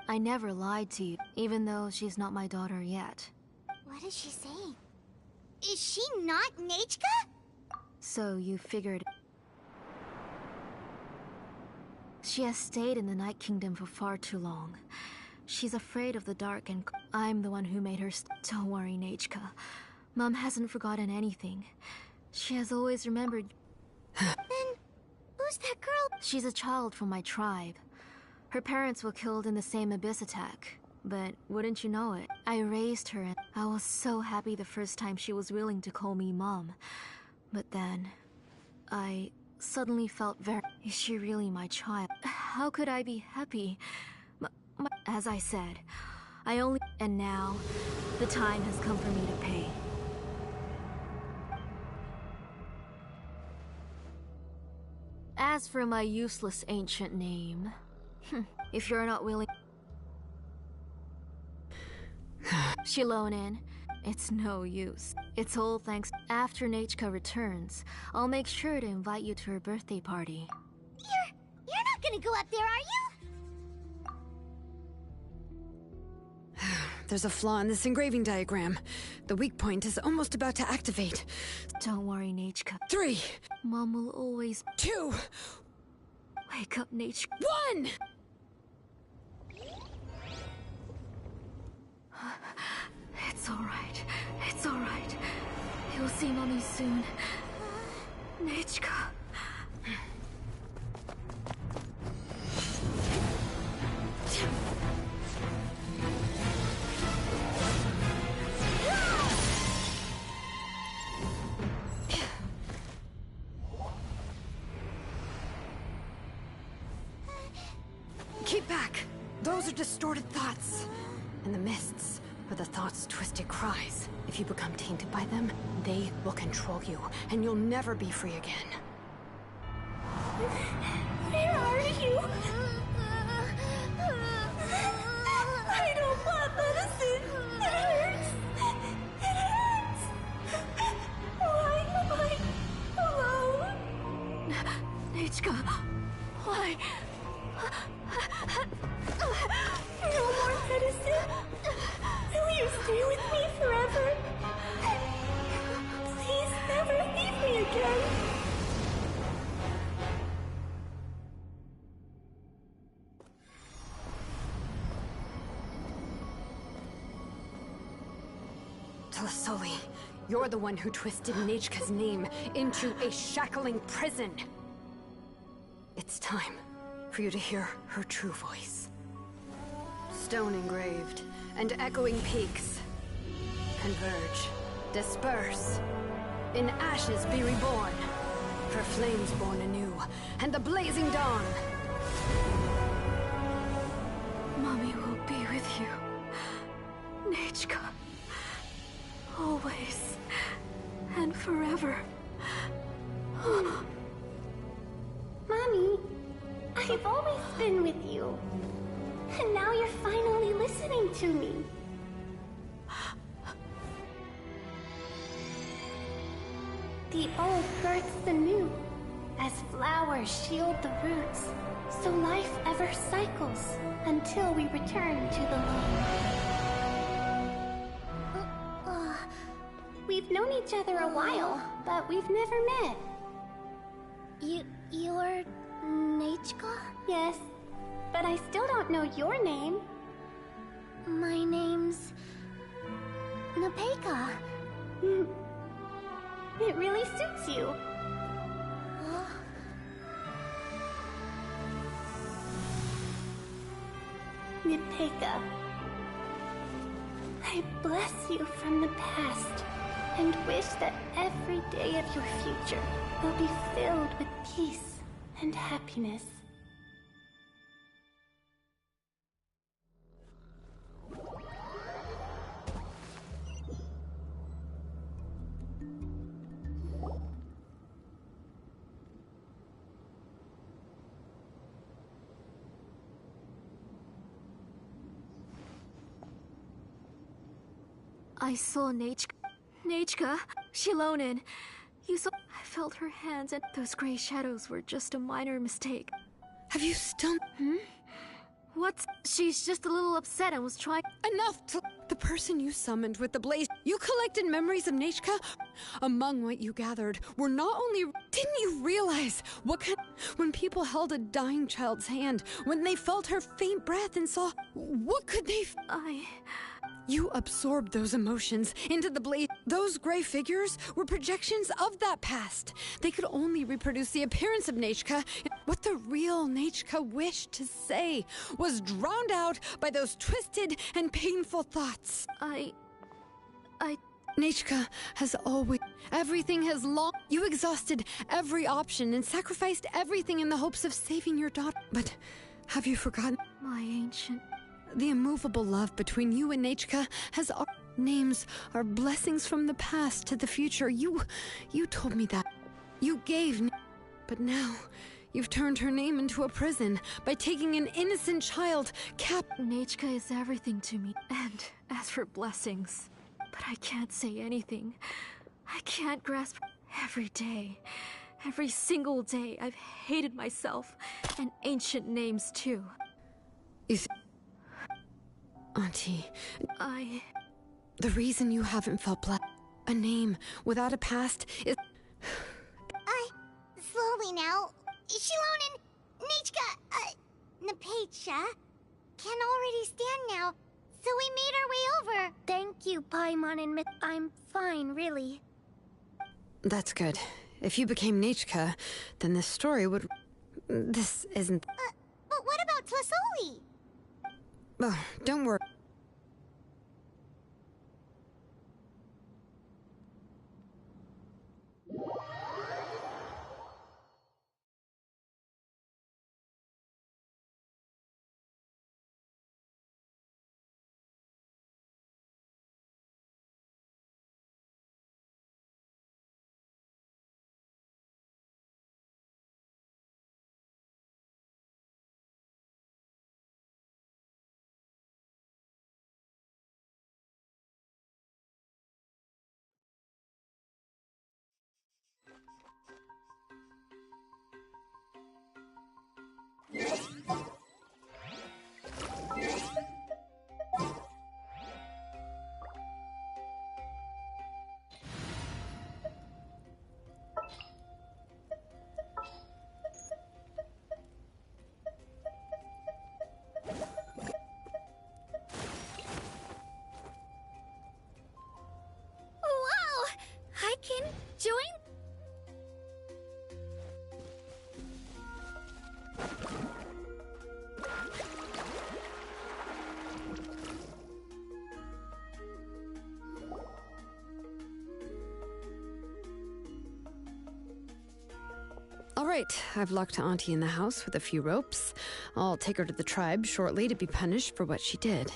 I never lied to you, even though she's not my daughter yet. What is she saying? Is she not Nechka? So you figured... She has stayed in the Night Kingdom for far too long. She's afraid of the dark and I'm the one who made her Don't worry, Nechka. Mom hasn't forgotten anything. She has always remembered... Then, who's that girl? She's a child from my tribe. Her parents were killed in the same abyss attack. But wouldn't you know it, I raised her and I was so happy the first time she was willing to call me Mom. But then, I suddenly felt very... Is she really my child? How could I be happy? As I said, I only... And now, the time has come for me to pay. As for my useless ancient name, if you're not willing... Shilonin, it's no use. It's all thanks... After Nechka returns, I'll make sure to invite you to her birthday party. You're not gonna go up there, are you? There's a flaw in this engraving diagram. The weak point is almost about to activate. Don't worry, Nechka. 3. Mom will always... 2. Wake up, Nechka. 1! It's alright. It's alright. You'll see Mommy soon. Nechka. Keep back! Those are distorted thoughts. In the mists are the thoughts' twisted cries. If you become tainted by them, they will control you, and you'll never be free again. Where are you? I don't want medicine. It hurts. It hurts. Why am I alone? Nechka, why? No more medicine. Will you stay with me forever? Please never leave me again. Telasoli, you're the one who twisted Nechka's name into a shackling prison. It's time for you to hear her true voice. Stone engraved and echoing peaks converge, disperse, in ashes be reborn, for flames born anew, and the blazing dawn. Mommy will be with you, Nechka, always and forever. Mommy, I've always been with you. And now you're finally listening to me. The old births the new, as flowers shield the roots, so life ever cycles until we return to the land. We've known each other a while, but we've never met. You're Nechka? Yes, but I still don't know your name. My name's... Nepeka. It really suits you. Nepeka, I bless you from the past and wish that every day of your future will be filled with peace and happiness. I saw Nechka, Shilonin. You saw... I felt her hands and those gray shadows were just a minor mistake. Have you still... What's... She's just a little upset and was trying... Enough to... The person you summoned with the blaze... You collected memories of Nechka? Among what you gathered were not only... Didn't you realize what kind... When people held a dying child's hand, when they felt her faint breath and saw... What could they... You absorbed those emotions into the blaze. Those gray figures were projections of that past. They could only reproduce the appearance of Nechka. What the real Nechka wished to say was drowned out by those twisted and painful thoughts. Nechka has always... Everything has long... You exhausted every option and sacrificed everything in the hopes of saving your daughter. But have you forgotten? My ancient... The immovable love between you and Nechka has... Names are blessings from the past to the future. You told me that. You gave... But now, you've turned her name into a prison by taking an innocent child Nechka is everything to me. And as for blessings... But I can't say anything. I can't grasp... Every day, every single day, I've hated myself. And ancient names, too. Auntie... The reason you haven't felt a name without a past is... Slowly now. Shilon and Nechka, Napecha can already stand now, so we made our way over. Thank you, Paimon and Myth. I'm fine, really. That's good. If you became Nechka, then this story would... This isn't... But what about Tlasoli? Oh, don't worry. I can join. All right, I've locked Auntie in the house with a few ropes. I'll take her to the tribe shortly to be punished for what she did.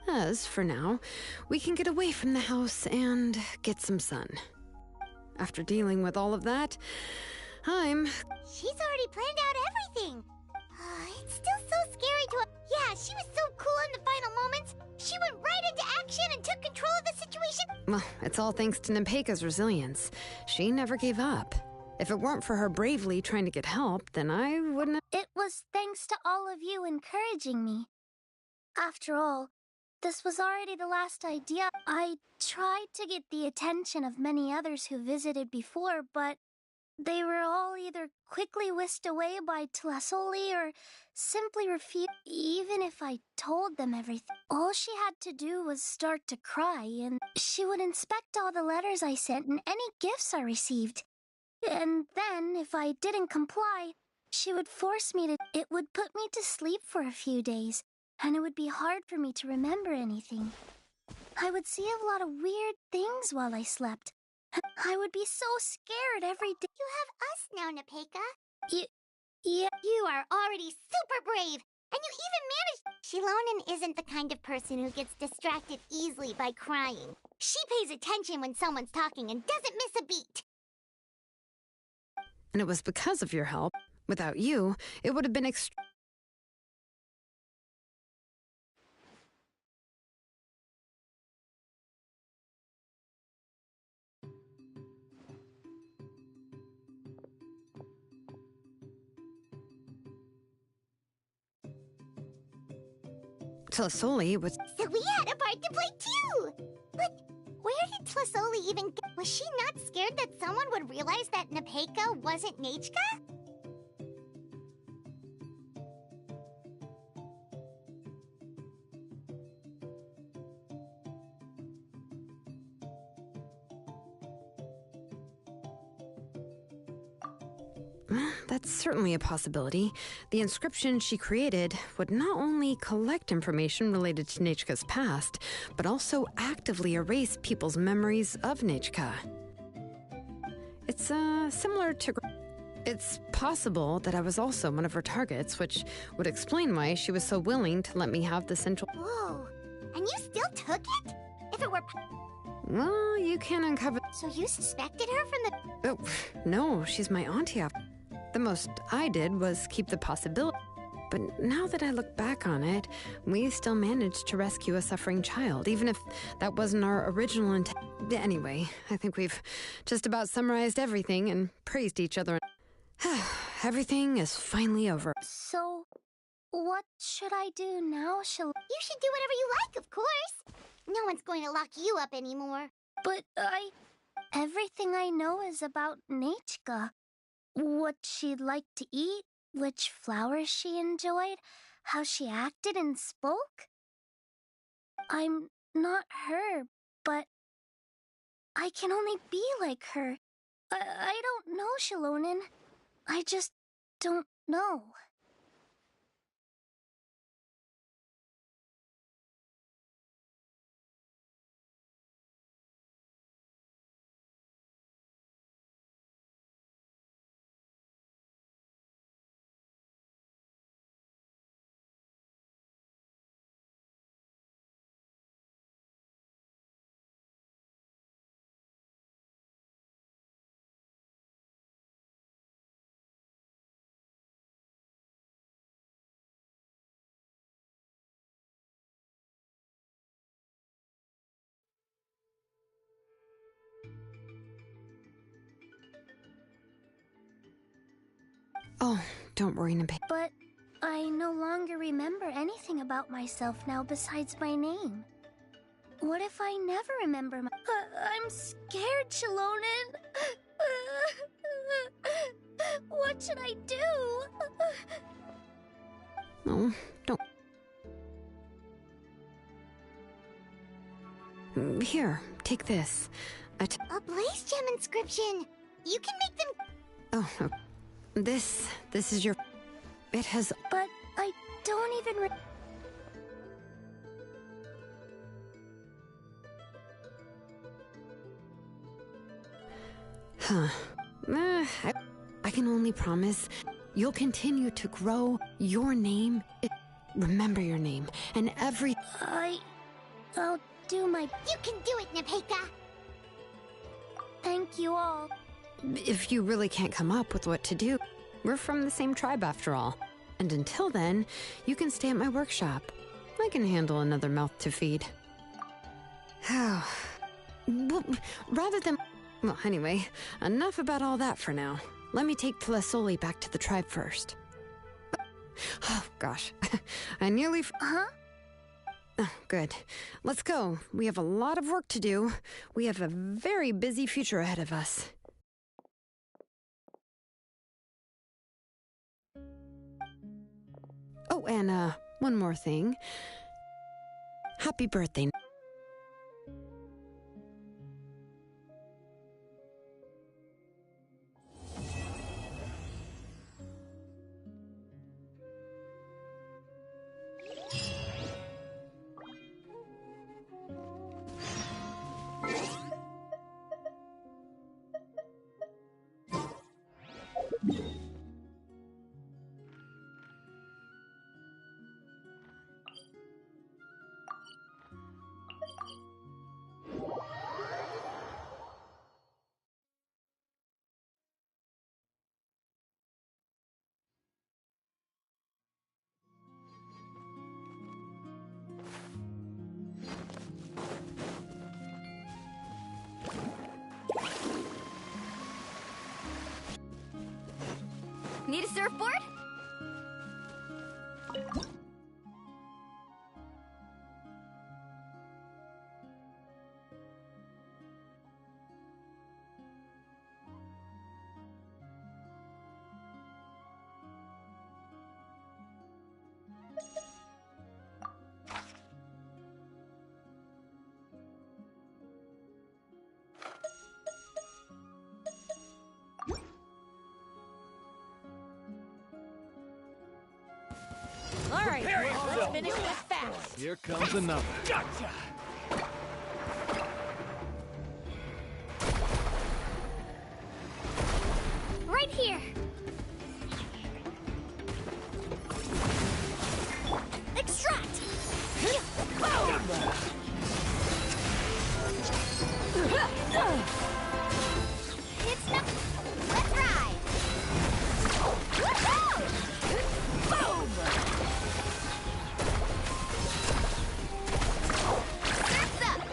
As for now, we can get away from the house and get some sun. After dealing with all of that, She's already planned out everything. It's still so scary to... Yeah, she was so cool in the final moments. She went right into action and took control of the situation. Well, it's all thanks to Nempeka's resilience. She never gave up. If it weren't for her bravely trying to get help, then I wouldn't have... It was thanks to all of you encouraging me. After all, this was already the last idea. I tried to get the attention of many others who visited before, but they were all either quickly whisked away by Tlasoli or simply refused. Even if I told them everything, all she had to do was start to cry, and she would inspect all the letters I sent and any gifts I received. And then, if I didn't comply, she would force me to... It would put me to sleep for a few days, and it would be hard for me to remember anything. I would see a lot of weird things while I slept. I would be so scared every day. You have us now, Nepeka. Yeah. You are already super brave, and you even managed... Shilonen isn't the kind of person who gets distracted easily by crying. She pays attention when someone's talking and doesn't miss a beat. And it was because of your help. Without you, it would have been Tlasoli was... So we had a part to play too! But where did Tlasoli even go? Was she not scared that someone would realize that Nepeka wasn't Nachka? That's certainly a possibility. The inscription she created would not only collect information related to Nachka's past, but also actively erase people's memories of Nachka. It's similar to... It's possible that I was also one of her targets, which would explain why she was so willing to let me have the central... Whoa, and you still took it? If it were... Well, you can uncover... So you suspected her from the... Oh, no, she's my auntie. The most I did was keep the possibility. But now that I look back on it, we still managed to rescue a suffering child, even if that wasn't our original intent. Anyway, I think we've just about summarized everything and praised each other. Everything is finally over. So, what should I do now, Shal... You should do whatever you like, of course! No one's going to lock you up anymore. But everything I know is about Nachka. What she'd like to eat, which flowers she enjoyed, how she acted and spoke. I'm not her, but I can only be like her. I don't know, Shalonin. I just don't know. Oh, don't worry, Nepeka. But I no longer remember anything about myself now besides my name. What if I never remember my... I'm scared, Shalonin. What should I do? No, don't. Here, take this. A blaze gem inscription. You can make them... Oh, no. This is your... It has... But I don't even... Huh. I can only promise you'll continue to grow your name. Remember your name, and every... I'll do my... You can do it, Nepeka! Thank you all. If you really can't come up with what to do, we're from the same tribe after all. And until then, you can stay at my workshop. I can handle another mouth to feed. Well, rather than... Well, anyway, enough about all that for now. Let me take Tlasoli back to the tribe first. Oh, gosh. I nearly... Huh? Oh, good. Let's go. We have a lot of work to do. We have a very busy future ahead of us. Oh, and, one more thing. Happy birthday. Need a surfboard? All right, let's finish this fast. Here comes another. Gotcha! Right here. Extract. It's not. Let's ride. Woohoo! Boom! Surf's up.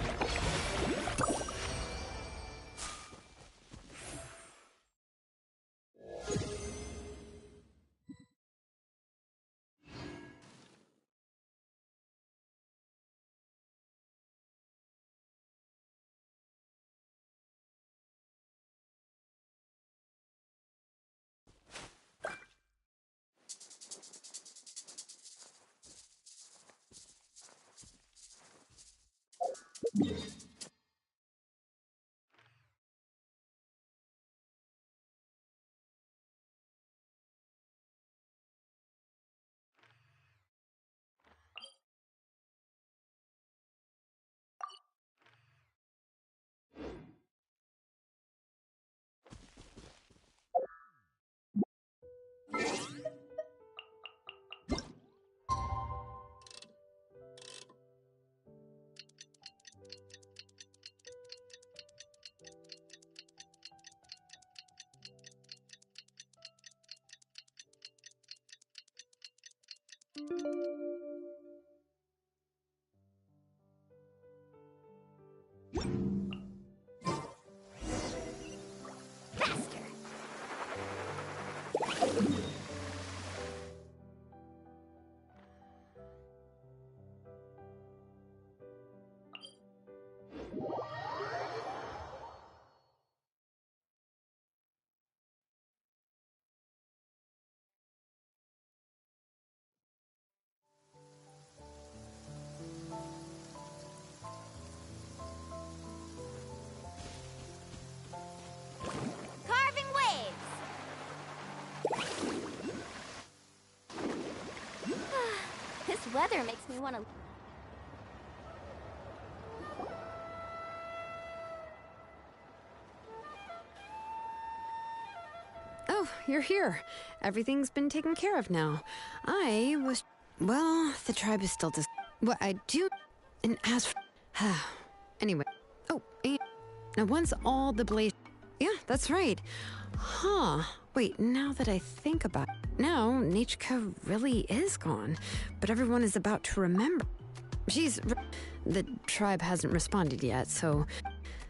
Faster. Carving waves. This weather makes me want to. Oh, you're here. Everything's been taken care of now. I was... Well, the tribe is still What I do... And as for... Anyway. Oh, and... Now once all the blaze... Yeah, that's right. Huh. Wait, now that I think about it... Now, Nichka really is gone. But everyone is about to remember. The tribe hasn't responded yet, so...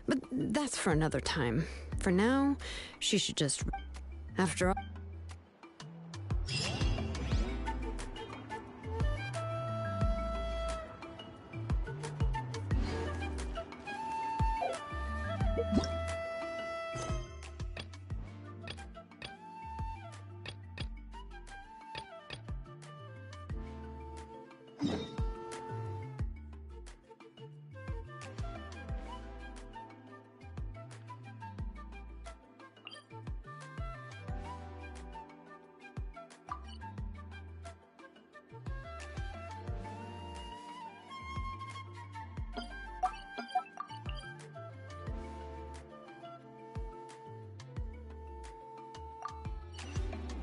But that's for another time. For now, she should just... After all...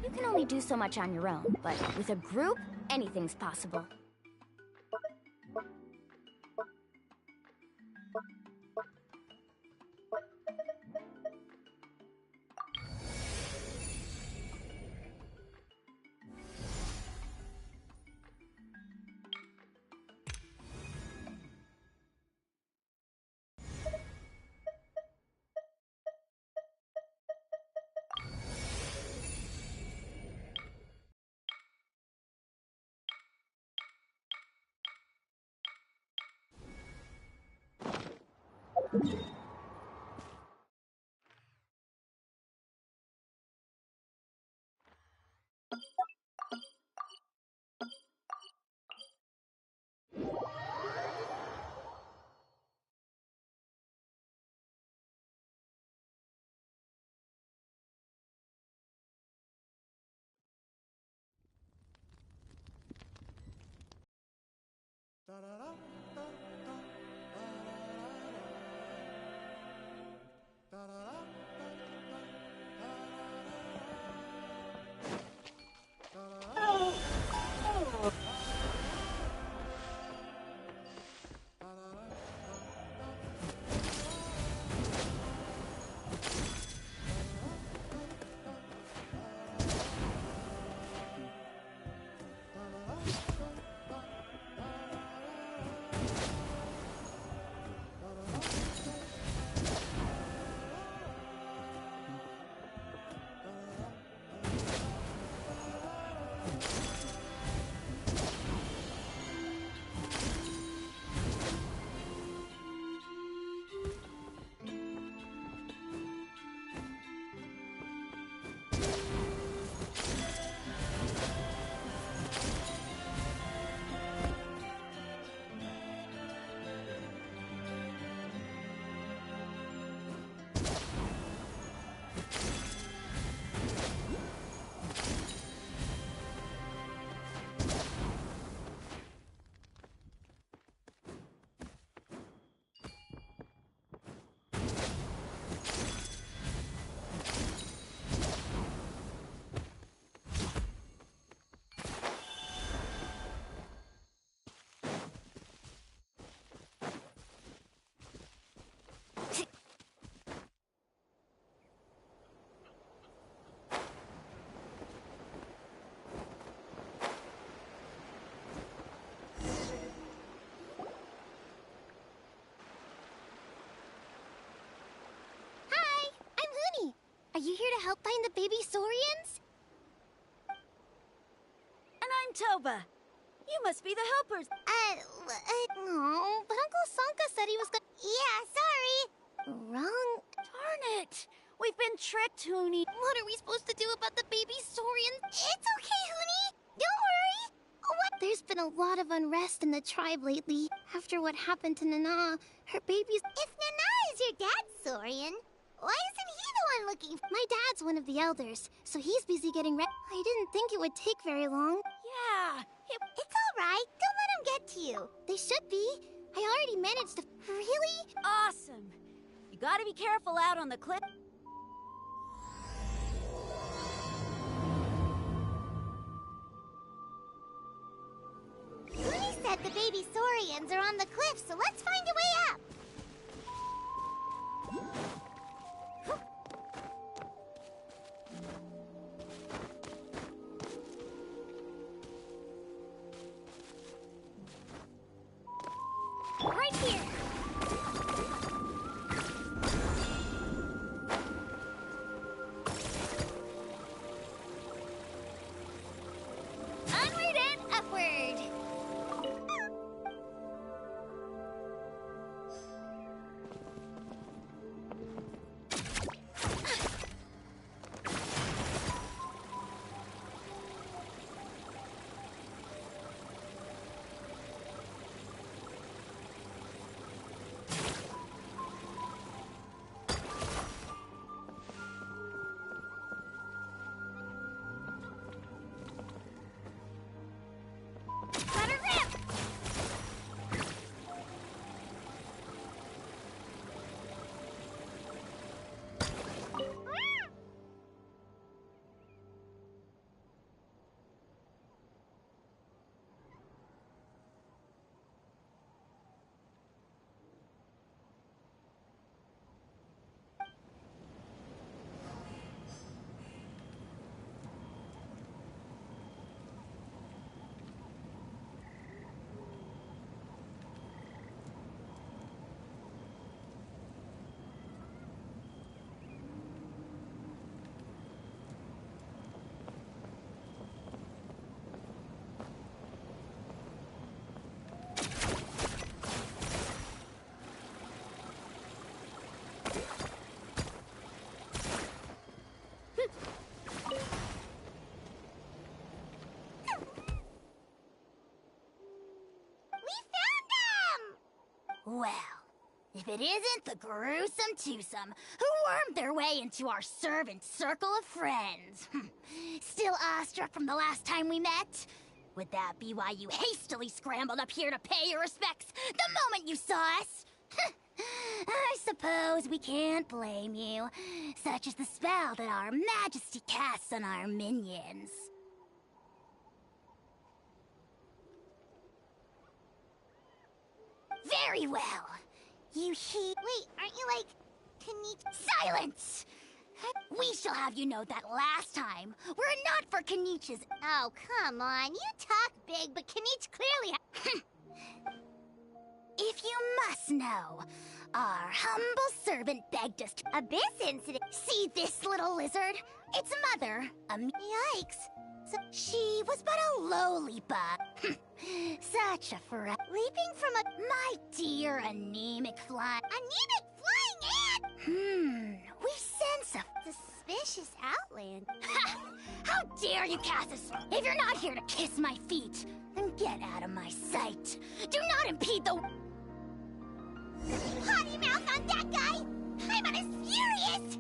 You can only do so much on your own, but with a group, anything's possible. Are you here to help find the baby Saurians? And I'm Toba. You must be the helpers. No, but Uncle Sanka said he was gonna... Yeah, sorry. Wrong. Darn it. We've been tricked, Hoonie. What are we supposed to do about the baby Saurians? It's okay, Hoonie. Don't worry. What? There's been a lot of unrest in the tribe lately. After what happened to Nana, her baby's... If Nana is your dad's Saurian, why isn't he the one looking for... My dad's one of the elders, so he's busy getting ready. I didn't think it would take very long. Yeah. It's all right. Don't let him get to you. They should be. I already managed to... Really? Awesome. You gotta be careful out on the cliff. Uni said the baby Saurians are on the cliff, so let's find a way up. Right here. Onward and upward. Let her rip! We found them! Well, if it isn't the gruesome twosome who wormed their way into our servant circle of friends. Still awestruck from the last time we met? Would that be why you hastily scrambled up here to pay your respects the moment you saw us? I suppose we can't blame you. Such is the spell that our majesty casts on our minions. Very well. You Wait, aren't you like... Silence! We shall have you know that last time, were it not for Kenich's... Oh, come on. You talk big, but Kenich clearly... If you must know, our humble servant begged us to... Abyss incident. See this little lizard? Its mother, Yikes. So she was but a lowly bug. Such a leaping from a... My dear anemic flying... Anemic flying ant! We sense a... Suspicious outland. Ha! How dare you, Cassis! If you're not here to kiss my feet, then get out of my sight. Do not impede the... Potty mouth on that guy! I'm on his furious!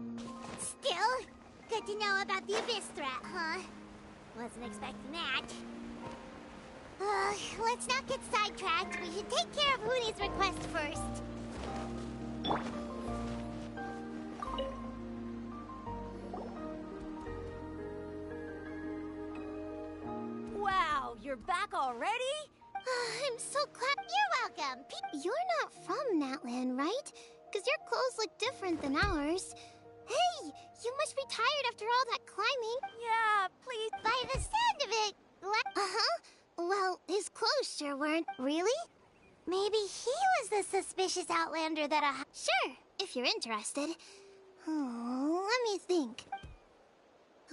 Still, good to know about the Abyss threat, huh? Wasn't expecting that. Let's not get sidetracked. We should take care of Hoonie's request first. Wow, you're back already? I'm so glad. You're welcome. You're not from Natland, right? Because your clothes look different than ours. Hey, you must be tired after all that climbing. Yeah, please. By the sound of it, uh-huh. Well, his clothes sure weren't. Really? Maybe he was the suspicious outlander that I... Sure, if you're interested. Oh, let me think.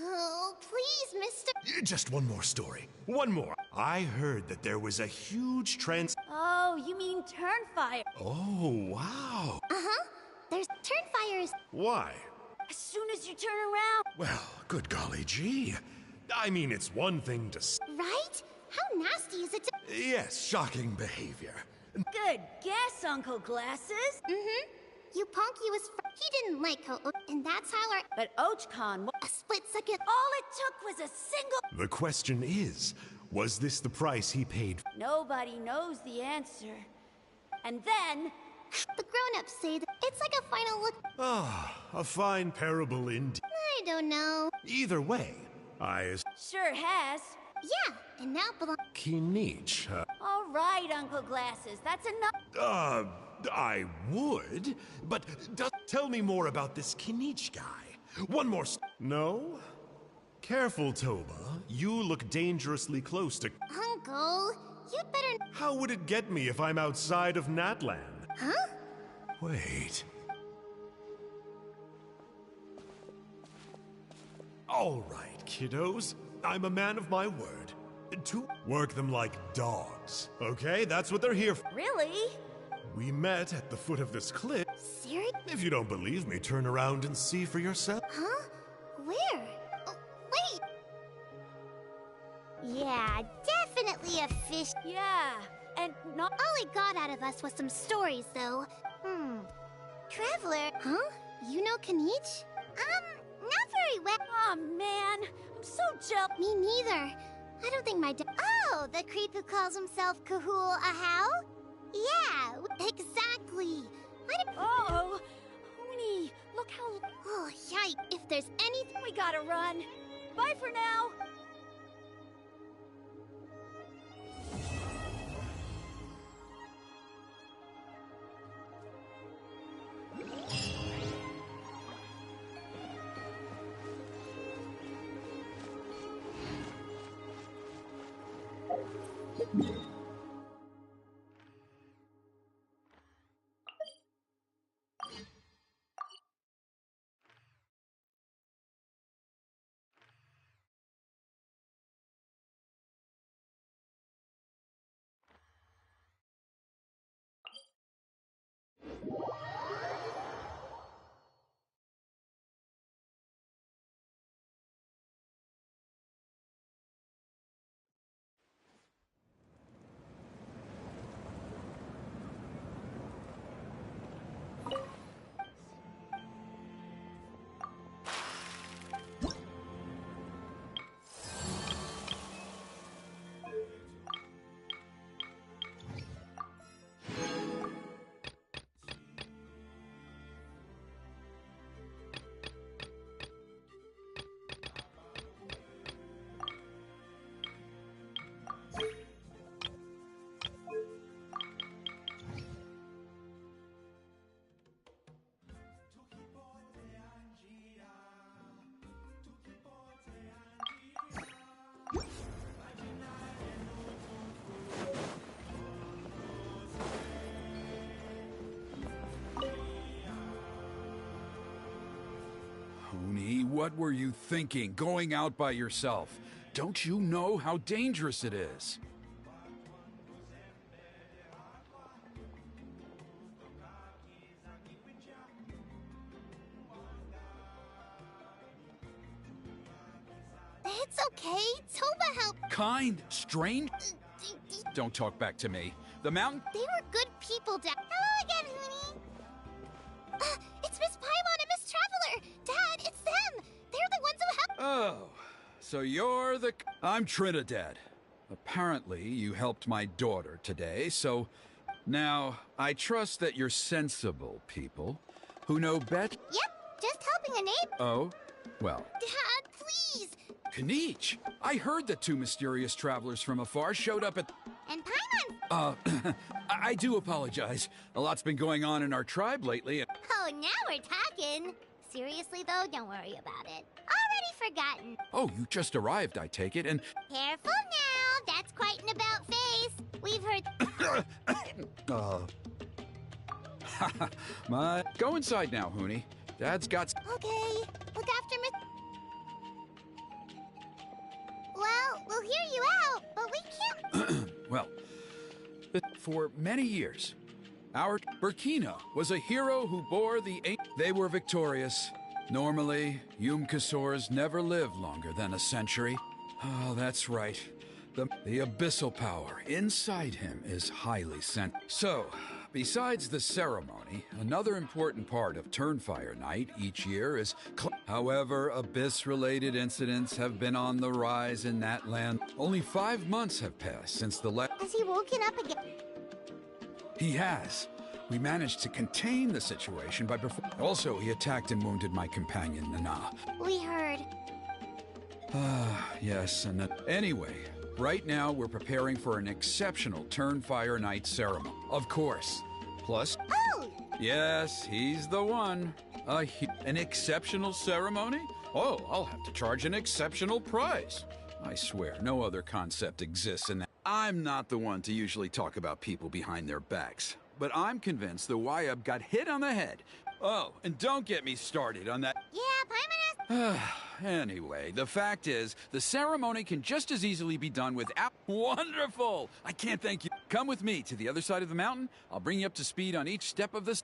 Oh, please, Mr... Just one more story. One more. I heard that there was a huge Oh, you mean Turnfire. Oh, wow. Uh-huh. There's Turnfires. Why? As soon as you turn around. Well, good golly gee. I mean, it's one thing to Right? How nasty is it to... Yes, shocking behavior. Good guess, Uncle Glasses. Mm-hmm. You Ponky was... He didn't like how... And that's how our... But Ochcon... A split second... All it took was a single... The question is, was this the price he paid? Nobody knows the answer. And then... The grown-ups say that it's like a final look... Ah, a fine parable indeed. I don't know. Either way, Sure has. Yeah, and now belong... Kinich, All right, Uncle Glasses, that's enough. I would, but tell me more about this Kinich guy. One more No? Careful, Toba. You look dangerously close to... Uncle, you'd better... How would it get me if I'm outside of Natland? Huh? Wait. All right, kiddos. I'm a man of my word. To work them like dogs, okay? That's what they're here for. Really? We met at the foot of this cliff. Serious? If you don't believe me, turn around and see for yourself. Huh? Where? Oh, wait! Yeah, definitely a fish. Yeah, and not... All he got out of us was some stories, though. Traveler. Huh? You know Kanich? Not very well. Oh, man. I'm so jealous. Me neither. I don't think my dad... Oh, the creep who calls himself Kahul Ahau? Yeah, exactly. Uh-oh. Honey, look how... Oh, yike. If there's anything... We gotta run. Bye for now. Huni, what were you thinking, going out by yourself? Don't you know how dangerous it is? It's okay. Toba helped. Kind, strange? Don't talk back to me. The mountain... They were good people, Dad. Hello again, Huni. It's Miss Paimon and Miss Traveler. Dad, it's them. They're the ones who helped. Oh, so you're the... I'm Trinidad. Apparently, you helped my daughter today, so... Now, I trust that you're sensible people who know better... Yep, just helping a neighbor. Oh? Well... Dad, please. Kaniche! I heard that two mysterious travelers from afar showed up at... And Paimon. I do apologize. A lot's been going on in our tribe lately. Oh, now we're talking. Seriously, though, don't worry about it. Already forgotten. Oh, you just arrived, I take it, and... Careful now. That's quite an about face. We've heard... Go inside now, Huni. Dad's got... Okay. Look after Miss... Well, we'll hear you out, but we can't... Well, for many years, our Burkina was a hero who bore the... They were victorious. Normally, Yumkasaurs never live longer than a century. Oh, that's right. The abyssal power inside him is highly sent. So, besides the ceremony, another important part of Turnfire Night each year is... However, abyss-related incidents have been on the rise in that land. Only 5 months have passed since the Has he woken up again? He has. We managed to contain the situation by Also, he attacked and wounded my companion, Nana. We heard. Yes, and anyway, right now we're preparing for an exceptional Turnfire Night ceremony. Of course. Plus... Oh! Yes, he's the one. An exceptional ceremony? Oh, I'll have to charge an exceptional price. I swear, no other concept exists in that. I'm not the one to usually talk about people behind their backs, but I'm convinced the Wyab got hit on the head. Oh, and don't get me started on that. Yeah, Paimon has... Anyway, the fact is, the ceremony can just as easily be done without... Wonderful! I can't thank you. Come with me to the other side of the mountain. I'll bring you up to speed on each step of this...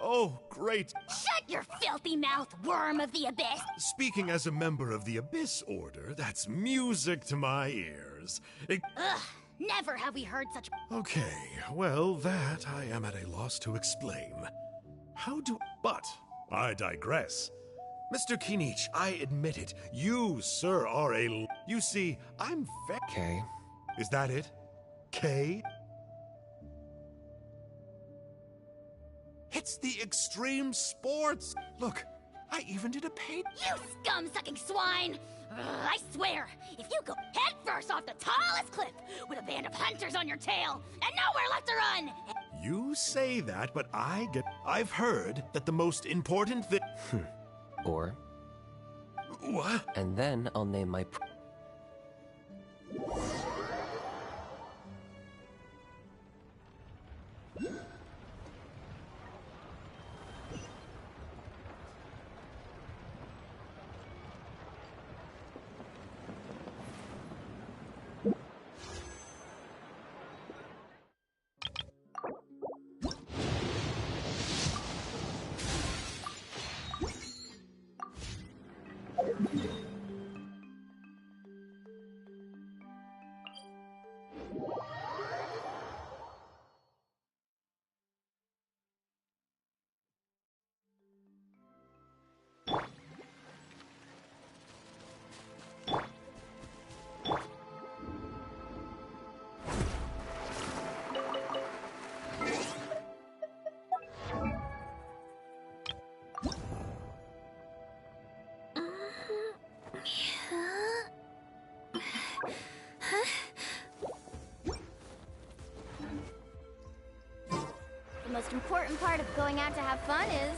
Oh, great. Shut your filthy mouth, worm of the abyss! Speaking as a member of the Abyss Order, that's music to my ears. Ugh, never have we heard such... Okay, well, that I am at a loss to explain. But, I digress. Mr. Kinich, I admit it. You, sir, are You see, I'm K. Is that it? K? It's the extreme sports! Look, I even did a paint... You scum-sucking swine! Ugh, I swear, if you go headfirst off the tallest cliff with a band of hunters on your tail and nowhere left to run... You say that, but I've heard that the most important thing... Or... What? And then I'll name my... The most important part of going out to have fun is...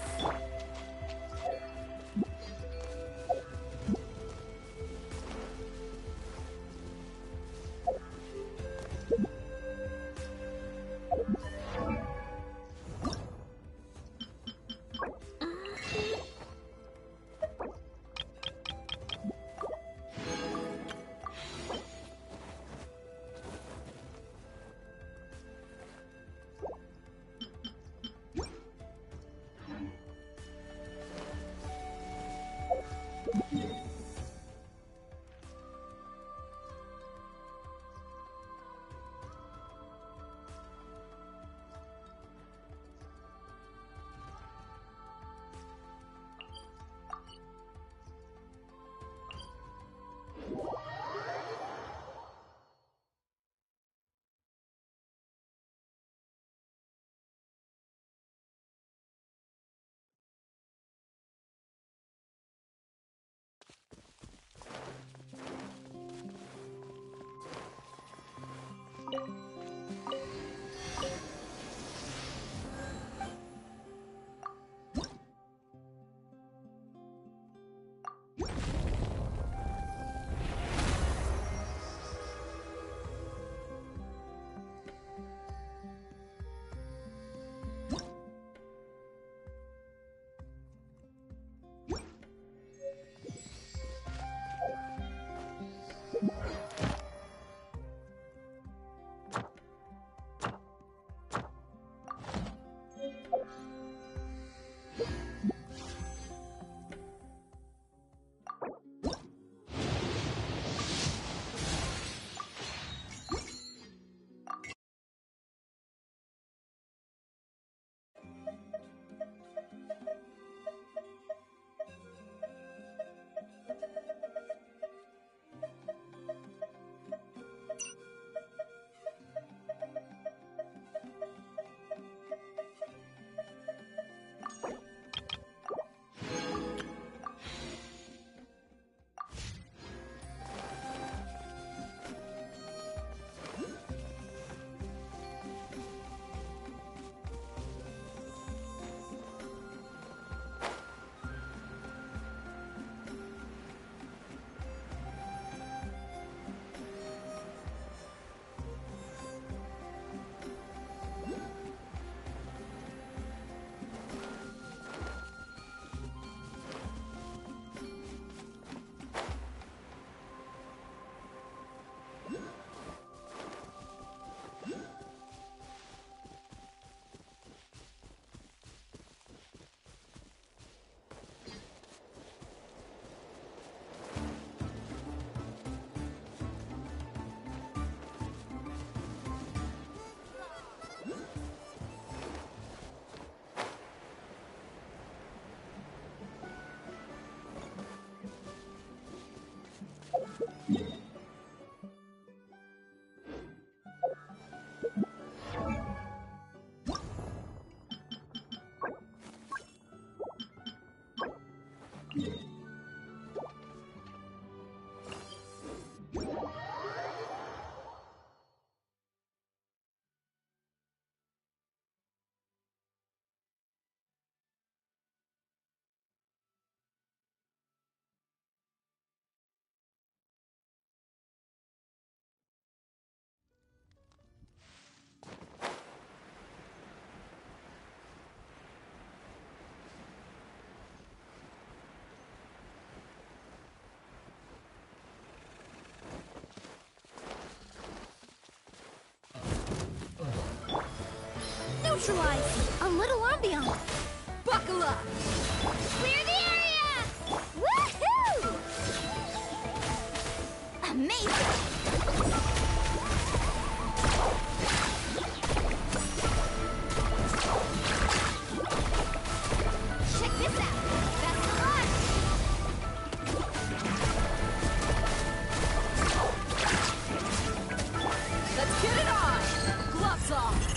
Neutralize! A little ambiance! Buckle up! Clear the area! Woohoo! Amazing! Check this out! That's the one! Let's get it on! Gloves off!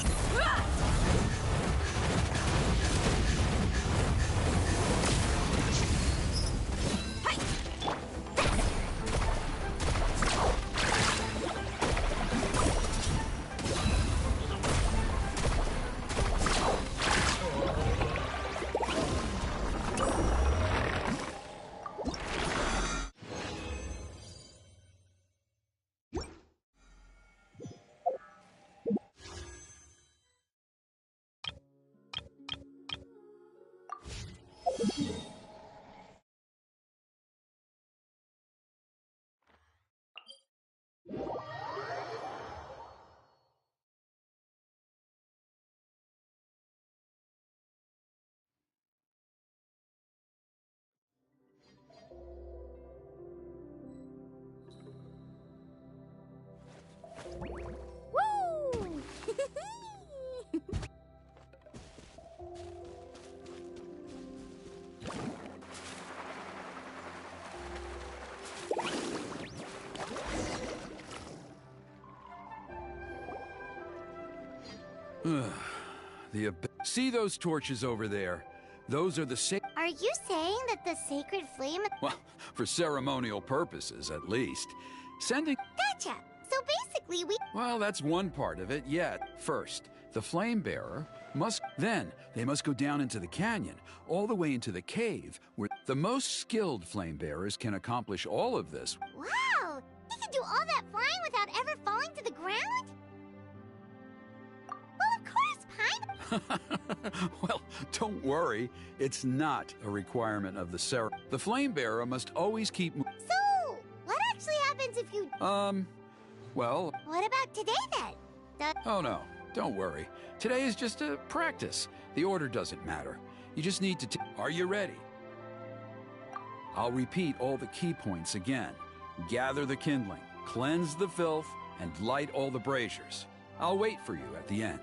See those torches over there? Those are the Are you saying that the sacred flame... Well, for ceremonial purposes, at least. Sending... Gotcha! So basically we... Well, that's one part of it, yet. First, the flame bearer must... Then, they must go down into the canyon, all the way into the cave, where the most skilled flame bearers can accomplish all of this. Wow! He can do all that flying without ever falling to the ground? Well, of course, Paimon! Well, don't worry. It's not a requirement of the ceremony. The flame bearer must always keep... So, what actually happens if you... Well... What about today, then? Oh, no. Don't worry. Today is just a practice. The order doesn't matter. You just need to... Are you ready? I'll repeat all the key points again. Gather the kindling, cleanse the filth, and light all the braziers. I'll wait for you at the end.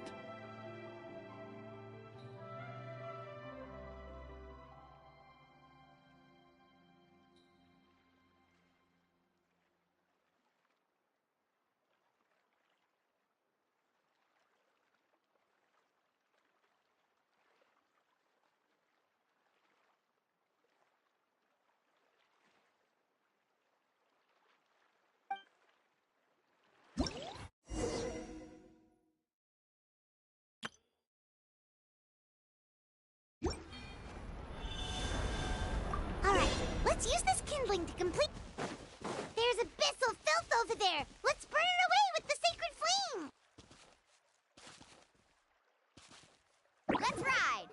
Alright, let's use this kindling to complete... There's abyssal filth over there! Let's burn it away with the sacred flame! Let's ride!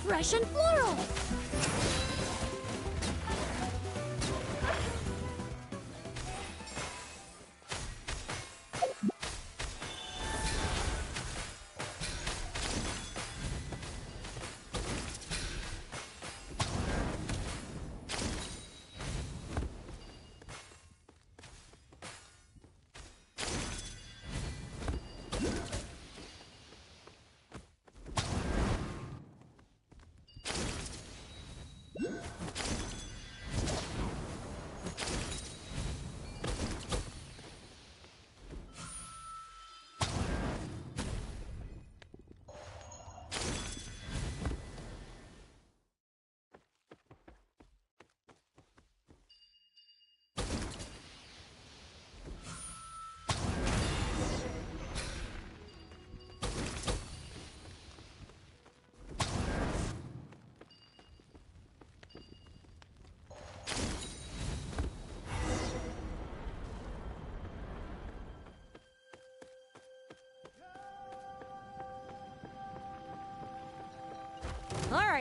Fresh and floral!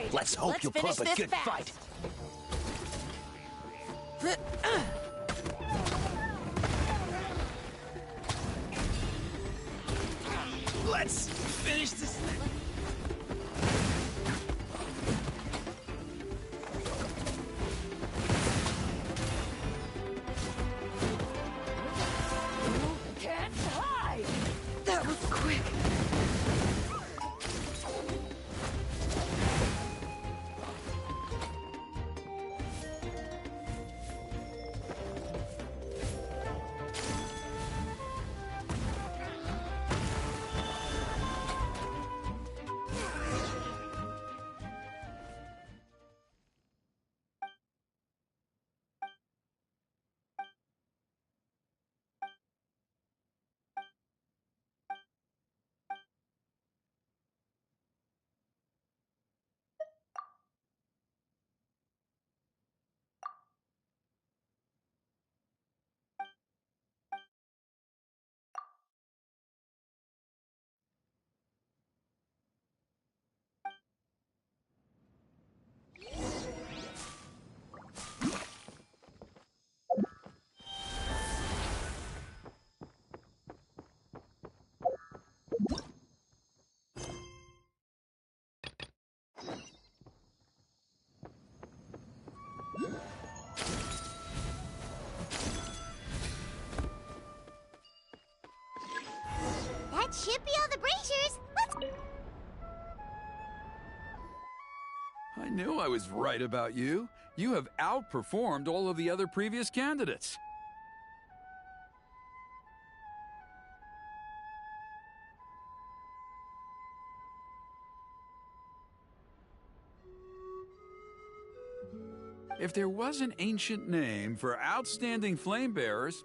ride. Let's hope you put finish up a this good fast. fight. Let's finish this thing. Can't hide. That was quick. That should be all the braziers. Let's... I knew I was right about you. You have outperformed all of the other previous candidates. If there was an ancient name for outstanding flame bearers,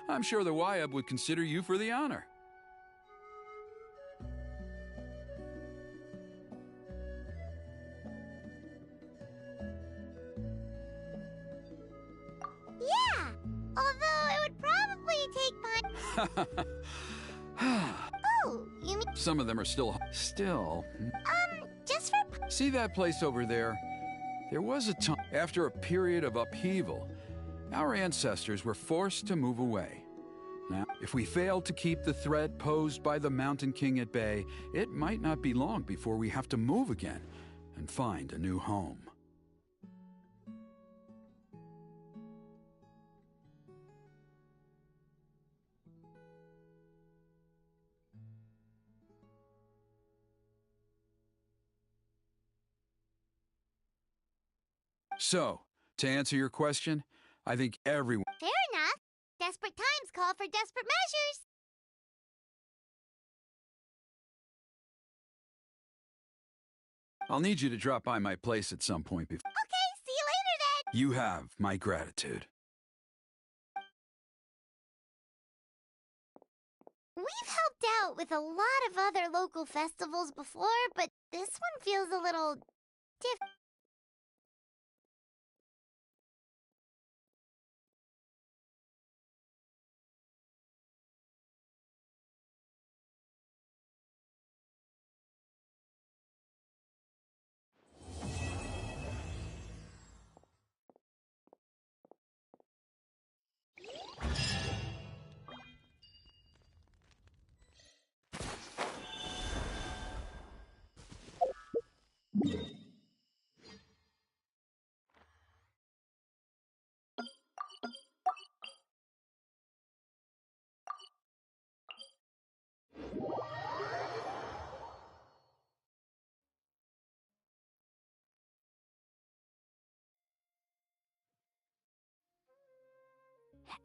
I'm sure the Wyab would consider you for the honor. Yeah, although it would probably take my... Oh, you mean... Some of them are still... just for... See that place over there? There was a time, after a period of upheaval, our ancestors were forced to move away. Now, if we fail to keep the threat posed by the Mountain King at bay, it might not be long before we have to move again and find a new home. So, to answer your question, I think everyone... Fair enough. Desperate times call for desperate measures. I'll need you to drop by my place at some point before... Okay, see you later then. You have my gratitude. We've helped out with a lot of other local festivals before, but this one feels a little different.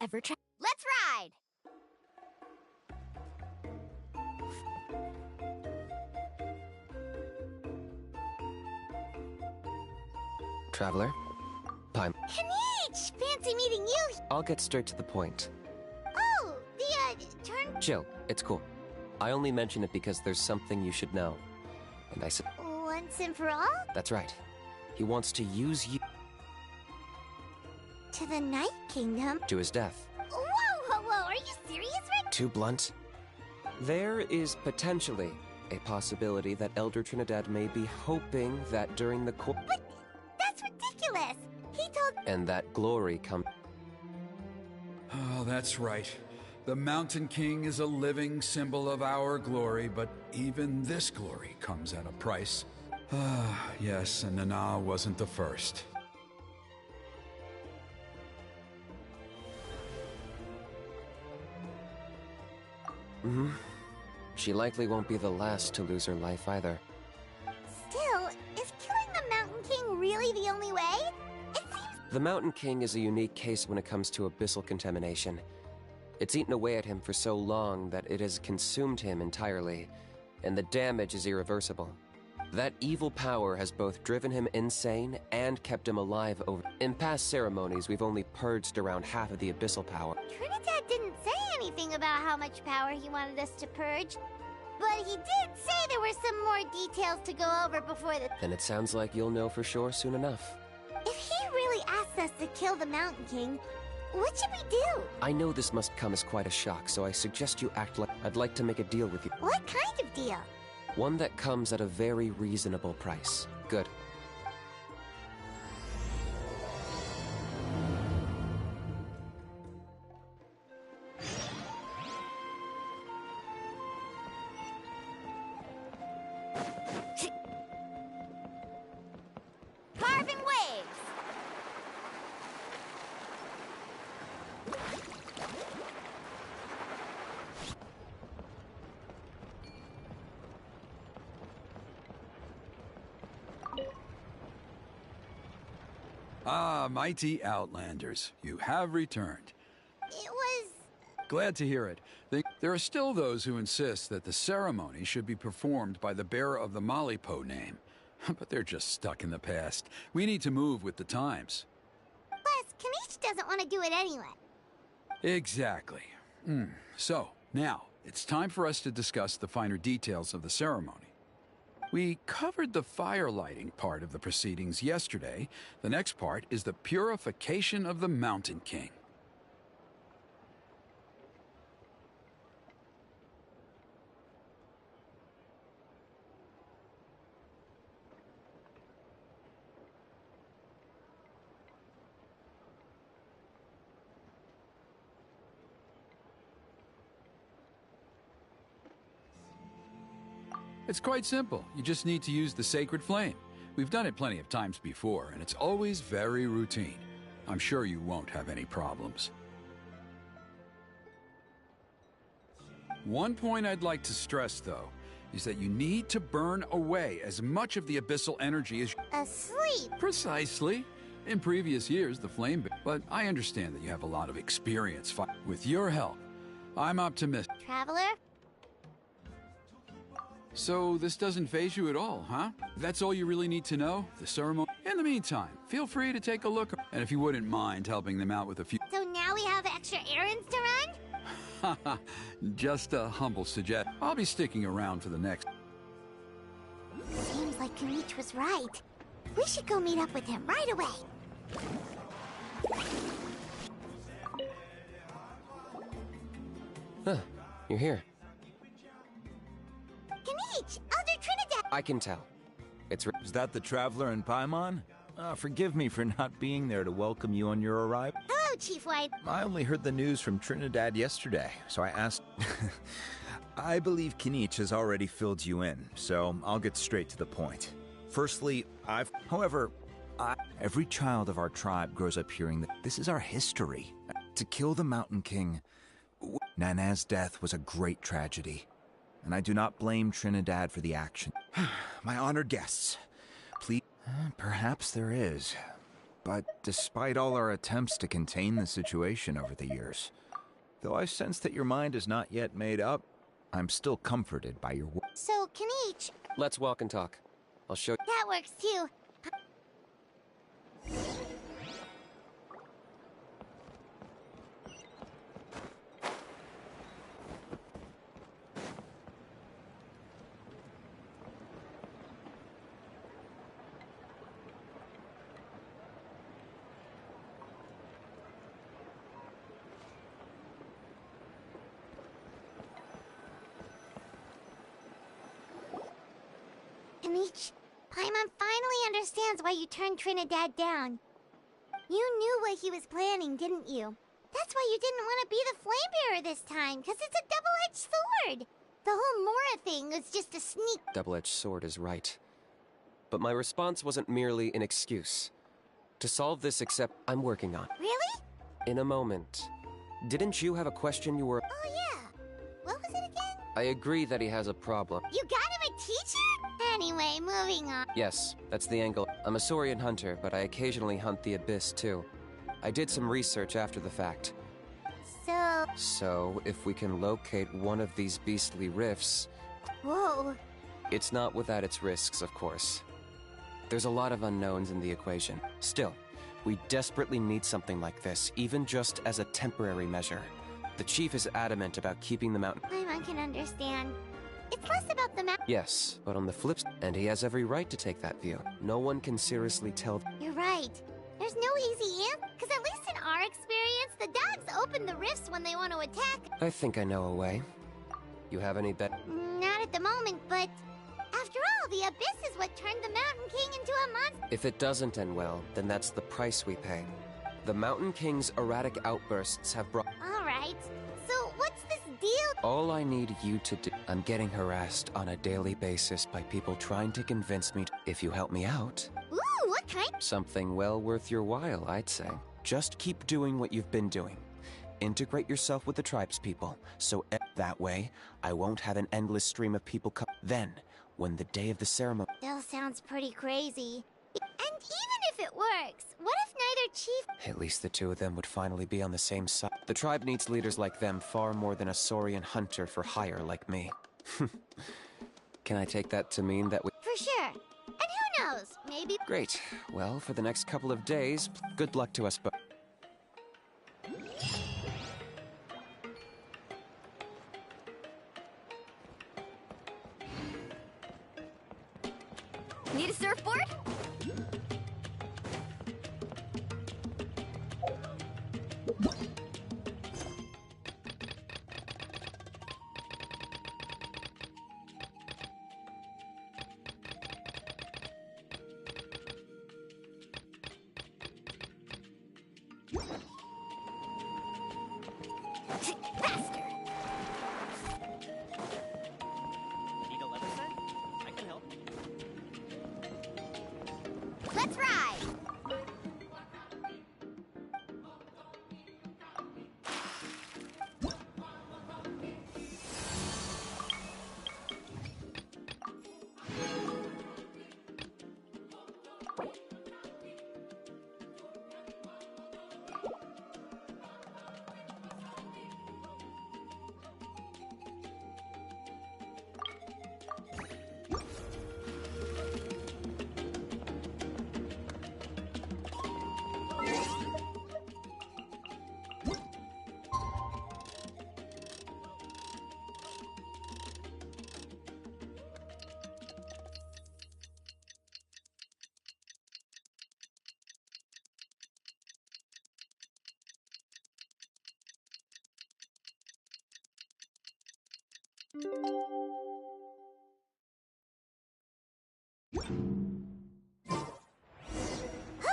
Ever try? Let's ride! Traveler? Pime. Kanich! Fancy meeting you! I'll get straight to the point. Oh, the, turn... Chill, it's cool. I only mention it because there's something you should know. And I said... Once and for all? That's right. He wants to use you... To the Night Kingdom? to his death. Whoa, are you serious, Rick? Too blunt? There is potentially A possibility that Elder Trinidad may be hoping that during the course... But that's ridiculous! He told... And that glory comes... Oh, that's right. The Mountain King is a living symbol of our glory, but even this glory comes at a price. Ah, yes, and Nana wasn't the first. She likely won't be the last to lose her life either. Still, is killing the Mountain King really the only way? It seems... The Mountain King is a unique case when it comes to abyssal contamination. It's eaten away at him for so long that it has consumed him entirely, and the damage is irreversible. That evil power has both driven him insane and kept him alive over... In past ceremonies, we've only purged around half of the abyssal power. Trinidad didn't say anything about how much power he wanted us to purge, but he did say there were some more details to go over before the... Then it sounds like you'll know for sure soon enough. If he really asks us to kill the Mountain King, what should we do? I know this must come as quite a shock, so I suggest you act like... I'd like to make a deal with you. What kind of deal? One that comes at a very reasonable price. Good. Carving waves! Ah, mighty Outlanders, you have returned. It was... Glad to hear it. There are still those who insist that the ceremony should be performed by the bearer of the Malipo name. But they're just stuck in the past. We need to move with the times. Plus, Kanish doesn't want to do it anyway. Exactly. So, now, it's time for us to discuss the finer details of the ceremony. We covered the fire lighting part of the proceedings yesterday. The next part is the purification of the Mountain King. It's quite simple. You just need to use the sacred flame. We've done it plenty of times before, and it's always very routine. I'm sure you won't have any problems. One point I'd like to stress, though, is that you need to burn away as much of the abyssal energy as... Asleep! Precisely. In previous years, the flame... But I understand that you have a lot of experience with your help. I'm optimistic. Traveler? So this doesn't faze you at all, huh? That's all you really need to know? The ceremony? In the meantime, feel free to take a look. And if you wouldn't mind helping them out with a few... So now we have extra errands to run? Just a humble suggestion. I'll be sticking around for the next... Seems like Kanish was right. We should go meet up with him right away. Huh. You're here. Kanish! Elder Trinidad! I can tell. It's... Is that the Traveler in Paimon? Forgive me for not being there to welcome you on your arrival. Hello, Chief White. I only heard the news from Trinidad yesterday, so I asked... I believe Kanish has already filled you in, so I'll get straight to the point. Firstly, However, every child of our tribe grows up hearing that this is our history. To kill the Mountain King, Nana's death was a great tragedy, and I do not blame Trinidad for the action. My honored guests, please... Perhaps there is, but despite all our attempts to contain the situation over the years, though I sense that your mind is not yet made up, I'm still comforted by your work. So, Kanish... Let's walk and talk. I'll show you. That works too. Kenichi. Paimon finally understands why you turned Trinidad down. You knew what he was planning, didn't you? That's why you didn't want to be the flame bearer this time, because it's a double-edged sword. The whole Mora thing was just a sneak. Double-edged sword is right. But my response wasn't merely an excuse. To solve this, except I'm working on. Really? In a moment. Didn't you have a question you were... Oh, yeah. What was it again? I agree that he has a problem. You got him a teacher? Anyway, moving on. Yes, that's the angle. I'm a Saurian hunter, but I occasionally hunt the Abyss, too. I did some research after the fact. So, if we can locate one of these beastly rifts... Whoa. It's not without its risks, of course. There's a lot of unknowns in the equation. Still, we desperately need something like this, even just as a temporary measure. The chief is adamant about keeping the mountain... Paimon can understand. It's less about the map. Yes, but on the flip side, and he has every right to take that view. No one can seriously tell... You're right. There's no easy answer, because at least in our experience, the dogs open the rifts when they want to attack. I think I know a way. You have any bet? Not at the moment, but... After all, the Abyss is what turned the Mountain King into a monster. If it doesn't end well, then that's the price we pay. The Mountain King's erratic outbursts have brought... All right. So, what's this deal? All I need you to do... I'm getting harassed on a daily basis by people trying to convince me if you help me out... Ooh, what kind? Something well worth your while, I'd say. Just keep doing what you've been doing. Integrate yourself with the tribespeople, so that way, I won't have an endless stream of people come. Then, when the day of the ceremony... Still sounds pretty crazy. And even if it works, what if neither chief... At least the two of them would finally be on the same side. The tribe needs leaders like them far more than a Saurian hunter for hire like me. Can I take that to mean that we... For sure. And who knows, maybe... Great. Well, for the next couple of days, good luck to us both. Need a surfboard? Faster! Need a leather set? I can help. Let's ride!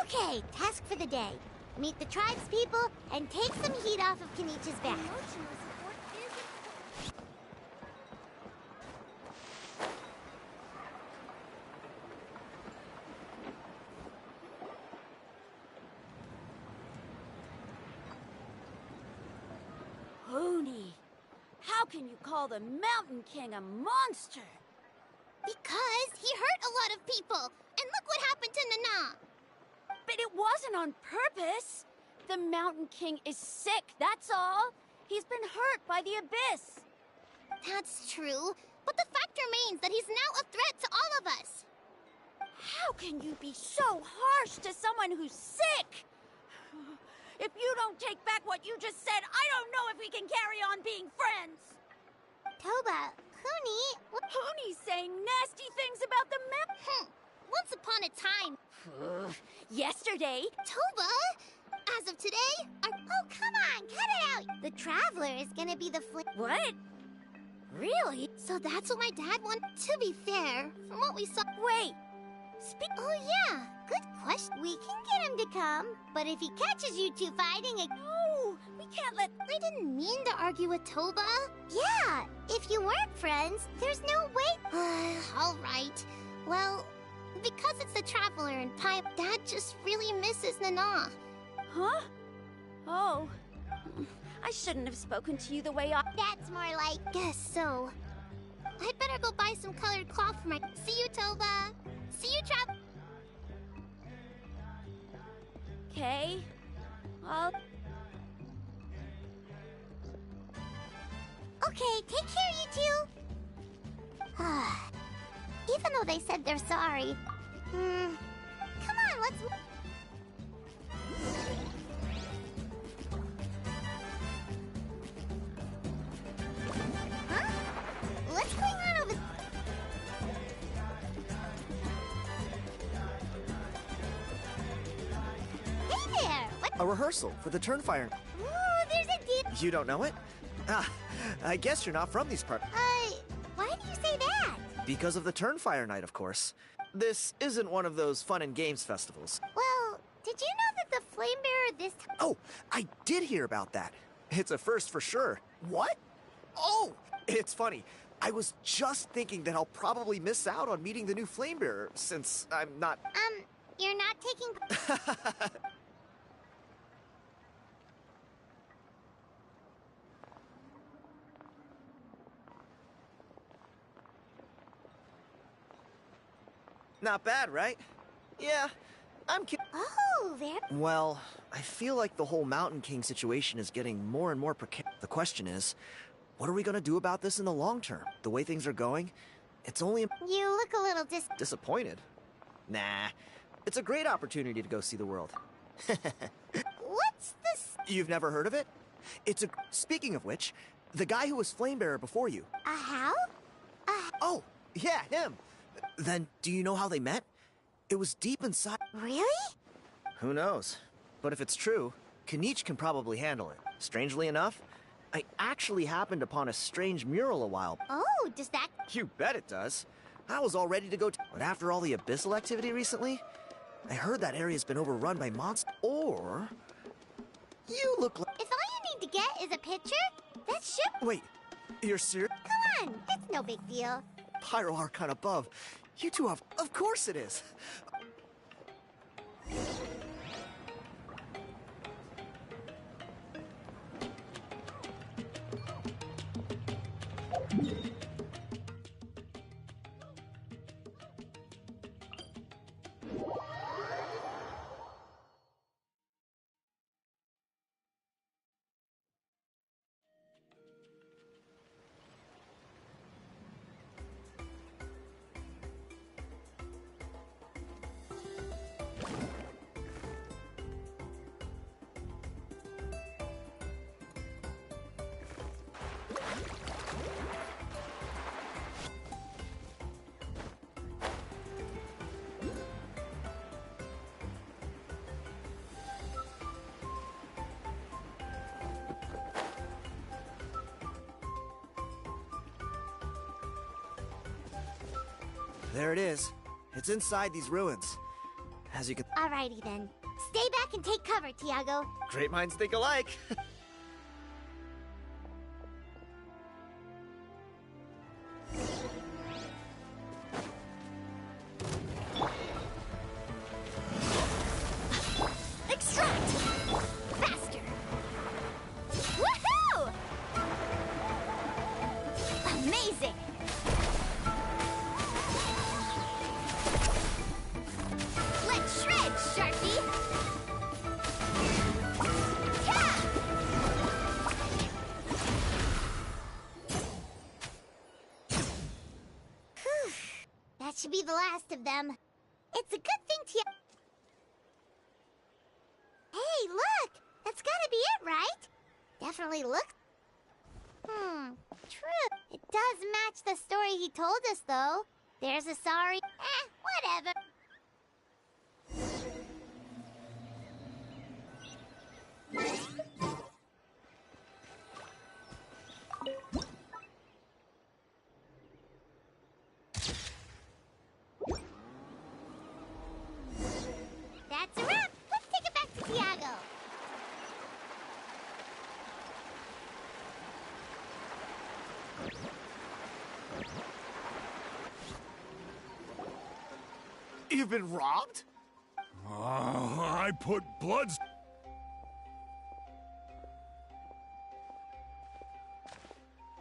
Okay, task for the day. Meet the tribespeople and take some heat off of Kenichi's back. Hoonie, how can you call the Mountain King a monster? Because he hurt a lot of people. And look what happened to Nana. But it wasn't on purpose. The Mountain King is sick, that's all. He's been hurt by the Abyss. That's true. But the fact remains that he's now a threat to all of us. How can you be so harsh to someone who's sick? If you don't take back what you just said, I don't know if we can carry on being friends. Toba, Hoonie... Hoonie's saying nasty things about the map. Once upon a time... Yesterday... Toba! As of today... Oh, come on, cut it out! The Traveler is gonna be the What? Really? So that's what my dad wanted. To be fair, from what we saw... Wait! Oh yeah, good question. We can get him to come, but if he catches you two fighting again... No! We can't let... I didn't mean to argue with Toba. Yeah, if you weren't friends, there's no way... Alright. Well, because it's the Traveler and Pipe, Dad just really misses Nana. Huh? Oh. I shouldn't have spoken to you the way I... That's more like... Guess so. I'd better go buy some colored cloth for my... See you, Toba. See you, Trav... Okay. I'll... Okay, take care, you two. Even though they said they're sorry. Come on, let's... Huh? What's going on over... Hey there! What? A rehearsal for the Turnfire. Ooh, there's a deal... You don't know it? Ah, I guess you're not from these parts. Why do you say that? Because of the Turnfire night, of course. This isn't one of those fun and games festivals. Well, did you know that the Flame Bearer this time... Oh, I did hear about that. It's a first for sure. What? Oh, it's funny. I was just thinking that I'll probably miss out on meeting the new Flame Bearer, since I'm not... You're not taking... Not bad, right? Yeah, I'm kidding. Oh, there... Well, I feel like the whole Mountain King situation is getting more and more precarious. The question is, what are we gonna do about this in the long term? The way things are going, it's only... You look a little Disappointed? Nah, it's a great opportunity to go see the world. What's this? You've never heard of it? It's a... Speaking of which, the guy who was Flamebearer before you... How? Oh, yeah, him! Then, do you know how they met? It was deep inside... Really? Who knows? But if it's true, Kinich can probably handle it. Strangely enough, I actually happened upon a strange mural a while... Oh, does that... You bet it does. I was all ready to go but after all the Abyssal activity recently, I heard that area's been overrun by monsters. Or... You look like... If all you need to get is a picture, that should... Wait, you're serious? Come on, it's no big deal. Pyro Archon above. You two have... Of course it is! There it is. It's inside these ruins. As you can... Alrighty then. Stay back and take cover, Tiago. Great minds think alike. Extract! Faster! Woohoo! Amazing! Let's shred, Sharky! Yeah! Whew. That should be the last of them. It's a good thing Tiago... Hey, look! That's gotta be it, right? Definitely looks... True. It does match the story he told us, though. There's a sorry... whatever. You've been robbed? I put bloods.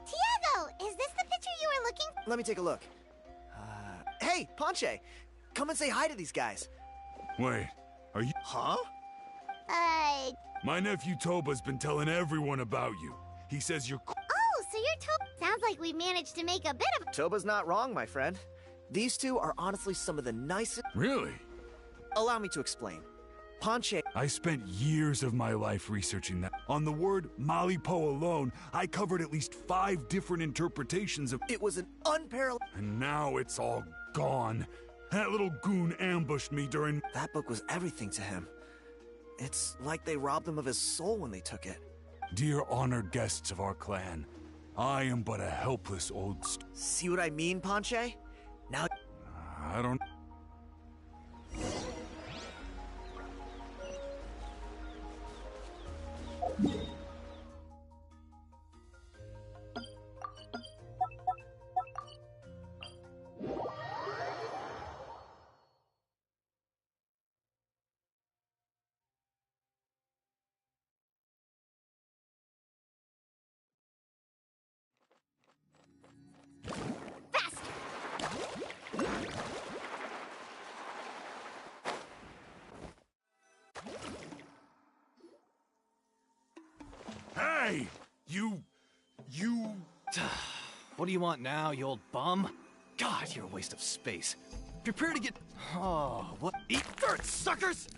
Tiago, is this the picture you were looking for? Let me take a look. Hey, Ponche! Come and say hi to these guys. Wait, are you? Huh? My nephew Toba's been telling everyone about you. He says you're. Oh, so you're Toba. Sounds like we managed to make a bit of. Toba's not wrong, my friend. These two are honestly some of the nicest. Really? Allow me to explain. Ponche. I spent years of my life researching that. On the word Malipo alone, I covered at least 5 different interpretations of. It was an unparalleled. And now it's all gone. That little goon ambushed me during. That book was everything to him. It's like they robbed him of his soul when they took it. Dear honored guests of our clan, I am but a helpless old. See what I mean, Ponche? Now. I don't. Hey! You... What do you want now, you old bum? God, you're a waste of space. Prepare to get... Oh, what? Eat dirt, suckers!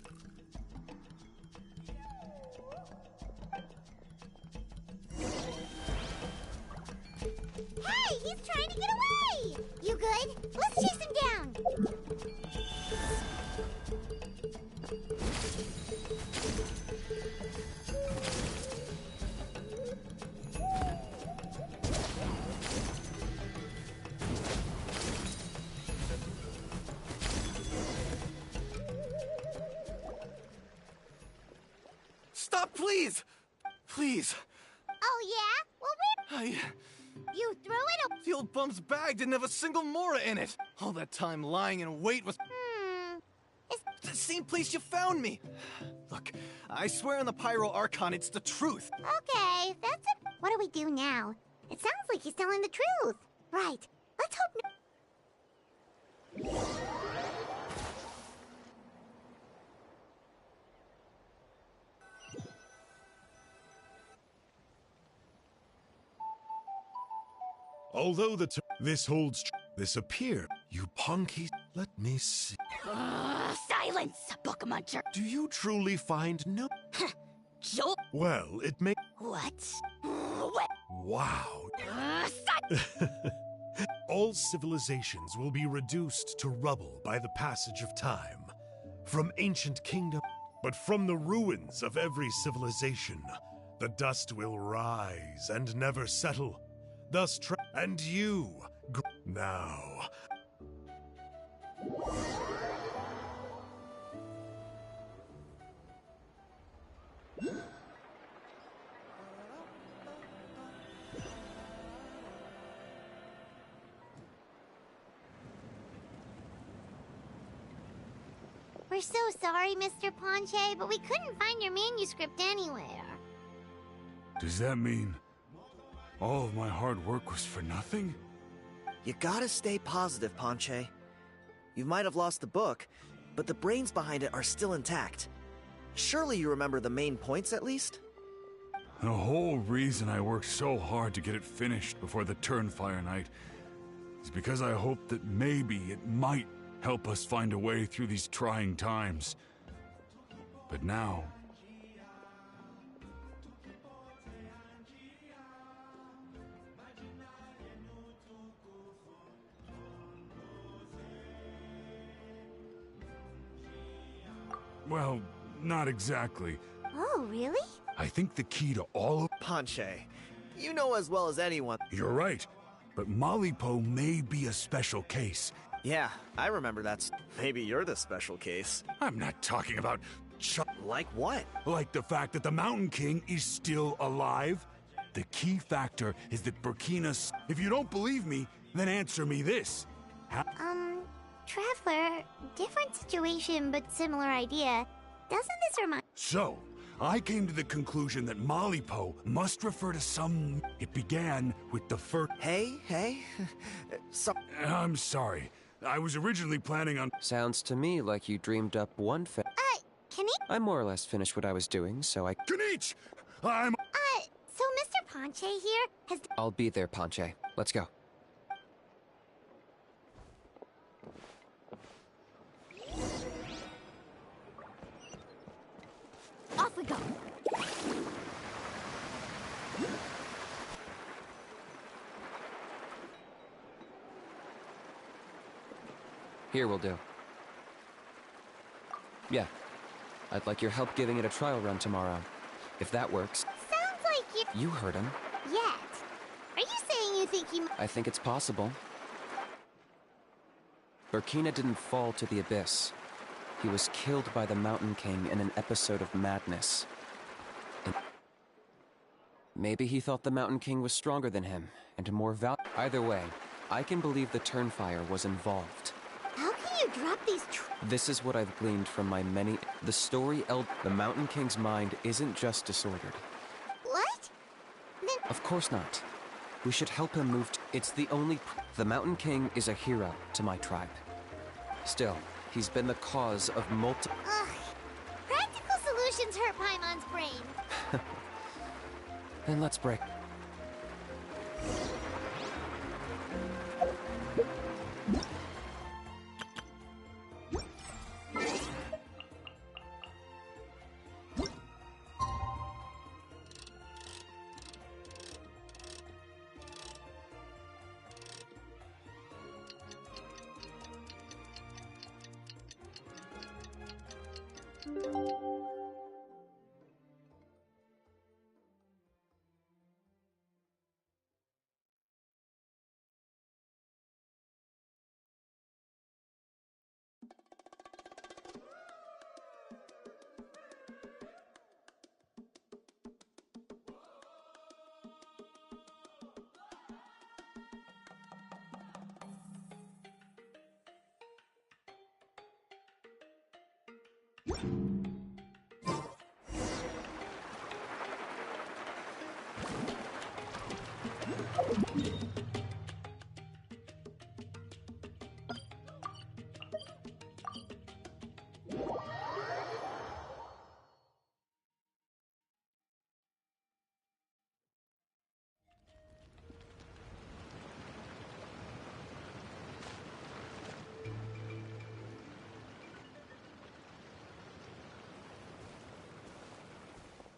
Hey, he's trying to get away! You good? Let's chase him down! Stop, please! Please. Oh, yeah? Well, where... You threw it The old bum's bag didn't have a single mora in it! All that time lying in wait was... The same place you found me! Look, I swear on the Pyro Archon it's the truth! Okay, that's it. What do we do now? It sounds like he's telling the truth. Right. Let's hope... Although this holds this appear, you punky. Let me see. Silence, book muncher. Do you truly find no? Jolt. Well, it may. What? What? Wow. All civilizations will be reduced to rubble by the passage of time. From ancient kingdom, but from the ruins of every civilization, the dust will rise and never settle. Thus, and you, now. We're so sorry, Mr. Ponche, but we couldn't find your manuscript anywhere. Does that mean all of my hard work was for nothing? You gotta stay positive, Ponche. You might have lost the book, but the brains behind it are still intact. Surely you remember the main points at least? The whole reason I worked so hard to get it finished before the Turnfire Night is because I hoped that maybe it might help us find a way through these trying times. But now... well, not exactly. Oh, really? I think the key to all of... Ponche, you know as well as anyone. You're right, but Malipo may be a special case. Yeah, I remember that. Maybe you're the special case. I'm not talking about... Like what? Like the fact that the Mountain King is still alive. the key factor is that Burkina's... If you don't believe me, then answer me this. Traveler, different situation but similar idea. Doesn't this remind... So, I came to the conclusion that Malipo must refer to some... It began with the first... Hey. I'm sorry. I was originally planning on... Sounds to me like you dreamed up one can he... I more or less finished what I was doing, so I... Kinich! I'm... So Mr. Ponche here has... I'll be there, Ponche. Let's go. Off we go. Here will do. Yeah. I'd like your help giving it a trial run tomorrow. If that works. Sounds like you... You heard him. Yet. Are you saying you think he... I think it's possible. Burkina didn't fall to the abyss. He was killed by the Mountain King in an episode of madness. And maybe he thought the Mountain King was stronger than him, and more Either way, I can believe the Turnfire was involved. How can you drop these... This is what I've gleaned from my many... The story the Mountain King's mind isn't just disordered. What? Then... Of course not. We should help him move It's the only... The Mountain King is a hero to my tribe. Still, he's been the cause of multiple... Ugh. Practical solutions hurt Paimon's brain. Then let's break...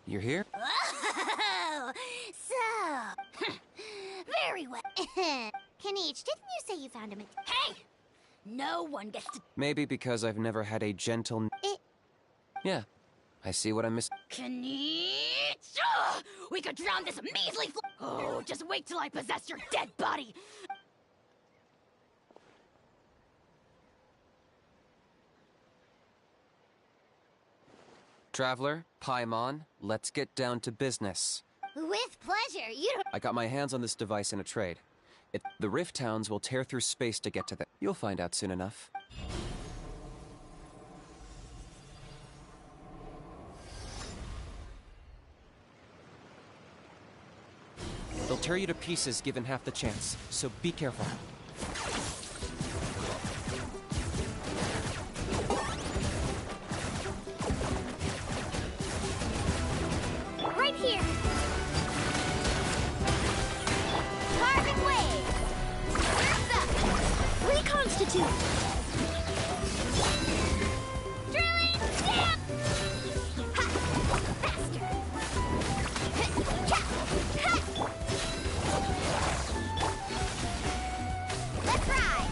You're here? Oh, so... Very well. Kinich, didn't you say you found him at... Hey! No one gets to... Maybe because I've never had a gentle... Yeah, I see what I missed. Kinich! Ugh! We could drown this measly Oh, just wait till I possess your dead body! Traveler, Paimon, let's get down to business. With pleasure, you don't... I got my hands on this device in a trade. The Rift Towns will tear through space to get to them. You'll find out soon enough. They'll tear you to pieces given half the chance, so be careful. Right here! Carving wave! Surf's up! Reconstitute! Drilling down! Ha! Faster! Ha! Let's ride!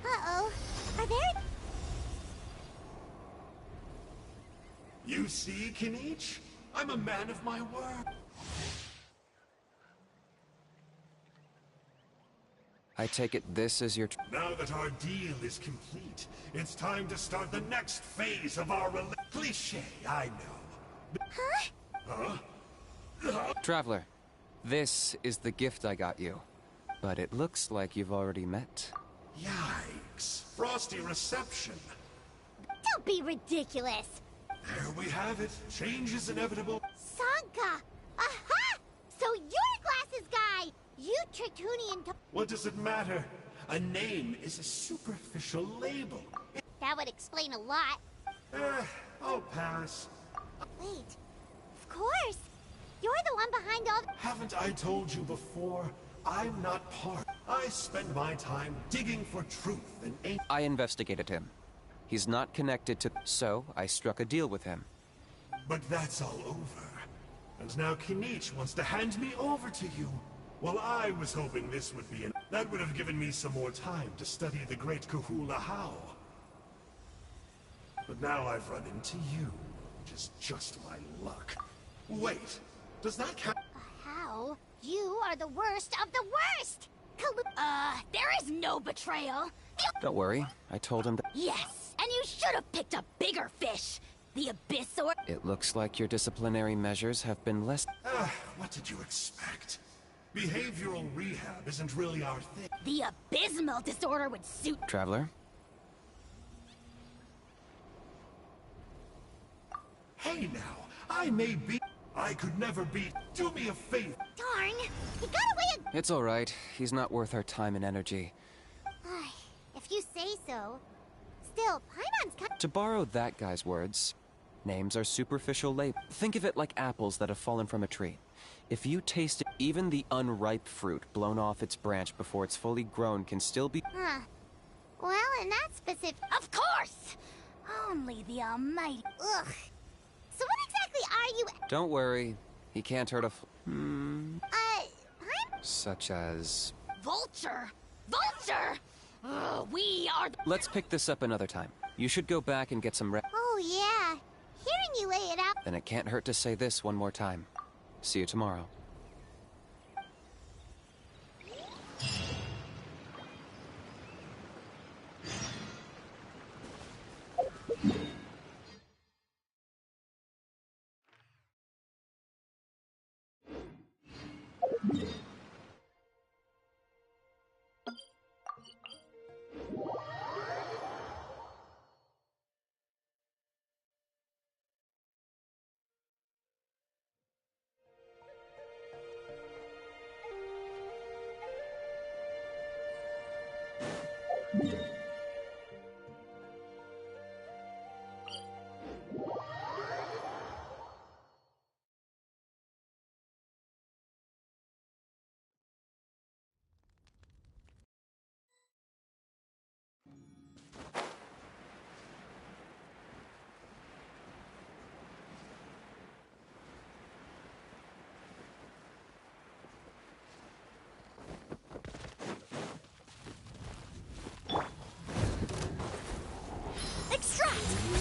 Uh-oh. Are there... You see, Kinich? I'm a man of my word. I take it this is your... Now that our deal is complete, it's time to start the next phase of our Cliché, I know. Huh? Traveler, this is the gift I got you. But it looks like you've already met. Yikes. Frosty reception. Don't be ridiculous. There we have it. Change is inevitable. Sanka! Aha! So you're Glasses Guy! You tricked Hoonie into... What does it matter? A name is a superficial label. That would explain a lot. I'll pass. Wait. Of course! You're the one behind all... Haven't I told you before? I'm not part. I spend my time digging for truth and ain't... I investigated him. He's not connected to... So, I struck a deal with him. But that's all over. And now Kinich wants to hand me over to you. Well, I was hoping this would be that would have given me some more time to study the great Kahula How. But now I've run into you, which is just my luck. Wait, does that count? How? You are the worst of the worst! There is no betrayal. Don't worry, I told him that... Yes, and you should have picked a bigger fish. The Abyss or... It looks like your disciplinary measures have been less... What did you expect? Behavioral rehab isn't really our thing. The abysmal disorder would suit... Traveler? Hey now, I may be... I could never be... Do me a favor. Darn! He got away It's alright. He's not worth our time and energy. If you say so. Still, Paimon's kind... To borrow that guy's words, names are superficial labels. Think of it like apples that have fallen from a tree. If you taste it, even the unripe fruit blown off its branch before it's fully grown can still be... Huh. Well, in that specific... Of course! Only the almighty... Ugh. So what exactly are you... Don't worry. He can't hurt a... Such as... Vulture! Vulture! We are... Let's pick this up another time. You should go back and get some rest. Oh, yeah. Hearing you lay it out... Then it can't hurt to say this one more time. See you tomorrow.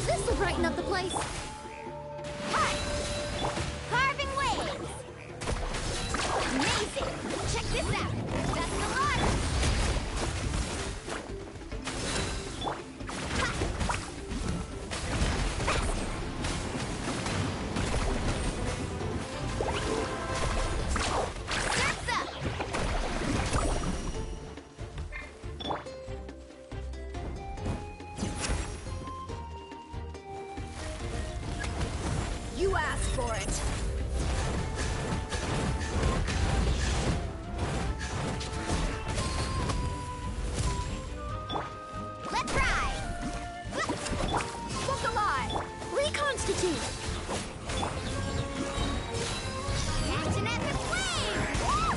This will brighten up the place. Hi! Carving waves! Amazing! Check this out! That's the water! Surf's up! You asked for it. Let's ride! Look alive! Reconstitute! Action at the flame! Oh!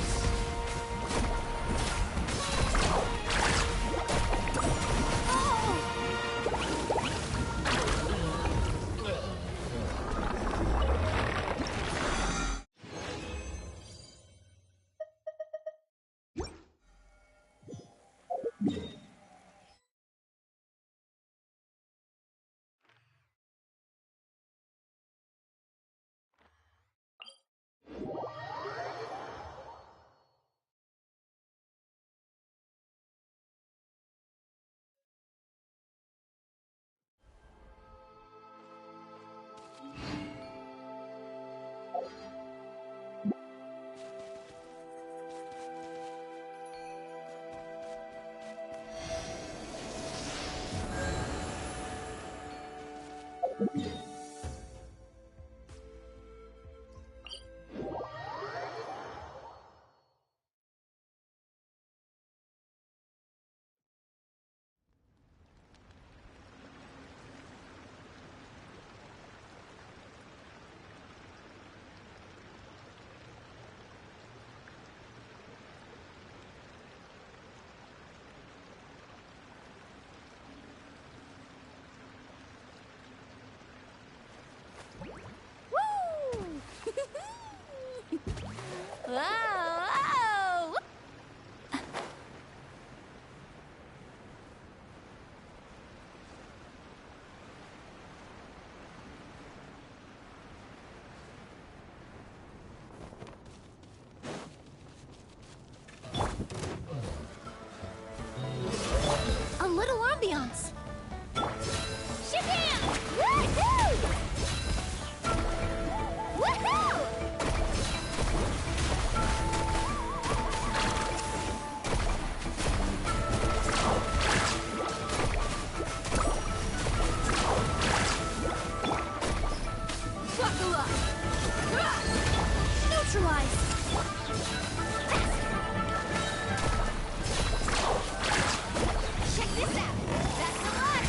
Whoa! A little ambiance. Shabam! Woohoo! Woohoo! Buckle up. Neutralize. Check this out! That's the ladder!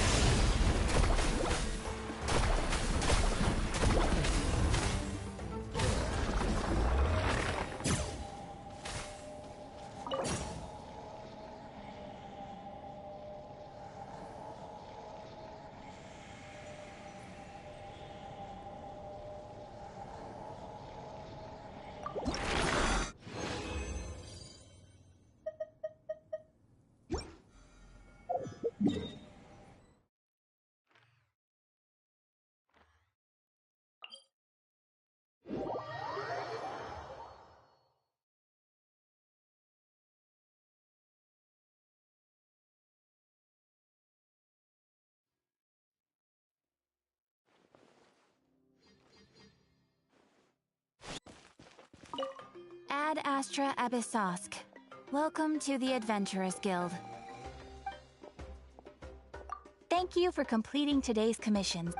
Ad Astra Abyssosk. Welcome to the Adventurers Guild. Thank you for completing today's commissions.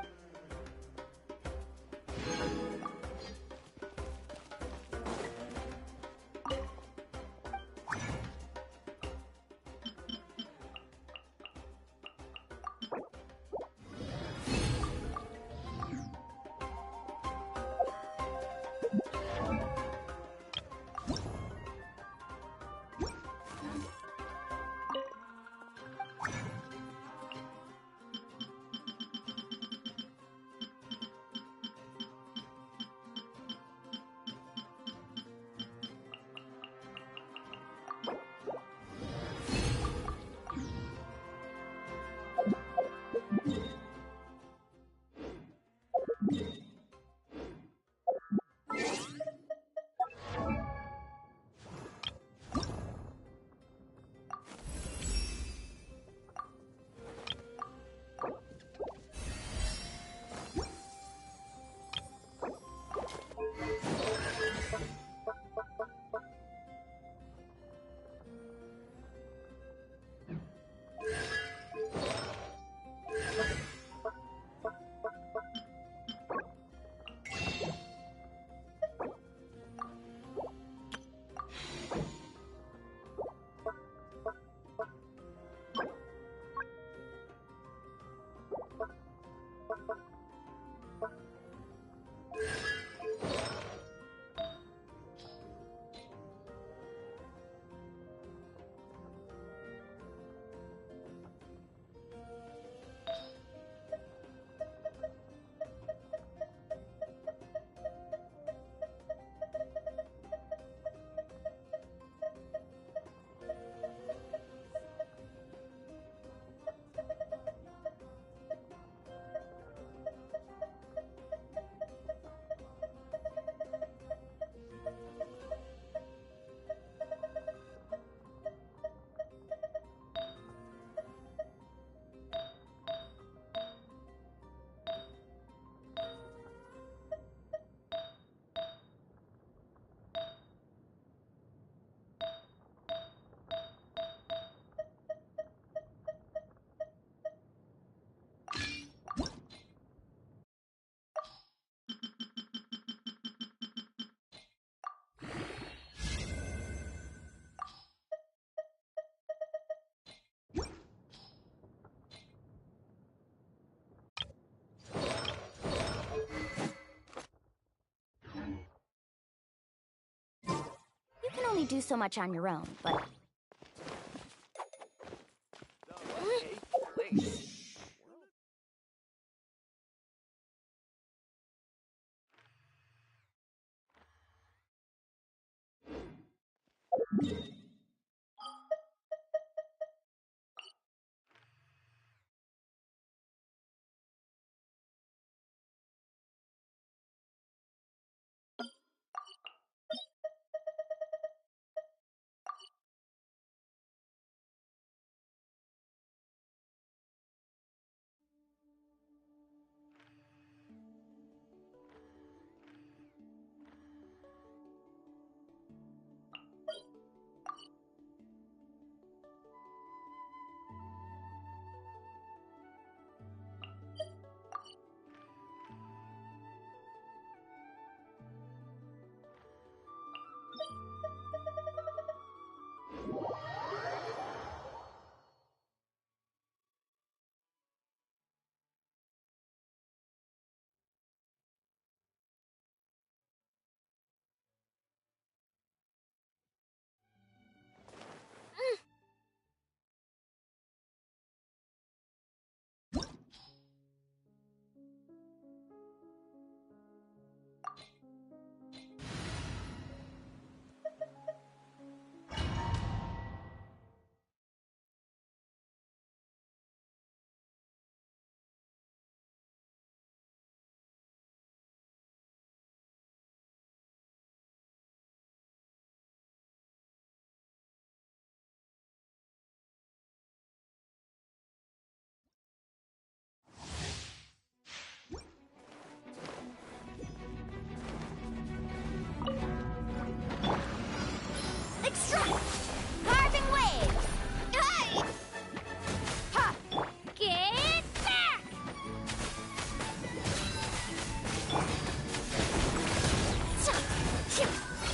do so much on your own, but...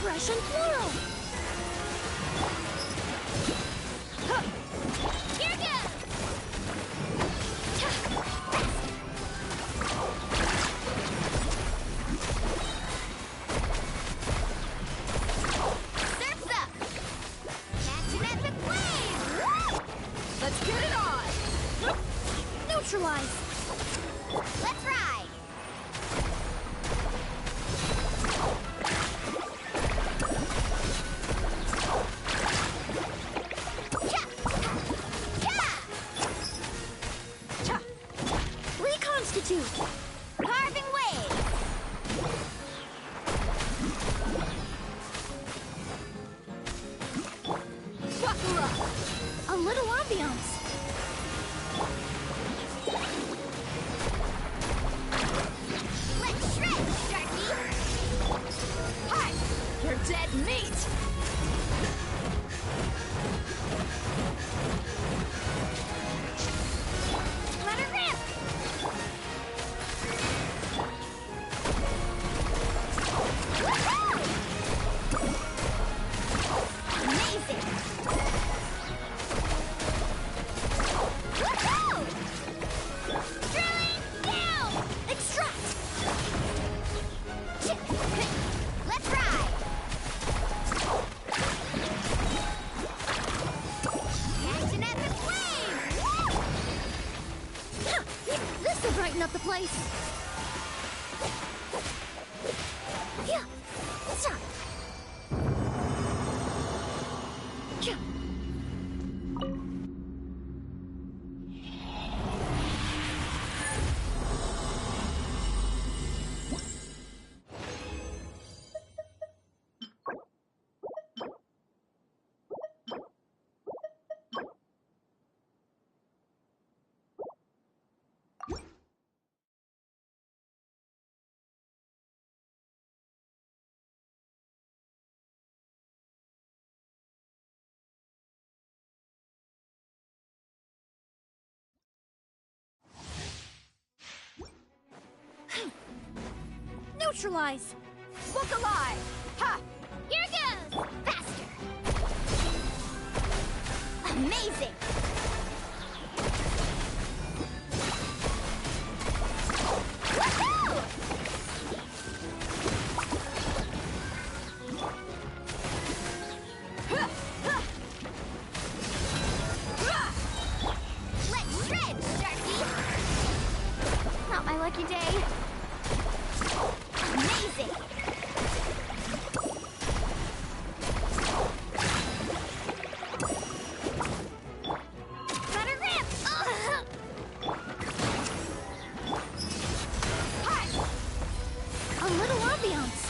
Russian plural! Here goes! Surf's up! Catch an epic wave! Let's get it on! Neutralize! Let's ride! Reconstitute! Carving wave! Buckle up! A little ambiance! Let's shred, Sharky! Hi! You're dead meat! Let her rip! Woohoo! Amazing! Woohoo! Drilling down! Extract! Let's ride! Catch an epic wave! Woo! This'll brighten up the place! Yeah! Stop! Yeah! Neutralize! Look alive! Ha! Here goes! Faster! Amazing! Woohoo! lucky day. Amazing! Better grip! Hi! A little ambiance.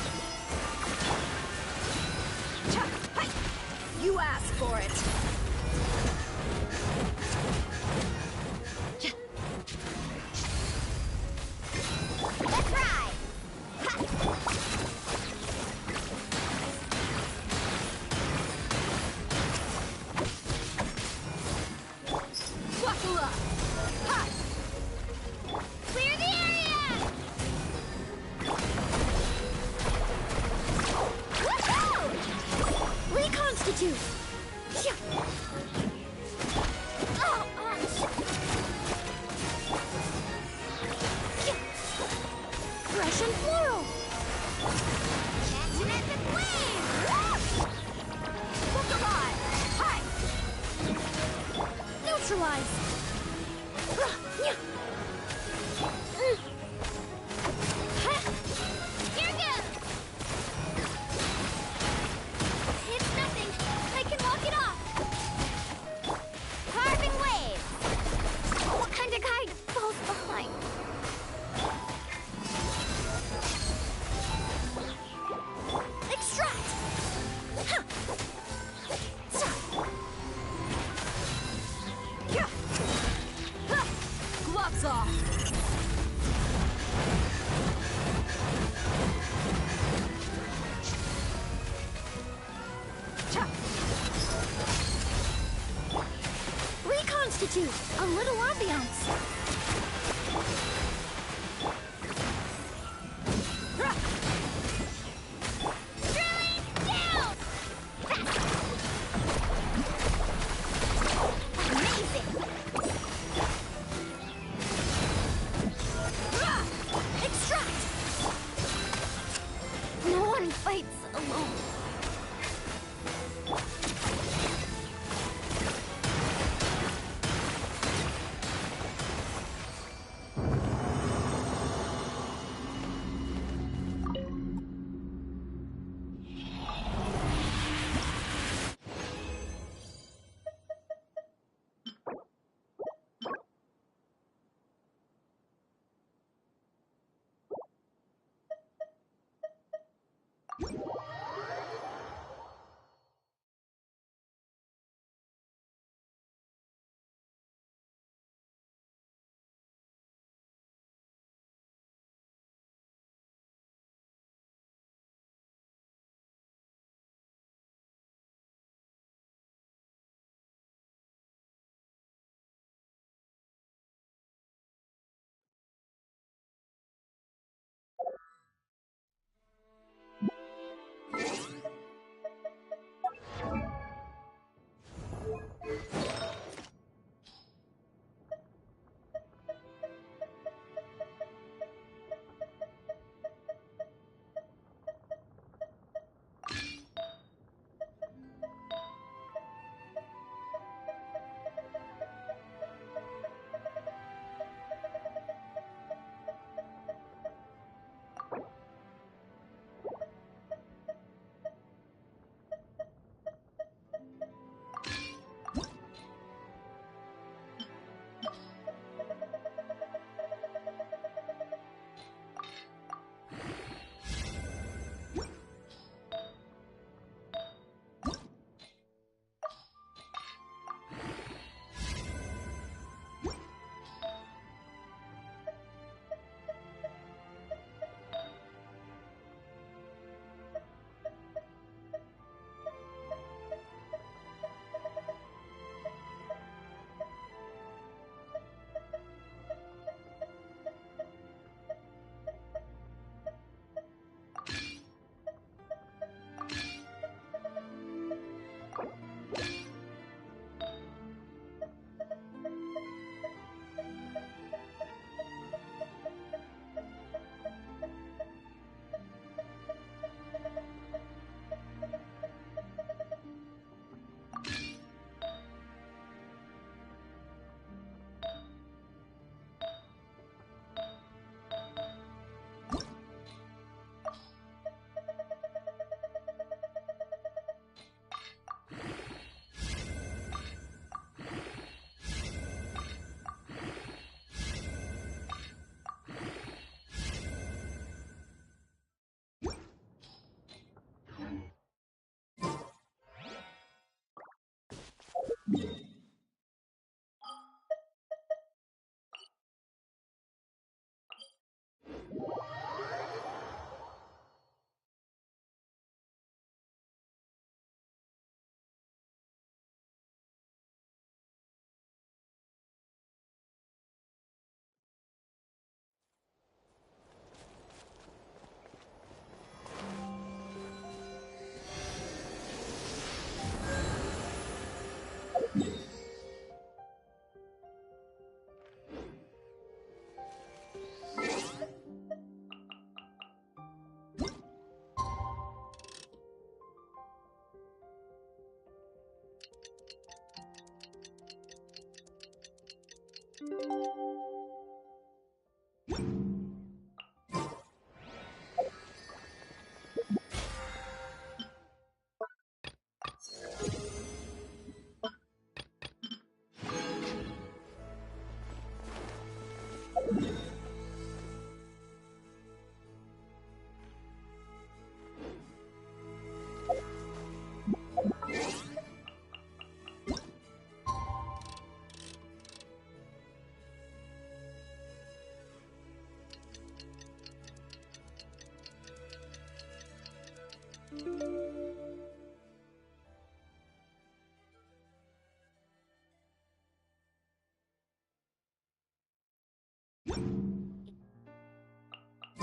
You asked for it. Let's ride! Buckle up. Ha! Clear the area! Woohoo! Reconstitute! Oh, fresh and floral! Catching it with wave! Look alive. Hi. Neutralize! Here goes! It's nothing. I can walk it off. Carving waves. What kind of guide falls behind? Extract! Huh. Yeah. Ha! Gloves off. Cha! Reconstitute! A little ambiance. Drilling down! Amazing! Extract! No one fights alone.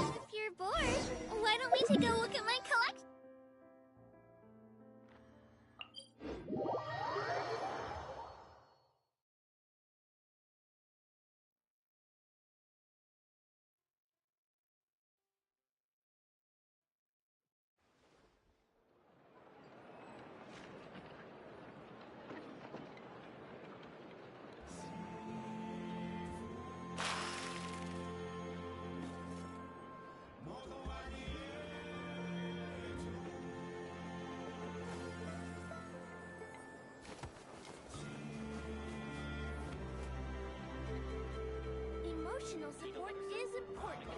If you're bored, why don't we take a look at my collection? Emotional support is important.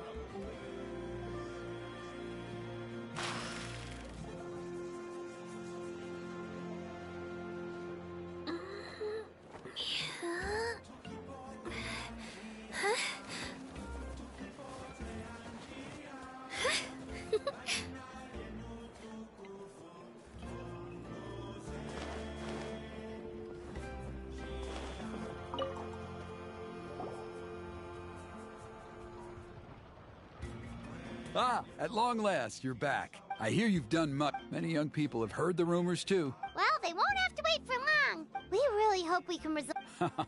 Ah, at long last, you're back. I hear you've done much. Many young people have heard the rumors, too. Well, they won't have to wait for long. We really hope we can resolve.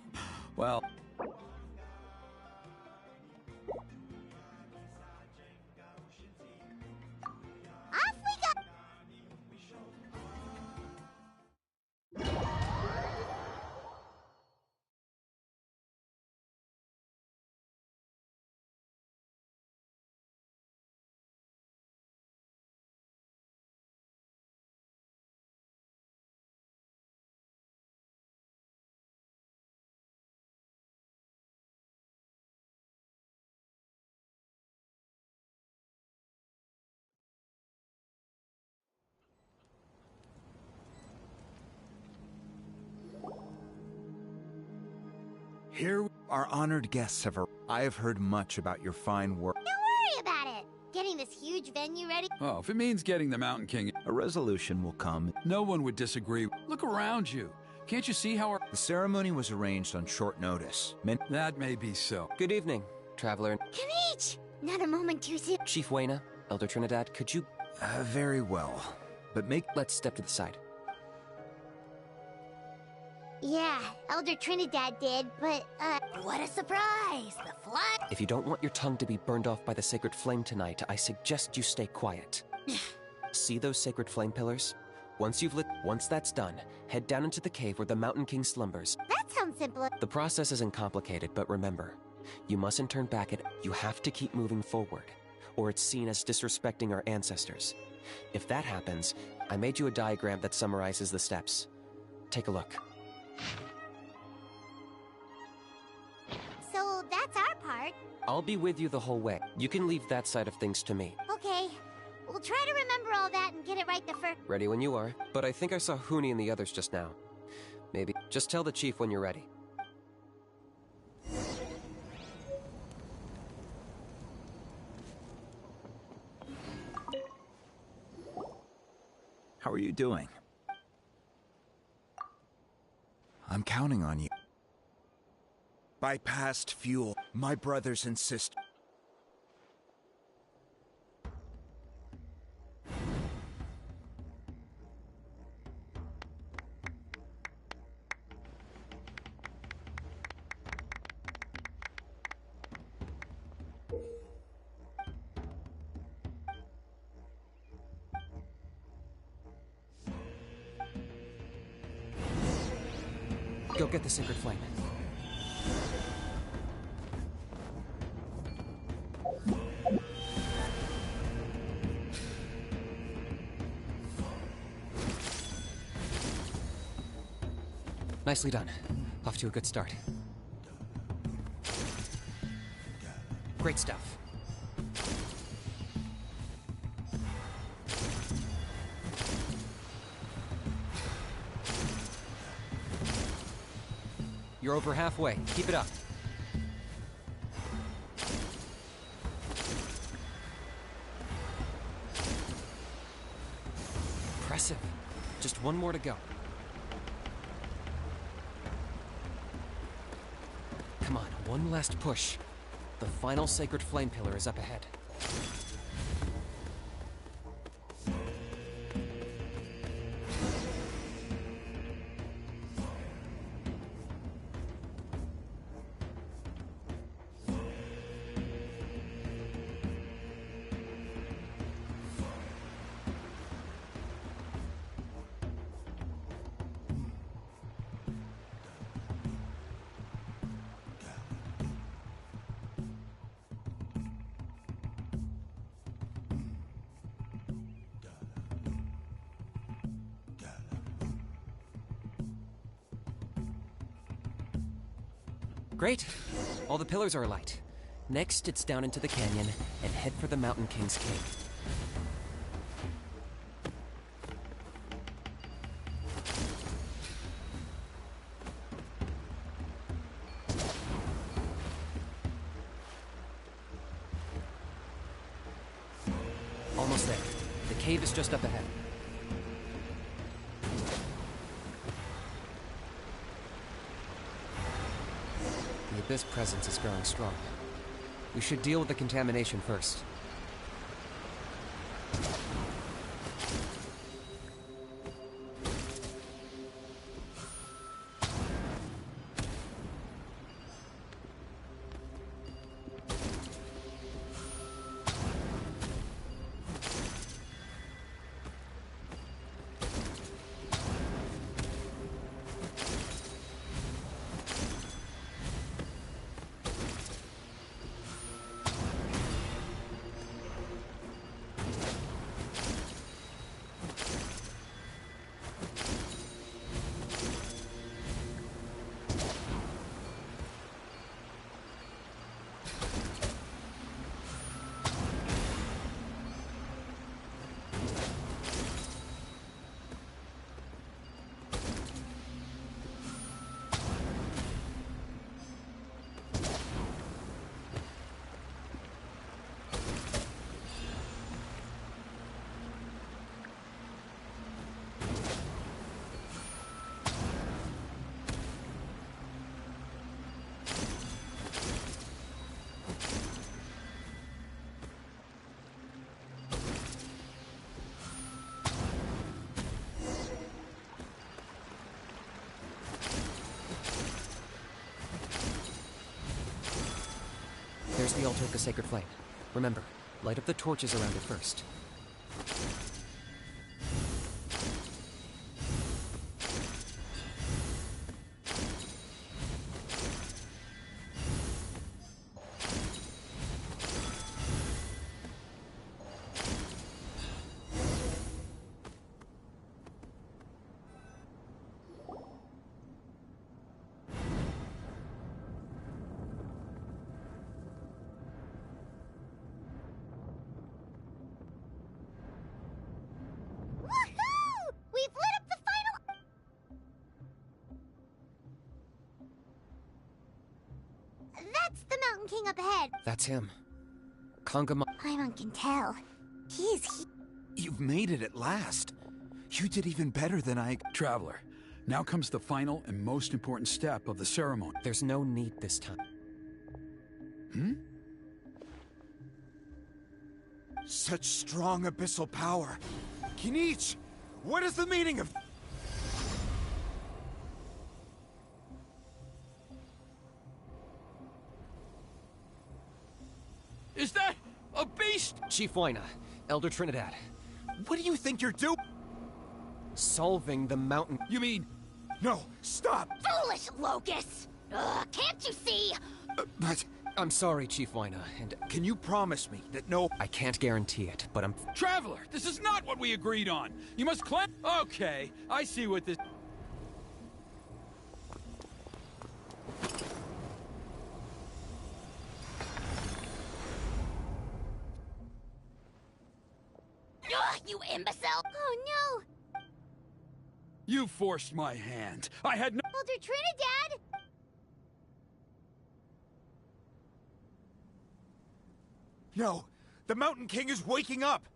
Well, Off we go! Here, our honored guests have arrived. I have heard much about your fine work. Don't worry about it. Getting this huge venue ready. oh, if it means getting the Mountain King, A resolution will come. no one would disagree. Look around you. Can't you see how our... The ceremony was arranged on short notice. That may be so. Good evening, traveler. Kanich! Not a moment too soon. Chief Wayna, Elder Trinidad, could you... Very well. But Let's step to the side. Yeah, Elder Trinidad did, but, what a surprise! The fly... If you don't want your tongue to be burned off by the sacred flame tonight, I suggest you stay quiet. See those sacred flame pillars? Once that's done, head down into the cave where the Mountain King slumbers. That sounds simple. The process isn't complicated, but remember, you mustn't turn back You have to keep moving forward, or it's seen as disrespecting our ancestors. If that happens, I made you a diagram that summarizes the steps. Take a look. So that's our part. I'll be with you the whole way. You can leave that side of things to me. Okay. We'll try to remember all that and get it right the first... Ready when you are. But I think I saw Huni and the others just now. Maybe. Just tell the chief when you're ready. How are you doing? I'm counting on you. Bypassed fuel, my brothers and sisters. Go get the sacred flame. Nicely done. Off to a good start. Great stuff. You're over halfway. Keep it up. Impressive. Just one more to go. Come on, one last push. The final sacred flame pillar is up ahead. Great. All the pillars are alight. Next, it's down into the canyon and head for the Mountain King's cave. Almost there. The cave is just up ahead. The Abyss presence is growing strong. We should deal with the contamination first. There's the altar of the sacred flame. Remember, light up the torches around it first. Woohoo! We've lit up the final... That's the Mountain King up ahead. That's him. Kongama. Paimon can tell. You've made it at last. You did even better than I... Traveler, now comes the final and most important step of the ceremony. There's no need this time. Hmm? Such strong abyssal power. Kinich, what is the meaning of... Is that a beast? Chief Waina, Elder Trinidad. What do you think you're doing? Solving the mountain... You mean... No, stop! Foolish Locust! Can't you see? But... I'm sorry, Chief Waina, and... Can you promise me that no... I can't guarantee it, but I'm... Traveler, this is not what we agreed on. You must cleanse... Okay, I see what this... you imbecile! Oh no! You forced my hand. I had no— Elder Trinidad! No! The Mountain King is waking up!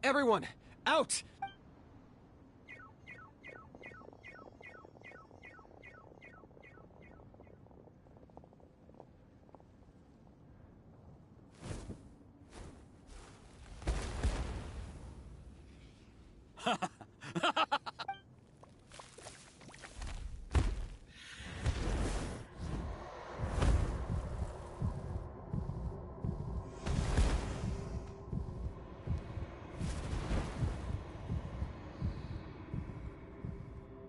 Everyone, out!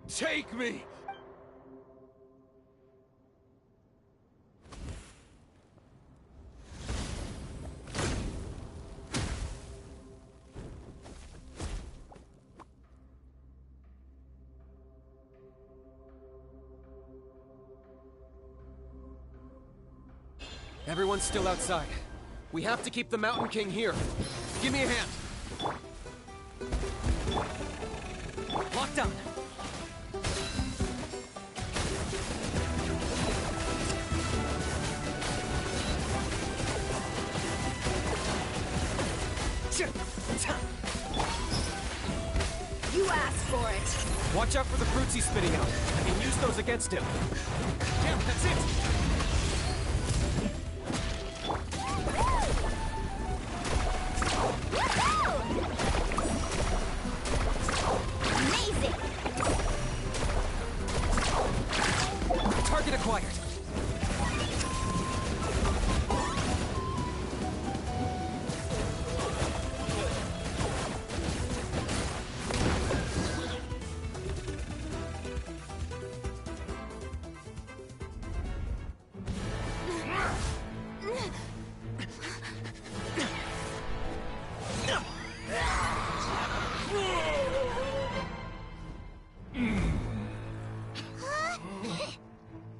Take me! Everyone's still outside. We have to keep the Mountain King here. Give me a hand. Lockdown. You asked for it. Watch out for the fruits he's spitting out. I can use those against him. Damn, that's it! Amazing! Target acquired.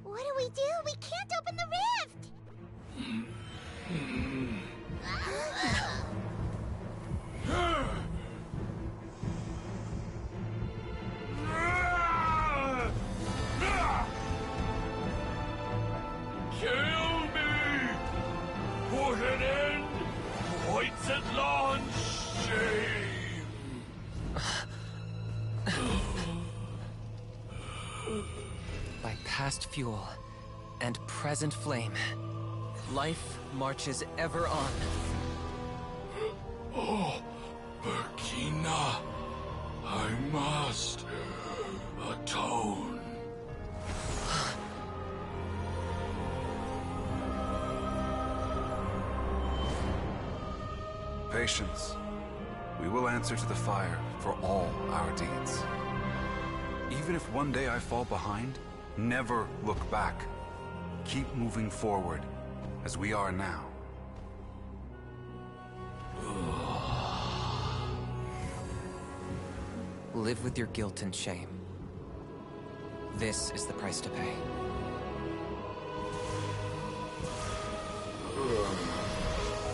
What do we do? We can't open the rift! Kill me! Put an end! Points at launch! Shame! By past fuel and present flame, life marches ever on. Oh, Burkina, I must atone. Patience. We will answer to the fire for all our deeds. Even if one day I fall behind, never look back. Keep moving forward, as we are now. Live with your guilt and shame. This is the price to pay.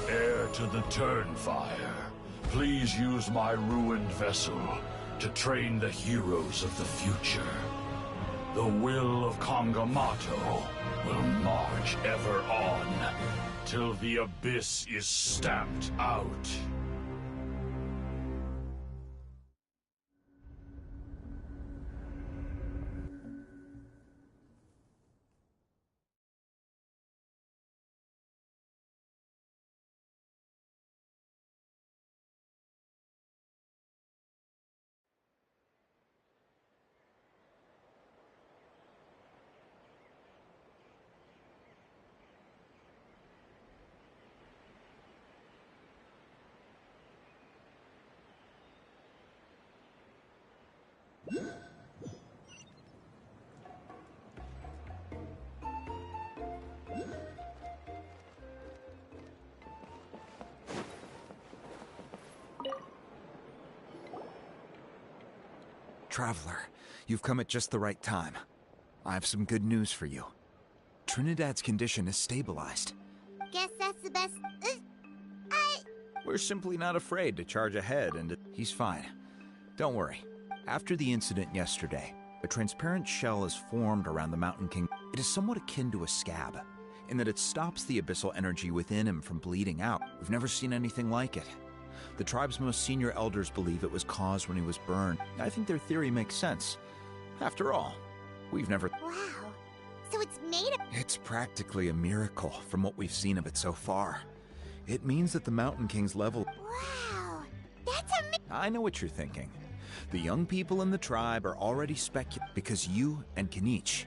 Heir to the Turnfire, please use my ruined vessel to train the heroes of the future. The will of Kongamato will march ever on, till the abyss is stamped out. Traveler, you've come at just the right time. I have some good news for you. Trinidad's condition is stabilized. Guess that's the best. We're simply not afraid to charge ahead and... He's fine. Don't worry. After the incident yesterday, a transparent shell is formed around the Mountain King. It is somewhat akin to a scab, in that it stops the abyssal energy within him from bleeding out. We've never seen anything like it. The tribe's most senior elders believe it was caused when he was burned. I think their theory makes sense. After all, we've never... Wow. So it's made of... It's practically a miracle from what we've seen of it so far. It means that the Mountain King's level... Wow. That's I know what you're thinking. The young people in the tribe are already speculating because you and Kinich,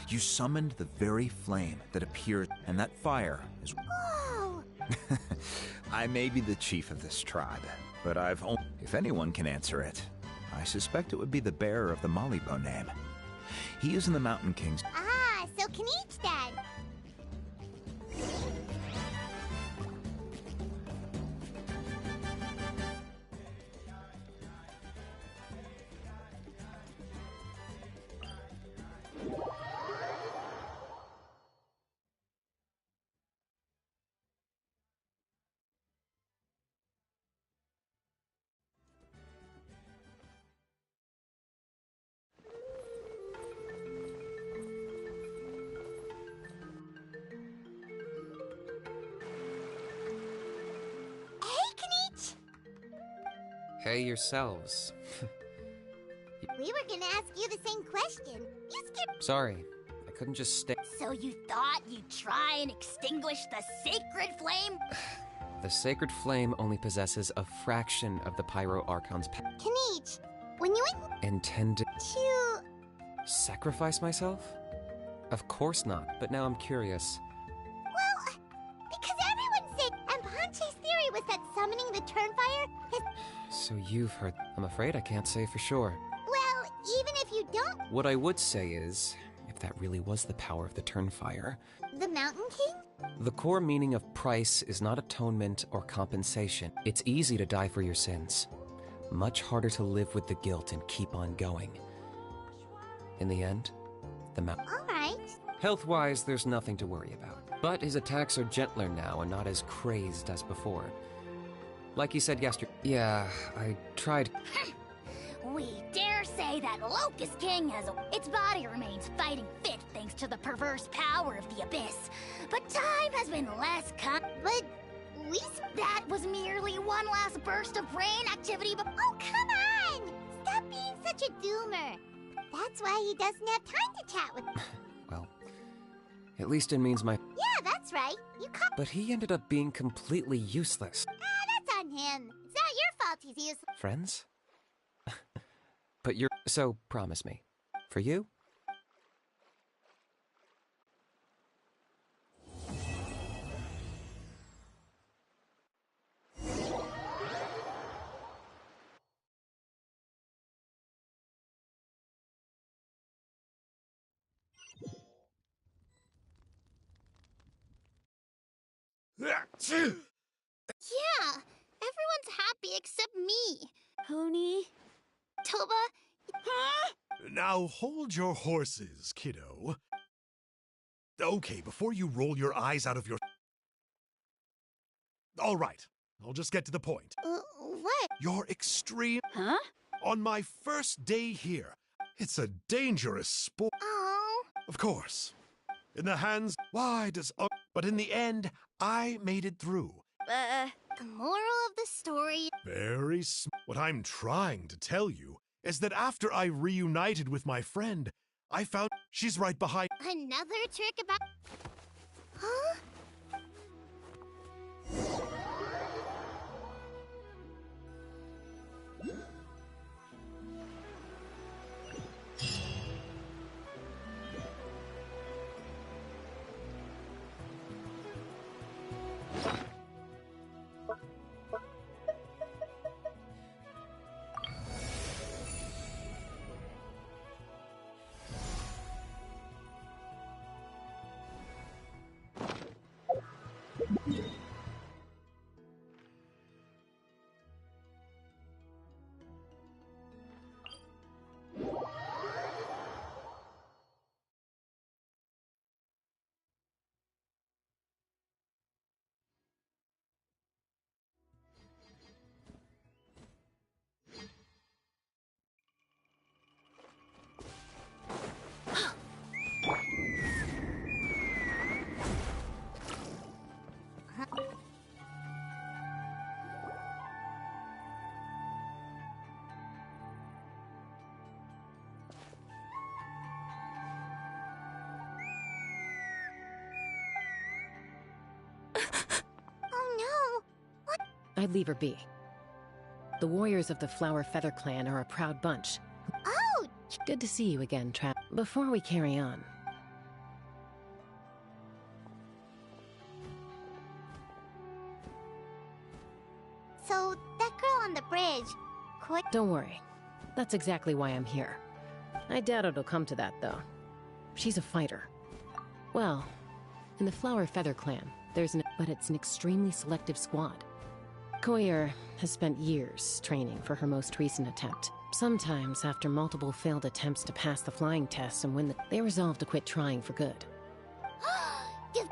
you summoned the very flame that appeared, and that fire is... Whoa! I may be the chief of this tribe, but I've only... If anyone can answer it, I suspect it would be the bearer of the Malibo name. He is in the Mountain King's... Ah, so Kinich then. Hey yourselves. We were gonna ask you the same question. You skipped. Sorry, I couldn't just stay. So you thought you'd try and extinguish the sacred flame? The sacred flame only possesses a fraction of the Pyro Archon's Kinich, when you intended to... Sacrifice myself? Of course not, but now I'm curious. Well, because everyone's sick, and Ponche's theory was that summoning the Turnfire has... So you've heard... I'm afraid I can't say for sure. Well, even if you don't... What I would say is, if that really was the power of the Turnfire... The Mountain King? The core meaning of price is not atonement or compensation. It's easy to die for your sins. Much harder to live with the guilt and keep on going. In the end, the mountain... Alright. Health-wise, there's nothing to worry about. But his attacks are gentler now and not as crazed as before. Like he said yesterday. Yeah, I tried... We dare say that Locust King has its body remains fighting fit thanks to the perverse power of the Abyss. But time has been less But that was merely one last burst of brain activity, but... Oh, come on! Stop being such a doomer. That's why he doesn't have time to chat with... Well, at least it means my... Yeah, that's right. You But he ended up being completely useless. That's on him. It's not your fault he's useless. Friends? But you're... So, promise me. For you? Yeah, everyone's happy except me. Pony? Toba? Huh? Now hold your horses, kiddo. Okay, before you roll your eyes out of your... All right, I'll just get to the point. What? You're extreme... Huh? On my first day here, it's a dangerous sport. Oh. Of course. In the hands... Why does... But in the end, I made it through. The moral of the story... Very What I'm trying to tell you is that after I reunited with my friend, I found she's right behind... Another trick about... Huh? I'd leave her be. The warriors of the Flower Feather Clan are a proud bunch. Oh! Good to see you again, Before we carry on... So, that girl on the bridge... Don't worry. That's exactly why I'm here. I doubt it'll come to that, though. She's a fighter. Well, in the Flower Feather Clan, but it's an extremely selective squad. Koyer has spent years training for her most recent attempt. Sometimes, after multiple failed attempts to pass the flying tests and win they resolve to quit trying for good.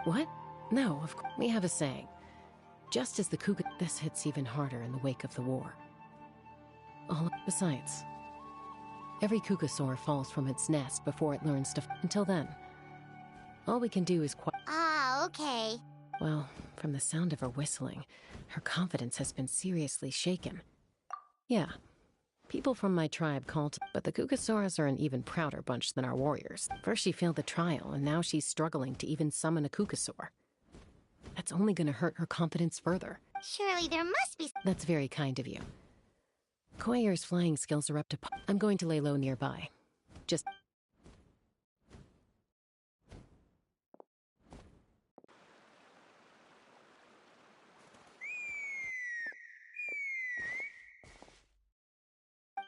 What? No, of course. We have a saying. Just as the Kuga... This hits even harder in the wake of the war. Besides, every Kugasaur falls from its nest before it learns to... Until then, all we can do is Ah, okay. Well, from the sound of her whistling, her confidence has been seriously shaken. Yeah, people from my tribe called, but the Kugasaurus are an even prouder bunch than our warriors. First she failed the trial, and now she's struggling to even summon a Kugasaur. That's only gonna hurt her confidence further. Surely there must be... That's very kind of you. Koyer's flying skills are up to... I'm going to lay low nearby. Just...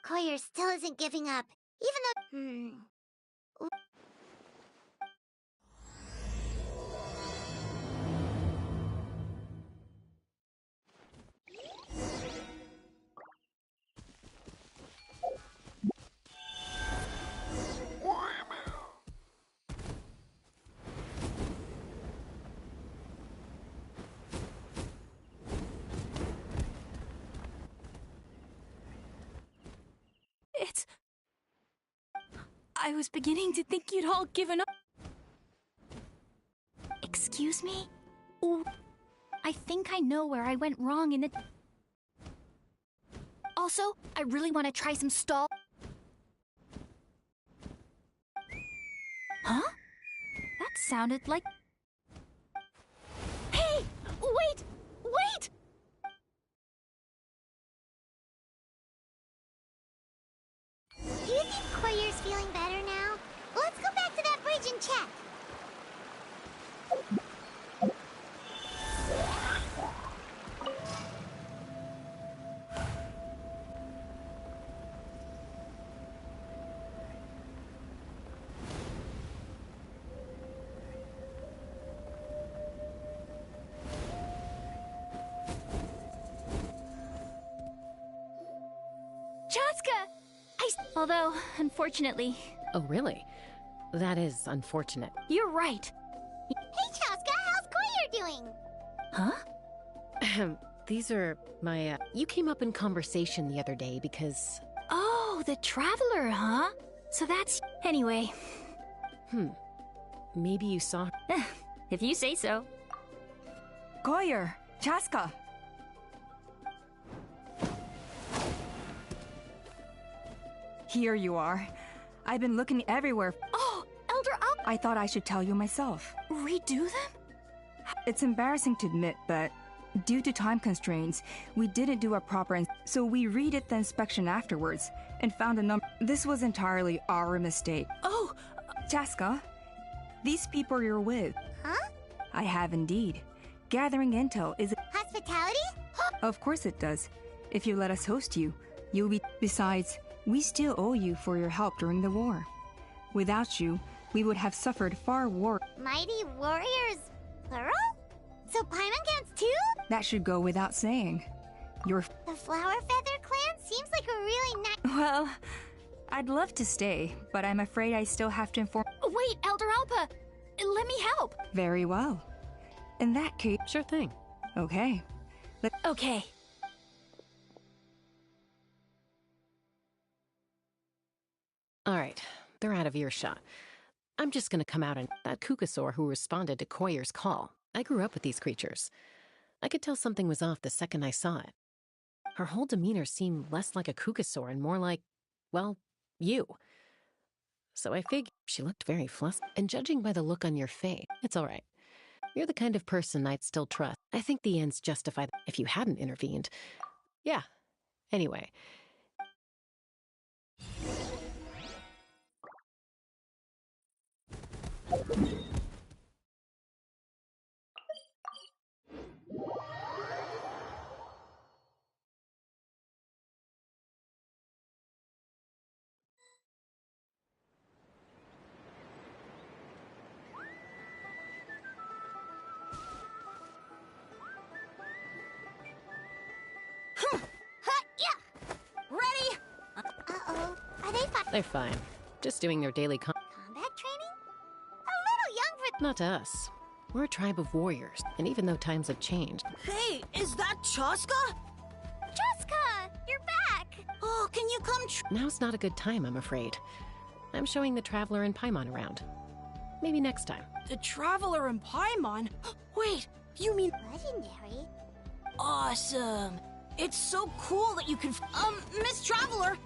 Koyer still isn't giving up, even though... I was beginning to think you'd all given up. Excuse me? Ooh, I think I know where I went wrong in the... Also, I really want to try some stall... Huh? That sounded like... Hey! Wait! Wait! Do you think Koyer's feeling better now? Let's go back to that bridge and check. Although, unfortunately... Oh, really? That is unfortunate. You're right. Hey, Chaska, how's Koyer doing? Huh? These are my, You came up in conversation the other day because... Oh, the Traveler, huh? So that's... Anyway. Maybe you saw... If you say so. Koyer, Chaska. Here you are. I've been looking everywhere. Oh, Elder Up! I thought I should tell you myself. Redo them? It's embarrassing to admit, but due to time constraints, we didn't do a proper so we redid the inspection afterwards and found a number. This was entirely our mistake. Oh! Chaska, these people you're with. Huh? I have indeed. Gathering intel is... Hospitality? Of course it does. If you let us host you, you'll be... Besides... We still owe you for your help during the war. Without you, we would have suffered far worse. Mighty warriors, plural? So Paimon counts too? That should go without saying. Your... The Flower Feather Clan seems like a really nice... Well, I'd love to stay, but I'm afraid I still have to inform... Wait, Elder Alpa! Let me help! Very well. In that case... Sure thing. Okay. Okay. Alright, they're out of earshot. I'm just gonna come out and... That Kugasaur who responded to Koyer's call. I grew up with these creatures. I could tell something was off the second I saw it. Her whole demeanor seemed less like a Kugasaur and more like, well, you. So I figured she looked very flustered. And judging by the look on your face, it's alright. You're the kind of person I'd still trust. I think the ends justify if you hadn't intervened. Yeah. Anyway. Ready? Uh-oh. Are they They're fine. Just doing their daily combat training? A little young for... Not to us. We're a tribe of warriors, and even though times have changed... Hey, is that Chaska? Chaska! You're back! Oh, can you come Now's not a good time, I'm afraid. I'm showing the Traveler and Paimon around. Maybe next time. The Traveler and Paimon? Wait, you mean... Legendary? Awesome. It's so cool that you can... Miss Traveler!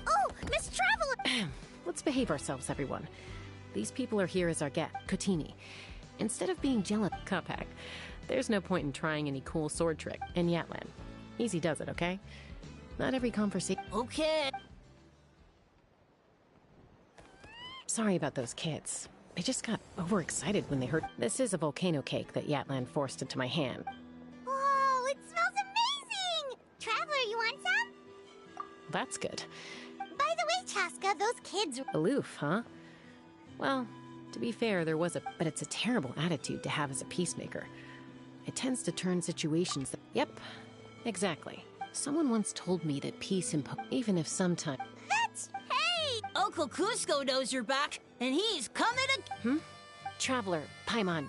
Oh, Miss Traveler! Let's behave ourselves, everyone. These people are here as our guest, Kotini. Instead of being jealous, Kapak, there's no point in trying any cool sword trick. And Yatlan, easy does it, okay? Not every conversation... Okay. Sorry about those kids. They just got overexcited when they heard... This is a volcano cake that Yatlan forced into my hand. Whoa, it smells amazing! Traveler, you want some? That's good. By the way, Chaska, those kids... Aloof, huh? Well, to be fair, there was a... But it's a terrible attitude to have as a peacemaker. It tends to turn situations that... Yep, exactly. Someone once told me that peace even if sometimes... That's... Hey! Uncle Cusco knows you're back, and he's coming to... Traveler, Paimon,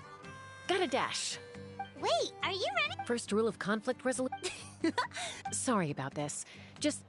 gotta dash. Wait, are you ready? First rule of conflict resolution. Sorry about this. Just...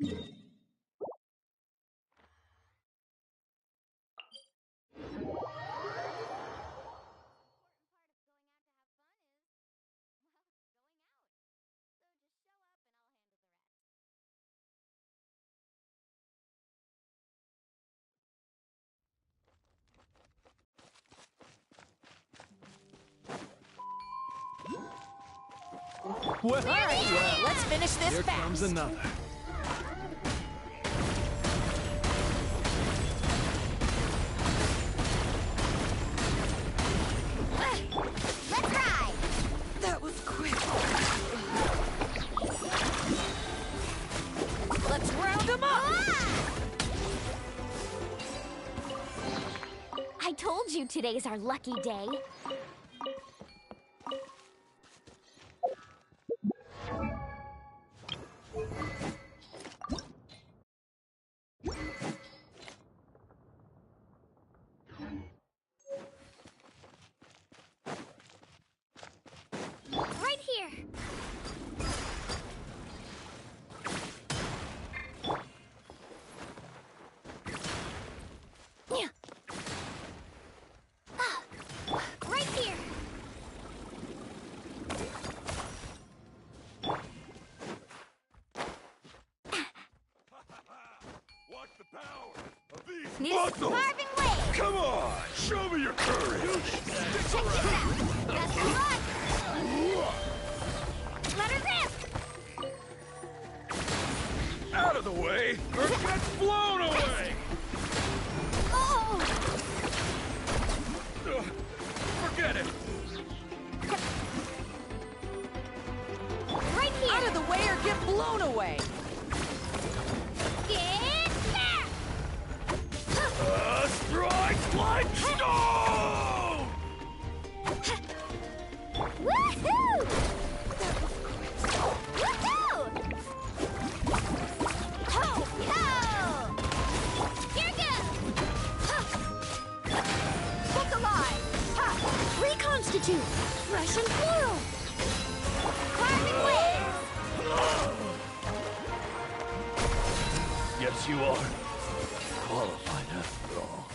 Well, let's finish this Here fast. comes another. Let's ride! That was quick. Let's round them up. I told you today's our lucky day. Right here. Yeah. Right here. Watch the power of these This muscles! carving wave. Come on! Show me your courage! Check this out. Best of luck. Let her rip. Out of the way, or it gets blown away! Oh. Forget it! Right here. Out of the way or get blown away. Get back. Strike like stone! Woohoo! Woohoo! Ho! Ho! Here goes! Book alive! Ha! Reconstitute! Fresh and plural! Carving waves! Yes, you are. Qualified after all.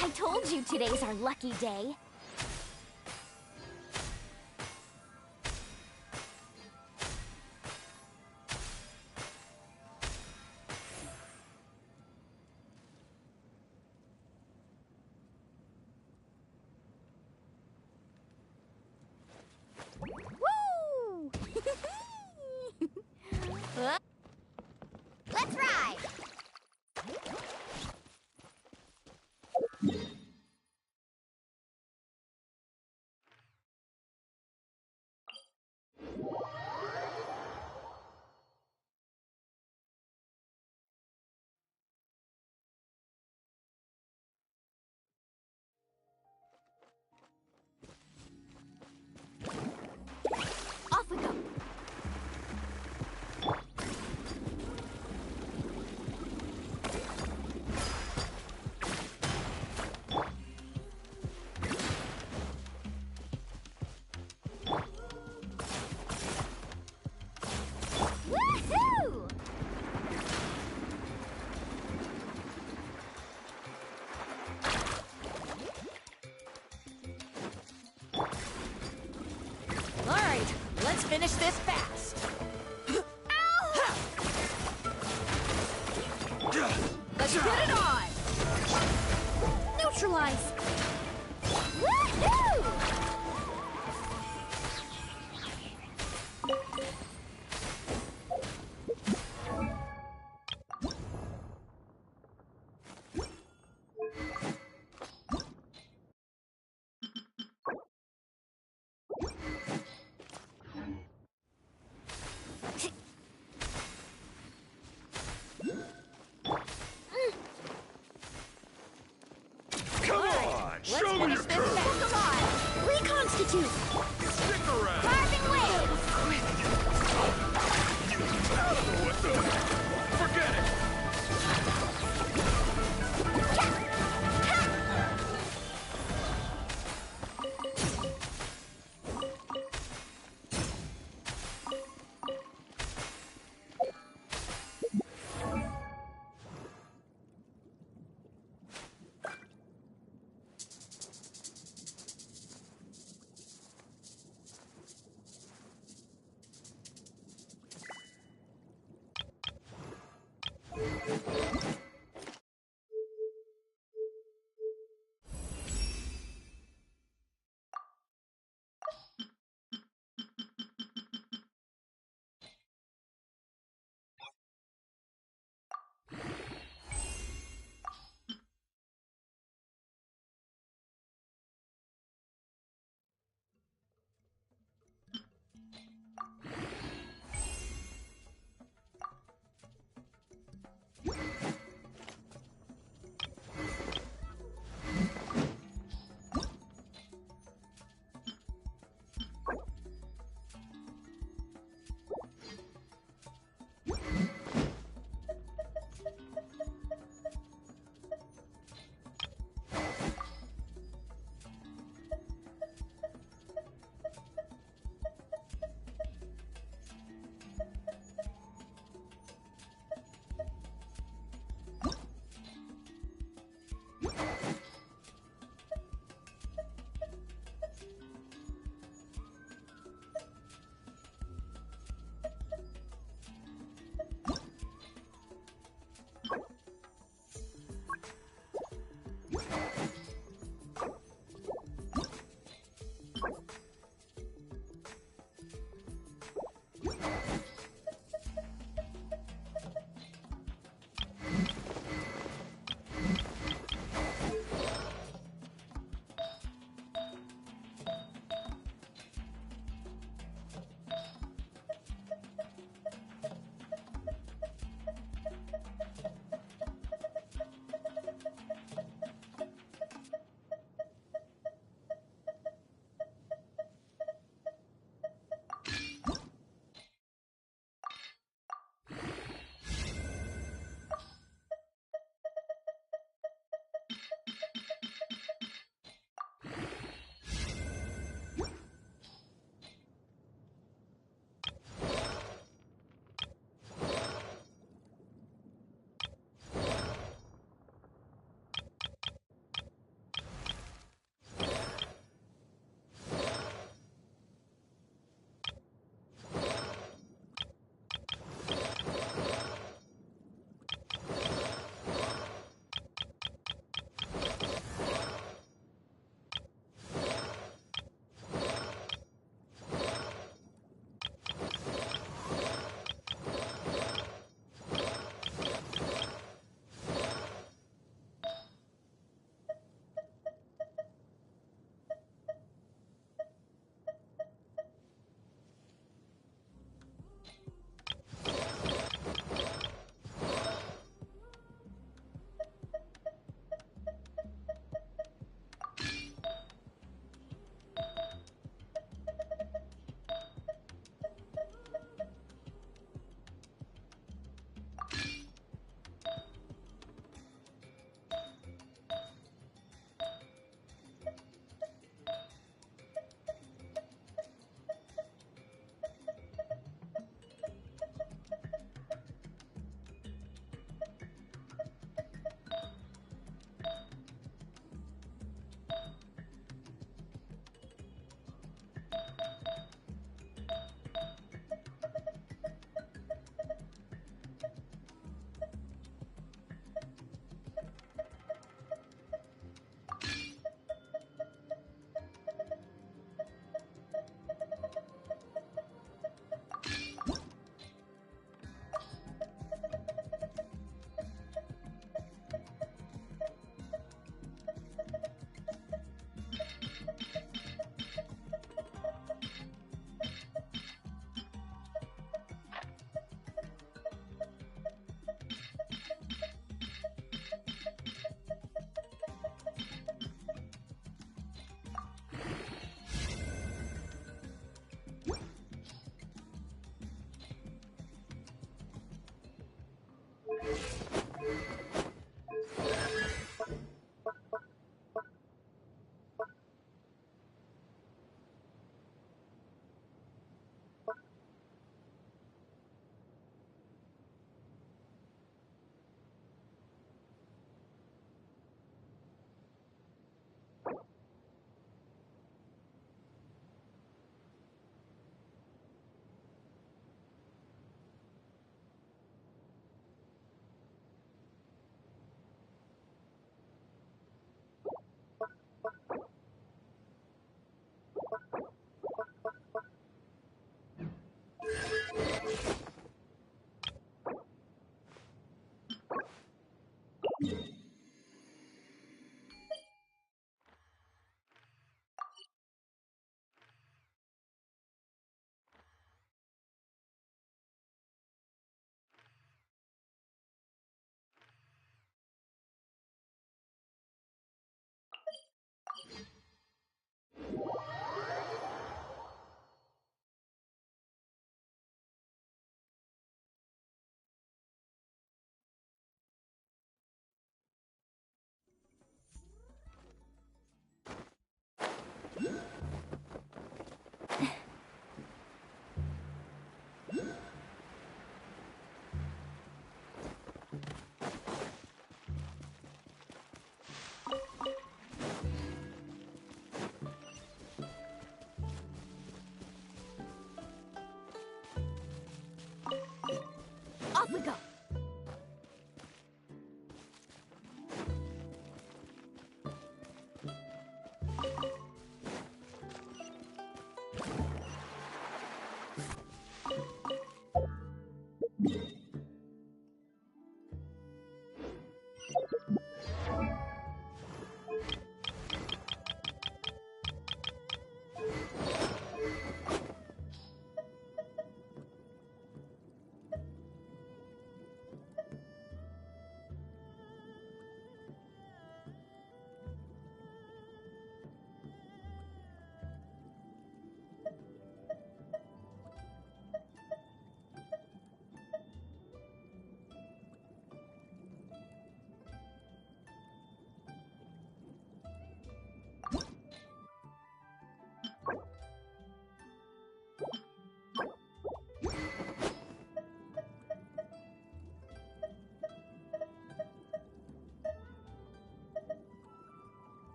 I told you today's our lucky day. Woo! Let's ride! Off we go! Woohoo! All right, let's finish this fast. Let's get it on. Neutralize! Woohoo! Come on! Let's Show me finish your this courage! fast. Come on! Reconstitute! Stick around! Carving waves! Out of the way! Forget it!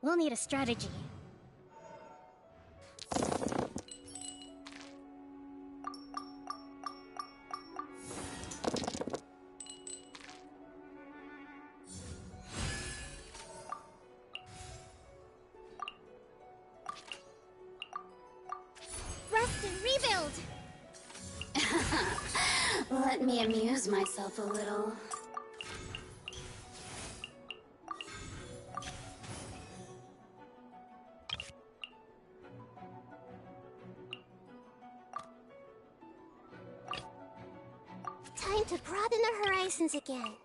We'll need a strategy. Rest and rebuild! Let me amuse myself a little. Time to broaden the horizons again.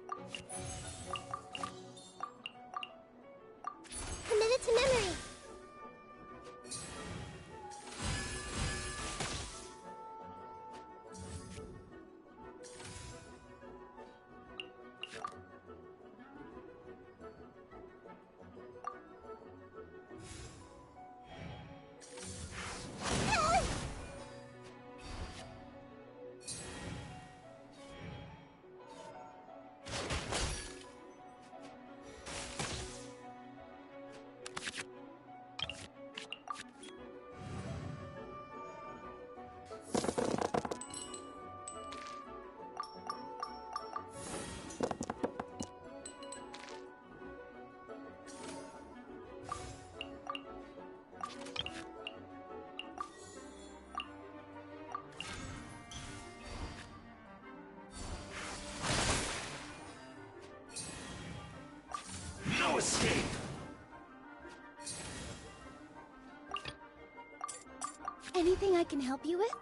escape! Anything I can help you with?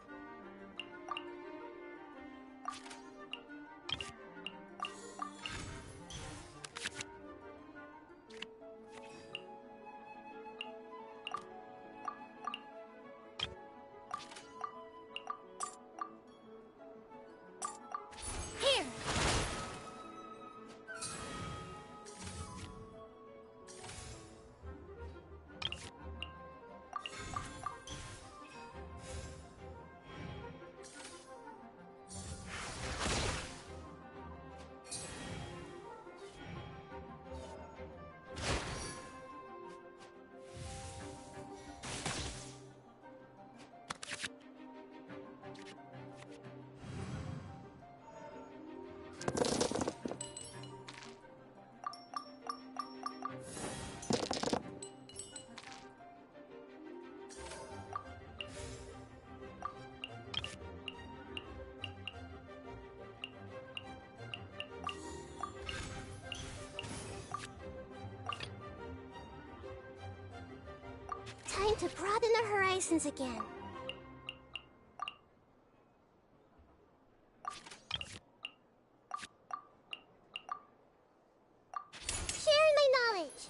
Here! Time to broaden the horizons again. Sharing my knowledge.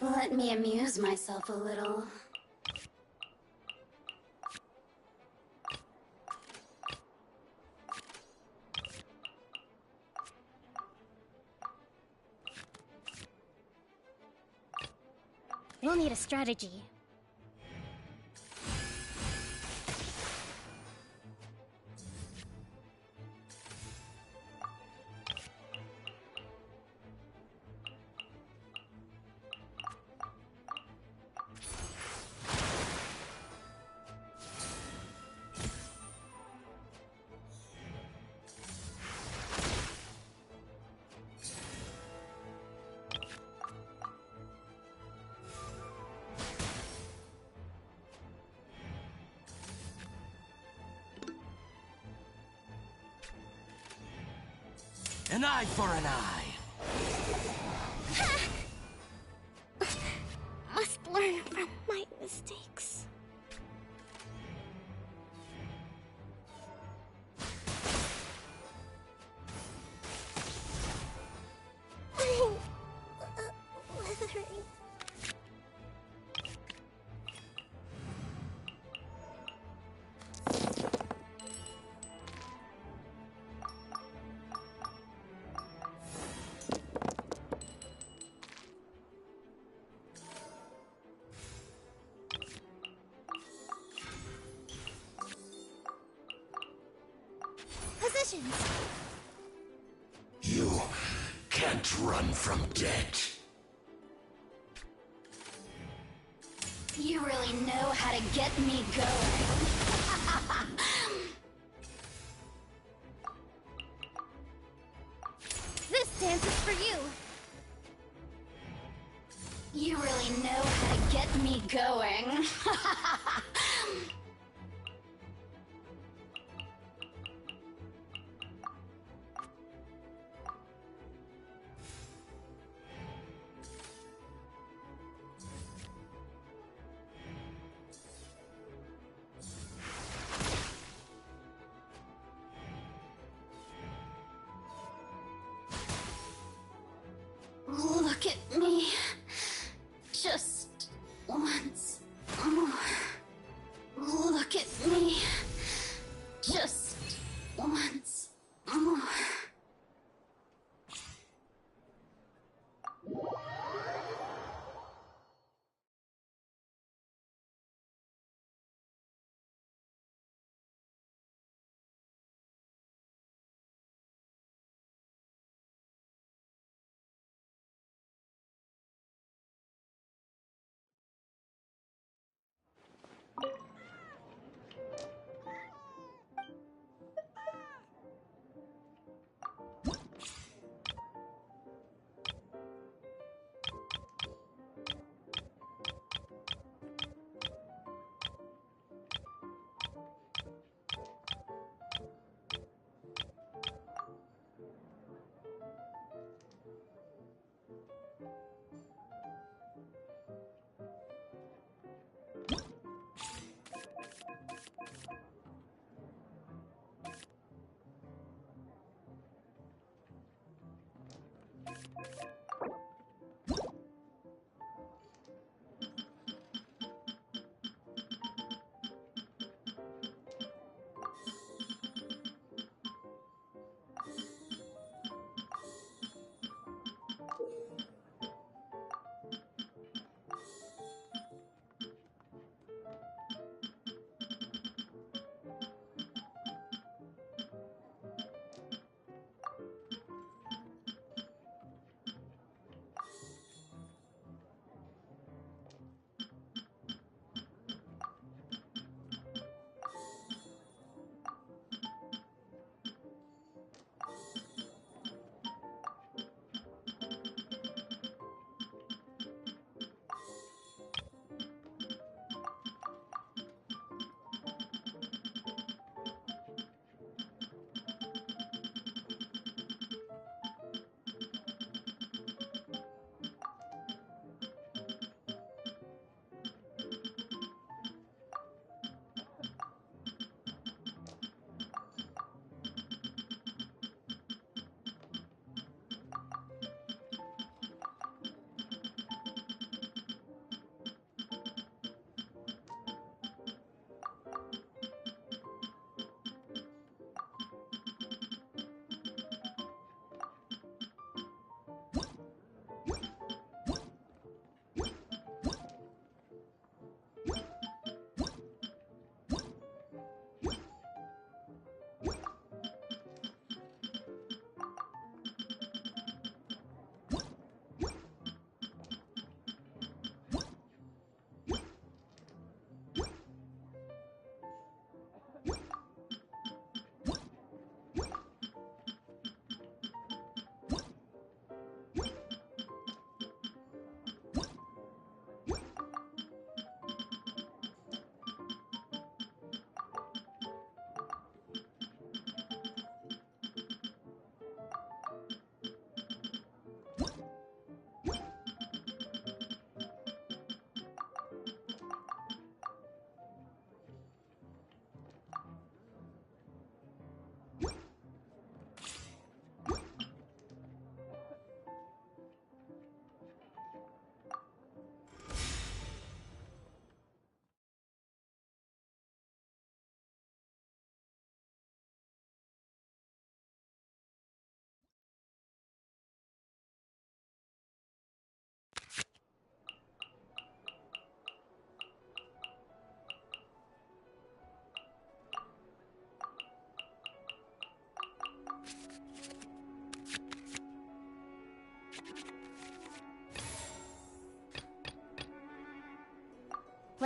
Let me amuse myself a little. We'll need a strategy. An eye for an eye. Must learn from my mistakes. Withering. Positions. You can't run from death. You really know how to get me going. This dance is for you. You really know how to get me going. Look at me. Just once more.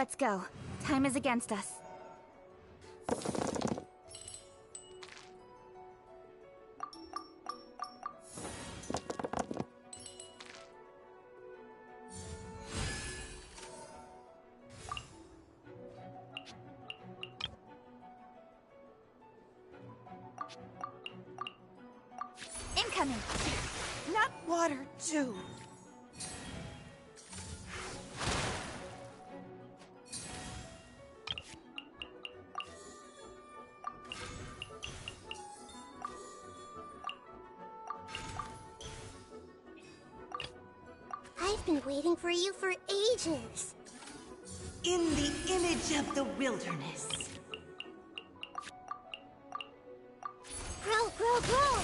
Let's go. Time is against us. Incoming! Not water, too. I've been waiting for you for ages. In the image of the wilderness. Grow, grow, grow!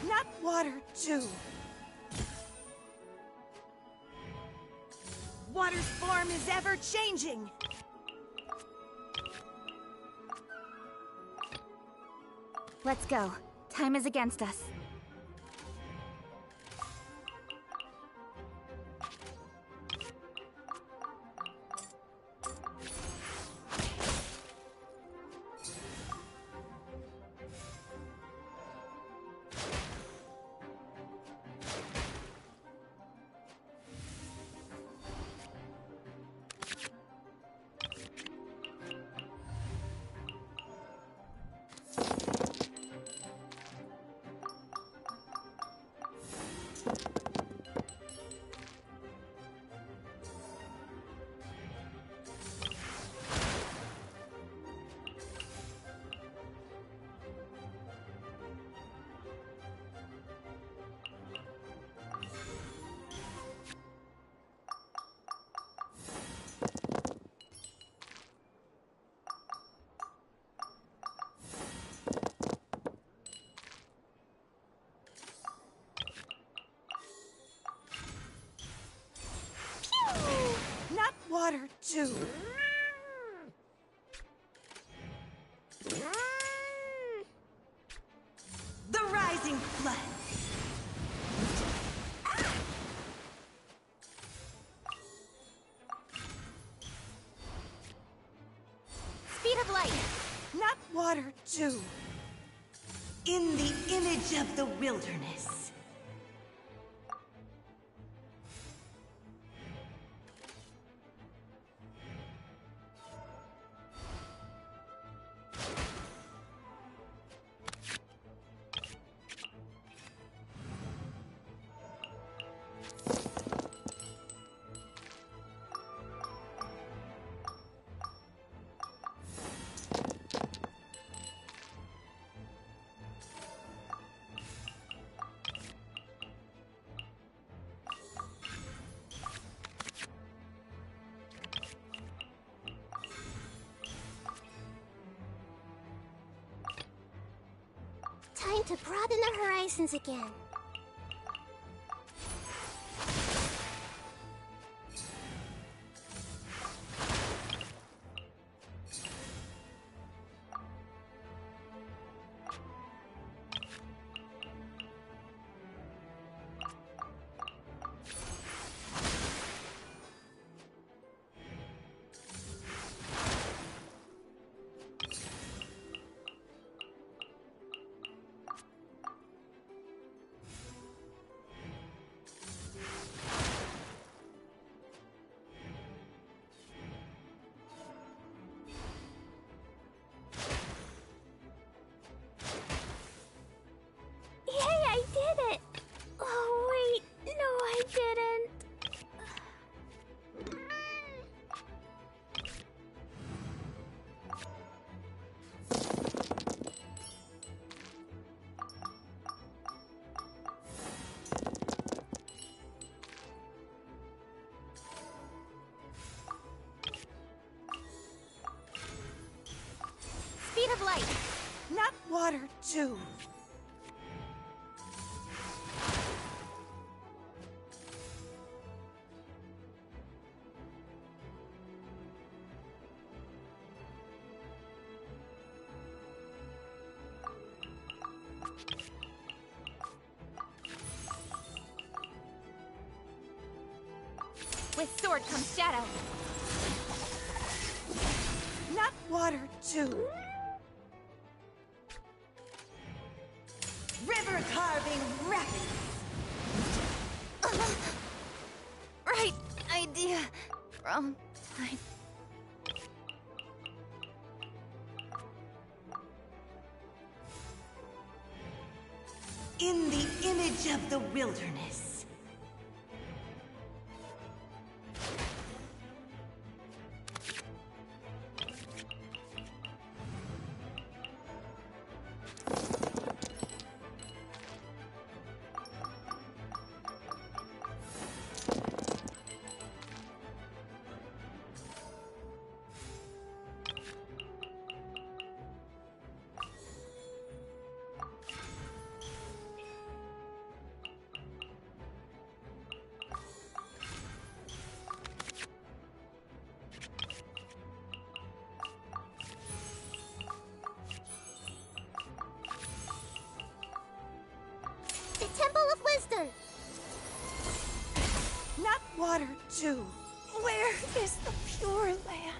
Not water, too. Water's form is ever changing. Let's go. Time is against us. Not water, too. The rising flood. Speed of light! Not water, too. In the image of the wilderness. Time to broaden the horizons again. too. With sword comes shadow. Not water too. River carving rapids. Right idea. Wrong time. In the image of the wilderness. The Temple of Wisdom. Not water too. Where is the Pure Land?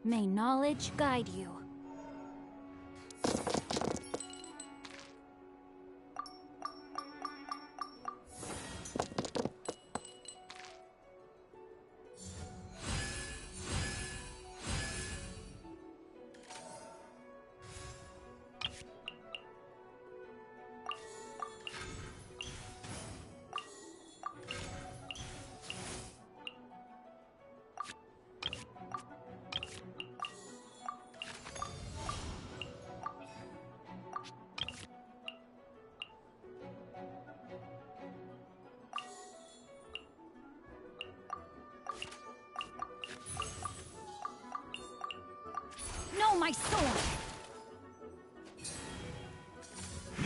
May knowledge guide you. No, my sword!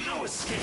No escape!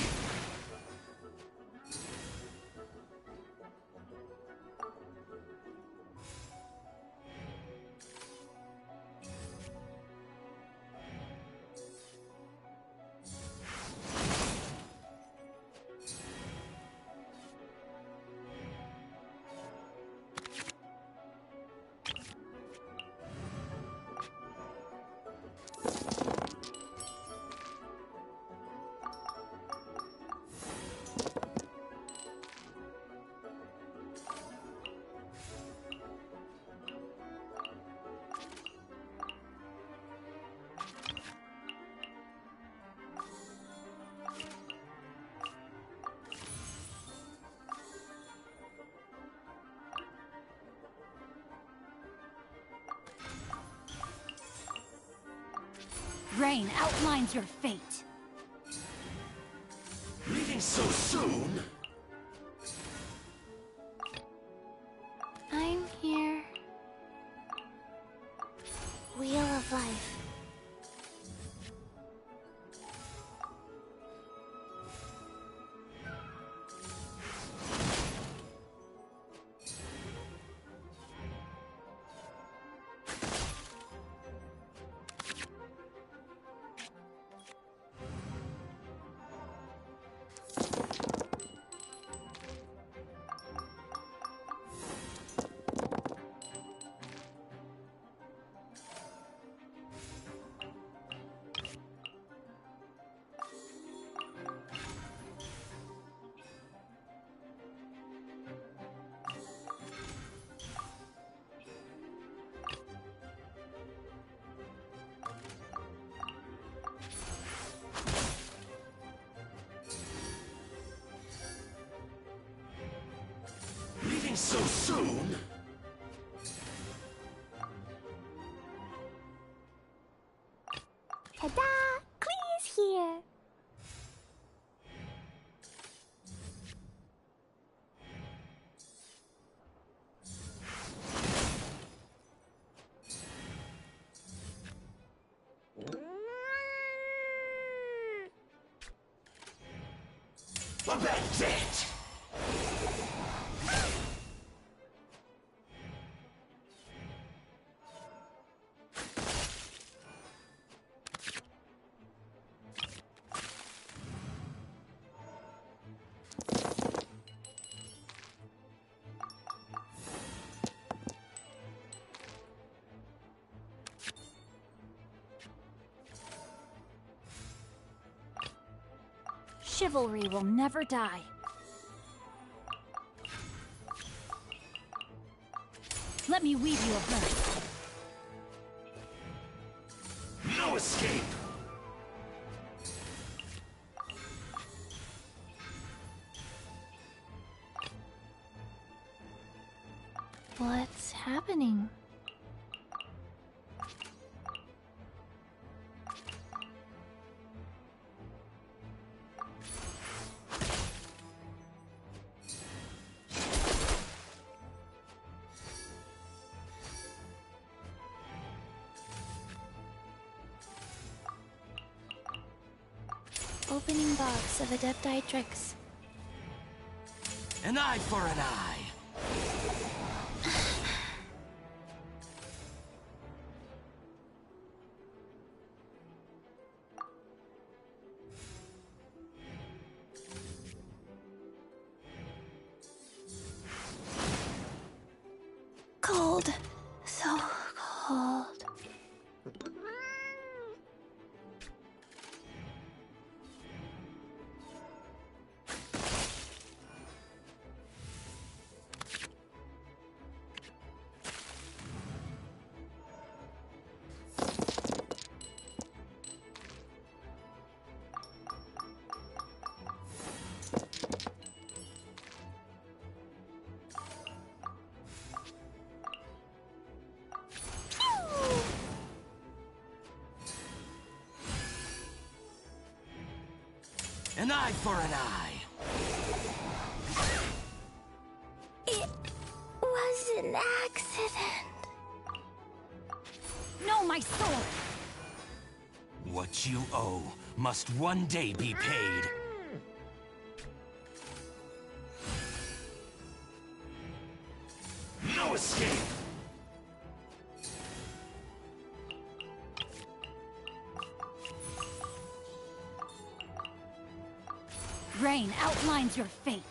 Rain outlines your fate. Leaving so soon? I'm here. Wheel of Life. Leaving so soon? Ta-da! Clee's here! That's it! Chivalry will never die. Let me weave you a verse. No escape! What's happening? Opening box of Adepti tricks. An eye for an eye. Cold. So cold. An eye for an eye. It was an accident. No, my sword! What you owe must one day be paid. No escape! Rain outlines your fate.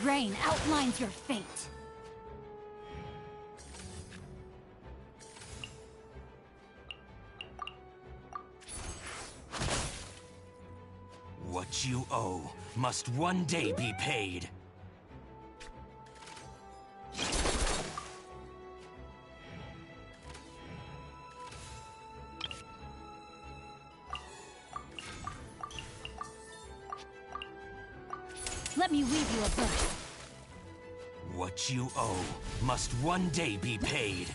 Rain outlines your fate. What you owe must one day be paid. Let me weave you a verse. What you owe must one day be paid.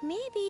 Maybe...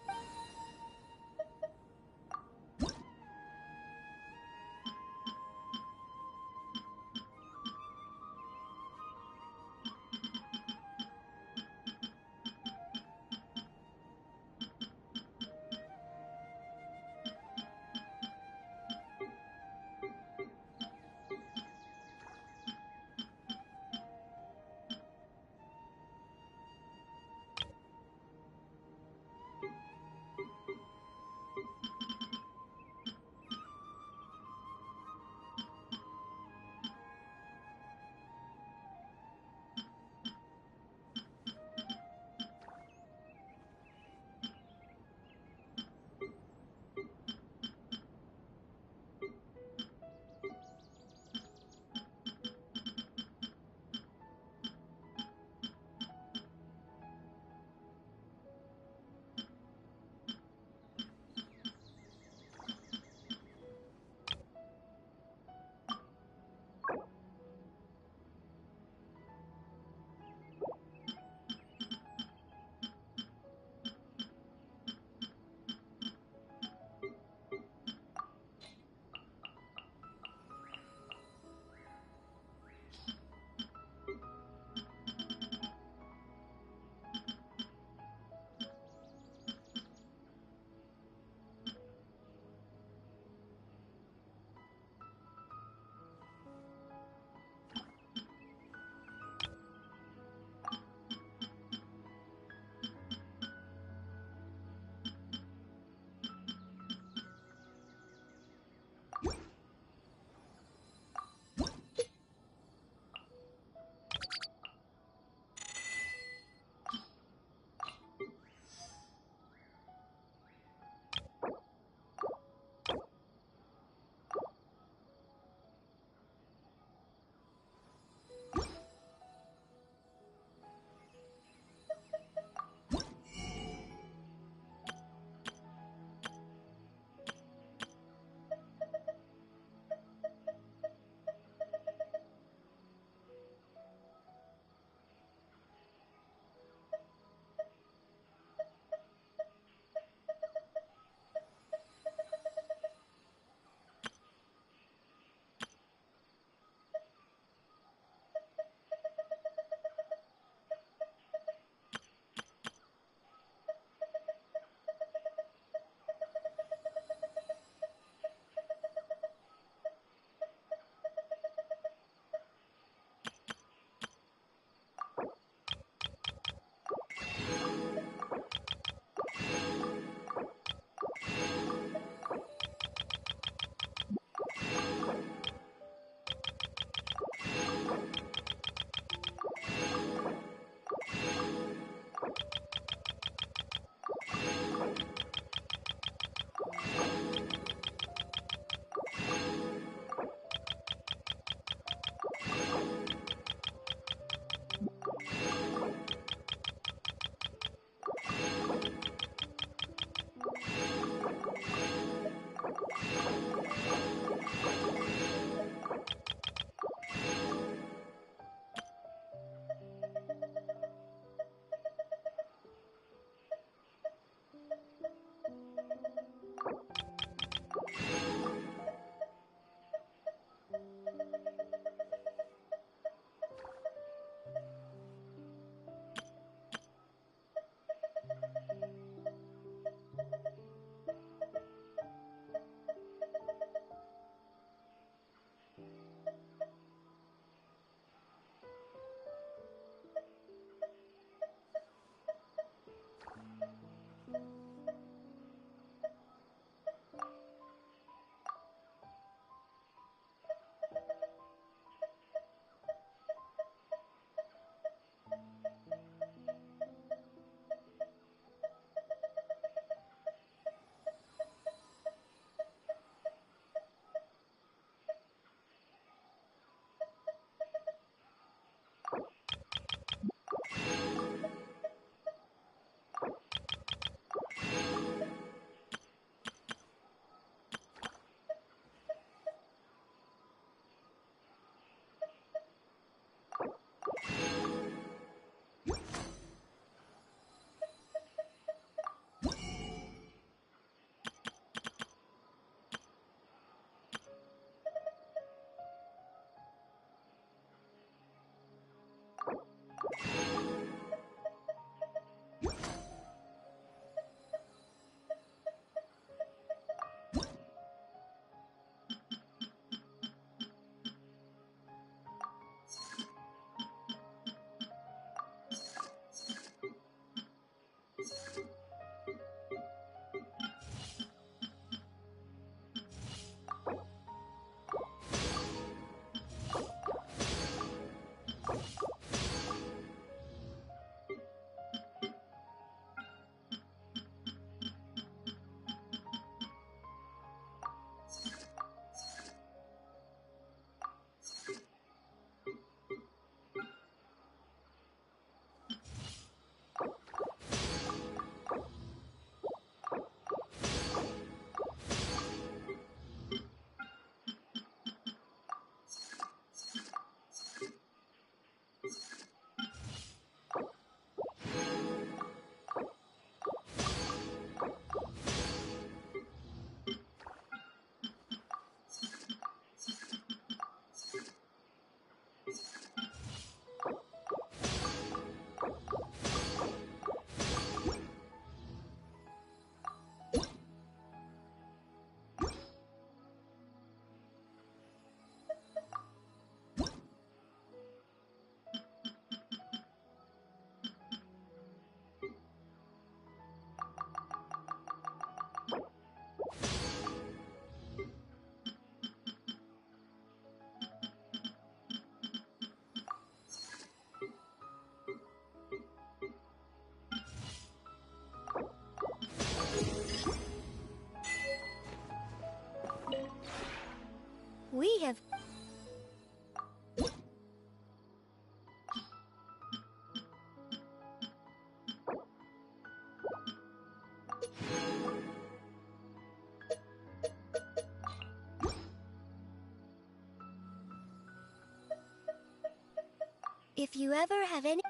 If you ever have any...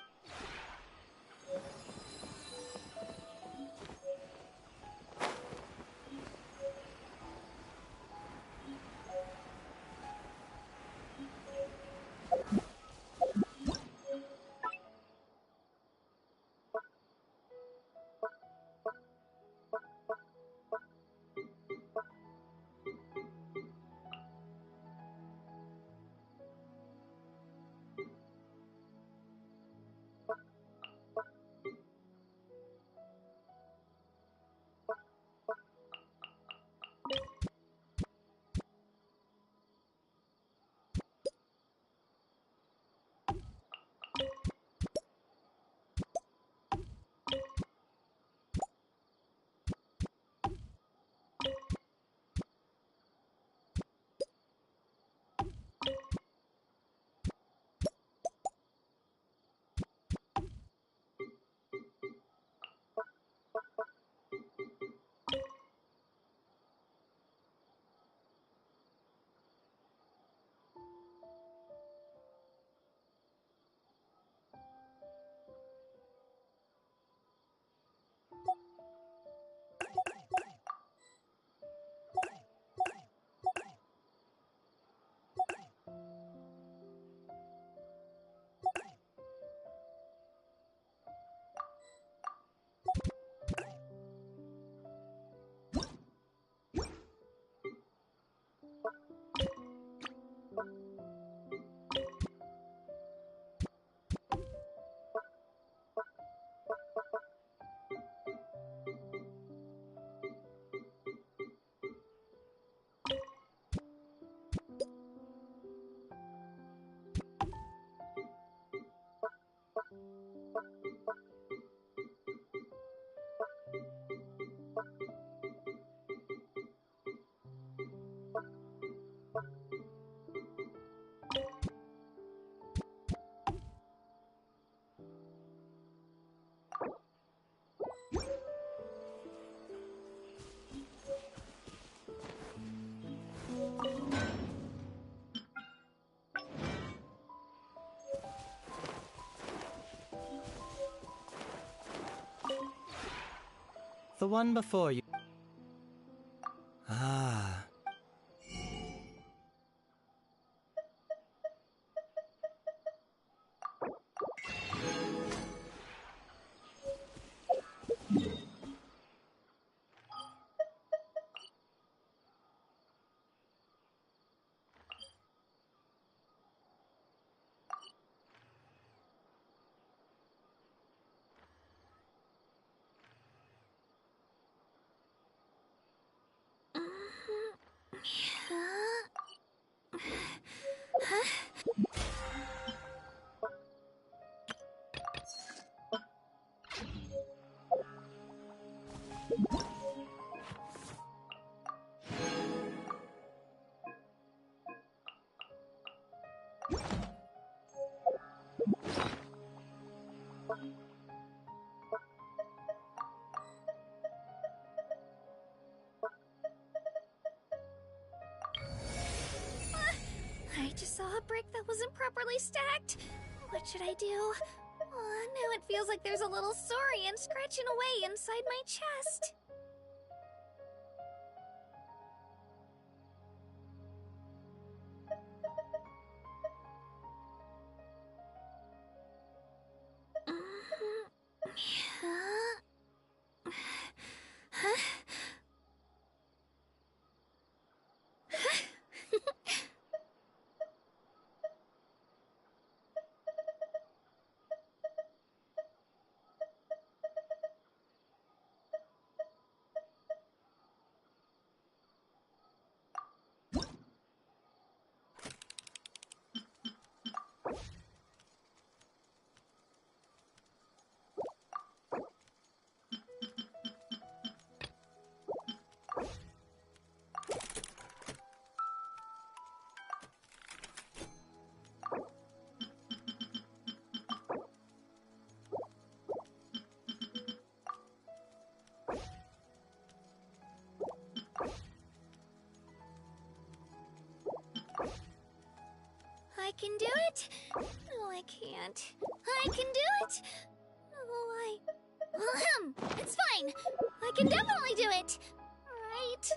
The one before you. Ah. I just saw a brick that wasn't properly stacked. What should I do? Now it feels like there's a little saurian scratching away inside my chest. can do it. No, I can't. I can do it. Oh, it's fine. I can definitely do it. Right?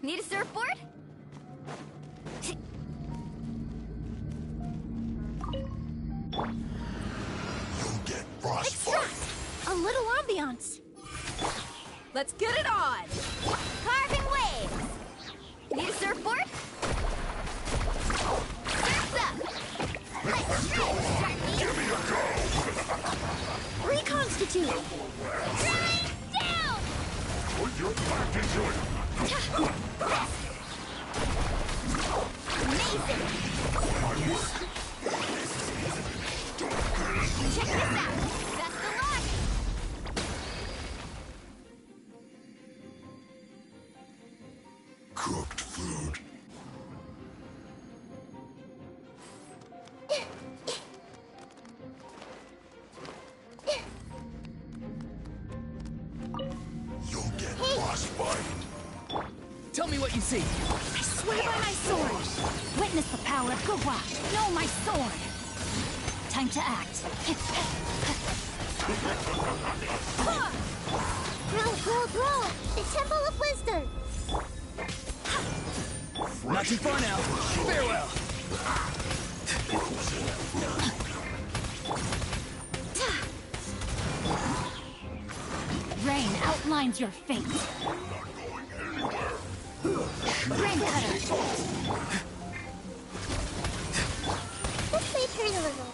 Need a surfboard? You'll get frostbite. A little ambiance. Let's get it on! Carving waves! Need a surfboard? Surf's up! 2. Grind down! Put your back into it! Amazing! Check this out! Best of luck! Cooked food. You'll get frostbite. Tell me what you see. I swear by my sword! Witness the power of Gugwa! Know my sword! Time to act. Grow! The Temple of Wisdom! Not too far now. Farewell. Rain outlines your fate. Rain cutter! This may hurt a little.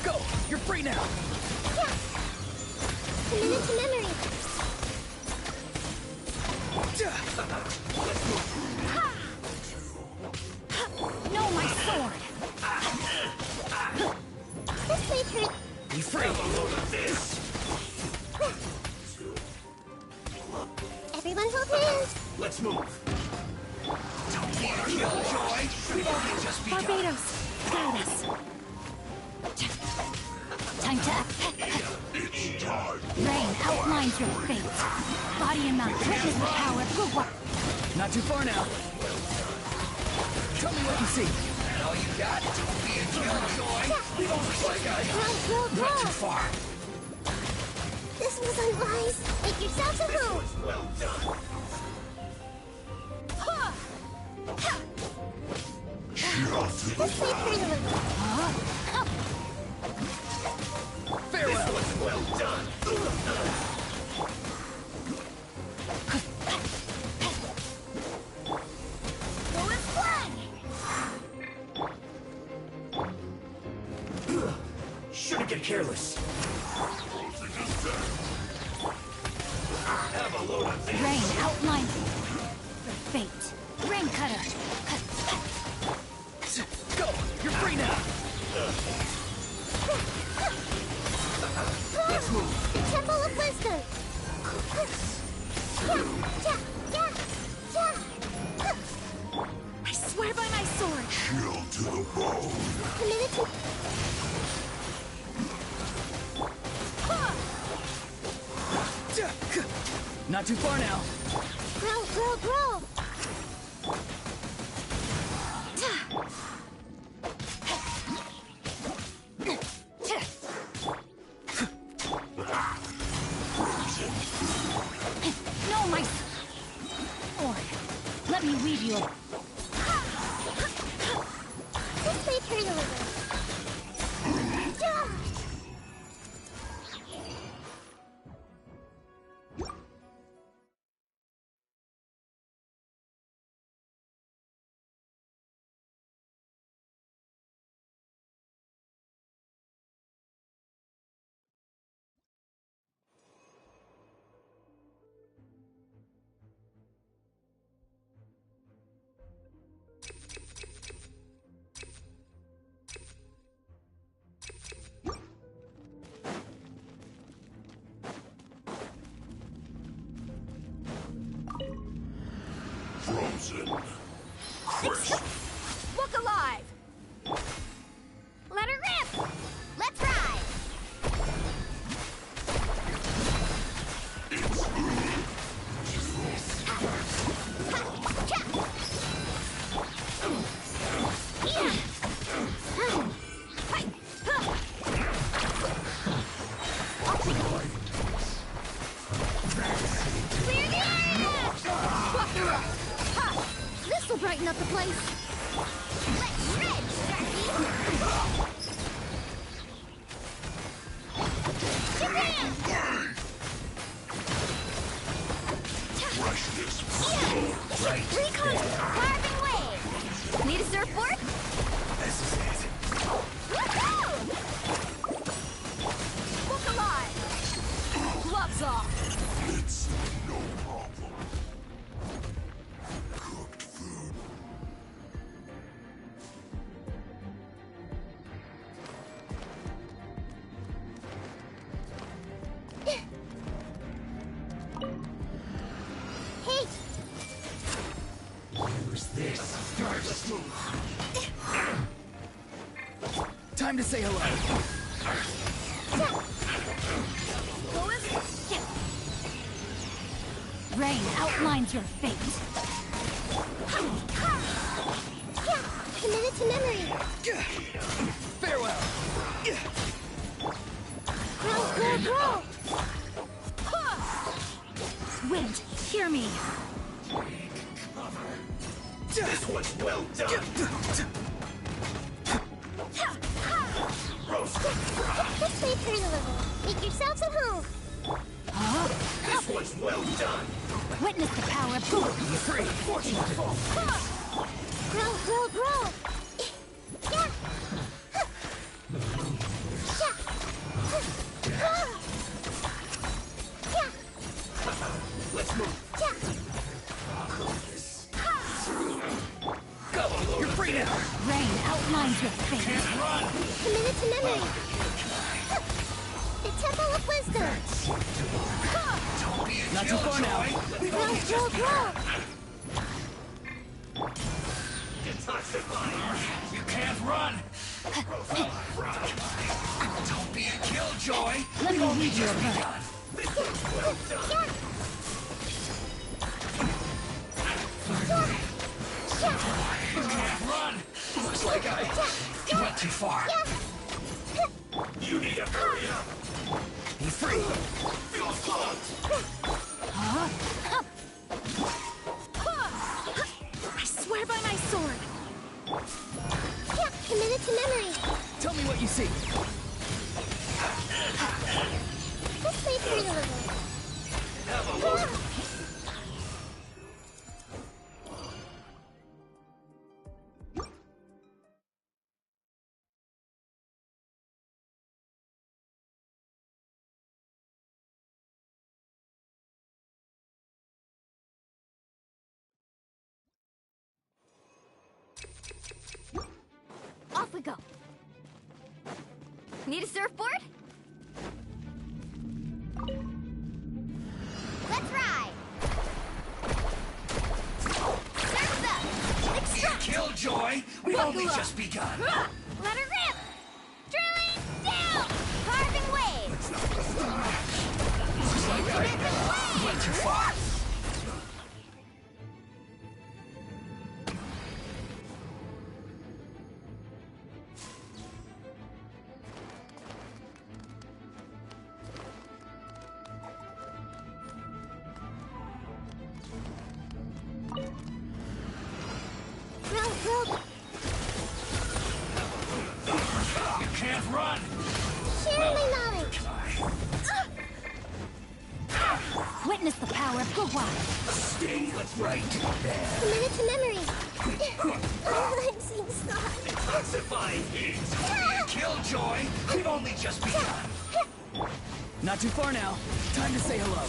Go! You're free now! Yeah! Committed to memory. Know my sword! This may hurt. Be free! Everyone hold hands. Let's move. Don't want to kill Joy. Just be Barbados, guide us. Time to act. It's time. Rain outlines your fate. Body and mind, witness the power of Gugwa. Not too far now. Tell me what you see. all you got. Don't be a killjoy. Looks like I Grow. went too far. This was unwise. Make yourselves at home. Well done. This may hurt a little. Farewell. This was well done. Go and flag. Shouldn't get careless. Have a load of this. Rain outlines your fate. Rain cutter. Go! You're free now! Let's move. The Temple of Wisdom. I swear by my sword. Chill to the bone. Committed to. Not too far now. Grow. No, my sword. Let me weave you. This may hurt a little. Time to say hello. Rain outlines your fate. Committed to memory. Farewell. Grow. Wind, hear me. This one's well done. This way through the level. Make yourselves at home. This one's well done. Witness the power of God. Be free. Grow. Yeah. Let's move. Go. You're free now. Rain outlines your fate. Committed to memory. The Temple of Wisdom. Not too far now. Grow. You can't run! Don't be a killjoy! Let me read your book. You can't run! Looks like I went too far. You need to hurry up. Be free. Feel slugged. I swear by my sword. Committed to memory. Tell me what you see. This way through the level. Off we go. Need a surfboard? Let's ride. Surf's up! Extract! Killjoy! We've only just begun! Let her rip. Drilling down. Carving waves. Looks like I went too far! Grow. You can't run! Share my knowledge. Witness the power of Gugwa. Stay right there! Committed to memory. I'm seeing stars. Detoxifying heat! Don't be a killjoy! We've only just begun! Not too far now. Time to say hello.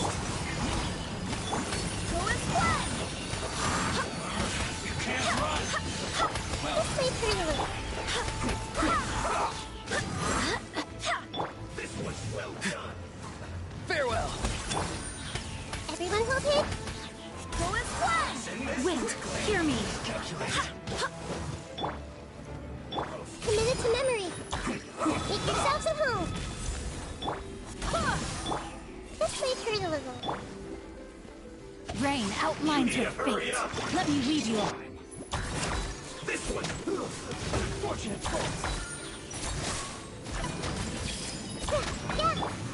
You can't run! This way through the level. This one's well done. Farewell. Everyone hold it. Wind, hear me. Committed to memory. Make yourselves at home. This way through the level. Rain outlines your fate. Let me read you on. This one. Fortunate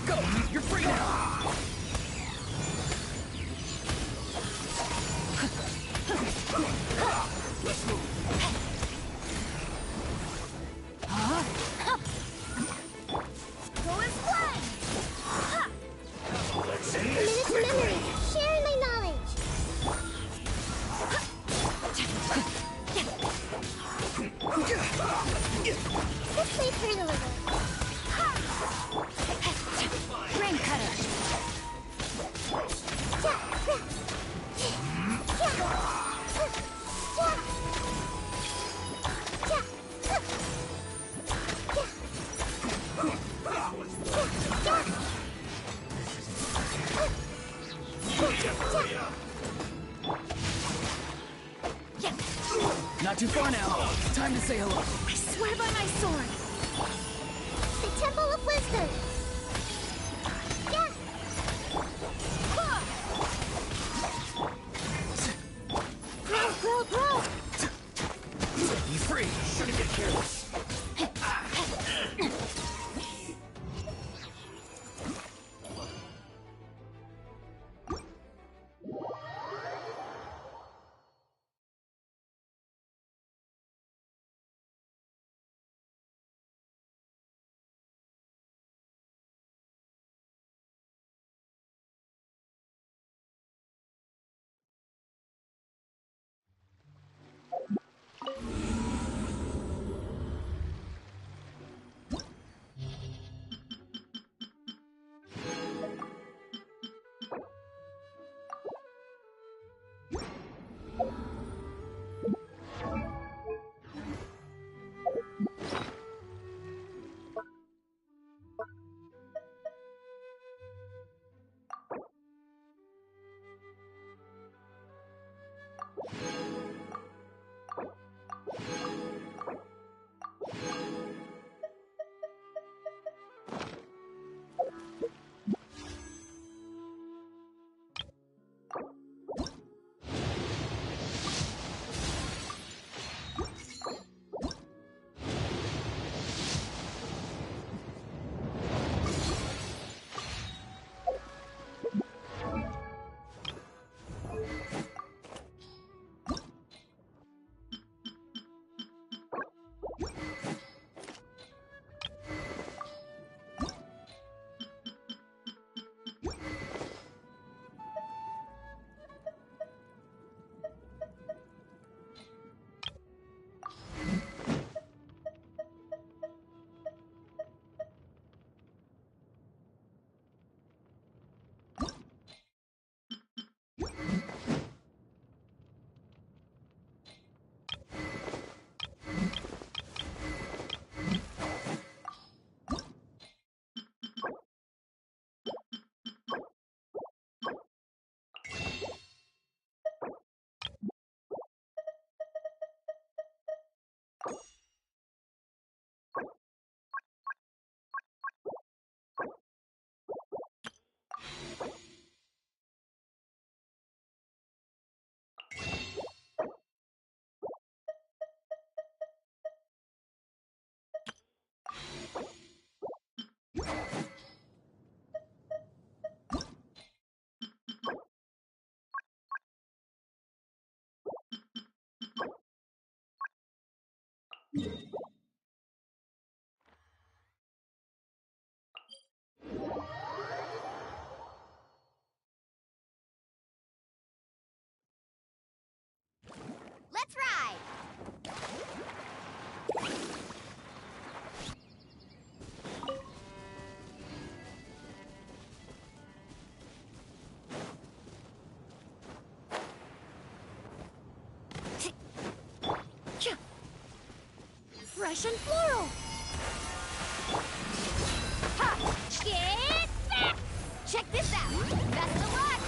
Go. You're free now. Let's move. Committed to memory. Sharing my knowledge. This way through the level. Rain cutter. Not Not too far now. Time to say hello. I swear by my sword. The Temple of Wisdom. Yeah. Grow. Set me free. Shouldn't get careless. Let's ride! Fresh and floral. Ha! Get back! Check this out! Best of luck!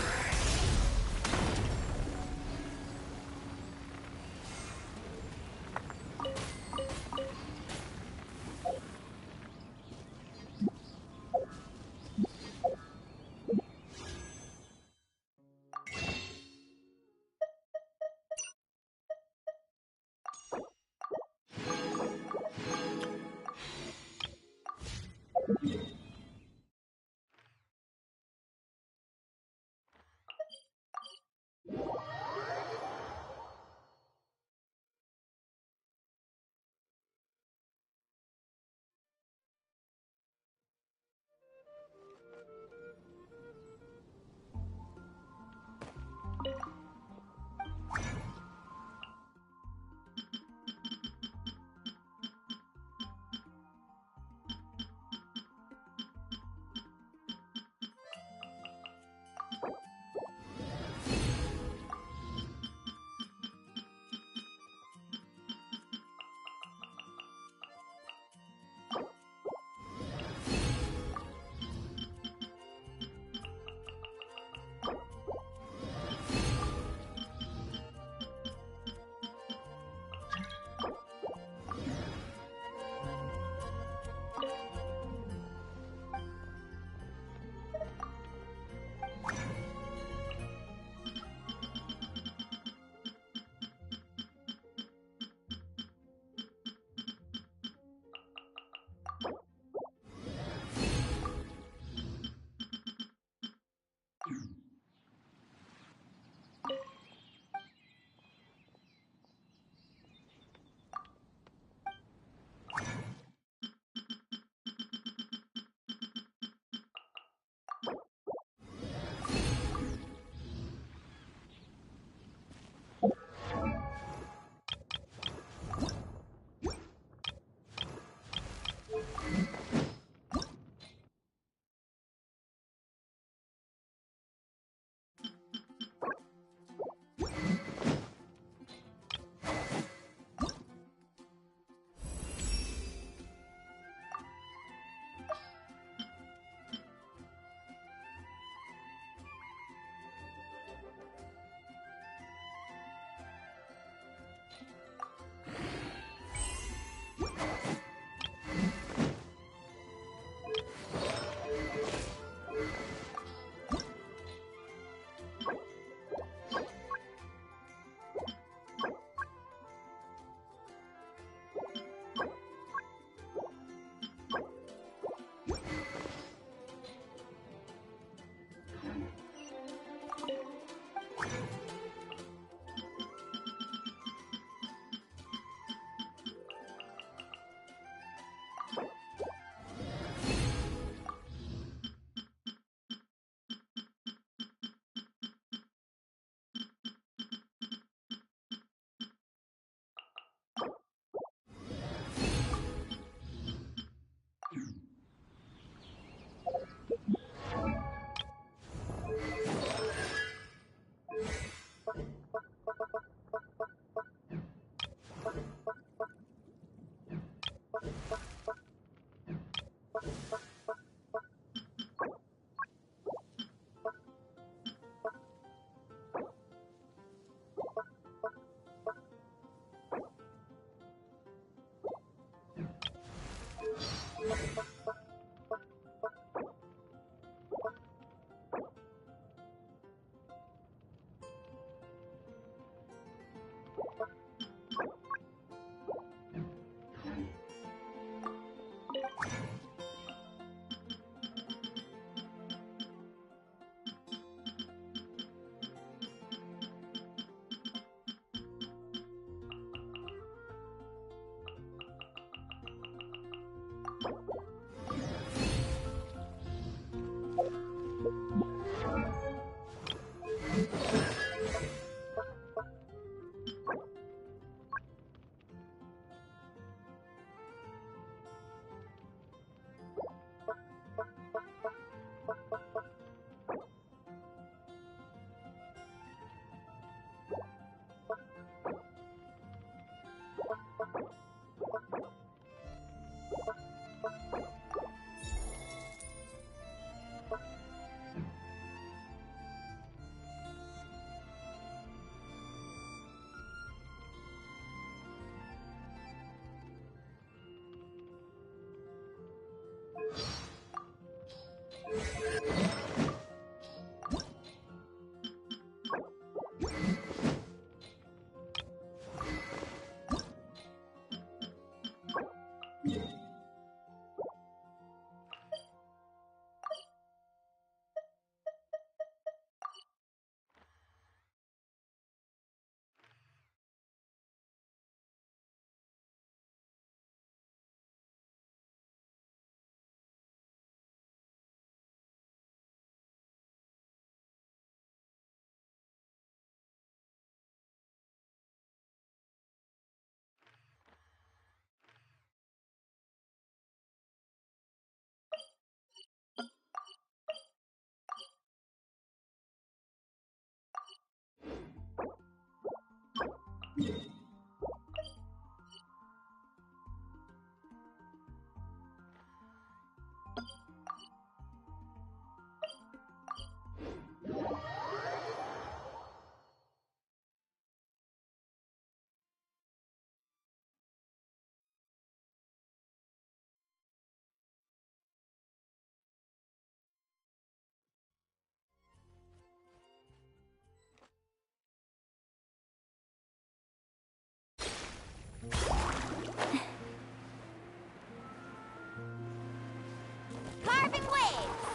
Carving waves!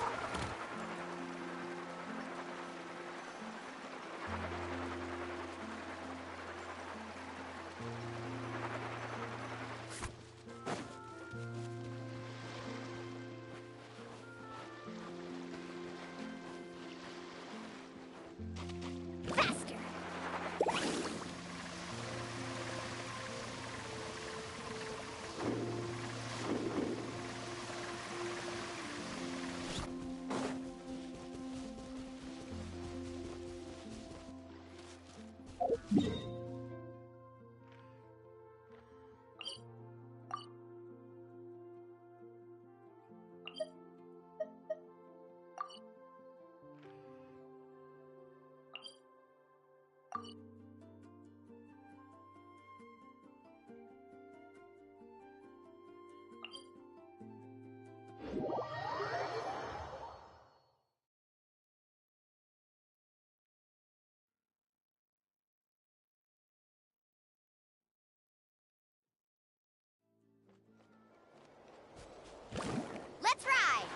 Faster! Let's ride!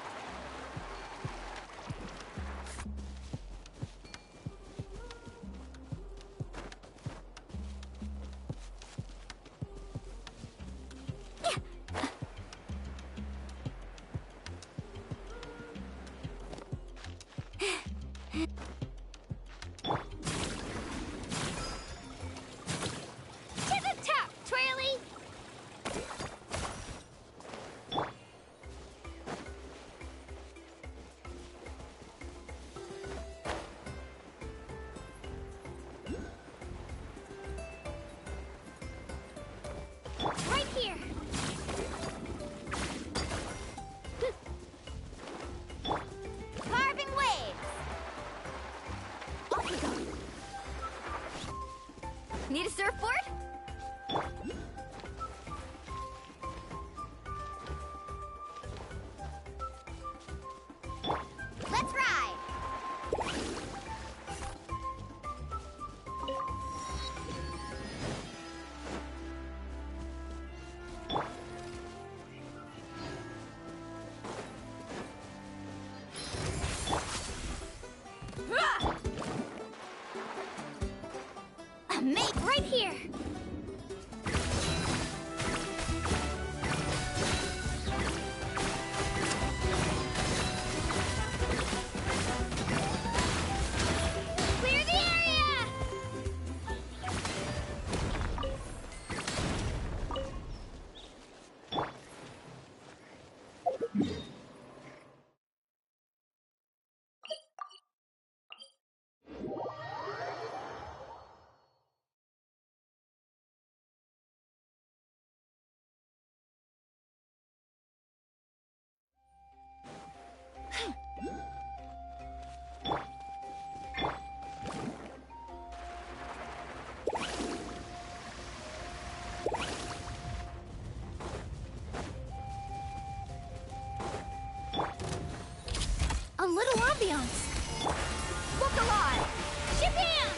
little ambiance. Look alive! Shabam!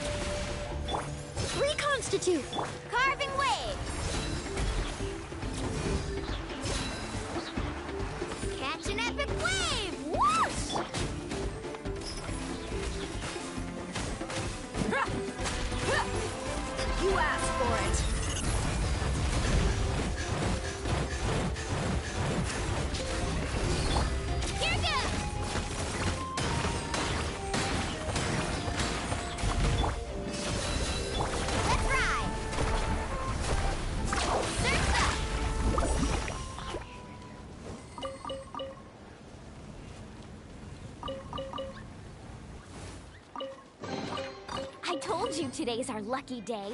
Reconstitute! Carving wave! Catch an epic wave! Whoosh! You asked for it! Here goes! Let's ride! Surf's up! I told you today's our lucky day.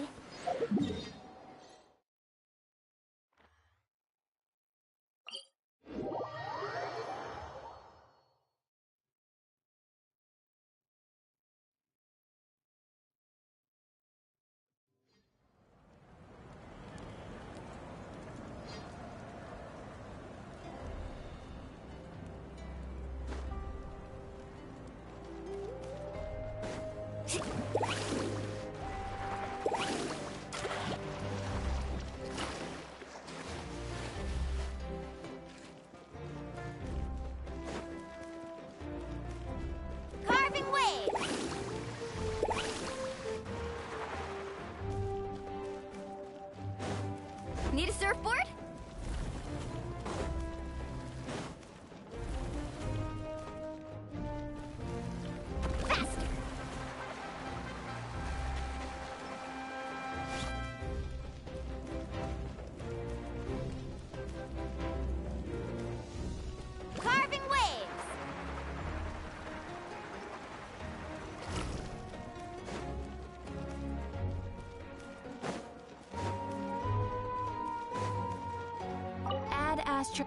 Carving wave! Need a surfboard? Faster! Carving waves! Ad Astra.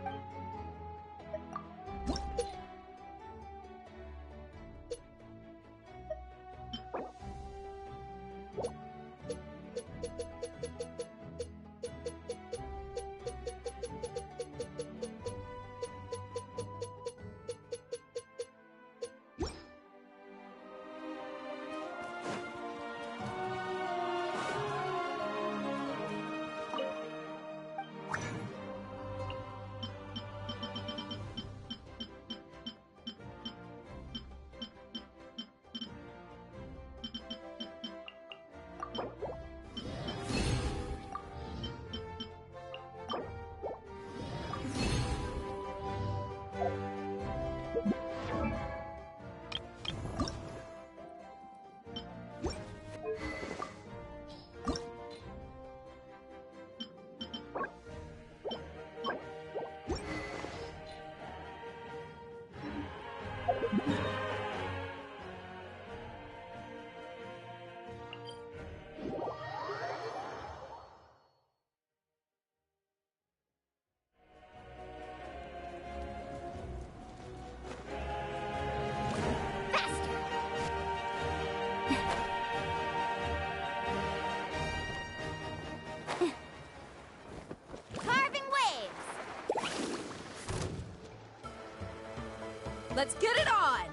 Carving waves! Let's get it on!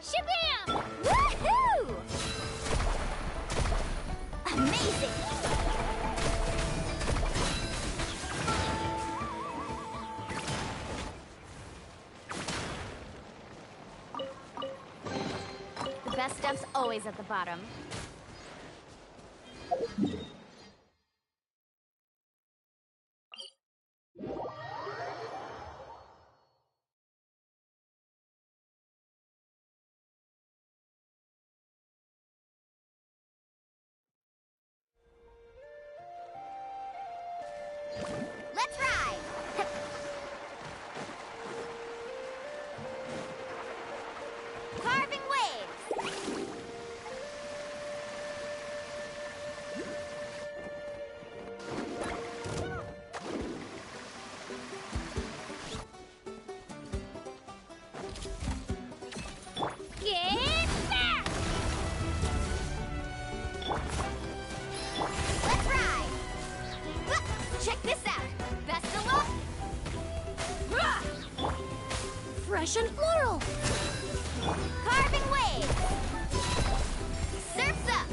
Shabam! Woohoo! Amazing! The best stuff's always at the bottom. Let's ride! Carving waves! Get back! Let's ride! Check this out! Best of luck! Fresh and floral! Carving waves! Surf's up!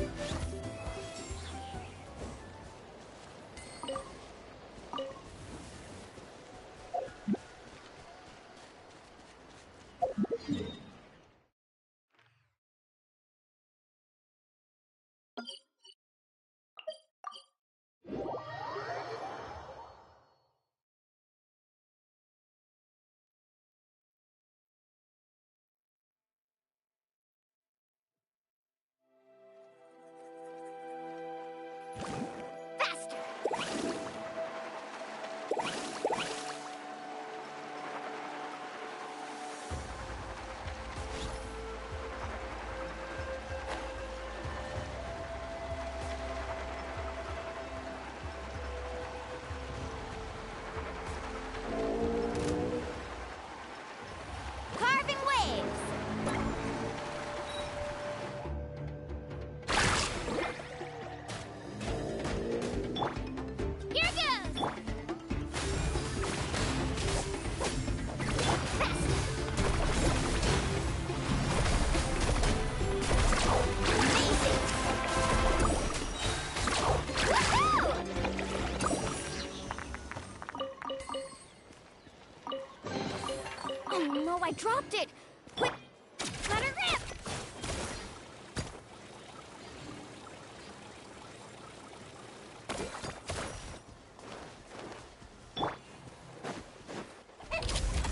Carving waves! Here goes! Oh no, I dropped it! Quick, let it rip!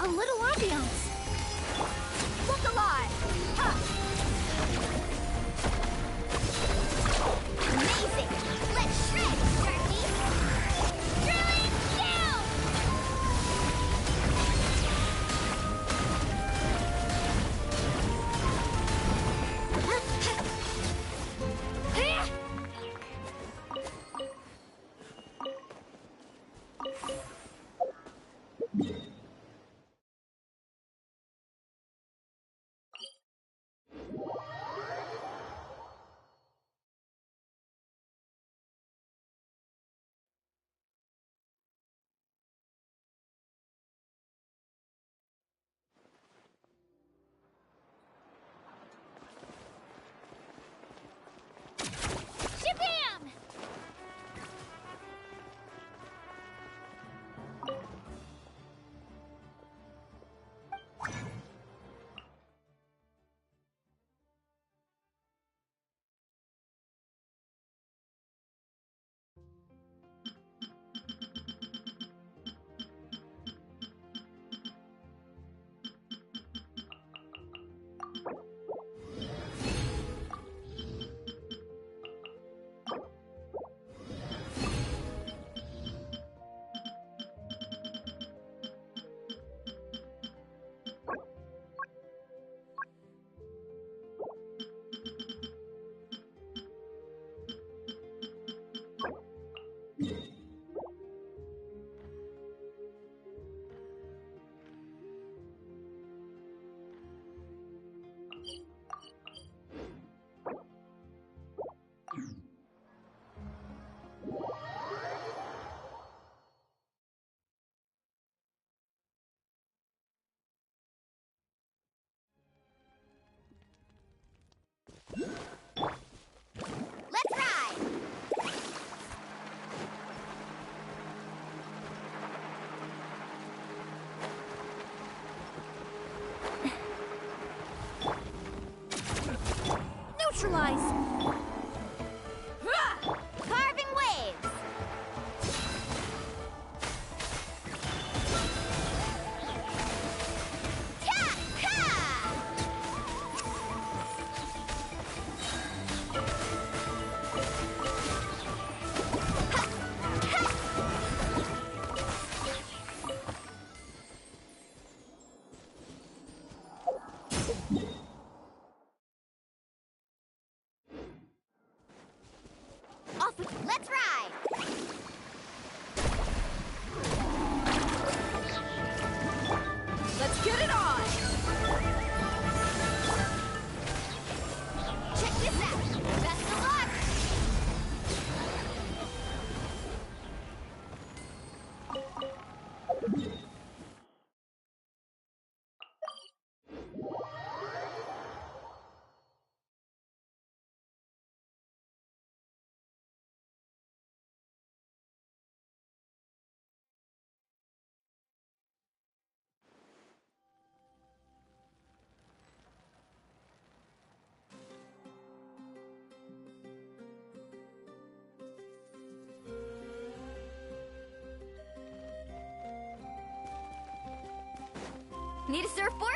A little ambiance! Look alive! Ha! Amazing! Let's shred, Sharky! Drilling down! Shabam! Let's ride! Neutralize! Carving waves! Need a surfboard?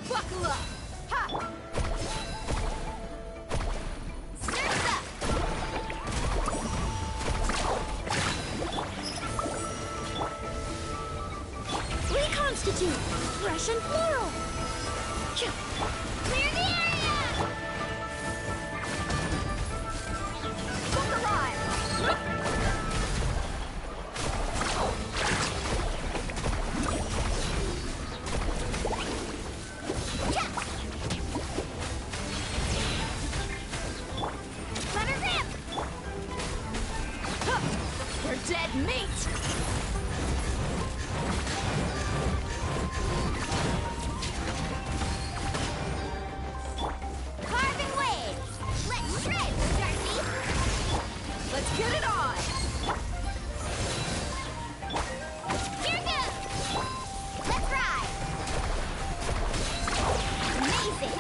Buckle up! Ha! Surf's up! Reconstitute! Fresh and floral! Clear the area! Book arrived! Dead meat! Carving waves! Let's shred, Darcy! Let's get it on! Here goes! Let's ride! Amazing!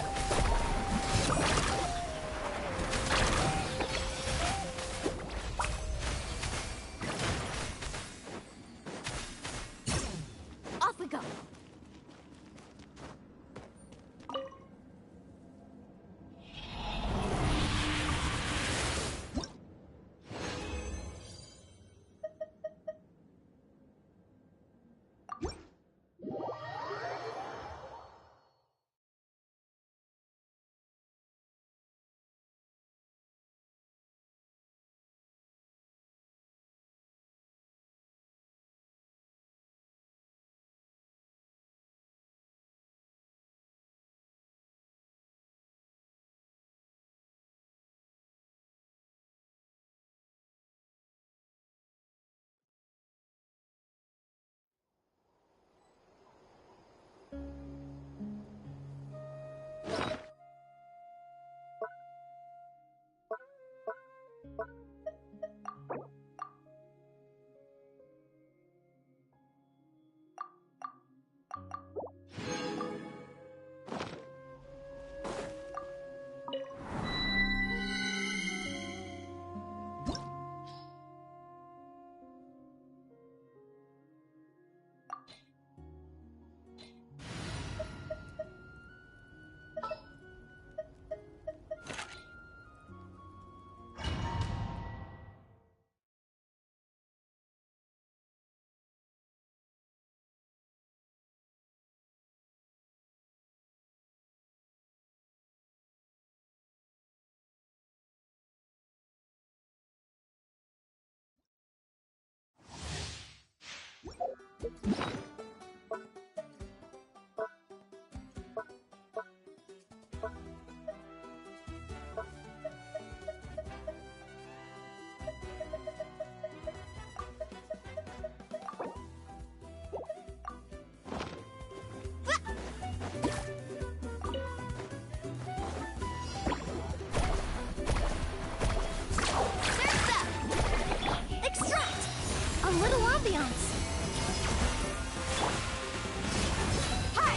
Extract! A little ambiance. Hi!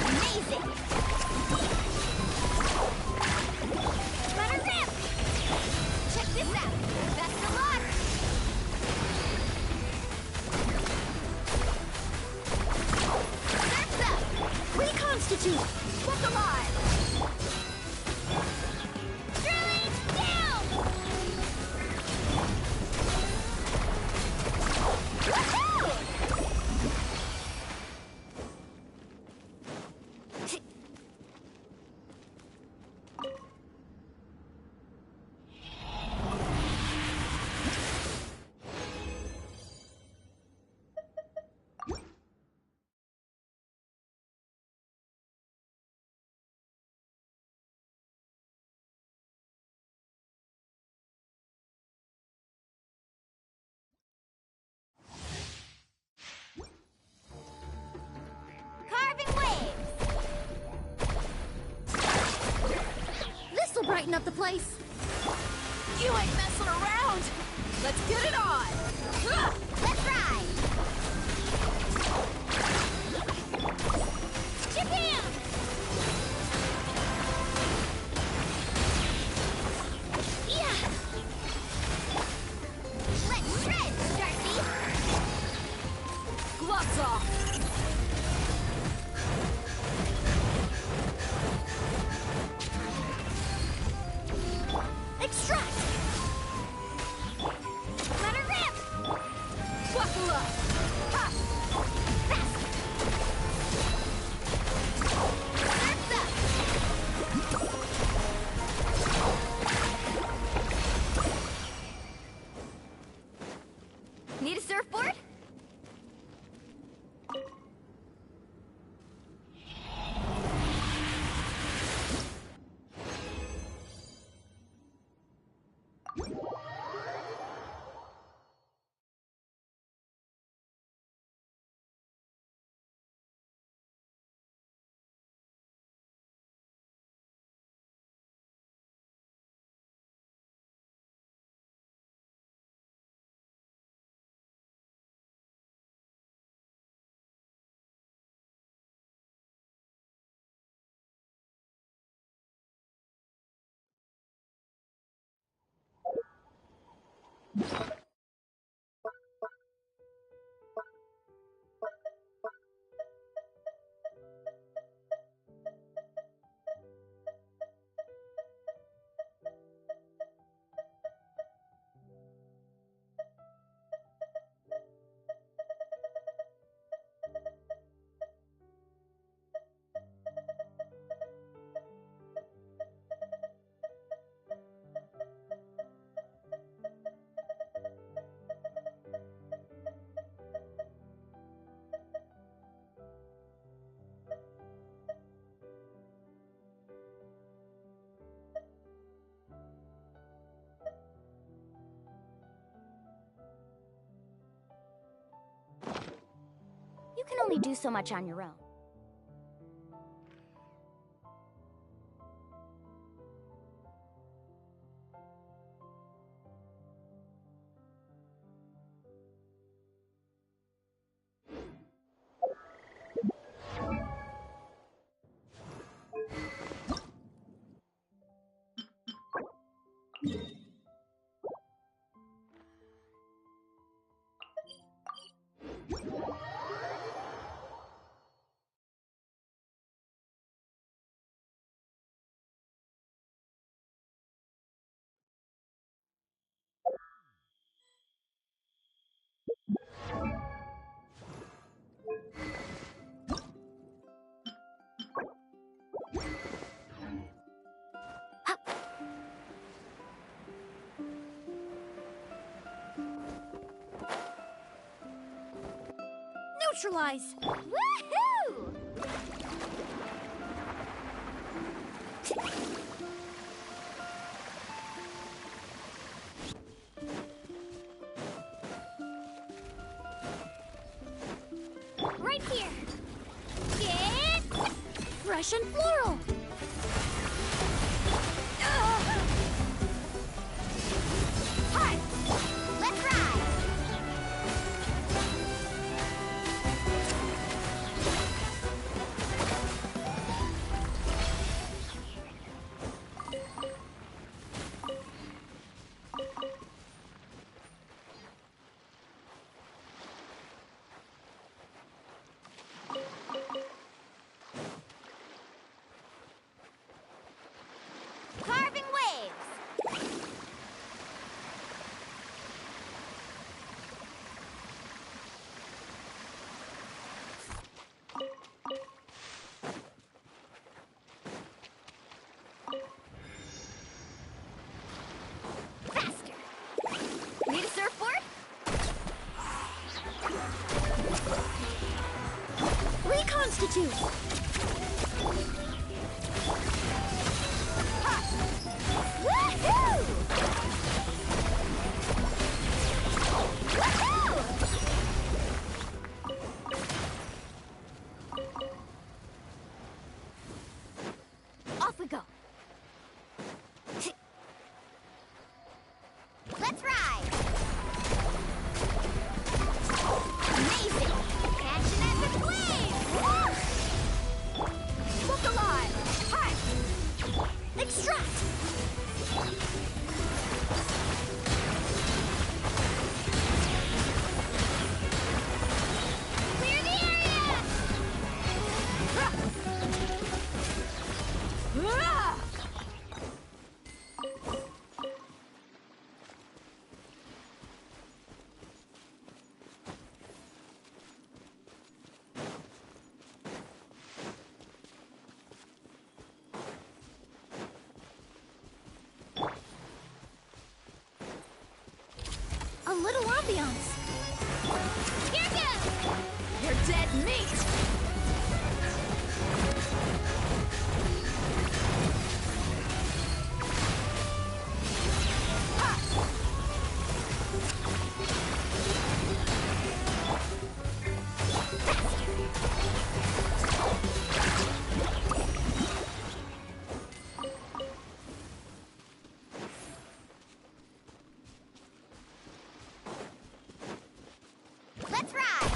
Amazing! Let her rip! Check this out! Best of luck! Surf's up! Reconstitute! Look alive! Drilling down! Woohoo! Carving waves! This'll brighten up the place. You ain't messing around! Let's get it on! Let's ride! Japan! Yeah! Let's shred, Darcy! Gloves off! Extract! Let her rip! Buckle up! Ha! Fast! Surf's up! Need a surfboard? You can only do so much on your own. neutralize. Woohoo! Right here. Get Fresh and floral. Hi. Let's ride. Carving waves. Faster. Need a surfboard? Reconstitute. Woohoo! Woohoo! Off we go. Let's ride. Amazing. Catching at the waves. Woo! Look alive. Hi. Extract. Clear the area. Ah! A little ambiance. Here goes. You're dead meat. Let's ride.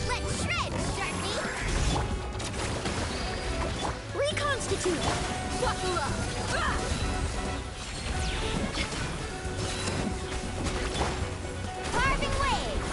Let's shred, Darcy. Reconstitute. Buckle up. Ah! Carving waves.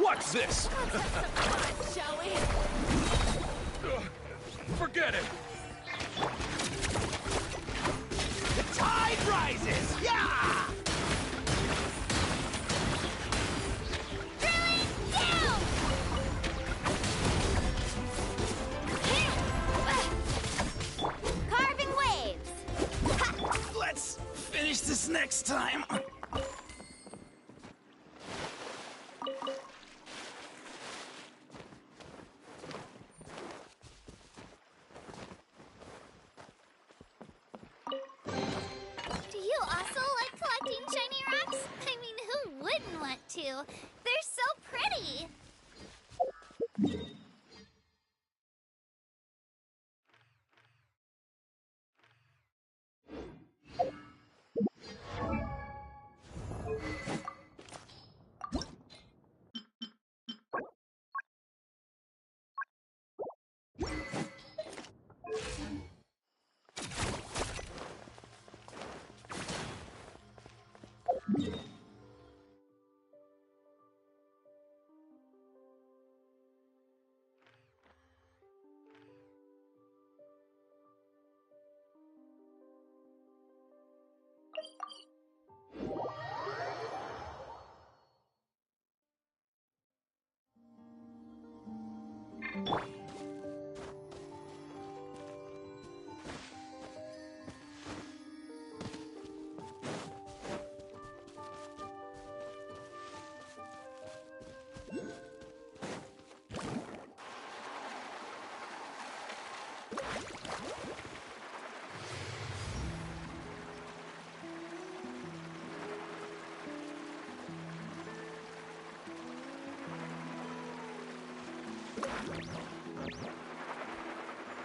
Watch this! Shall we? Forget it! The tide rises! Yeah! Down! Carving waves! Let's finish this next time. Do you also like collecting shiny rocks? I mean, who wouldn't want to? They're so pretty!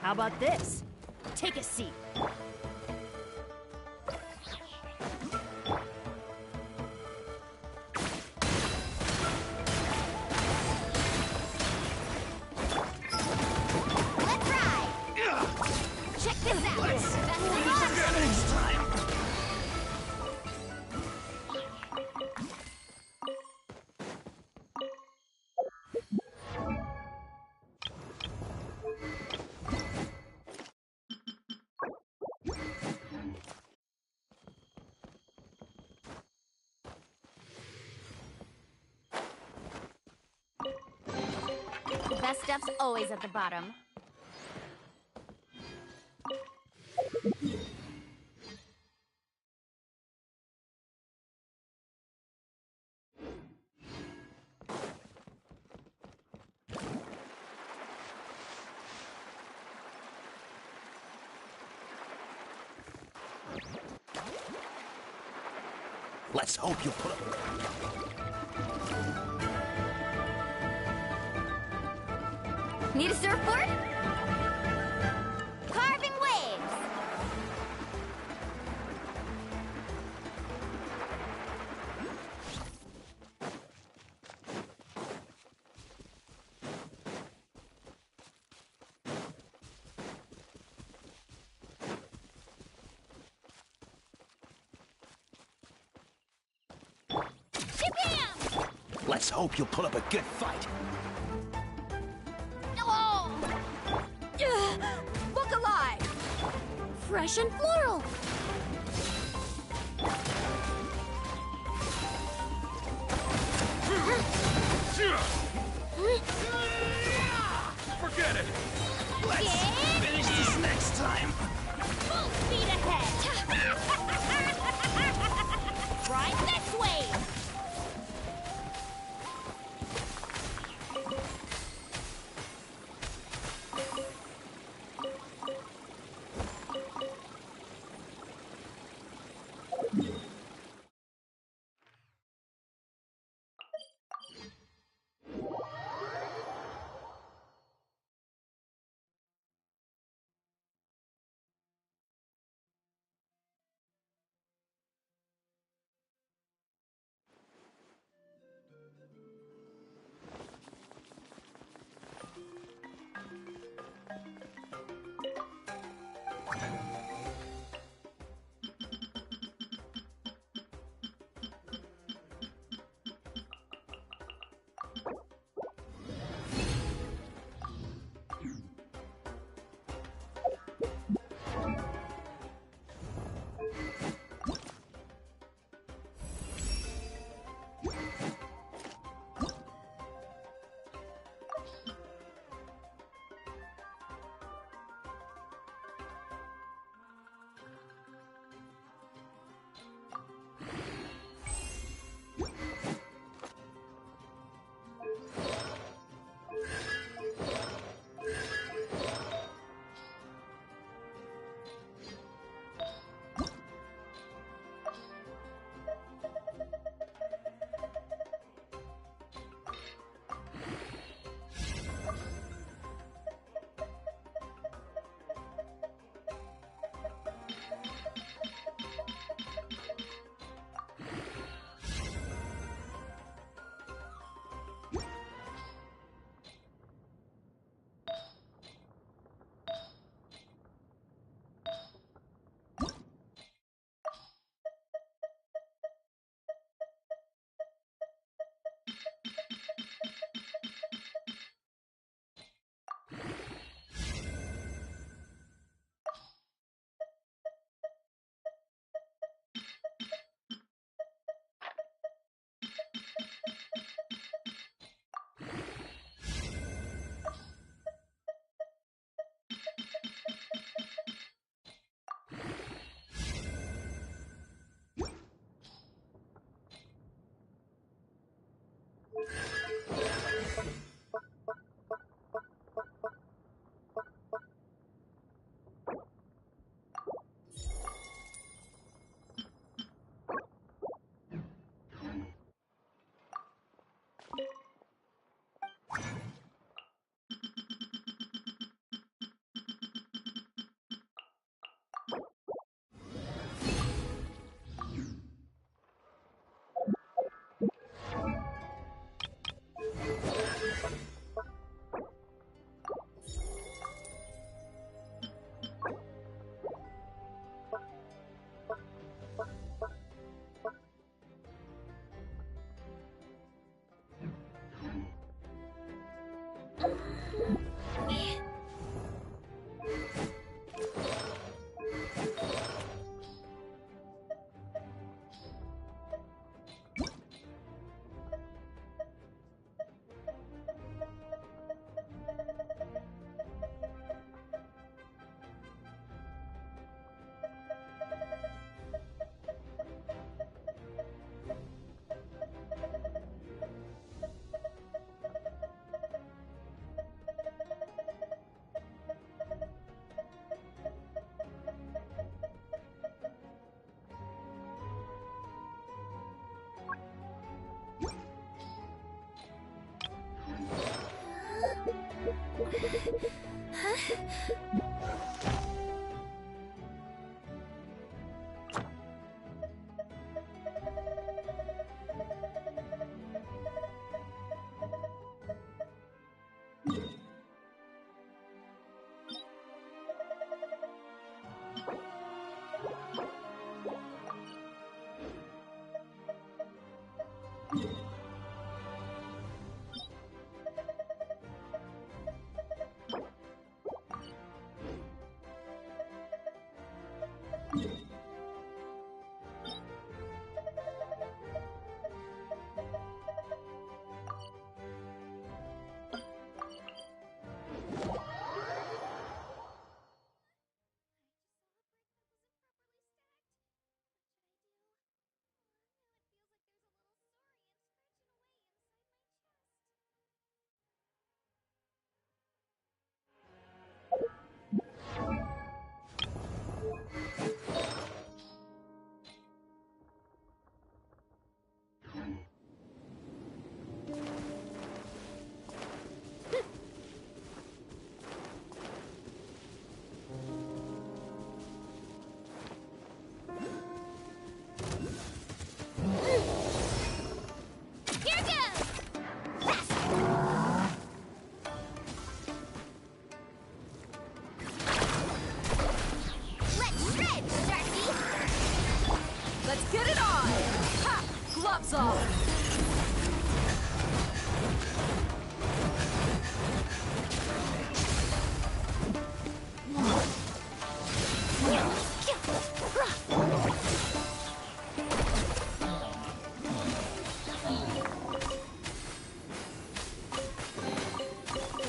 How about this? Take a seat. Let's ride! Check this out! That's the boss! Next time. The best stuff's always at the bottom. Let's hope you put up. Need a surfboard? Carving waves! Shabam! Let's hope you'll put up a good fight. Oh! Look alive! Fresh and floral! Forget it! Let's finish this next time. Full speed ahead! Ride this way!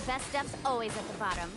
Best stuff's always at the bottom.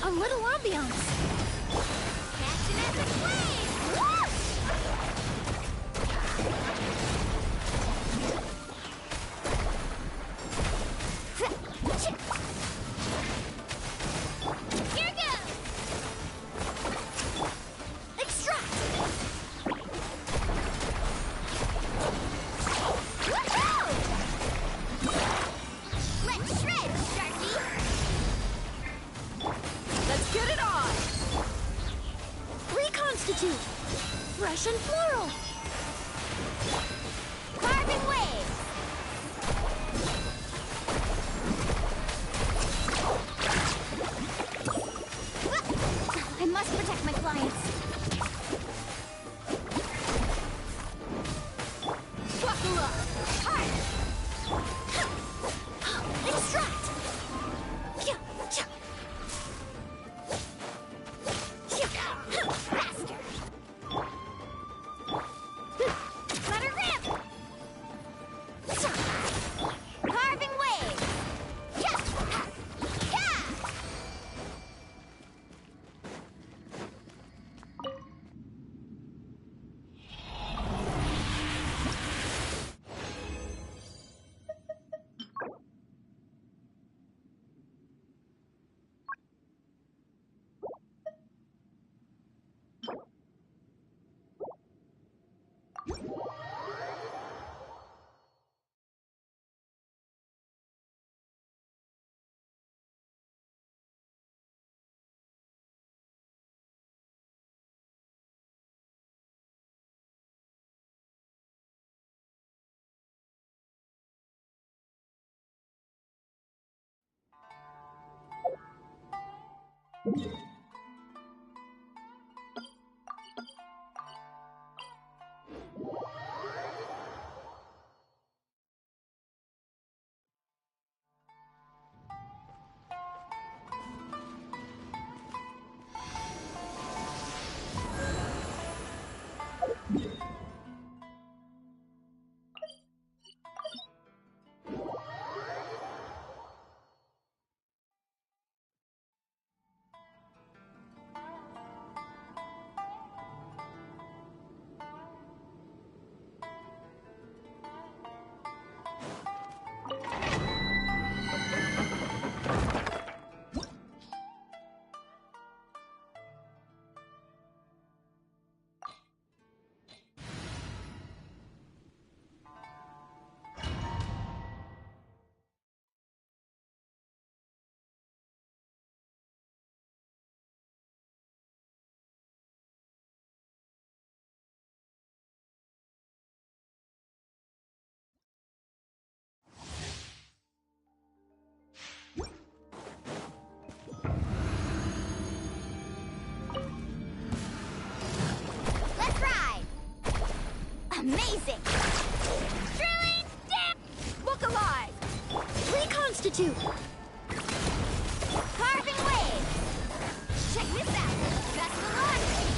A little ambiance. Catching at the flame! Here goes! Extract! Woohoo! Let's shred, Sharky! Let's get it on! Reconstitute! Fresh and floral! Carving waves! I must protect my clients. Buckle up! Hard! Extract! Faster! Let her rip! Carving wave! Let's ride! Amazing! Truly Look alive! Reconstitute! Carving wave! Check this out! Best velocity!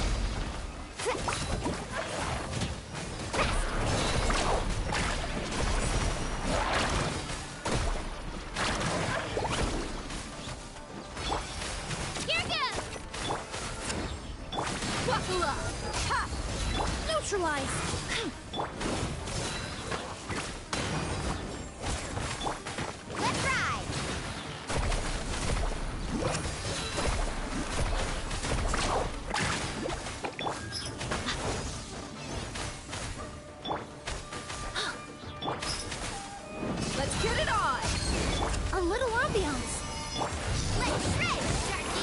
Here goes! Buckle up! Ha! Neutralize! Let's ride! Let's get it on! A little ambiance! Let's shred, Sharky!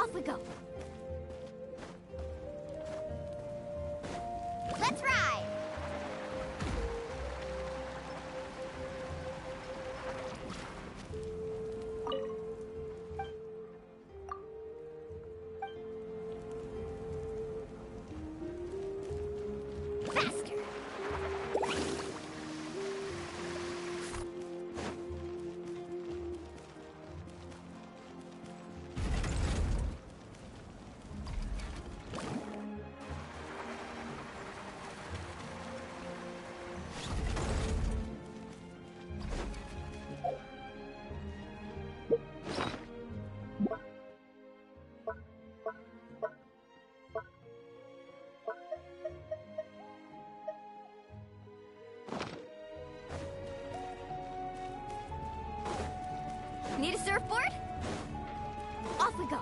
Off we go. Let's ride! Faster! Need a surfboard? Off we go.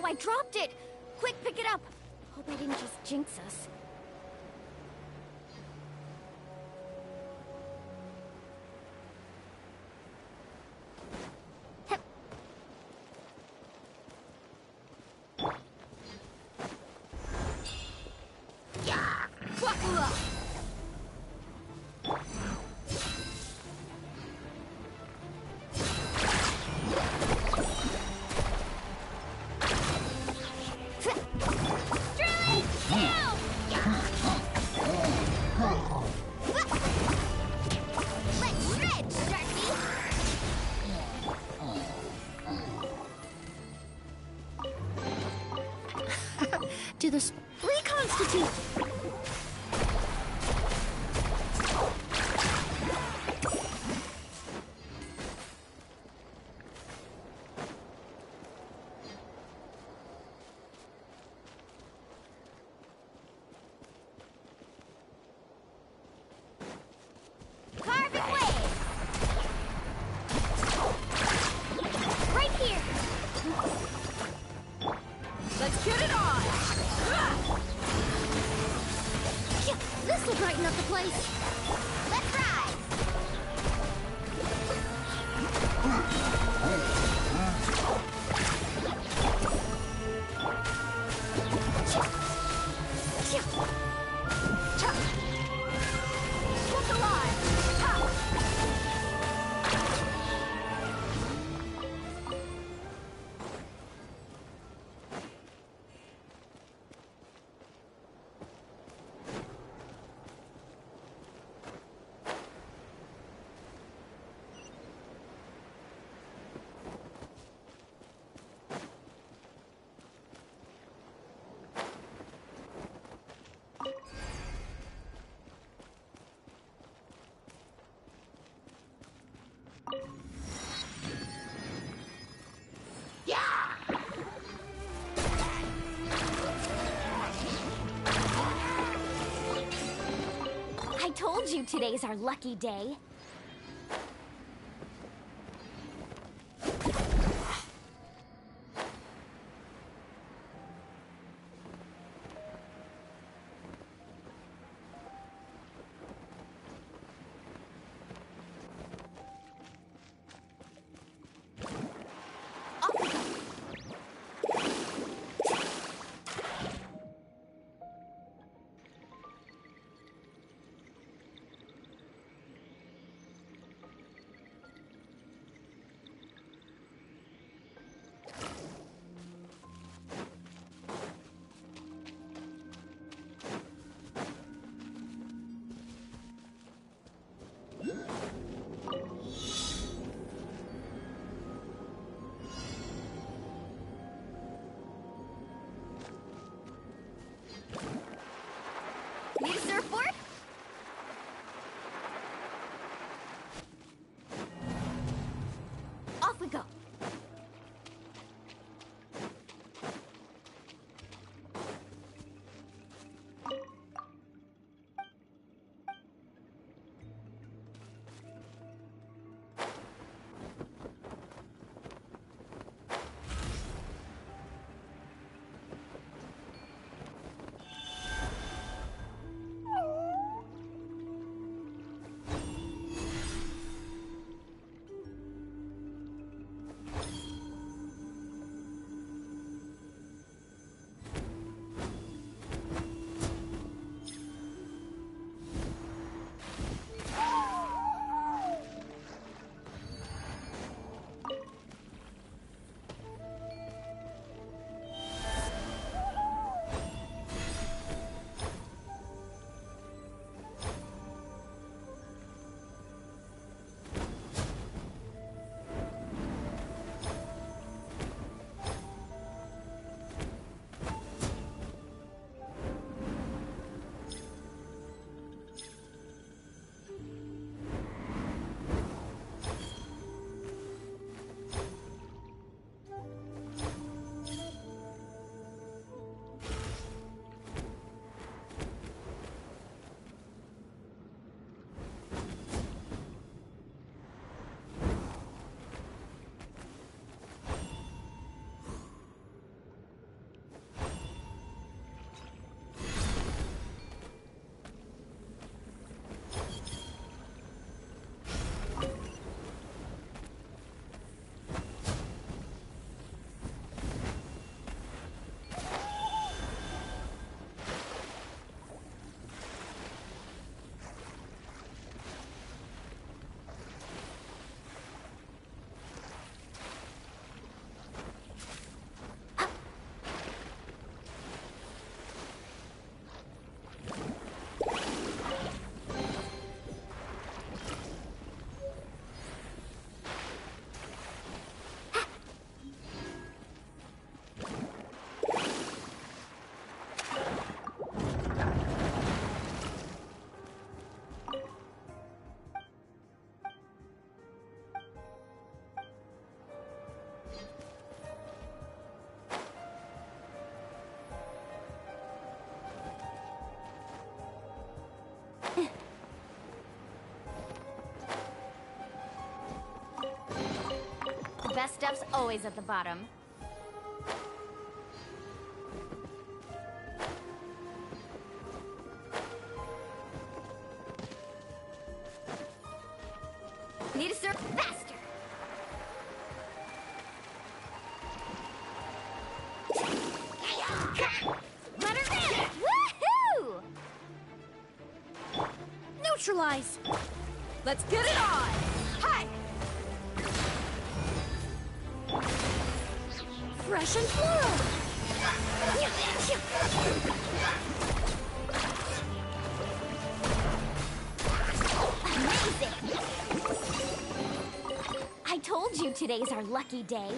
I dropped it! Quick, pick it up! Hope I didn't just jinx us. Do the reconstitute. Carve away! Right here! Let's get it on! This will brighten up the place. Let's ride! Look alive! Ha! I told you today's our lucky day. Need a surfboard? Off we go. best stuff's always at the bottom. Need to surf faster. Let her in! Woohoo! Neutralize! Let's get it on! Hi! Fresh and floral! Amazing! I told you today's our lucky day.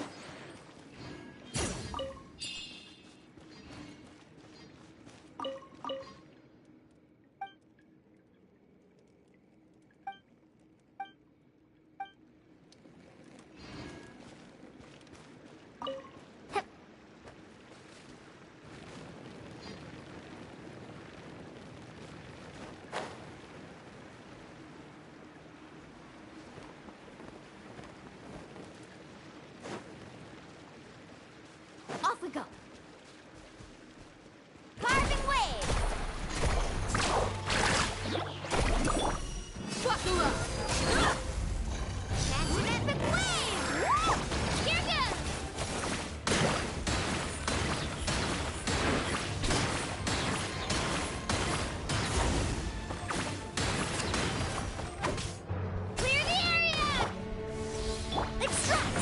Off we go. Carving waves. Buckle up. Catch an epic wave. Woo! Here goes. Clear the area. Extract.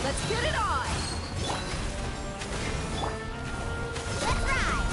Let's get it on! Let's ride.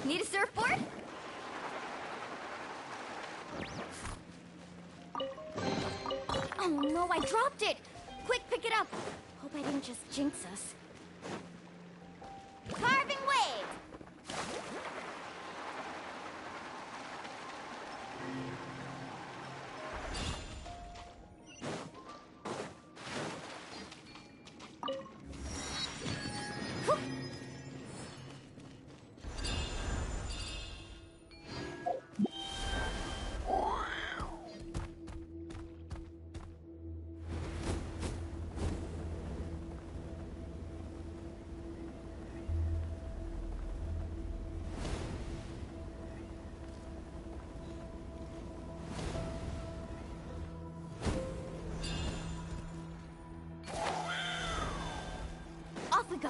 Need a surfboard? Oh no, I dropped it! Quick, pick it up! Hope I didn't just jinx us. Carving waves. Off we go!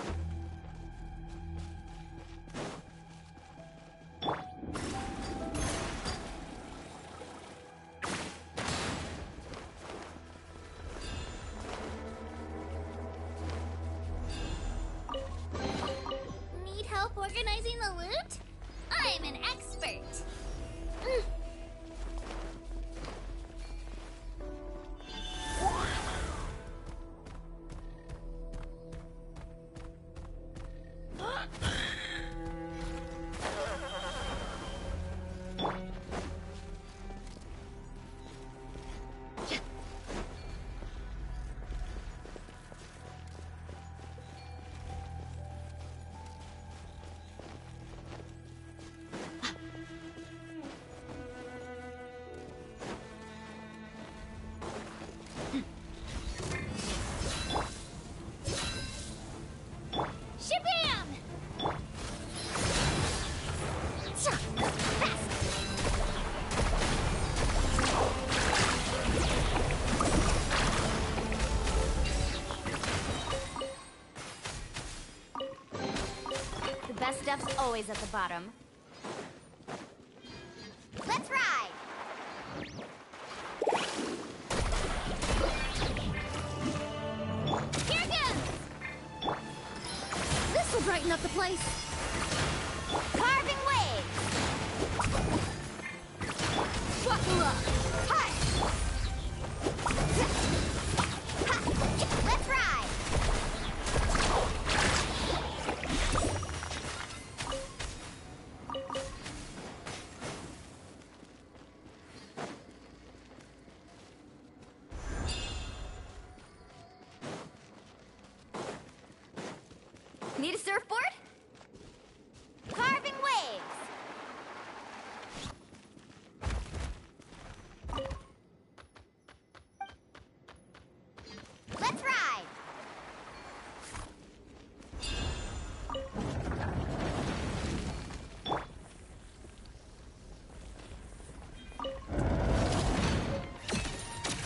Need help organizing the loot? I'm an expert. Best stuff's always at the bottom. Let's ride. brighten up the place. Carving waves! Buckle up! Hi! Let's ride! Need a surfboard? Carving waves! Let's ride!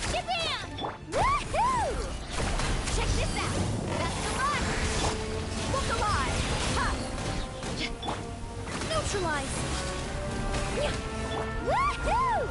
Shabam! Woohoo! Check this out! Best of luck! Look alive! Ha! Neutralize! Woohoo!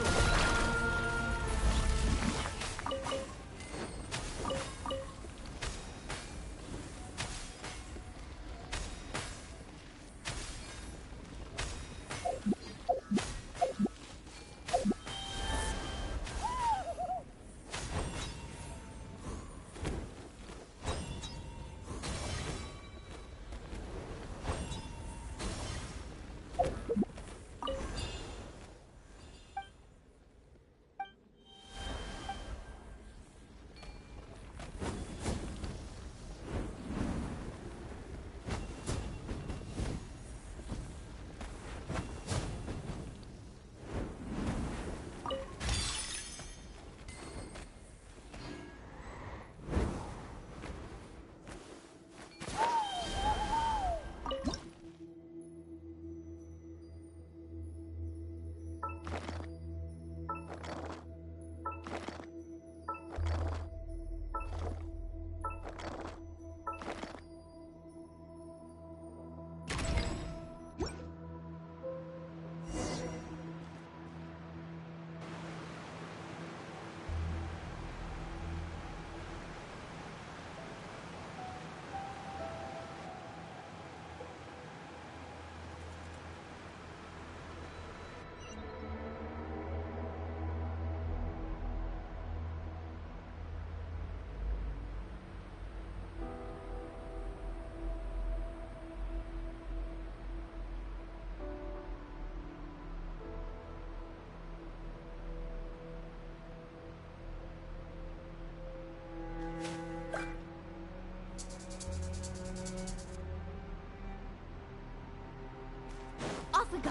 Off we go!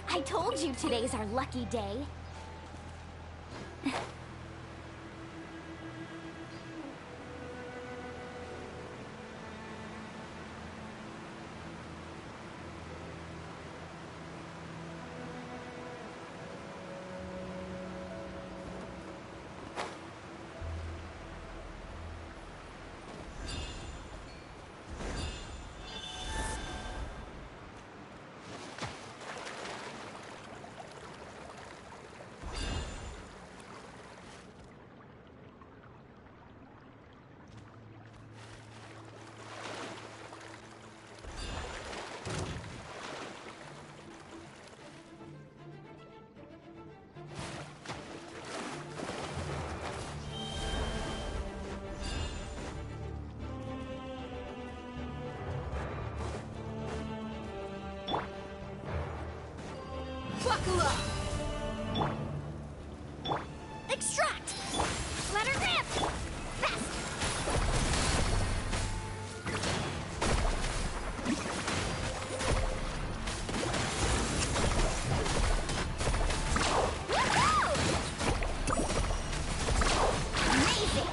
I told you today's our lucky day. Buckle up! Extract! Let her rip! Fast! Amazing!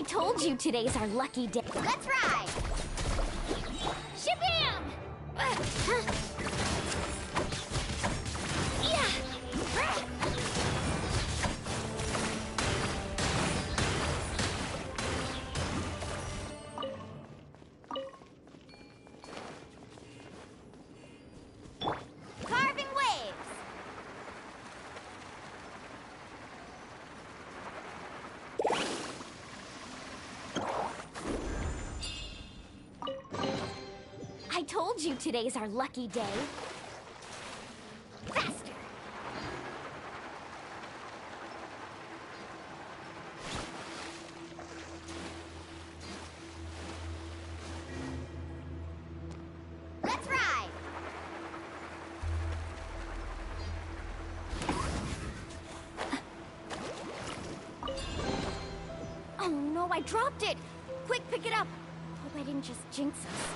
I told you today's our lucky day. Let's ride! Shabam! Yeah! Carving waves! I told you today's our lucky day. Faster! Let's ride! Oh no, I dropped it! Quick, pick it up! Hope I didn't just jinx us.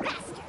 Faster!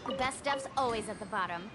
The best stuff's always at the bottom.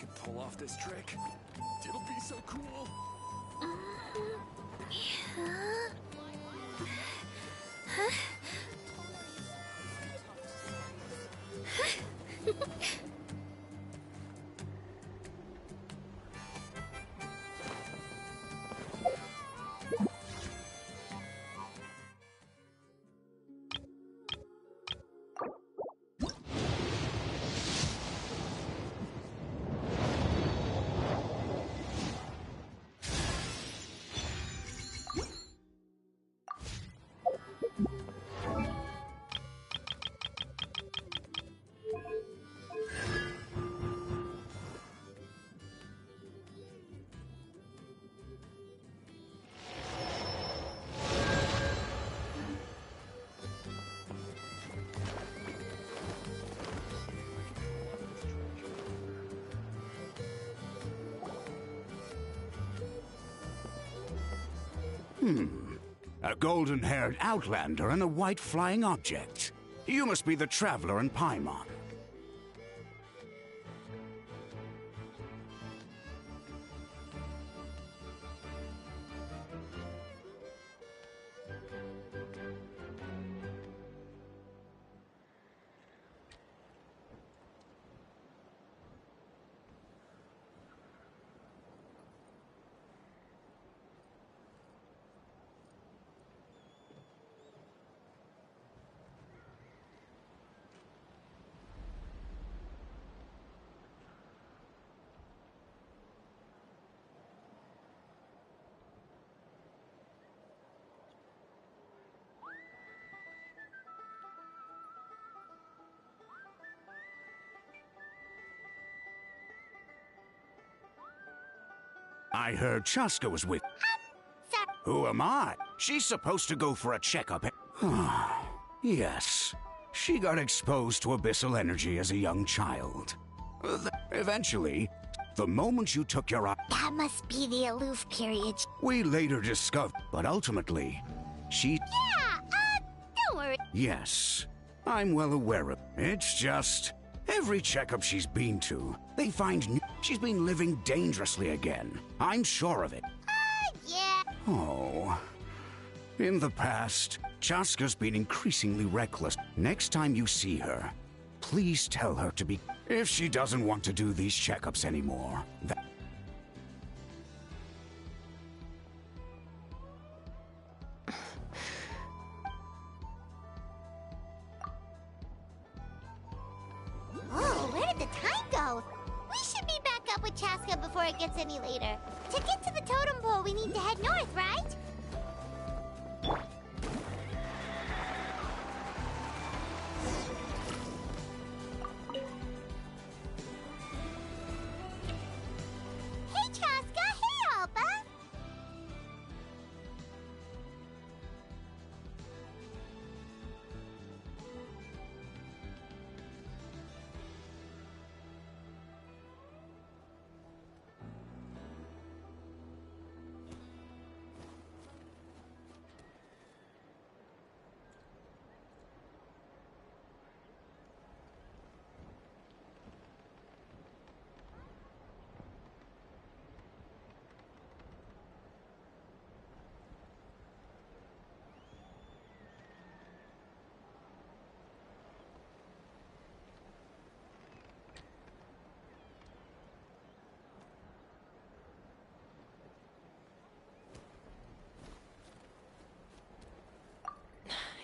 can pull off this trick, it'll be so cool. A golden-haired outlander and a white flying object. You must be the traveler in Paimon. I heard Chaska was with... Who am I? She's supposed to go for a checkup. Yes. She got exposed to abyssal energy as a young child. Eventually, the moment you took your eye... That must be the aloof period. We later discovered, but ultimately, she... Yeah, don't worry. Yes, I'm well aware of it. It's just... every checkup she's been to, they find she's been living dangerously again. I'm sure of it. Yeah. Oh. In the past, Chaska's been increasingly reckless. Next time you see her, please tell her to be... If she doesn't want to do these checkups anymore, that... Oh, where did the time go? We should be back up with Chaska before it gets any later. To get to the totem pole, we need to head north, right? Hey, Chaska! Hey, Alba!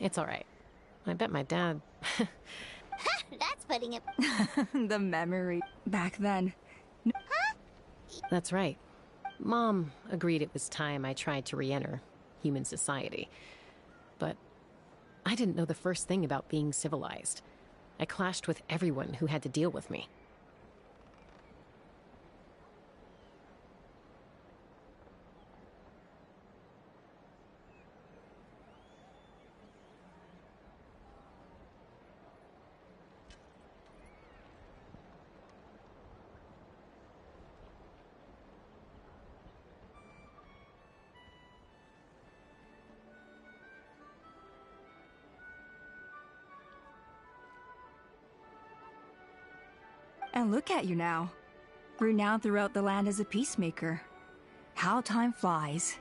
It's all right. I bet my dad... That's putting it... The memory. Back then. That's right. Mom agreed it was time I tried to re-enter human society. But I didn't know the first thing about being civilized. I clashed with everyone who had to deal with me. And look at you now. renowned throughout the land as a peacemaker. How time flies.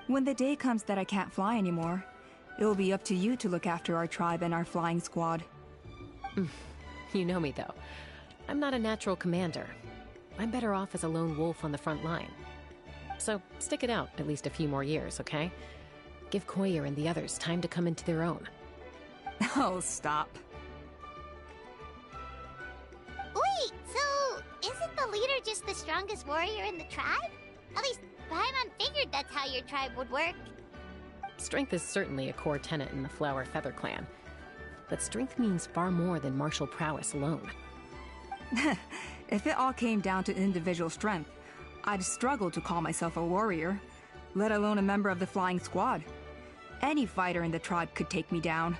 When the day comes that I can't fly anymore, it will be up to you to look after our tribe and our flying squad. You know me, though. I'm not a natural commander. I'm better off as a lone wolf on the front line. So stick it out at least a few more years, okay? Give Koyer and the others time to come into their own. Oh, stop. Wait, so isn't the leader just the strongest warrior in the tribe? At least Paimon figured that's how your tribe would work. Strength is certainly a core tenet in the Flower Feather clan. But strength means far more than martial prowess alone. If it all came down to individual strength, I'd struggle to call myself a warrior, let alone a member of the flying squad. Any fighter in the tribe could take me down.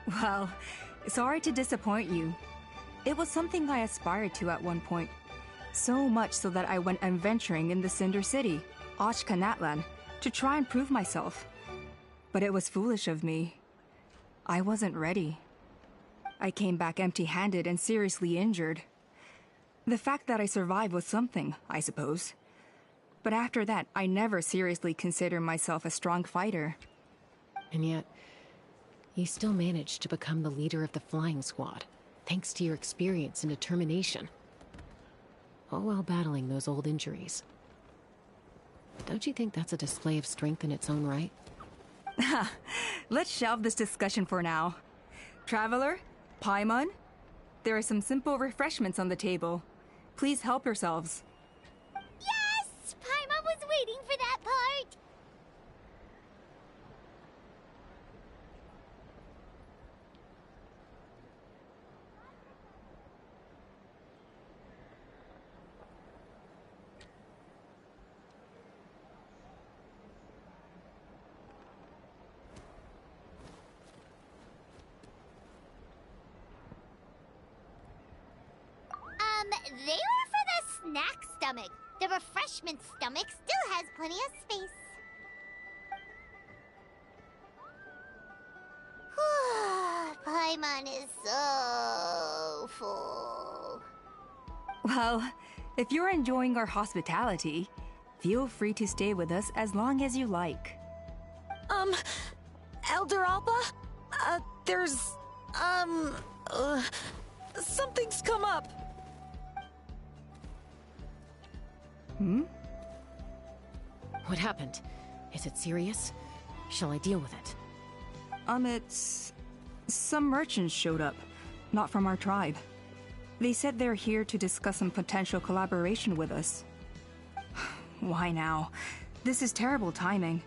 Well, sorry to disappoint you. It was something I aspired to at one point. So much so that I went adventuring in the Cinder City, Ashkanatlan, to try and prove myself. But it was foolish of me. I wasn't ready. I came back empty-handed and seriously injured. The fact that I survived was something, I suppose. But after that, I never seriously considered myself a strong fighter. And yet, you still managed to become the leader of the flying squad, thanks to your experience and determination. All while battling those old injuries. Don't you think that's a display of strength in its own right? Let's shelve this discussion for now. Traveler, Paimon, there are some simple refreshments on the table. Please help yourselves. Yes! Paimon was waiting for that part! They were for the snack stomach. The refreshment stomach still has plenty of space. Paimon is so full. Well, if you're enjoying our hospitality, feel free to stay with us as long as you like. Elder Alba? There's, something's come up. Hmm? What happened? Is it serious? Shall I deal with it? It's... Some merchants showed up, not from our tribe. They said they're here to discuss some potential collaboration with us. Why now? This is terrible timing.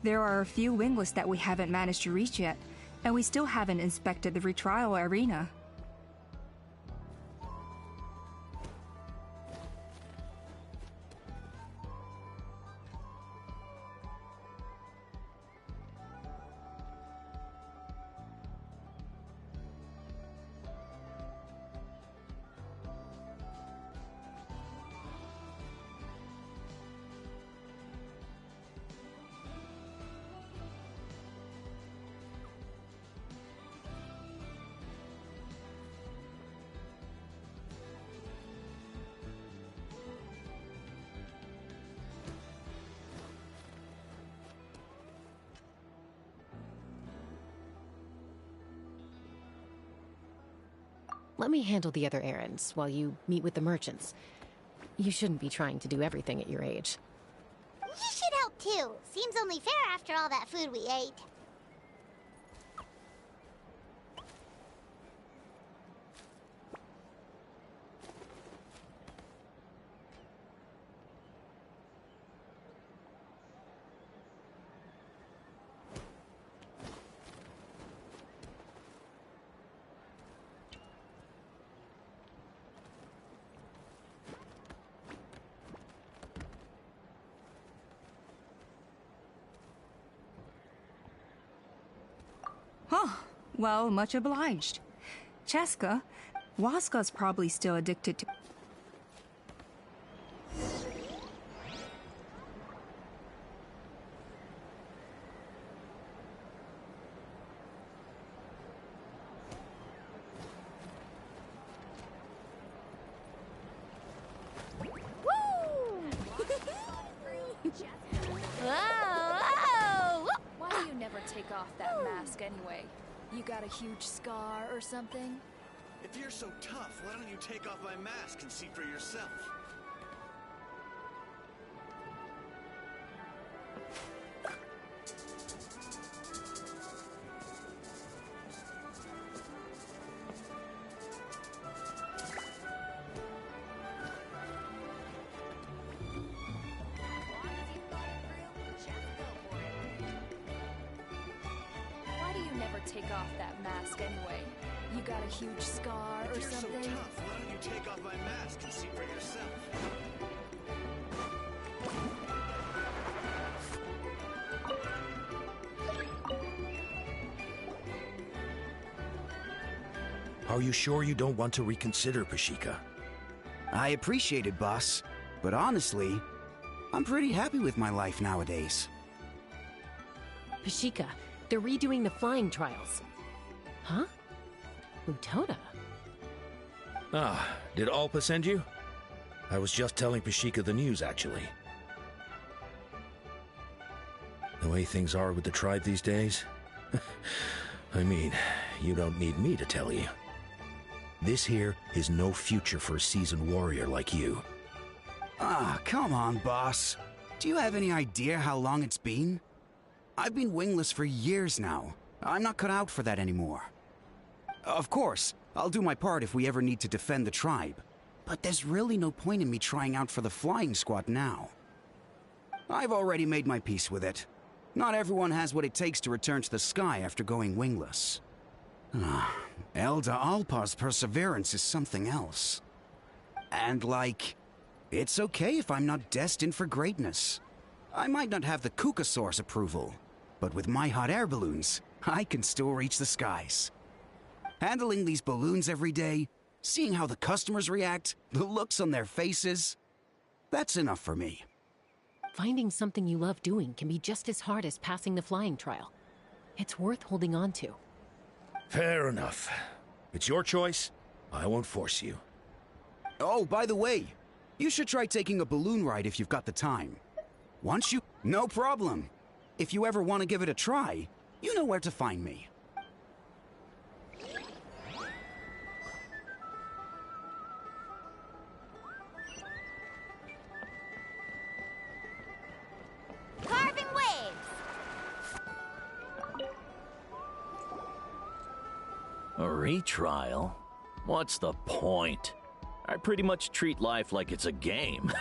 There are a few wingless that we haven't managed to reach yet, and we still haven't inspected the retrial arena. Let me handle the other errands while you meet with the merchants. You shouldn't be trying to do everything at your age. You should help too. Seems only fair after all that food we ate. Huh. Well, much obliged. Cheska, Waska's probably still addicted to... take off that mask anyway? You got a huge scar or something? If you're so tough, why don't you take off my mask and see for yourself? Why do you never take off that mask anyway? You got a huge scar or If you're something? so tough, why don't you take off my mask and see for yourself? Are you sure you don't want to reconsider, Pashika? I appreciate it, boss. But honestly, I'm pretty happy with my life nowadays. Pashika, they're redoing the flying trials. Huh? Utoda? Ah, did Alpa send you? I was just telling Pashika the news, actually. The way things are with the tribe these days? I mean, you don't need me to tell you. This here is no future for a seasoned warrior like you. Ah, come on, boss. Do you have any idea how long it's been? I've been wingless for years now. I'm not cut out for that anymore. Of course, I'll do my part if we ever need to defend the tribe. But there's really no point in me trying out for the flying squad now. I've already made my peace with it. Not everyone has what it takes to return to the sky after going wingless. Elder Alpa's perseverance is something else. And it's okay if I'm not destined for greatness. I might not have the Kukasaur's approval, but with my hot air balloons, I can still reach the skies. Handling these balloons every day, seeing how the customers react, the looks on their faces, that's enough for me. Finding something you love doing can be just as hard as passing the flying trial. It's worth holding on to. Fair enough. It's your choice. I won't force you. Oh, by the way, you should try taking a balloon ride if you've got the time. No problem. If you ever want to give it a try, you know where to find me. Carving waves! A retrial? What's the point? I pretty much treat life like it's a game.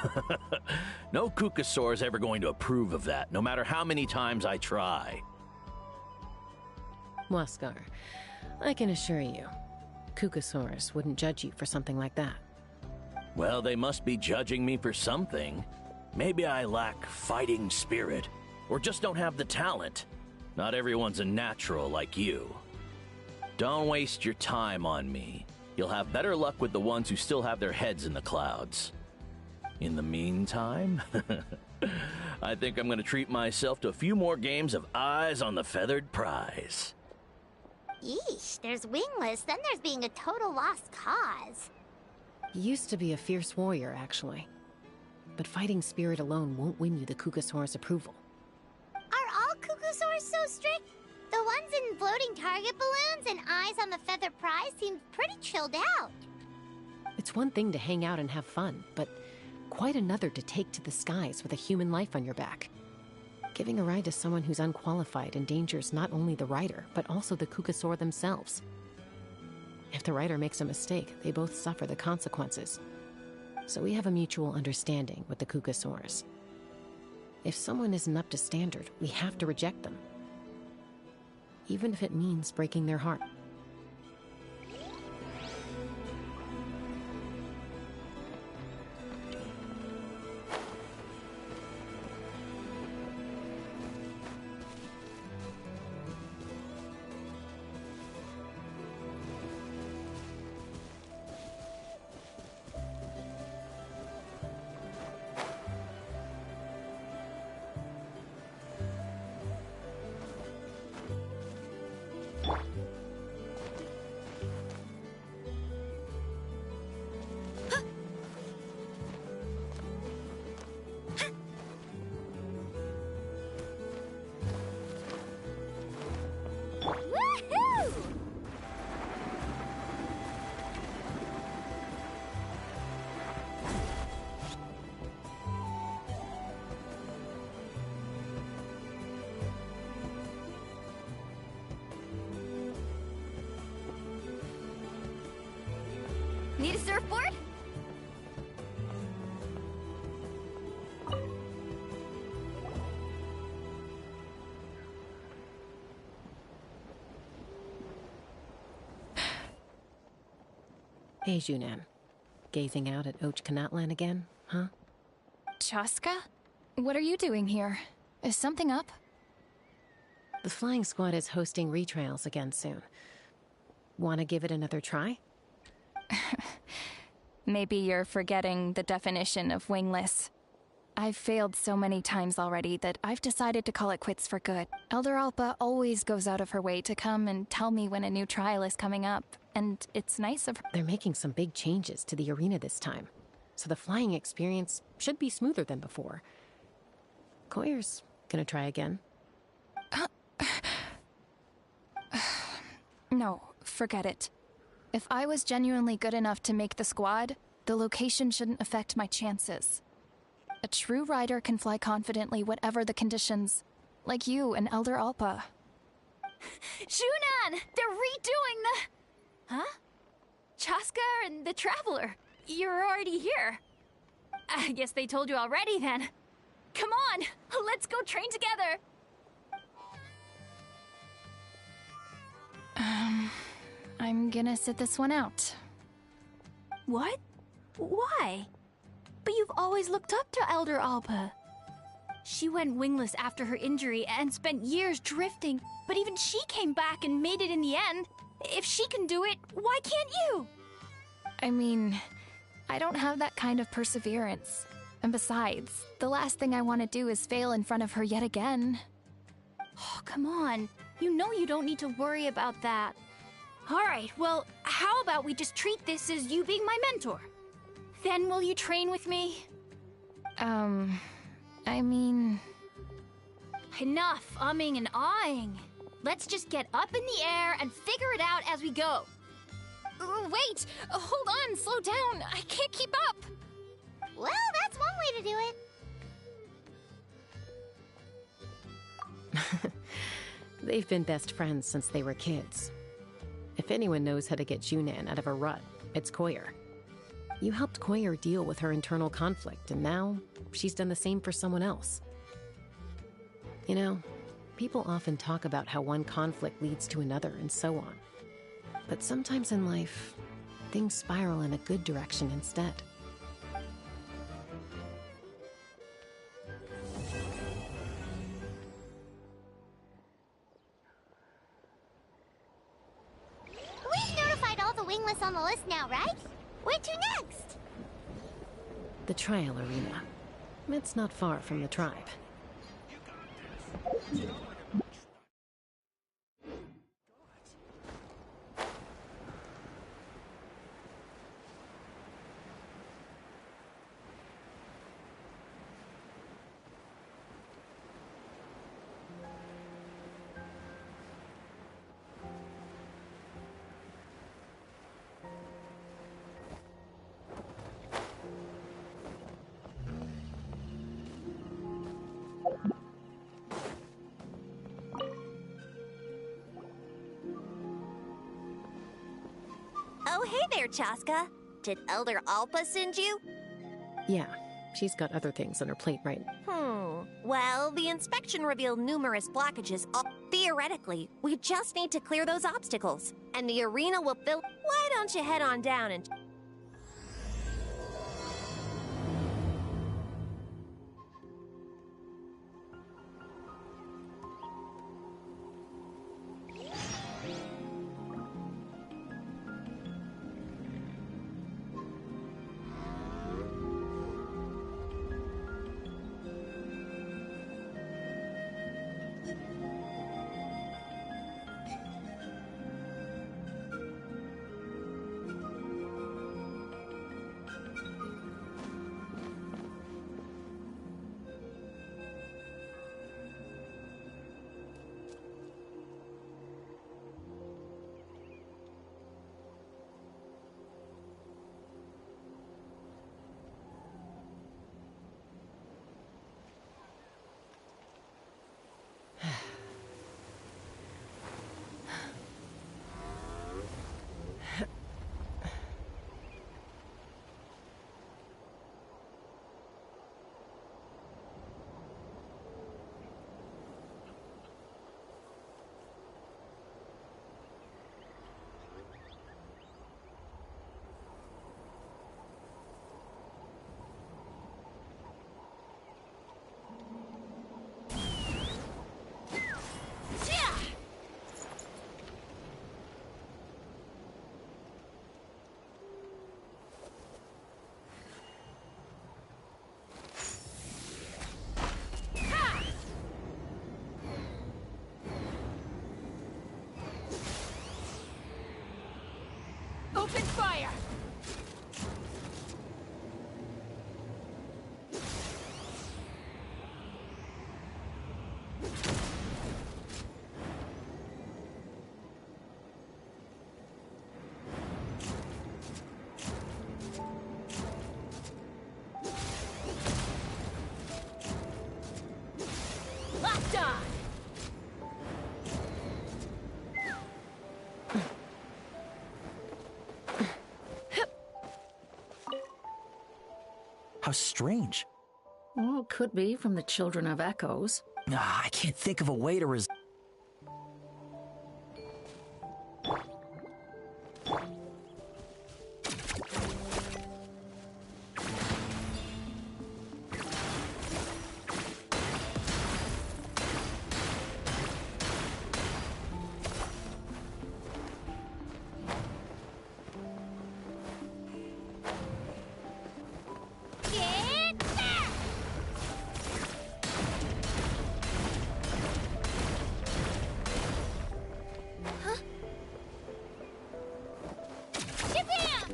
No Kukasaur's ever going to approve of that, no matter how many times I try. Waskar, I can assure you, Kukasaurus wouldn't judge you for something like that. Well, they must be judging me for something. Maybe I lack fighting spirit, or just don't have the talent. Not everyone's a natural like you. Don't waste your time on me. You'll have better luck with the ones who still have their heads in the clouds. In the meantime, I think I'm going to treat myself to a few more games of Eyes on the Feathered Prize. Yeesh, there's wingless, then there's being a total lost cause. You used to be a fierce warrior, actually. But fighting spirit alone won't win you the Kukasaur's approval. Are all Kukasaurs so strict? The ones in floating target balloons and Eyes on the Feather Prize seemed pretty chilled out. It's one thing to hang out and have fun, but quite another to take to the skies with a human life on your back. Giving a ride to someone who's unqualified endangers not only the rider, but also the Kukasaur themselves. If the rider makes a mistake, they both suffer the consequences. So we have a mutual understanding with the Kukasaurs. If someone isn't up to standard, we have to reject them. Even if it means breaking their heart. Need a surfboard? Hey, Junan. Gazing out at Ochkanatlan again, huh? Chaska? What are you doing here? Is something up? The flying squad is hosting retrials again soon. Want to give it another try? Maybe you're forgetting the definition of wingless. I've failed so many times already that I've decided to call it quits for good. Elder Alpa always goes out of her way to come and tell me when a new trial is coming up, and it's nice of her. They're making some big changes to the arena this time, so the flying experience should be smoother than before. Koyer's gonna try again. No, forget it. If I was genuinely good enough to make the squad, the location shouldn't affect my chances. A true rider can fly confidently whatever the conditions, like you and Elder Alpa. Shunan! They're redoing the... Huh? Chaska and the Traveler. You're already here. I guess they told you already then. Come on, let's go train together. I'm gonna sit this one out. What? Why? But you've always looked up to Elder Alpa. She went wingless after her injury and spent years drifting, but even she came back and made it in the end. If she can do it, why can't you? I mean, I don't have that kind of perseverance. And besides, the last thing I want to do is fail in front of her yet again. Oh, come on. You know you don't need to worry about that. Alright, well, how about we just treat this as you being my mentor? Then will you train with me? I mean... Enough umming and ahhing. Let's just get up in the air and figure it out as we go. Wait! Hold on, slow down. I can't keep up. Well, that's one way to do it. They've been best friends since they were kids. If anyone knows how to get Junan out of a rut, it's Koyer. You helped Koyer deal with her internal conflict, and now she's done the same for someone else. You know, people often talk about how one conflict leads to another and so on. But sometimes in life, things spiral in a good direction instead. We've notified all the wingless on the list now, right? Where to next? The trial arena. It's not far from the tribe. Oh, hey there, Chaska. Did Elder Alpa send you? Yeah, she's got other things on her plate right now. Well, the inspection revealed numerous blockages. Theoretically, we just need to clear those obstacles, and the arena will fill. Why don't you head on down and... Open fire! Locked on! How strange. Well, could be from the Children of Echoes. I can't think of a way to Get back! Huh? Shabam!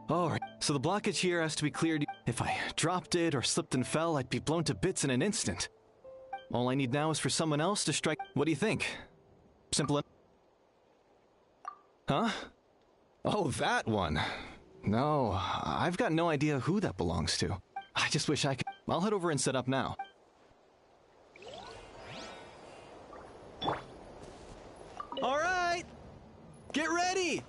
Alright, so the blockage here has to be cleared. If I dropped it or slipped and fell, I'd be blown to bits in an instant. All I need now is for someone else to strike. What do you think? Simple. Huh? Oh, that one. No, I've got no idea who that belongs to. I just wish I could. I'll head over and set up now. Alright! Get ready!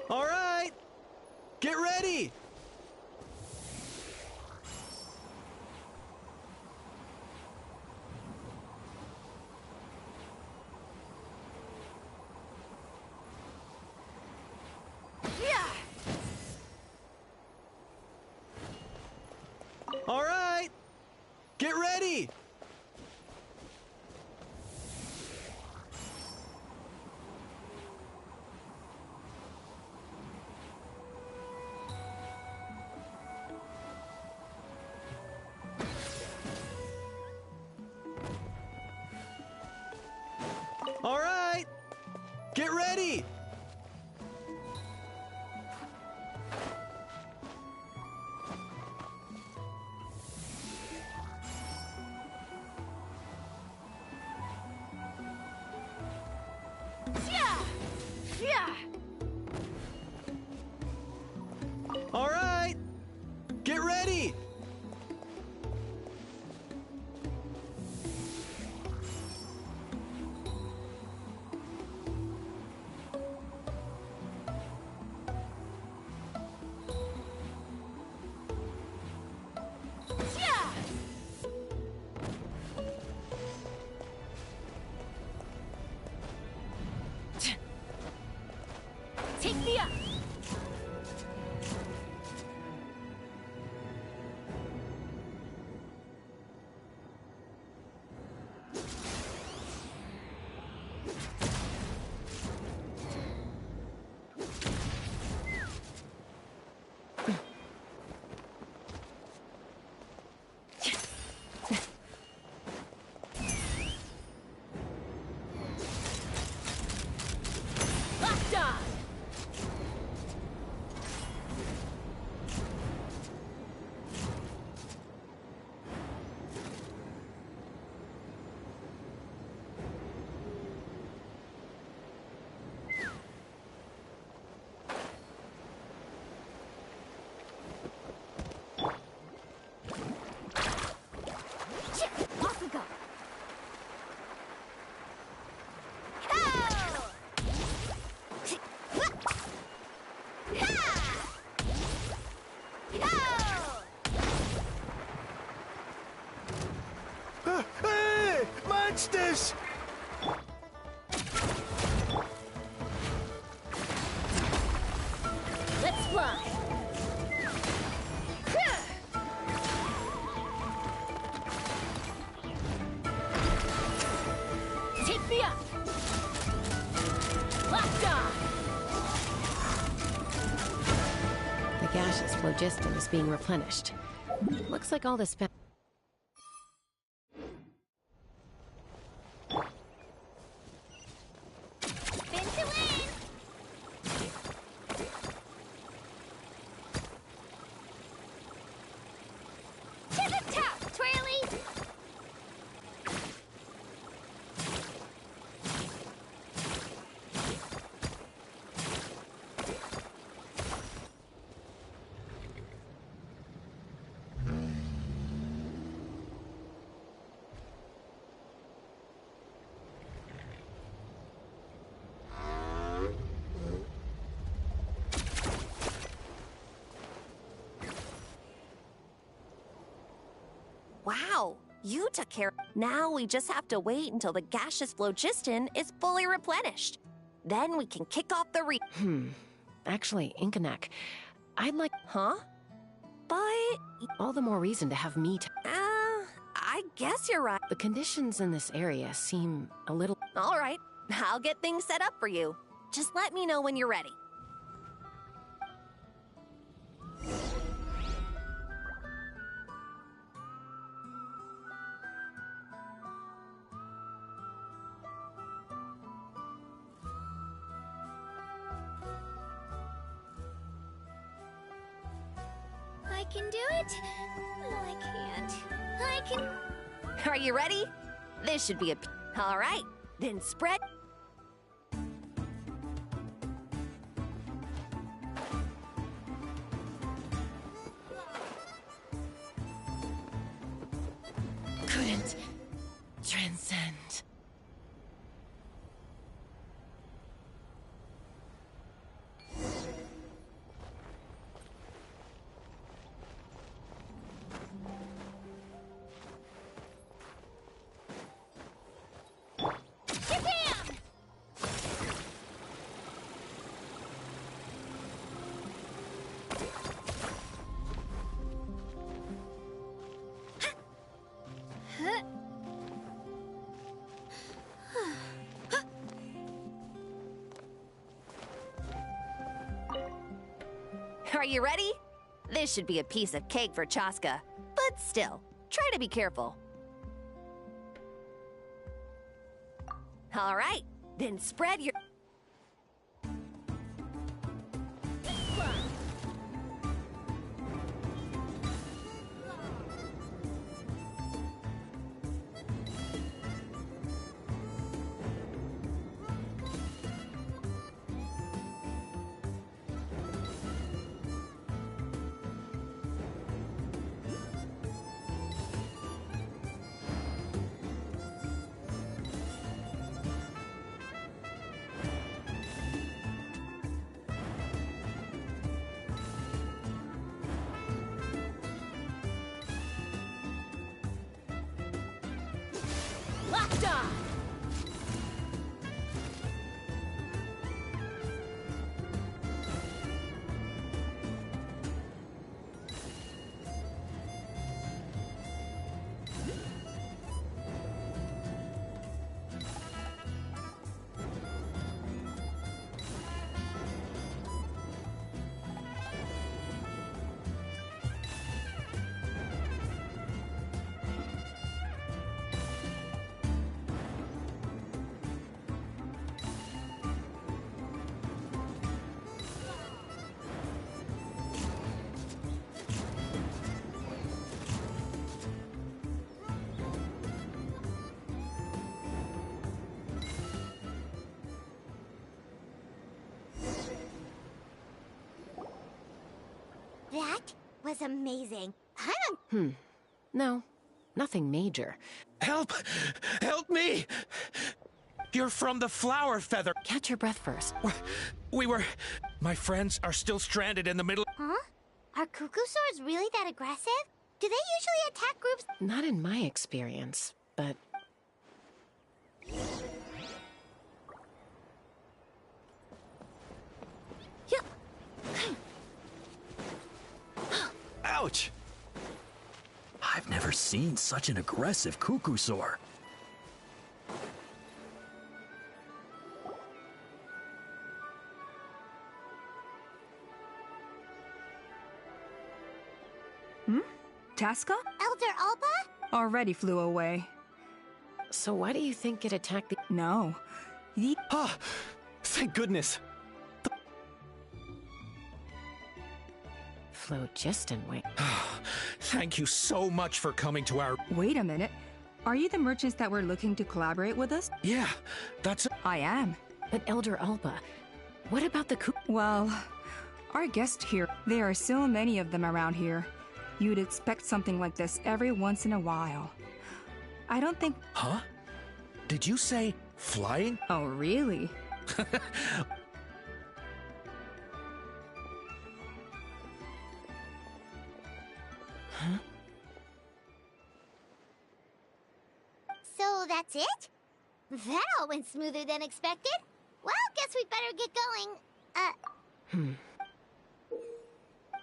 All right, get ready. All right, get ready. All right, get ready. All right, get ready. Take me up! Locked on! Let's fly! Take me up! Locked on! The gaseous phlogiston is being replenished. Looks like all this. To the top, Twirly! Wow, you took care. Now we just have to wait until the gaseous phlogiston is fully replenished. Then we can kick off the Actually, Inkanek, I'd like. Huh? But all the more reason to have me. I guess you're right. The conditions in this area seem a little. All right, I'll get things set up for you. Just let me know when you're ready. I can do it. No, I can't. I can. Are you ready? This should be a. All right, then spread. Couldn't transcend. Are you ready? This should be a piece of cake for Chaska. But still, try to be careful. All right, then spread your... Locked on! That was amazing. No, nothing major. Help! Help me! You're from the Flower Feather. Catch your breath first. We were... My friends are still stranded in the middle... Huh? Are cuckoo swords really that aggressive? Do they usually attack groups? Not in my experience, but... Ouch! I've never seen such an aggressive cuckoosaur. Tasca? Elder Alba? Already flew away. So why do you think it attacked the... No. The... Ah! Thank goodness! Phlogiston wing. Thank you so much for coming to our... Wait a minute. Are you the merchants that were looking to collaborate with us? Yeah, that's... I am. But Elder Alba, what about the Well, our guest here, there are so many of them around here. You'd expect something like this every once in a while. I don't think... Huh? Did you say flying? Oh, really? Huh? So that's it? That all went smoother than expected. Well, guess we'd better get going.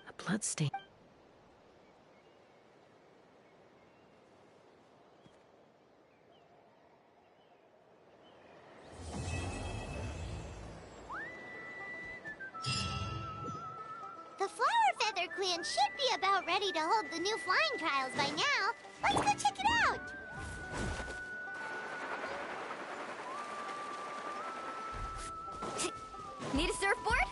A blood stain. The Flower Feather Clan should be about ready to hold the new flying trials by now. Let's go check it out! Need a surfboard?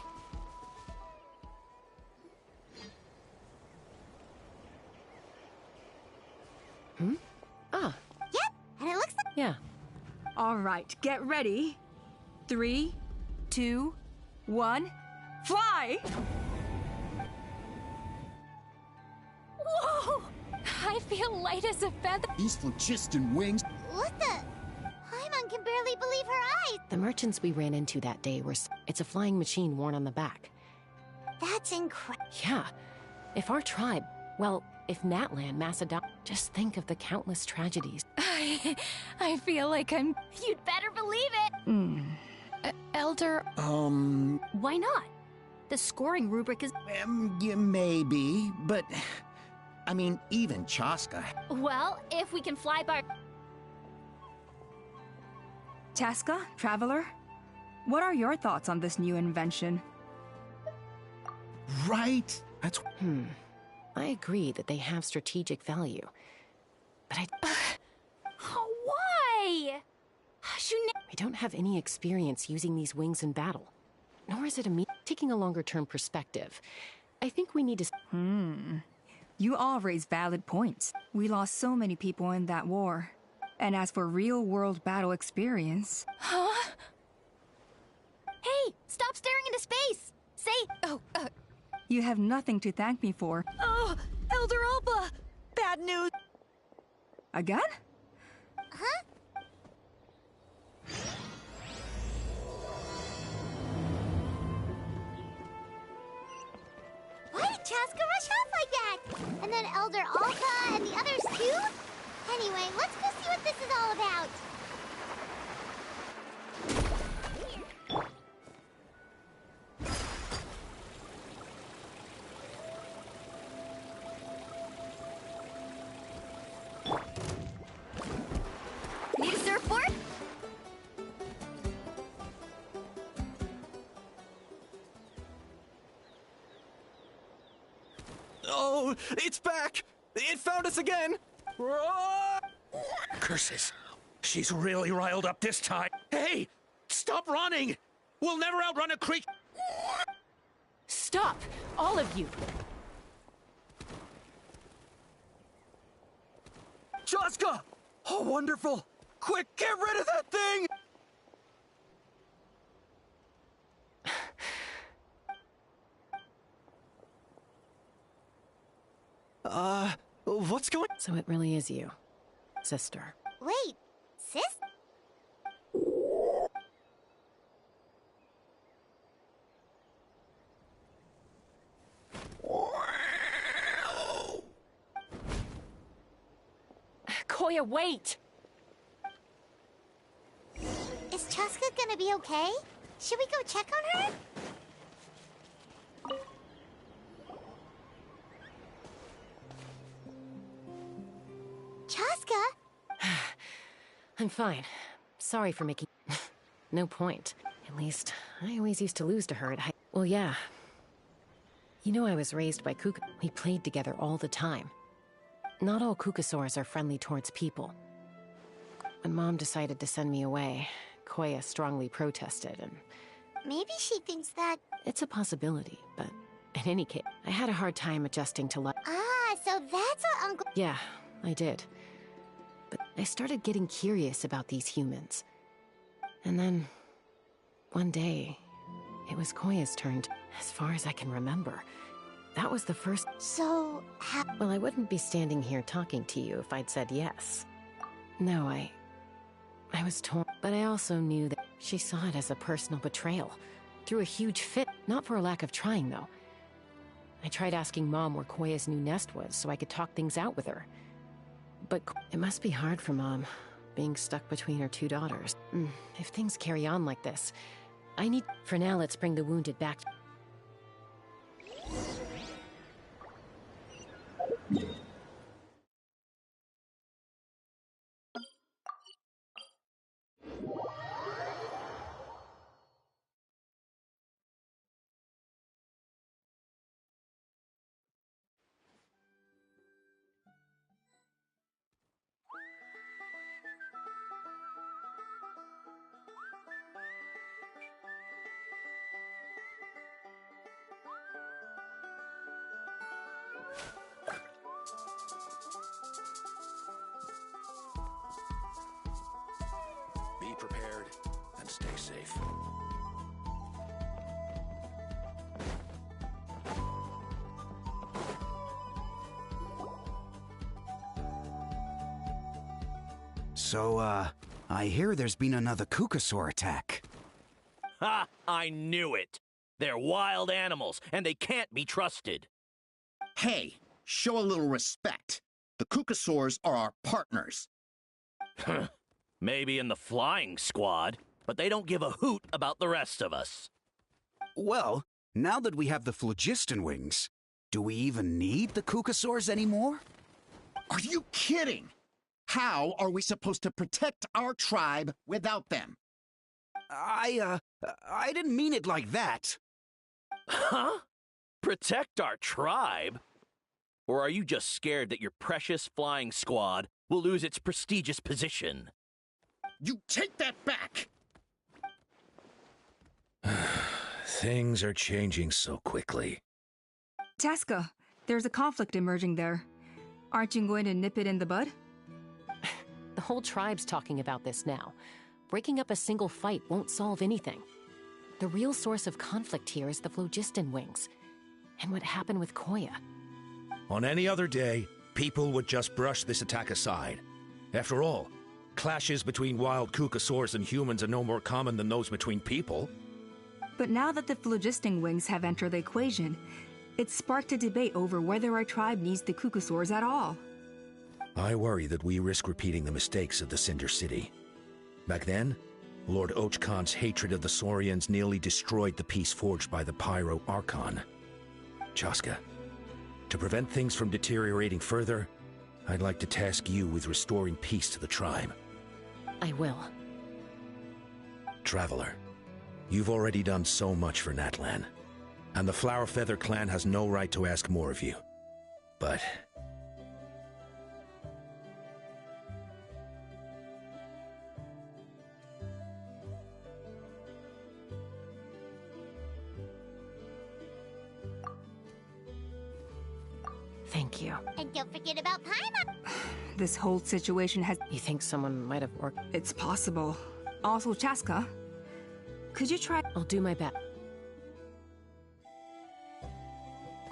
Ah. Yep, and it looks like... Yeah. All right, get ready. 3, 2, 1, fly! Whoa! I feel light as a feather. These phlogiston wings. What the... Paimon can barely believe her eyes. The merchants we ran into that day were... It's a flying machine worn on the back. That's incredible. Yeah. If our tribe... Well, if Natlan, Macedonia... Just think of the countless tragedies. I feel like I'm... You'd better believe it! Elder... Why not? The scoring rubric is... Yeah, maybe, but... I mean, even Chaska. Well, if we can fly by... Tasca, Traveler, what are your thoughts on this new invention? Right? That's... I agree that they have strategic value. But Why? we don't have any experience using these wings in battle. Nor is it taking a longer-term perspective. I think we need to... You all raise valid points. We lost so many people in that war. And as for real-world battle experience... Huh? Hey, stop staring into space! Say... You have nothing to thank me for. Oh, Elder Alba! Bad news! Again? Huh? Why did Chaska rush off like that? And then Elder Alka and the others too? Anyway, let's go see what this is all about. Need a surfboard? Oh, it's back! It found us again! Curses. She's really riled up this time. Hey! Stop running! We'll never outrun a creature! Stop! All of you! Chaska! Oh, wonderful! Quick, get rid of that thing! What's going... So it really is you, sister. Wait, sis? Koya, wait! Is Chaska gonna be okay? Should we go check on her? Chaska? I'm fine. Sorry for making... No point. At least, I always used to lose to her at high... Well, yeah. You know I was raised by Kuka. We played together all the time. Not all Kukasaurs are friendly towards people. When Mom decided to send me away, Koya strongly protested, and... Maybe she thinks that... It's a possibility, but in any case, I had a hard time adjusting to life. Ah, so that's what Uncle... Yeah, I did. But I started getting curious about these humans. And then, one day, it was Koya's turn to, as far as I can remember. That was the first... So, Well, I wouldn't be standing here talking to you if I'd said yes. No, I was torn. But I also knew that she saw it as a personal betrayal. Threw a huge fit. Not for a lack of trying, though. I tried asking Mom where Koya's new nest was so I could talk things out with her. But it must be hard for Mom, being stuck between her two daughters. If things carry on like this, I need... For now, let's bring the wounded back. Be prepared and stay safe. So, I hear there's been another Kukasaur attack. Ha! I knew it! They're wild animals, and they can't be trusted. Hey, show a little respect. The Kukasaurs are our partners. Maybe in the flying squad, but they don't give a hoot about the rest of us. Well, now that we have the phlogiston wings, do we even need the Kukasaurs anymore? Are you kidding? How are we supposed to protect our tribe without them? I didn't mean it like that. Huh? Protect our tribe? Or are you just scared that your precious flying squad will lose its prestigious position? You take that back! Things are changing so quickly. Chaska, there's a conflict emerging there. Aren't you going to nip it in the bud? The whole tribe's talking about this now. Breaking up a single fight won't solve anything. The real source of conflict here is the phlogiston wings. And what happened with Koya. On any other day, people would just brush this attack aside. After all, clashes between wild Kukasaurs and humans are no more common than those between people. But now that the phlogiston wings have entered the equation, it's sparked a debate over whether our tribe needs the Kukasaurs at all. I worry that we risk repeating the mistakes of the Cinder City. Back then, Lord Ochkon's hatred of the Saurians nearly destroyed the peace forged by the Pyro Archon. Chaska, to prevent things from deteriorating further, I'd like to task you with restoring peace to the tribe. I will. Traveler, you've already done so much for Natlan, and the Flower Feather clan has no right to ask more of you. But... Thank you. And don't forget about Paimon. This whole situation has... You think someone might have worked? It's possible. Also, Chaska, could you try... I'll do my best.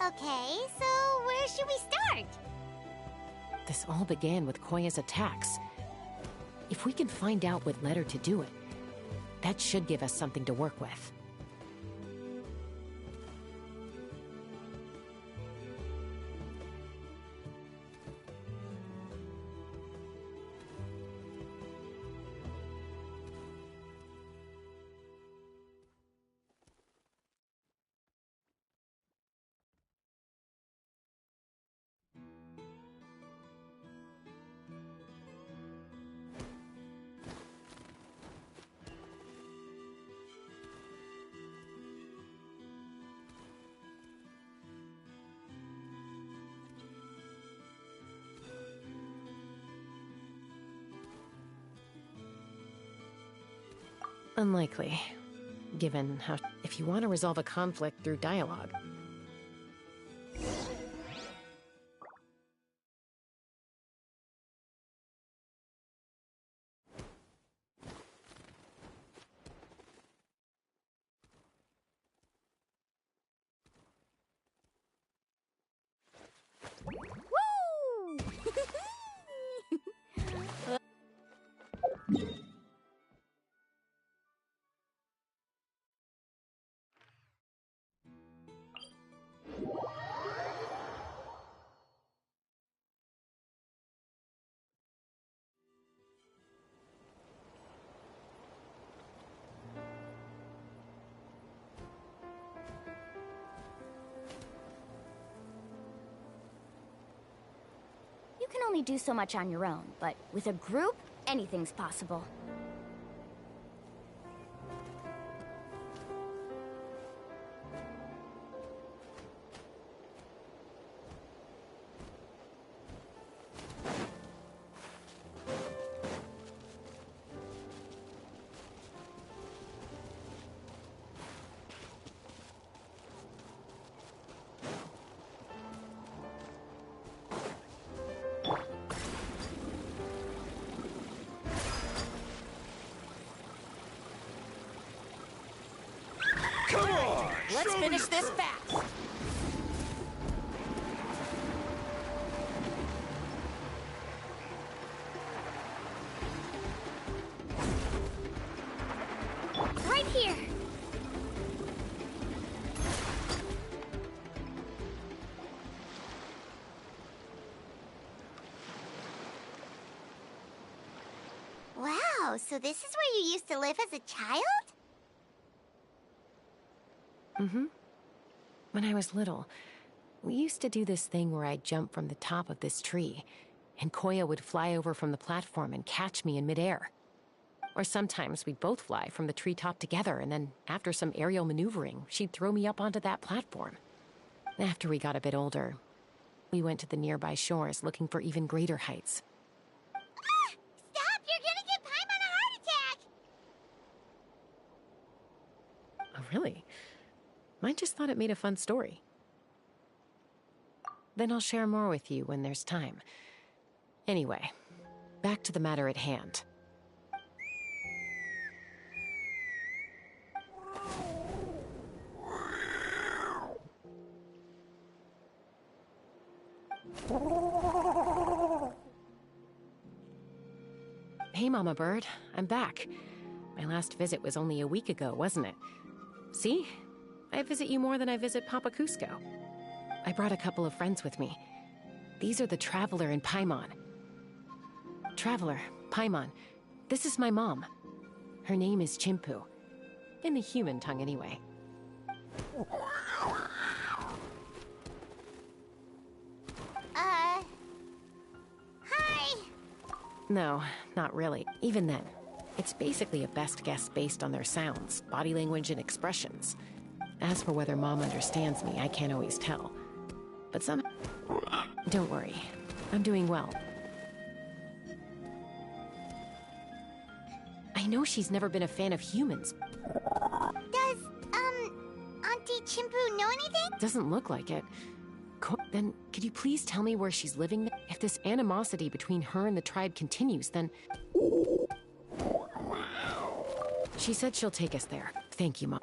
Okay, so where should we start? This all began with Koya's attacks. If we can find out what led her to do it, that should give us something to work with. Unlikely, given how... If you want to resolve a conflict through dialogue... Woo! You can only do so much on your own, but with a group, anything's possible. Come on! Let's finish this fast! Right here! Wow, so this is where you used to live as a child? Mm-hmm. When I was little, we used to do this thing where I'd jump from the top of this tree, and Koya would fly over from the platform and catch me in midair. Or sometimes we'd both fly from the treetop together, and then after some aerial maneuvering, she'd throw me up onto that platform. After we got a bit older, we went to the nearby shores looking for even greater heights. Stop! You're gonna give Paimon a heart attack! Oh, really? I just thought it made a fun story. Then I'll share more with you when there's time. Anyway, back to the matter at hand. Hey, Mama Bird. I'm back. My last visit was only a week ago, wasn't it? See? I visit you more than I visit Papa Cusco. I brought a couple of friends with me. These are the Traveler and Paimon. Traveler, Paimon, this is my mom. Her name is Chimpu. In the human tongue, anyway. Hi! No, not really. Even then, it's basically a best guess based on their sounds, body language, and expressions. As for whether Mom understands me, I can't always tell. But don't worry. I'm doing well. I know she's never been a fan of humans. Does, Auntie Chimpu know anything? Doesn't look like it. Then, could you please tell me where she's living? If this animosity between her and the tribe continues, then... She said she'll take us there. Thank you, Mom.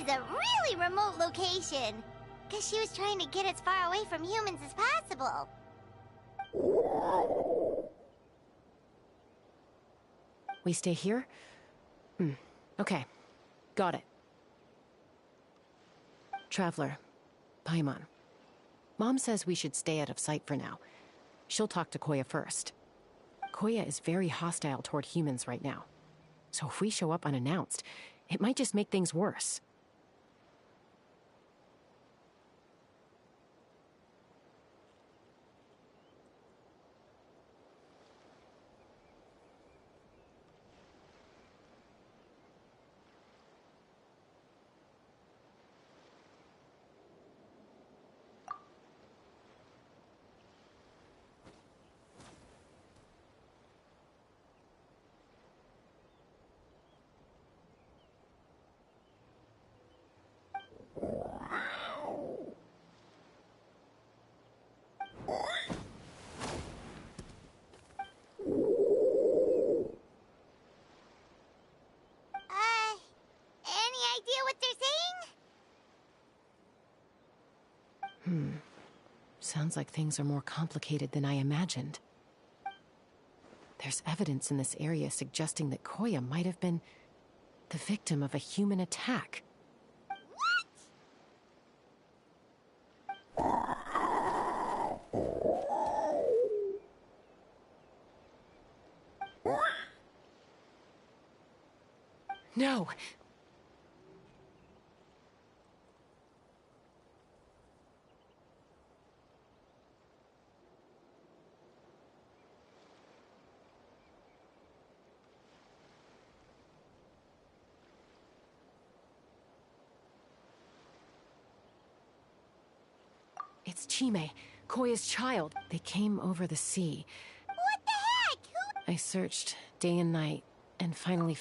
is a really remote location. Because she was trying to get as far away from humans as possible. We stay here? Okay. Got it. Traveler, Paimon. Mom says we should stay out of sight for now. She'll talk to Koya first. Koya is very hostile toward humans right now. So if we show up unannounced, it might just make things worse. Any idea what they're saying? Sounds like things are more complicated than I imagined. There's evidence in this area suggesting that Koya might have been the victim of a human attack. No! It's Chime, Koya's child. They came over the sea. What the heck? I searched day and night, and finally...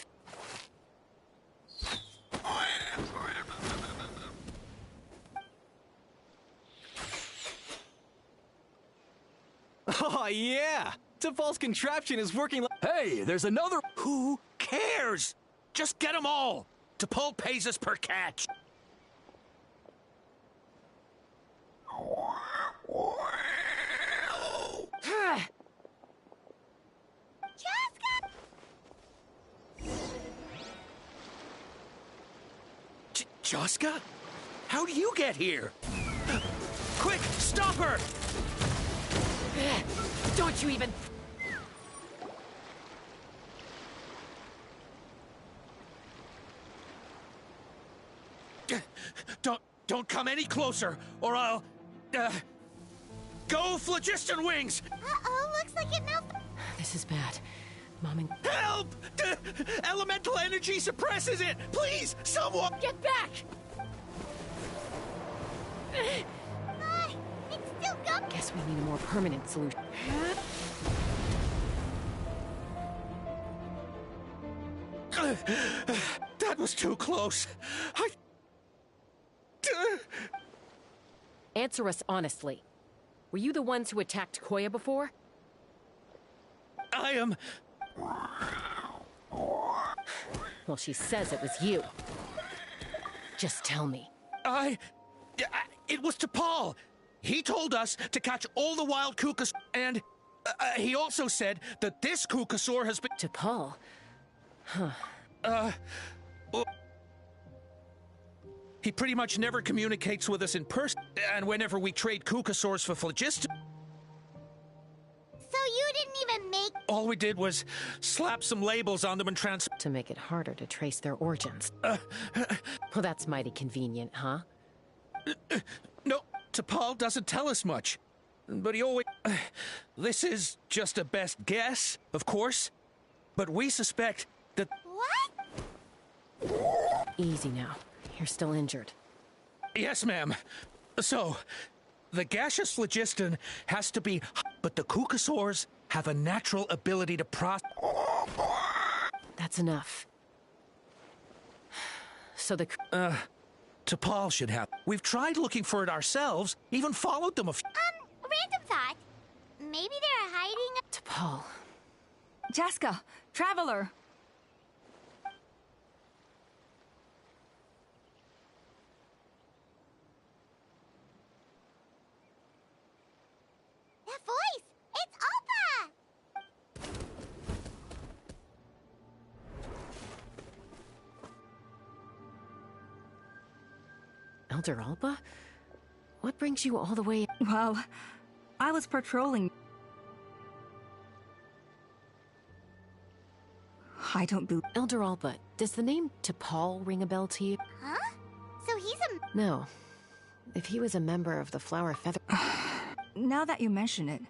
Oh, yeah! T'Pol's contraption is working like— Hey, there's another— Who cares? Just get them all. T'Pol pays us per catch. Joska? How do you get here? Quick, stop her! Don't you even... Don't come any closer, or I'll... Go, Phlogiston Wings! Uh-oh, looks like it melted. This is bad. Mom and... Help! Elemental energy suppresses it! Please, someone... Get back! It's still going. Guess we need a more permanent solution. That was too close. Answer us honestly. Were you the ones who attacked Koya before? I am... Well, she says it was you. Just tell me. It was T'Pol. He told us to catch all the wild Kukas, and he also said that this Kukasaur has been... T'Pol? Huh. He pretty much never communicates with us in person, and whenever we trade Kukasaurs for Phlogiston... So you didn't even make... All we did was slap some labels on them and To make it harder to trace their origins. Well, that's mighty convenient, huh? No, T'Pol doesn't tell us much. But he always... This is just a best guess, of course. But we suspect that... What? Easy now. You're still injured. Yes, ma'am. So, the gaseous phlogiston has to be... But the Kukasaurs have a natural ability to process... That's enough. So the... T'Pol should have... We've tried looking for it ourselves, even followed them a few... Random thought. Maybe they're hiding... T'Pol. Jaska, Traveler. Elder Alba? What brings you all the way? Well, I was patrolling. I don't believe. Elder Alba, does the name T'Pol ring a bell to you? Huh? So he's a... No. If he was a member of the Flower Feather... Now that you mention it,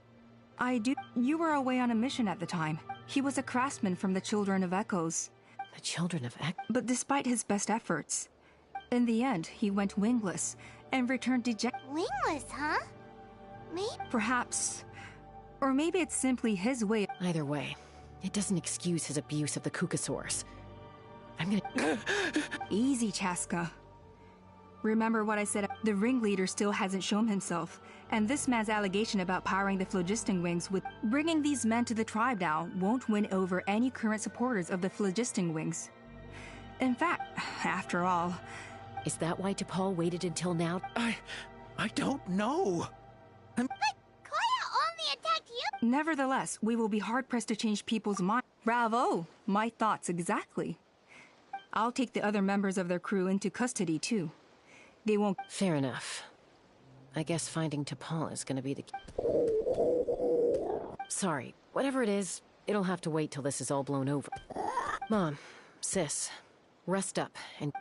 I do. You were away on a mission at the time. He was a craftsman from the Children of Echoes. The Children of Echoes? But despite his best efforts, in the end, he went wingless and returned dejected. Wingless, huh? Maybe. Perhaps. Or maybe it's simply his way. Either way, it doesn't excuse his abuse of the Kukasaurs. I'm gonna... Easy, Chaska. Remember what I said? The ringleader still hasn't shown himself, and this man's allegation about powering the phlogiston wings with bringing these men to the tribe now won't win over any current supporters of the phlogiston wings. In fact, after all... Is that why T'Pol waited until now? I don't know. But Koya only attacked you! Nevertheless, we will be hard-pressed to change people's minds. Bravo! My thoughts exactly. I'll take the other members of their crew into custody, too. They won't... Fair enough. I guess finding T'Pol is gonna be the... Sorry, whatever it is, it'll have to wait till this is all blown over. Mom, sis, rest up and...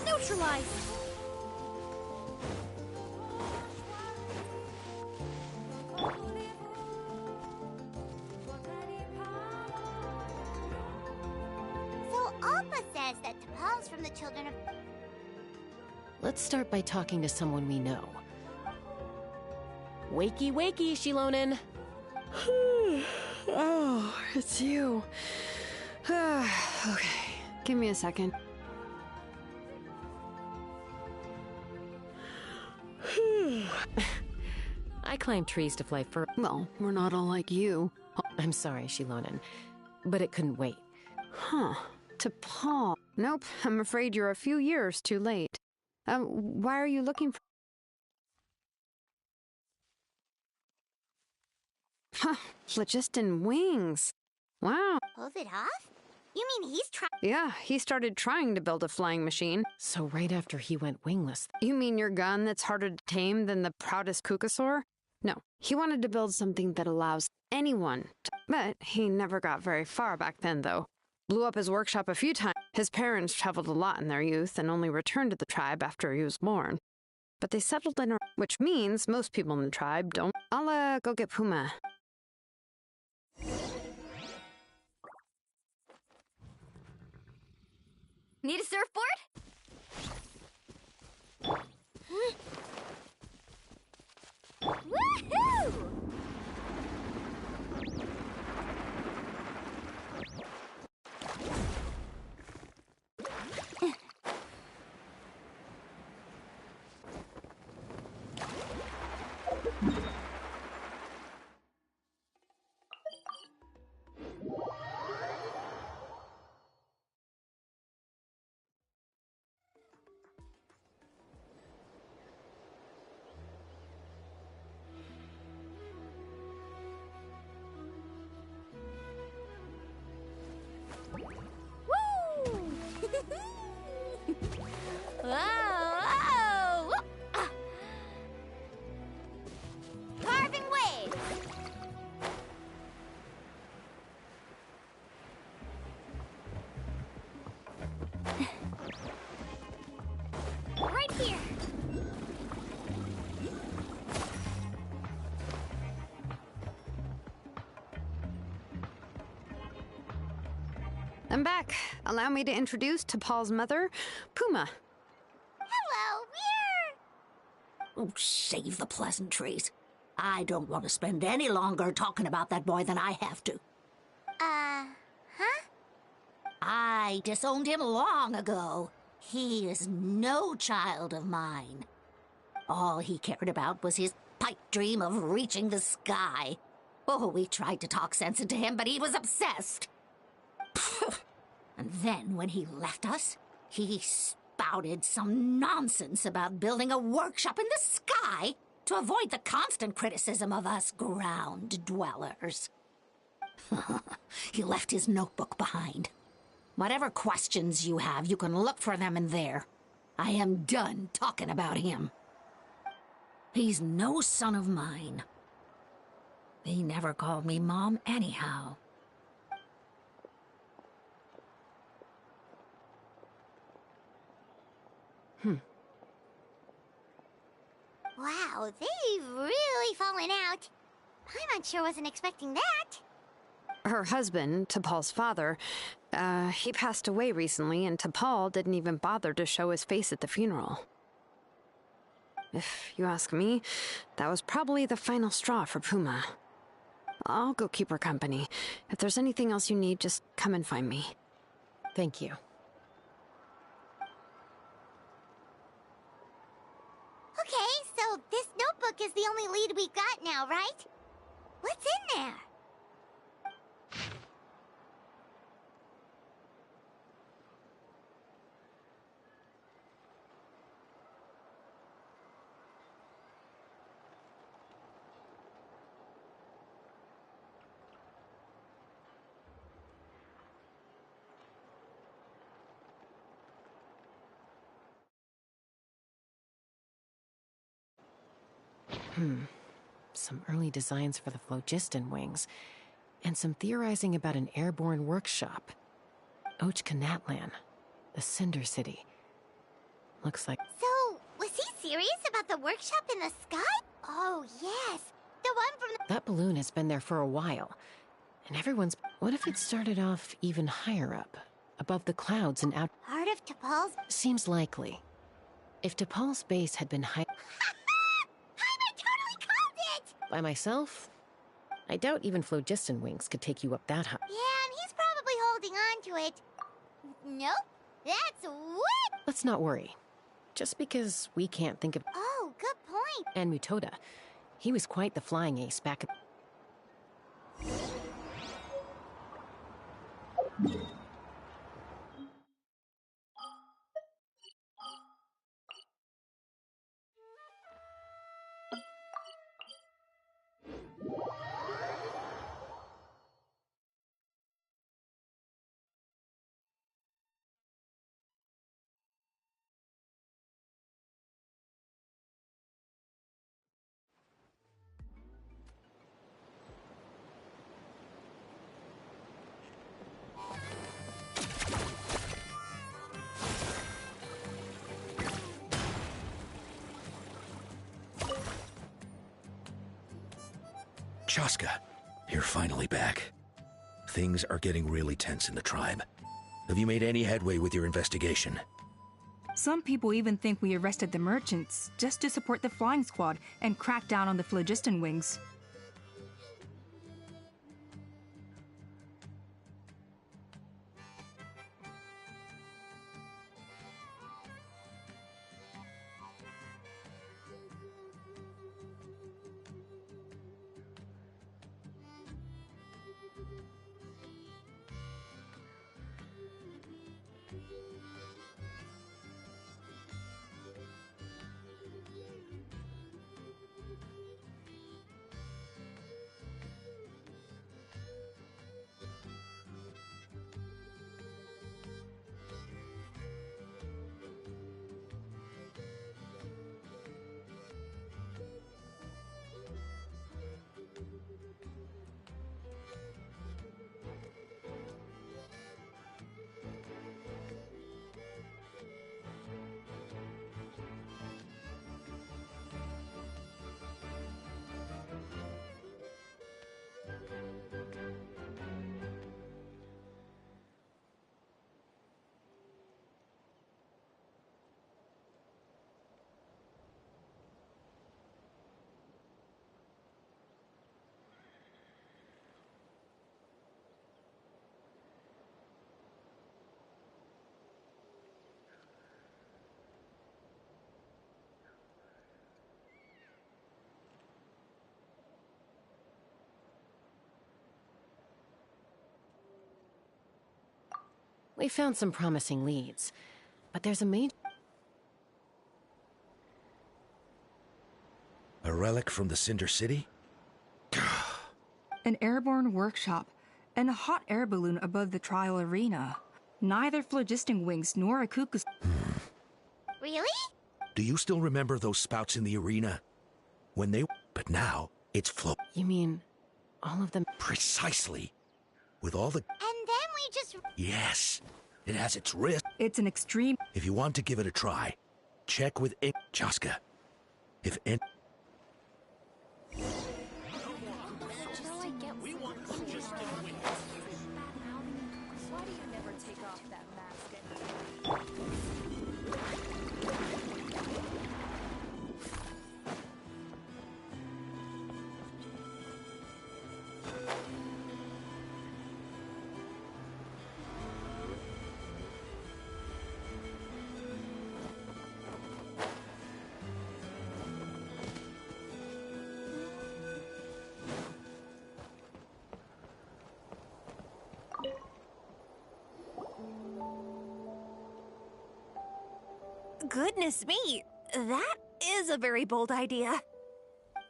Neutralized! So Alpa says that T'Pol's from the Children of... Let's start by talking to someone we know. Wakey, wakey, Shilonen! Oh, it's you. Okay, give me a second. I climb trees to fly fur. Well, we're not all like you. I'm sorry, Shilonen, but it couldn't wait. Huh. To Paul. Nope, I'm afraid you're a few years too late. Why are you looking for... Huh, phlogiston wings. Wow. Pulls it off? You mean he's trying... Yeah, he started trying to build a flying machine. So right after he went wingless... You mean your gun that's harder to tame than the proudest Kukasaur? No, he wanted to build something that allows anyone to... But he never got very far back then, though. Blew up his workshop a few times. His parents traveled a lot in their youth and only returned to the tribe after he was born. But they settled in a... Which means most people in the tribe don't... I'll, go get Puma. Need a surfboard? Woohoo! Woo! Whoa! Whoa! Ah. Carving waves! Right here! I'm back. Allow me to introduce to Paul's mother, Puma. Hello, we're... Oh, save the pleasantries. I don't want to spend any longer talking about that boy than I have to. Huh? I disowned him long ago. He is no child of mine. All he cared about was his pipe dream of reaching the sky. Oh, we tried to talk sense into him, but he was obsessed. And then, when he left us, he spouted some nonsense about building a workshop in the sky to avoid the constant criticism of us ground dwellers. He left his notebook behind. Whatever questions you have, you can look for them in there. I am done talking about him. He's no son of mine. He never called me Mom anyhow. Wow, they've really fallen out. I'm not sure wasn't expecting that. Her husband, T'Pol's father, he passed away recently, and T'Pol didn't even bother to show his face at the funeral. If you ask me, that was probably the final straw for Puma. I'll go keep her company. If there's anything else you need, just come and find me. Thank you. Okay, so this notebook is the only lead we got now, right? What's in there? Some early designs for the phlogiston wings, and some theorizing about an airborne workshop. Ochkanatlan, the Cinder City. Looks like... So, was he serious about the workshop in the sky? Oh, yes. The one from the... That balloon has been there for a while, and everyone's... What if it started off even higher up, above the clouds and out... Part of T'Pol's... Seems likely. If T'Pol's base had been high... By myself? I doubt even phlogiston wings could take you up that high. Yeah, and he's probably holding on to it. Nope, that's what? Let's not worry. Just because we can't think of... Oh, good point. And Mutoda. He was quite the flying ace back at... Chaska, you're finally back. Things are getting really tense in the tribe. Have you made any headway with your investigation? Some people even think we arrested the merchants just to support the flying squad and crack down on the phlogiston wings. We found some promising leads, but there's a major... A relic from the Cinder City? An airborne workshop, and a hot air balloon above the trial arena. Neither phlogiston wings nor a cuckoo's... Really? Do you still remember those spouts in the arena? When they... But now, it's float... You mean, all of them... Precisely. With all the... And then we just... Yes. It has its risk. It's an extreme... If you want to give it a try, check with Chaska. If in... Why do you never take off that mask anyway? Goodness me, that is a very bold idea.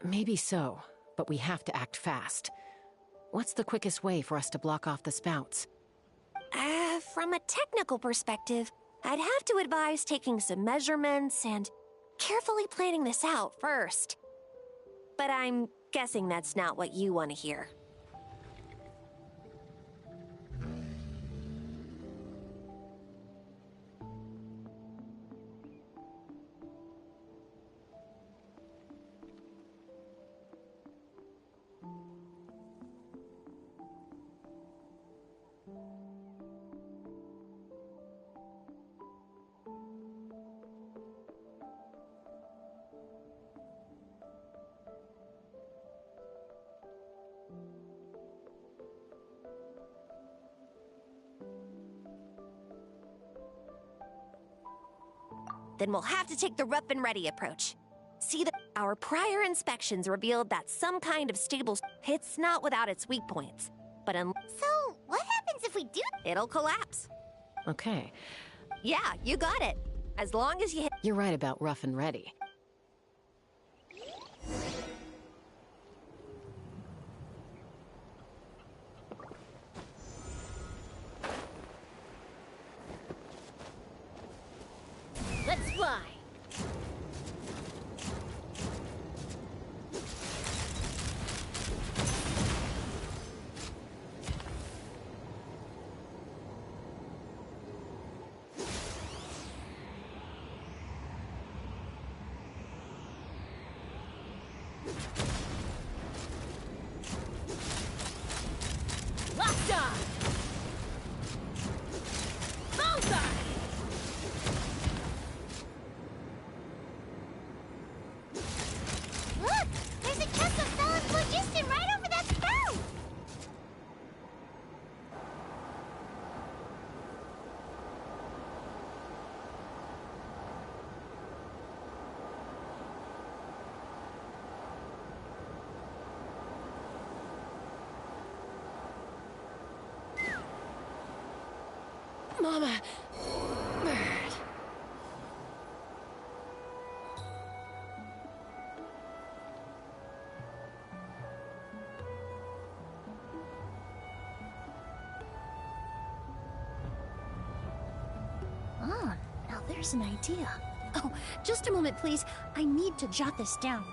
Maybe so, but we have to act fast. What's the quickest way for us to block off the spouts? From a technical perspective, I'd have to advise taking some measurements and carefully planning this out first. But I'm guessing that's not what you want to hear. Then we'll have to take the rough and ready approach. See that our prior inspections revealed that some kind of stable... It's not without its weak points, but So, what happens if we do... It'll collapse. Okay. Yeah, you got it. As long as you hit... You're right about rough and ready. Let's fly. Locked on. Bullseye. Look! There's a chest of felon phlogiston right over that spout! Mama! Bird. Oh, now there's an idea. Oh, just a moment, please. I need to jot this down.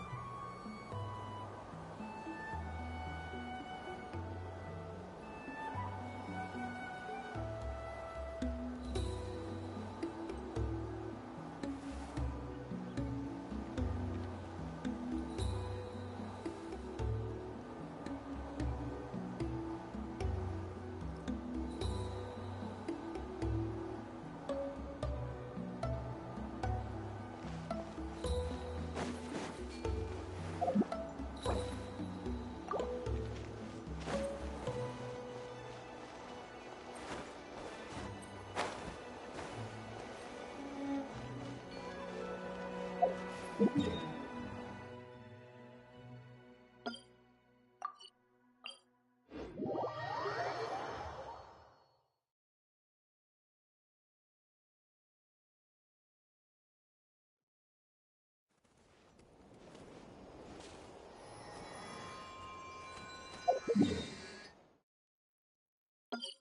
Woohoo!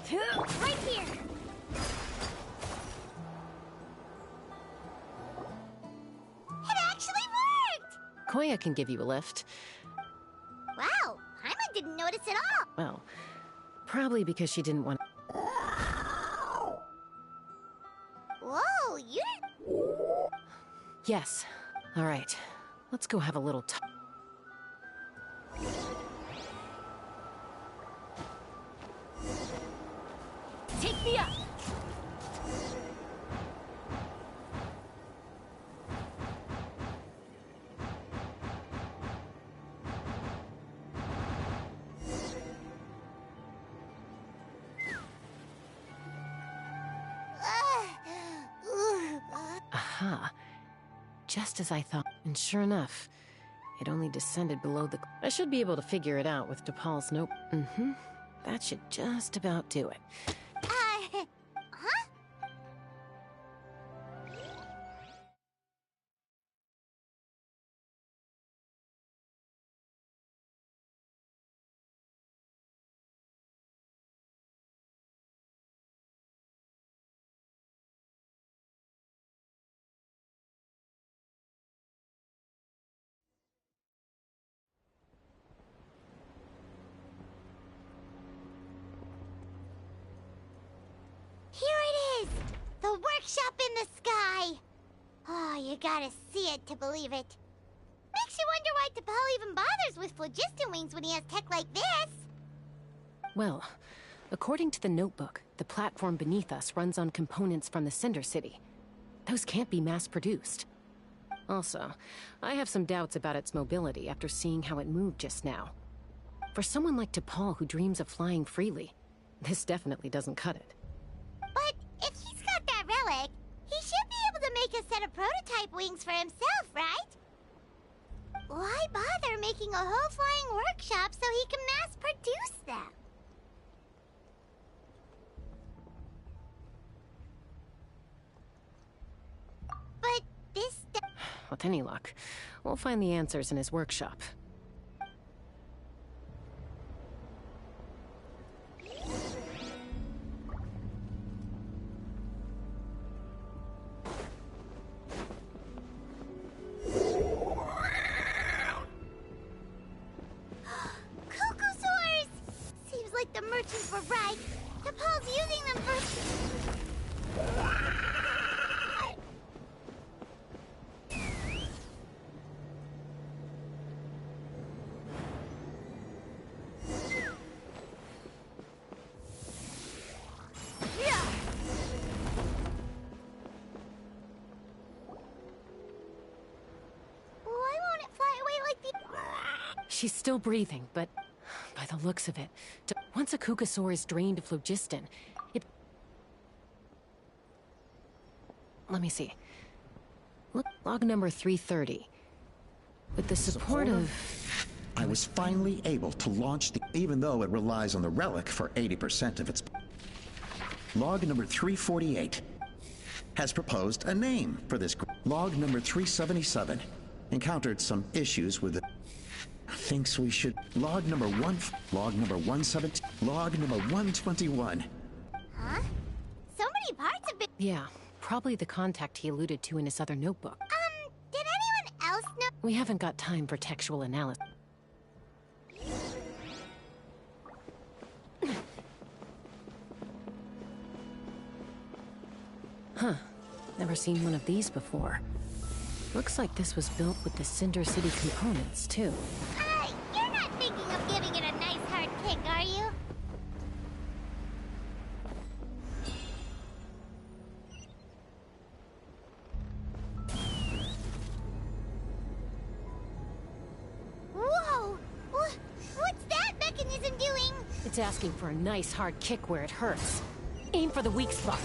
Right here! It actually worked! Koya can give you a lift. Wow, Paimon didn't notice at all. Well, probably because she didn't want... Whoa, you didn't... Yes. All right. Let's go have a little talk. Take me up! Aha. Just as I thought. And sure enough, it only descended below the... I should be able to figure it out with DePaul's note. Mm-hmm. That should just about do it. Huh? Here it is! The workshop in the sky! Oh, you gotta see it to believe it. Makes you wonder why T'Pol even bothers with phlogiston wings when he has tech like this. Well, according to the notebook, the platform beneath us runs on components from the Cinder City. Those can't be mass-produced. Also, I have some doubts about its mobility after seeing how it moved just now. For someone like T'Pol who dreams of flying freely, this definitely doesn't cut it. But if he's got that relic, he should be able to make a set of prototype wings for himself, right? Why bother making a whole flying workshop so he can mass-produce them? But this... With any luck, we'll find the answers in his workshop. Cuckoosaurs! Seems like the merchants were right. T'Pol's using them for... Why won't it fly away like the... She's still breathing, but by the looks of it, once a Kukasaur is drained of phlogiston, it... Let me see. Look, log number 330. With the support of... I was finally able to launch the... even though it relies on the relic for 80% of its... Log number 348 has proposed a name for this... Log number 377 encountered some issues with it. Thinks we should... Log number 117... Log number 121. Huh? So many parts have been... Yeah, probably the contact he alluded to in his other notebook. Did anyone else know... We haven't got time for textual analysis. Huh. Never seen one of these before. Looks like this was built with the Cinder City components, too. You're not thinking of giving it a nice hard kick, are you? Whoa! What's that mechanism doing? It's asking for a nice hard kick where it hurts. Aim for the weak spot.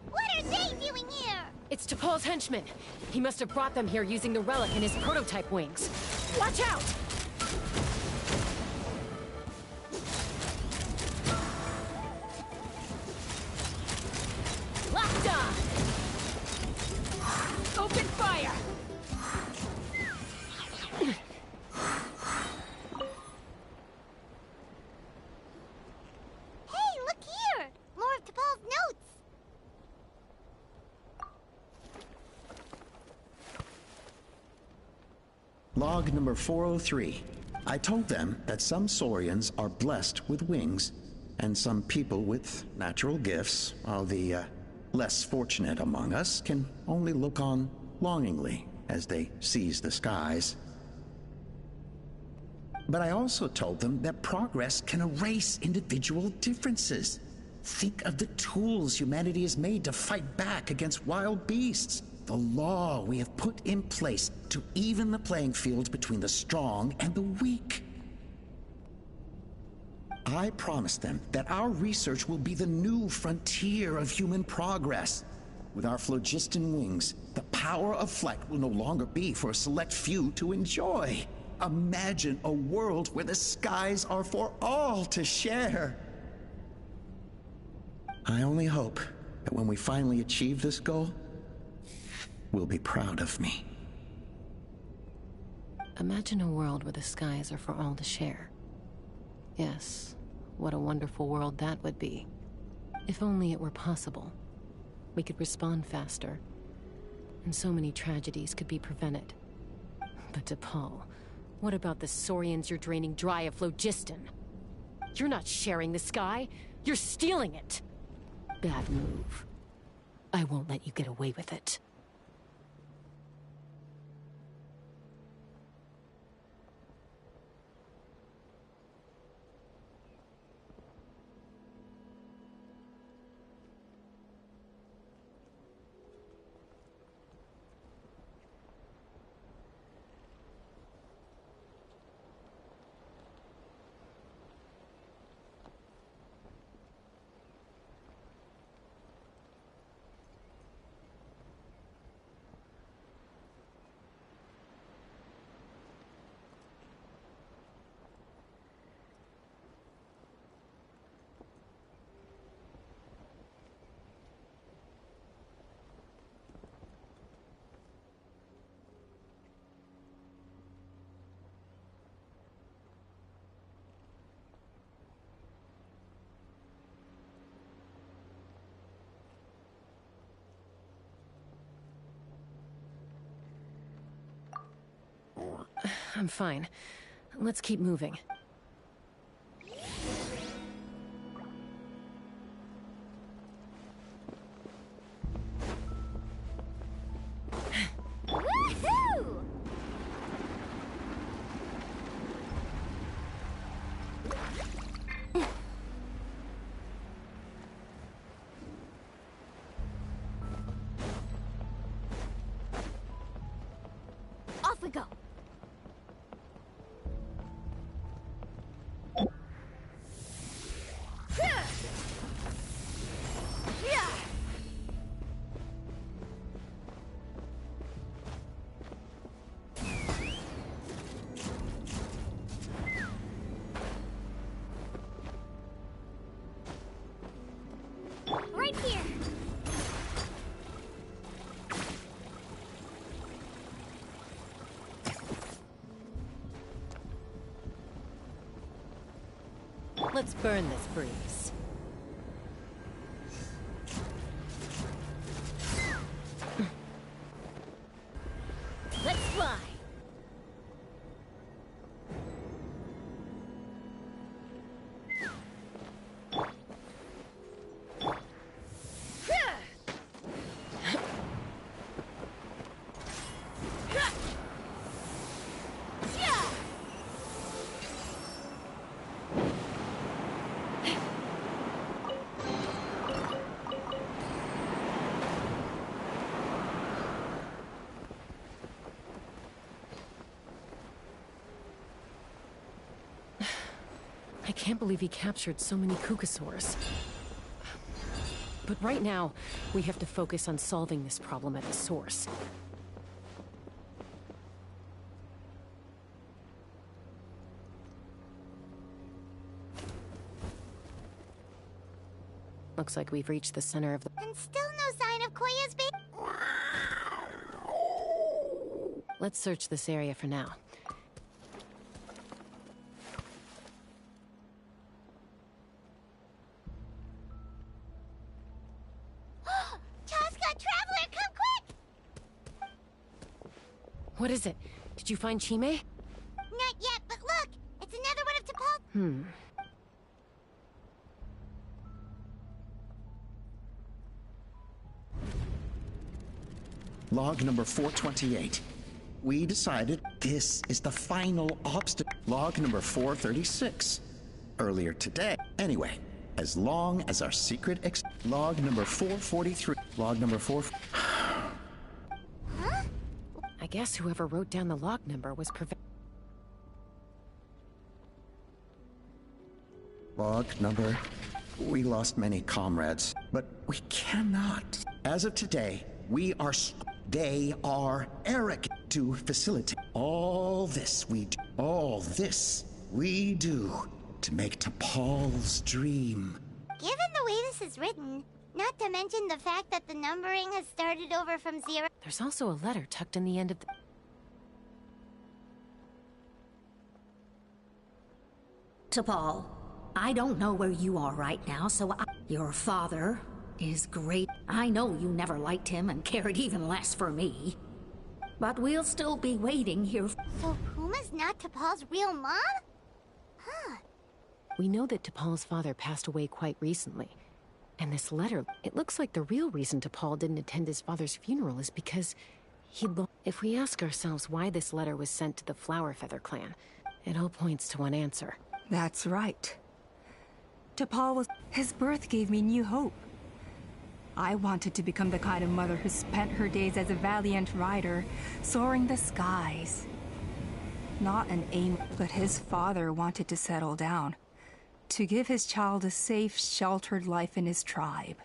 What are they doing here? It's T'Pol's henchman. He must have brought them here using the relic in his prototype wings. Watch out! Locked on! Open fire! Hey, look here! More of T'Pol's notes! Log number 403. I told them that some Saurians are blessed with wings, and some people with natural gifts, while the less fortunate among us can only look on longingly as they seize the skies. But I also told them that progress can erase individual differences. Think of the tools humanity has made to fight back against wild beasts. The law we have put in place to even the playing field between the strong and the weak. I promised them that our research will be the new frontier of human progress. With our phlogiston wings, the power of flight will no longer be for a select few to enjoy. Imagine a world where the skies are for all to share. I only hope that when we finally achieve this goal, will be proud of me. Imagine a world where the skies are for all to share. Yes, what a wonderful world that would be. If only it were possible. We could respond faster, and so many tragedies could be prevented. But T'Pol, what about the Saurians you're draining dry of phlogiston? You're not sharing the sky, you're stealing it! Bad move. I won't let you get away with it. I'm fine. Let's keep moving. Woohoo! Off we go. Right here. Let's burn this breeze. Let's fly. I can't believe he captured so many Kukasaurs. But right now, we have to focus on solving this problem at the source. Looks like we've reached the center of the... And still no sign of Koya's baby. Let's search this area for now. Chaska, Traveler, come quick! What is it? Did you find Chime? Not yet, but look! It's another one of T'Pol... Log number 428. We decided this is the final obstacle. Log number 436. Earlier today. Anyway, as long as our secret log number 443. Log number 4... Huh? I guess whoever wrote down the log number was Log number... We lost many comrades, but we cannot. As of today, we are... They are arrogant to facilitate all this we do. All this we do to make T'Pol's dream. Given the way this is written, not to mention the fact that the numbering has started over from 0... There's also a letter tucked in the end of the... T'Pol, I don't know where you are right now, Your father is great. I know you never liked him and cared even less for me. But we'll still be waiting here. So Puma's not T'Pol's real mom? Huh. We know that T'Pol's father passed away quite recently. And this letter, it looks like the real reason T'Pol didn't attend his father's funeral is because If we ask ourselves why this letter was sent to the Flower Feather clan, it all points to one answer. That's right. T'Pol was... His birth gave me new hope. I wanted to become the kind of mother who spent her days as a valiant rider, soaring the skies. Not an aim, but his father wanted to settle down, to give his child a safe, sheltered life in his tribe.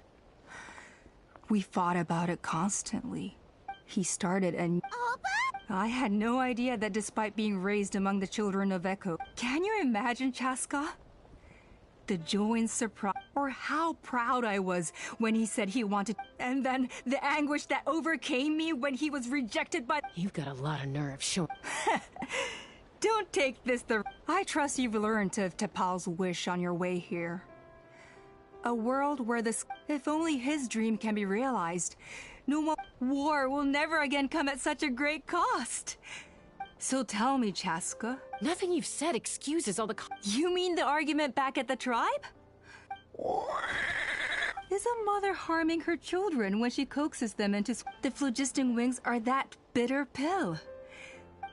We fought about it constantly. He started and... I had no idea that despite being raised among the children of Echo... Can you imagine, Chaska? The joy and surprise, or how proud I was when he said he wanted... And then the anguish that overcame me when he was rejected by... You've got a lot of nerve, sure. Don't take this the... I trust you've learned of T'Pol's wish on your way here. A world where the... If only his dream can be realized, no more... War will never again come at such a great cost. So tell me, Chaska. Nothing you've said excuses all the... You mean the argument back at the tribe? Is a mother harming her children when she coaxes them into... The phlogiston wings are that bitter pill.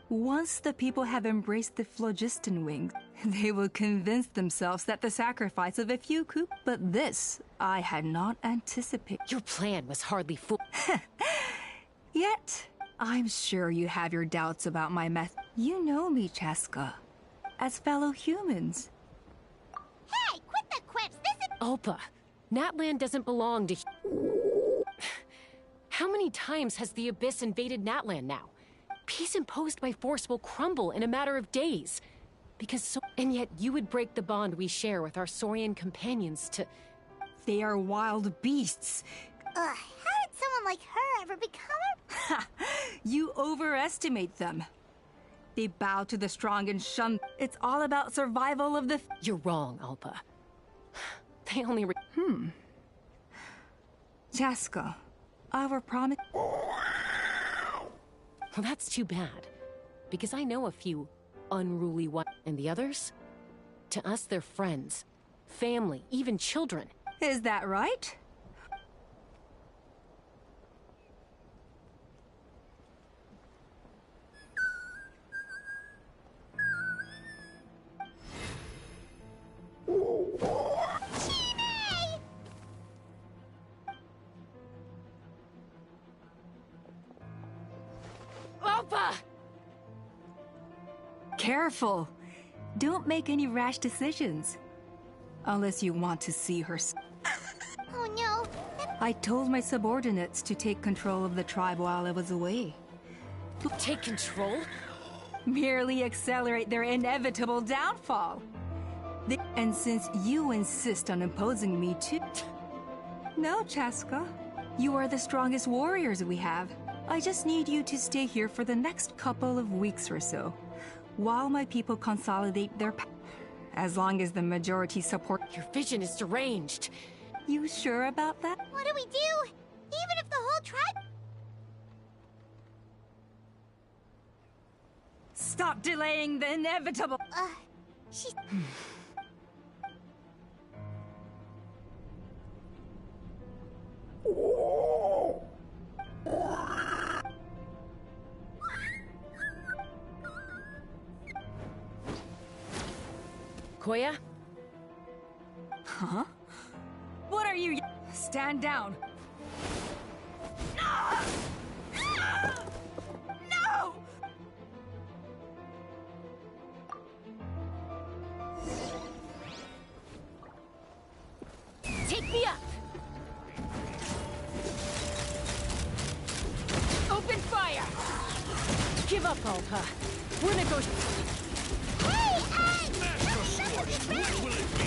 Once the people have embraced the phlogiston wings, they will convince themselves that the sacrifice of a few coups... But this, I had not anticipated. Your plan was hardly full... Yet, I'm sure you have your doubts about my method. You know me, Chaska. As fellow humans. Hey, quit the quips! This is... Alpa, Natlan doesn't belong to... How many times has the Abyss invaded Natlan now? Peace imposed by force will crumble in a matter of days. And yet you would break the bond we share with our Saurian companions to... They are wild beasts. How did someone like her ever become a... You overestimate them. They bow to the strong and shun. It's all about survival of the. You're wrong, Alpa. They only. Chaska, our promise. Well, that's too bad. Because I know a few unruly one. And the others? To us, they're friends, family, even children. Is that right? Alpa! Careful. Don't make any rash decisions. Unless you want to see her. Oh no. I told my subordinates to take control of the tribe while I was away. Take control? Merely accelerate their inevitable downfall. And since you insist on imposing me too... No, Chaska. You are the strongest warriors we have. I just need you to stay here for the next couple of weeks or so, while my people consolidate their power. As long as the majority support... Your vision is deranged. You sure about that? What do we do? Even if the whole tribe... Stop delaying the inevitable! She's... Koya? Huh? What are you... Stand down. No! Take me up! Open fire! Give up, Alpa. We're negotiating. Hey, what will it be?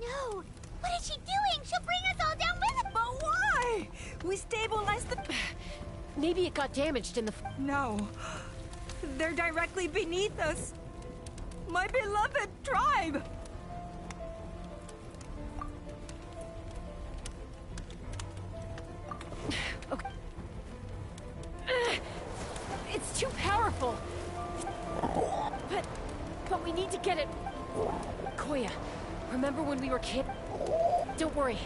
No! What is she doing? She'll bring us all down with her! But why? We stabilized the... Maybe it got damaged in the... No. They're directly beneath us. My beloved tribe! Okay. It's too powerful. But we need to get it... Koya, remember when we were kids? Don't worry.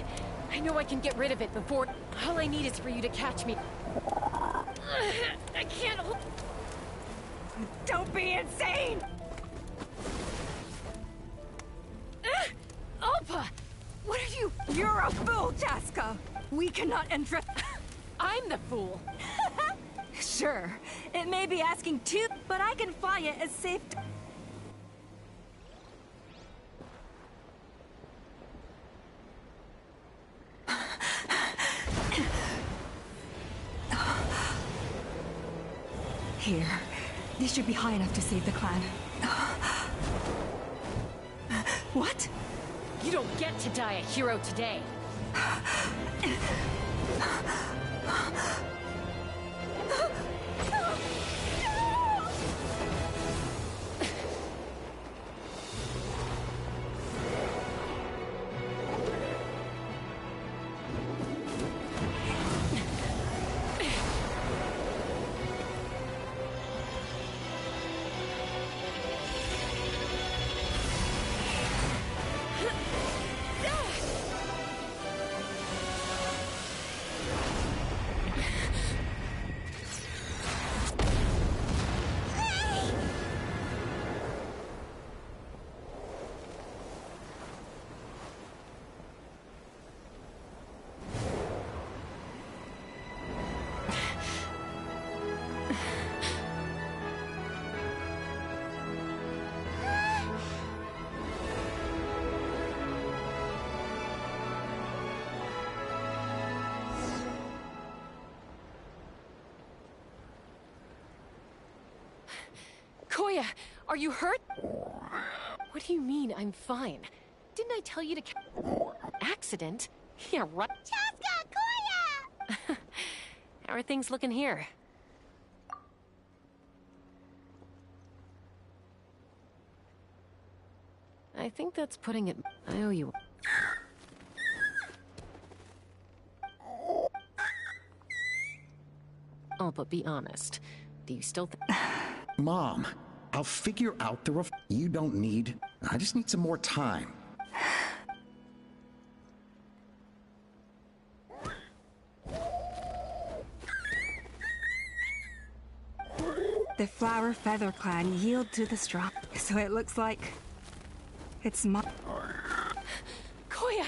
I know I can get rid of it before... All I need is for you to catch me. I can't hold... Don't be insane! Alpa! What are you... You're a fool, Chaska! We cannot enter... I'm the fool! Sure, it may be asking too, but I can fly it as safe... Here. This should be high enough to save the clan. What? You don't get to die a hero today. Koya, are you hurt? What do you mean, I'm fine? Didn't I tell you to... Accident? Yeah, right. Chaska, Koya! How are things looking here? I think that's putting it... I owe you... Oh, but be honest. Do you still think... Mom, I'll figure out the you don't need. I just need some more time. The Flower Feather Clan yield to the straw, so it looks like it's my... Koya!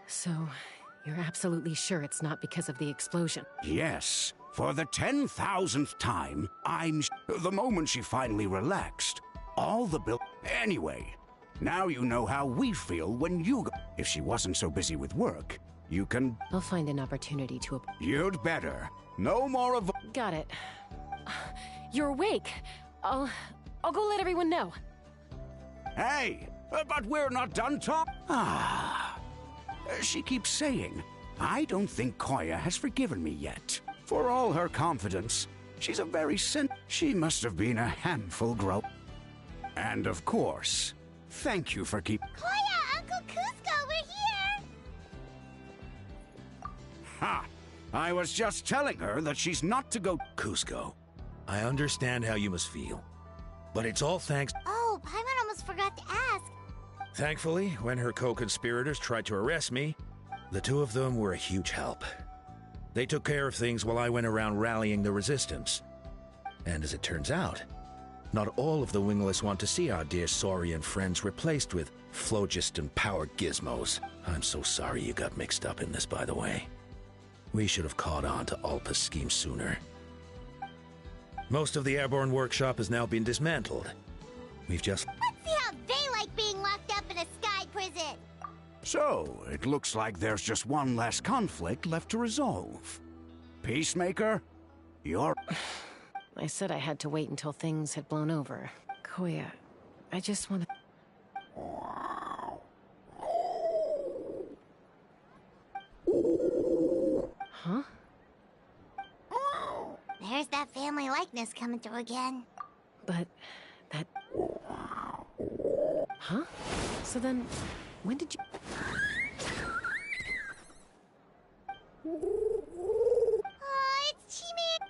So, you're absolutely sure it's not because of the explosion? Yes. For the 10,000th time, the moment she finally relaxed, all the Anyway, now you know how we feel when you go. If she wasn't so busy with work, you can... I'll find an opportunity to... You'd better. No more of... Got it. You're awake. I'll go let everyone know. Hey, but we're not done talk. She keeps saying, I don't think Koya has forgiven me yet. For all her confidence, she's a very She must have been a handful And of course, thank you for Koya, Uncle Cusco, we're here! Ha! I was just telling her that she's not to go... Cusco, I understand how you must feel. But it's all thanks... Oh, Paimon almost forgot to ask. Thankfully, when her co-conspirators tried to arrest me, the two of them were a huge help. They took care of things while I went around rallying the resistance. And as it turns out, not all of the Wingless want to see our dear Saurian friends replaced with phlogiston powered gizmos. I'm so sorry you got mixed up in this, by the way. We should have caught on to Alpa's scheme sooner. Most of the airborne workshop has now been dismantled. We've just... Let's see how they like being locked up in a sky prison. So, it looks like there's just one less conflict left to resolve. Peacemaker, you're... I said I had to wait until things had blown over. Koya, I just want to... Huh? There's that family likeness coming through again. But that... Huh? So then, when did you... Oh, it's Chi-Man!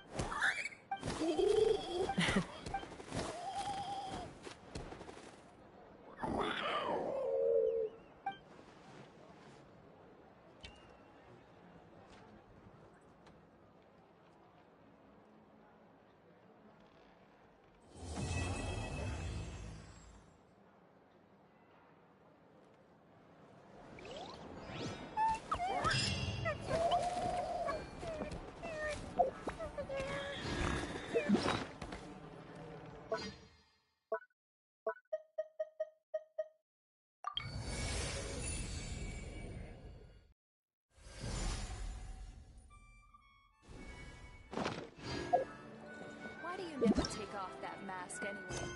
Why do you never take off that mask anyway?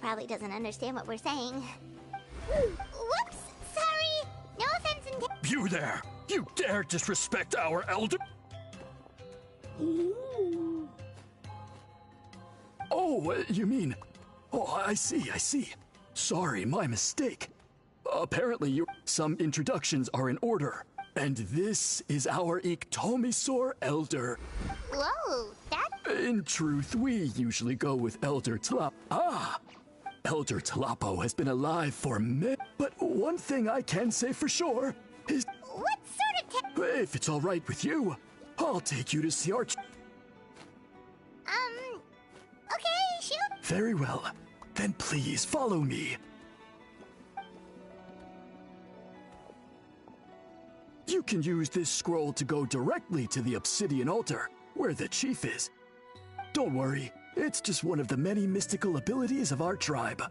probably doesn't understand what we're saying. Whoops! Sorry! No offense intended. You there! You dare disrespect our elder? Oh, you mean... Oh, I see. Sorry, my mistake. Apparently, some introductions are in order. And this is our Iktomisor Elder. Whoa, that... In truth, we usually go with Elder Tlap. Elder Tlapo has been alive for but one thing I can say for sure is... What sort of if it's all right with you, I'll take you to see our... Okay, shoot. Very well. Then please follow me. You can use this scroll to go directly to the Obsidian Altar, where the chief is. Don't worry, it's just one of the many mystical abilities of our tribe.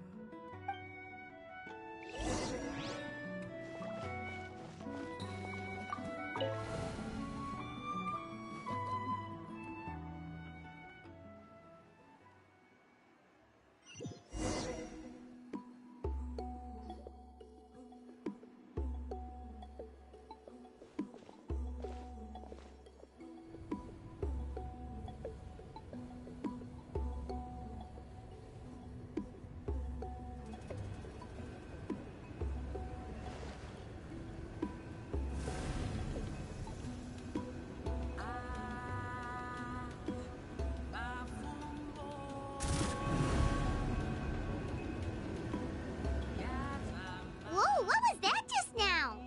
Whoa, what was that just now?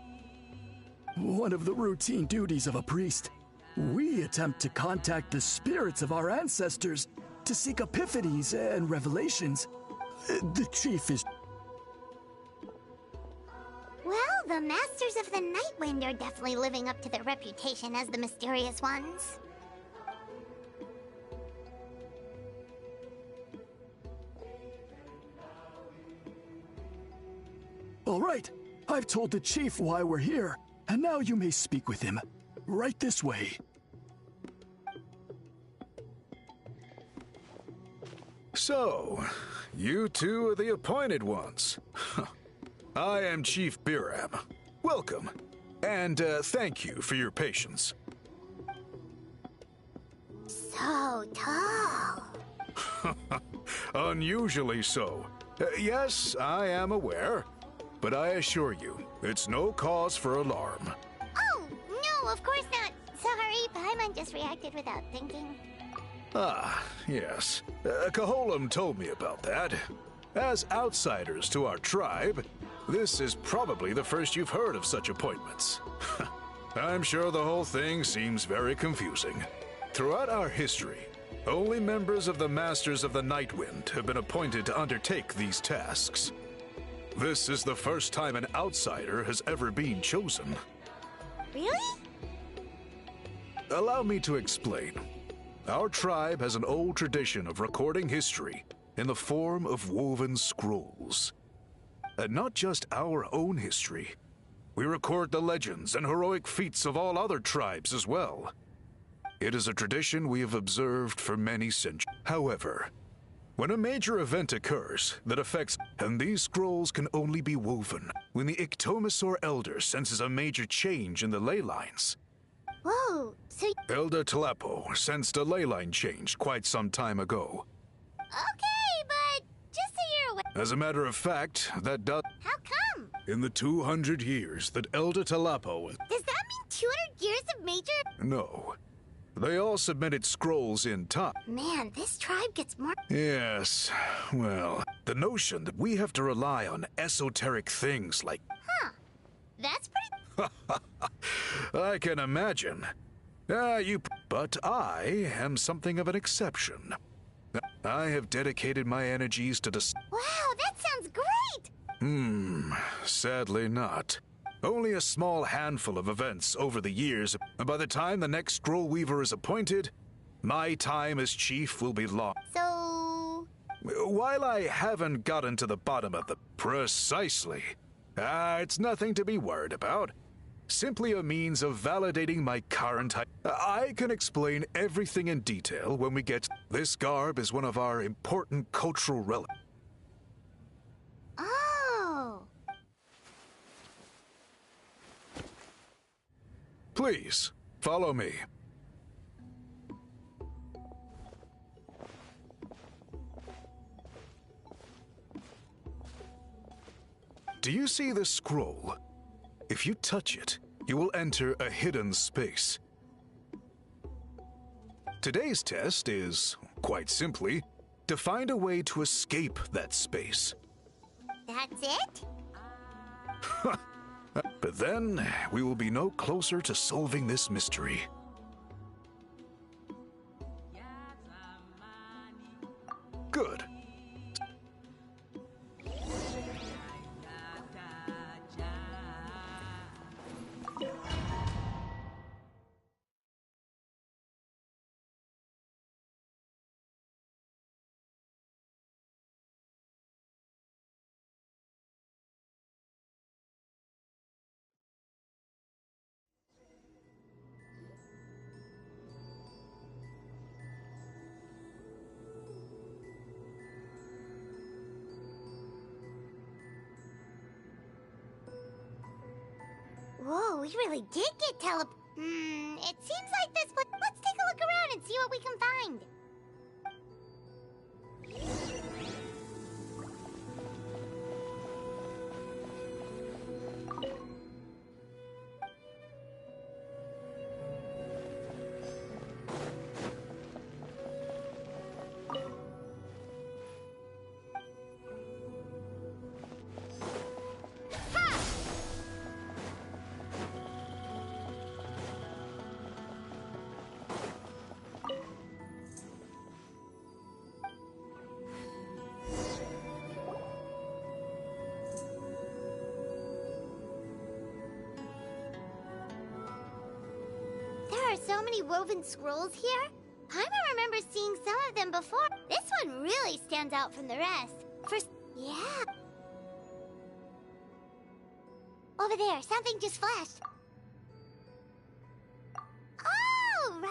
One of the routine duties of a priest. We attempt to contact the spirits of our ancestors to seek epiphanies and revelations. The chief is... Well, the Masters of the Nightwind are definitely living up to their reputation as the mysterious ones. All right, I've told the chief why we're here, and now you may speak with him. Right this way. So, you two are the appointed ones. I am Chief Biram. Welcome, and thank you for your patience. So tall. Unusually so. Yes, I am aware, but I assure you, it's no cause for alarm. Oh, no, of course not. Sorry, Paimon just reacted without thinking. Ah, yes. Kaholam told me about that. As outsiders to our tribe, this is probably the first you've heard of such appointments. I'm sure the whole thing seems very confusing. Throughout our history, only members of the Masters of the Nightwind have been appointed to undertake these tasks. This is the first time an outsider has ever been chosen. Really? Allow me to explain. Our tribe has an old tradition of recording history in the form of woven scrolls. And not just our own history. We record the legends and heroic feats of all other tribes as well. It is a tradition we have observed for many centuries. However, when a major event occurs that affects, and these scrolls can only be woven when the Iktomisor Elder senses a major change in the ley lines. Whoa, so... Elder Tlapo sensed a ley line change quite some time ago. Okay, but just so you're aware... As a matter of fact, that does... How come? In the 200 years that Elder Tlapo... Does that mean 200 years of major... No. They all submitted scrolls in time. Man, this tribe gets more... Yes, well, the notion that we have to rely on esoteric things like... Huh. That's pretty... I can imagine. But I am something of an exception. I have dedicated my energies to the... Wow, that sounds great! Sadly not. Only a small handful of events over the years, and by the time the next Scroll Weaver is appointed, my time as chief will be long. So... While I haven't gotten to the bottom of the... Precisely. It's nothing to be worried about. Simply a means of validating my current... I can explain everything in detail when we get... This garb is one of our important cultural relics. Please, follow me. Do you see this scroll? If you touch it, you will enter a hidden space. Today's test is, quite simply, to find a way to escape that space. That's it? But then, we will be no closer to solving this mystery. Good. Whoa, we really did get it seems like this, but let's take a look around and see what we can find. There are so many woven scrolls here. I remember seeing some of them before. This one really stands out from the rest. Yeah. Over there, something just flashed. Oh, right.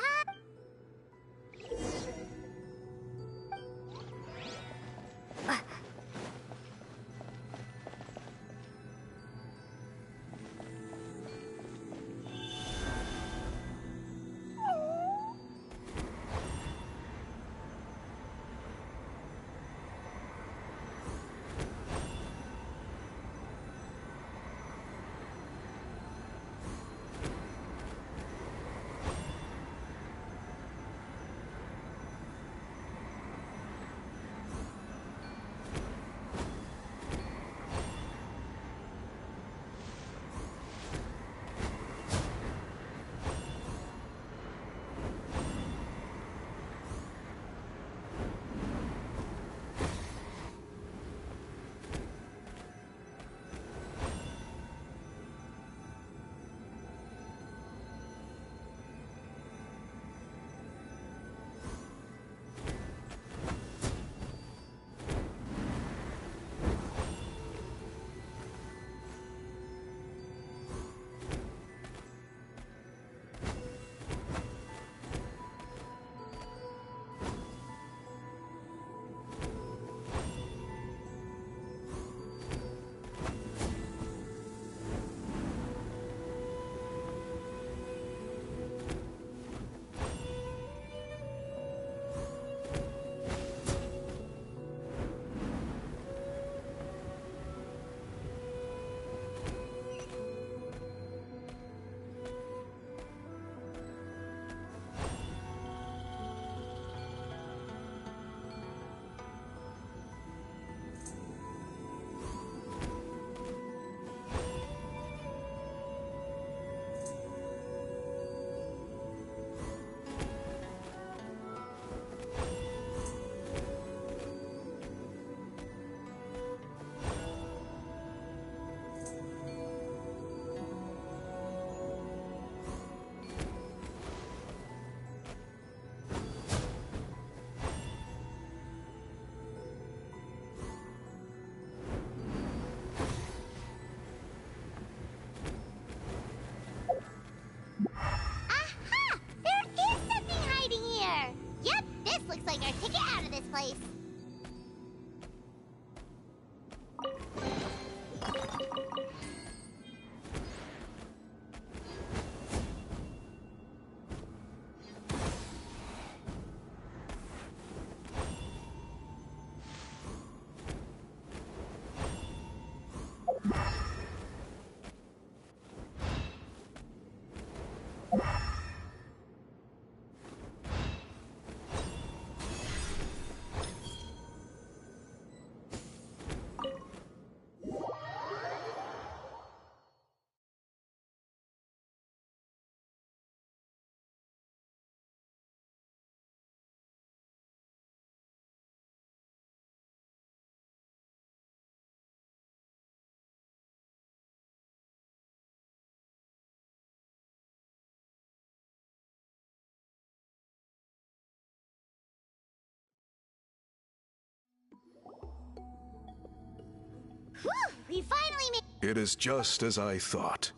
Whew, we finally made— It is just as I thought.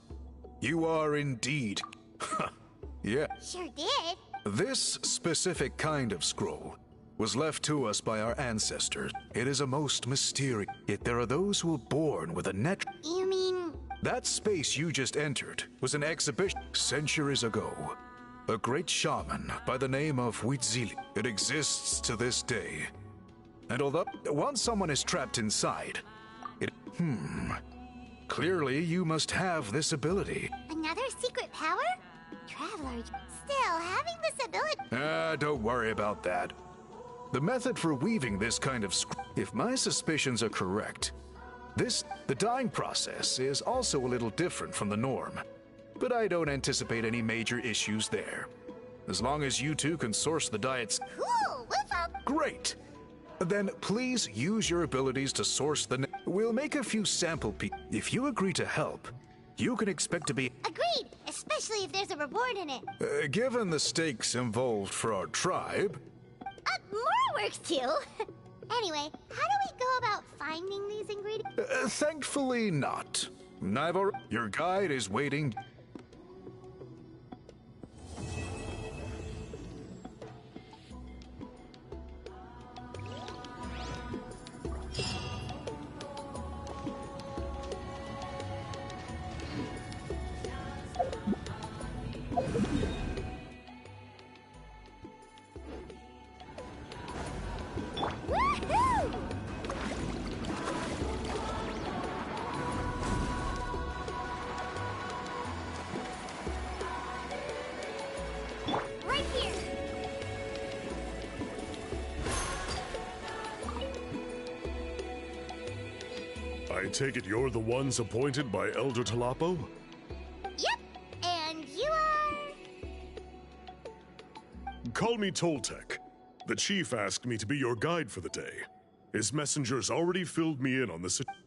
You are indeed. Yeah. Sure did. This specific kind of scroll was left to us by our ancestors. It is a most mysterious. Yet there are those who were born with a net. You mean— That space you just entered was an exhibition centuries ago. A great shaman by the name of Huitzili. It exists to this day. And although once someone is trapped inside, it— Clearly you must have this ability. another secret power? Traveler, still having this ability— Don't worry about that. The method for weaving this kind of if my suspicions are correct, the dyeing process is also a little different from the norm. But I don't anticipate any major issues there. As long as you two can source the dye. Cool! Great! Then please use your abilities to source the. We'll make a few sample pieces. If you agree to help, you can expect to be. Agreed! Especially if there's a reward in it. Given the stakes involved for our tribe. More work too! Anyway, how do we go about finding these ingredients? Thankfully not. Your guide is waiting. Right here! I take it you're the ones appointed by Elder Talapo? Yep! And you are— Call me Toltec. The chief asked me to be your guide for the day. His messengers already filled me in on the situation.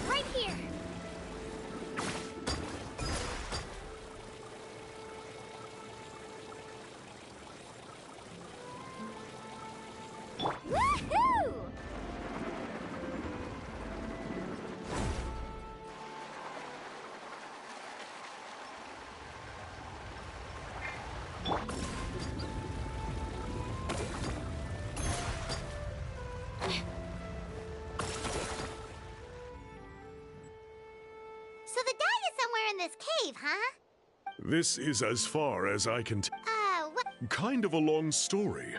right here! Woohoo! So the dye is somewhere in this cave, huh? This is as far as I can What? Kind of a long story.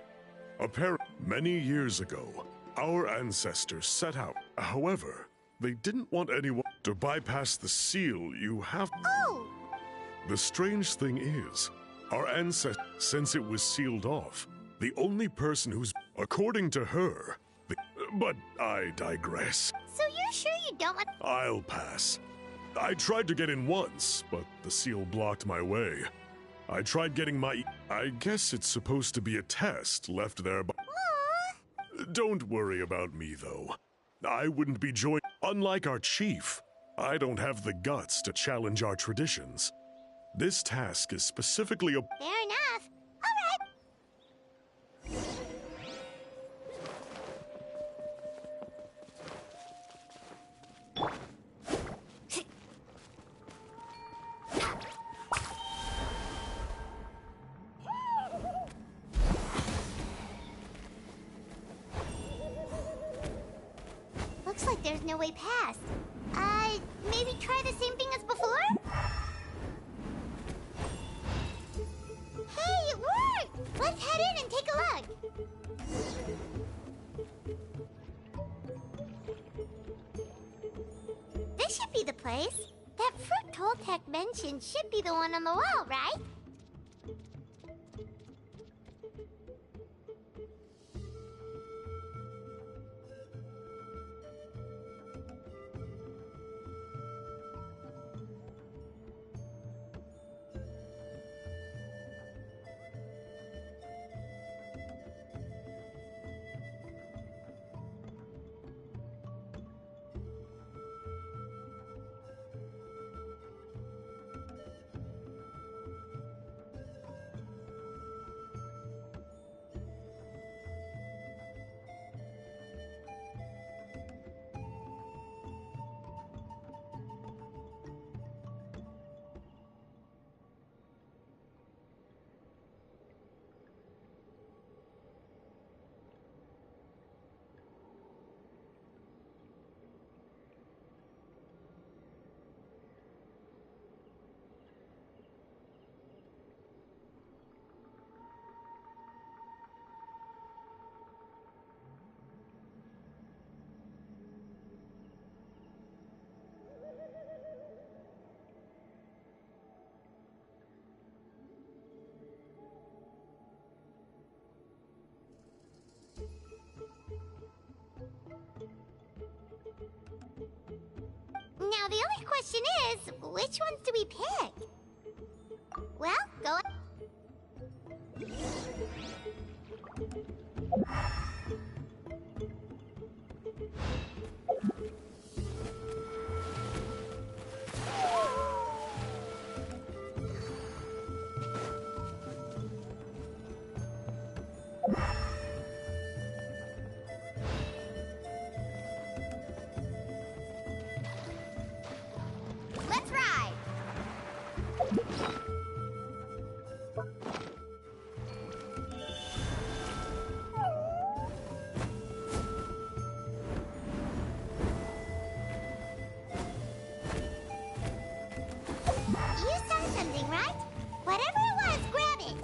Apparently, many years ago, our ancestors set out. However, they didn't want anyone to bypass the seal you have. Oh! The strange thing is, our ancestor, since it was sealed off, the only person who's, according to her, but I digress. So you're sure you don't want— I'll pass. I tried to get in once, but the seal blocked my way. I tried getting my... I guess it's supposed to be a test left there by... Don't worry about me, though. I wouldn't be joined... Unlike our chief, I don't have the guts to challenge our traditions. This task is specifically a... Fair enough. Looks like there's no way past. Maybe try the same thing as before? Hey, it worked! Let's head in and take a look. This should be the place. That fruit Toltec mentioned should be the one on the wall, right? is, which ones do we pick? Well, go Let's ride! You saw something, right? Whatever it was, grab it!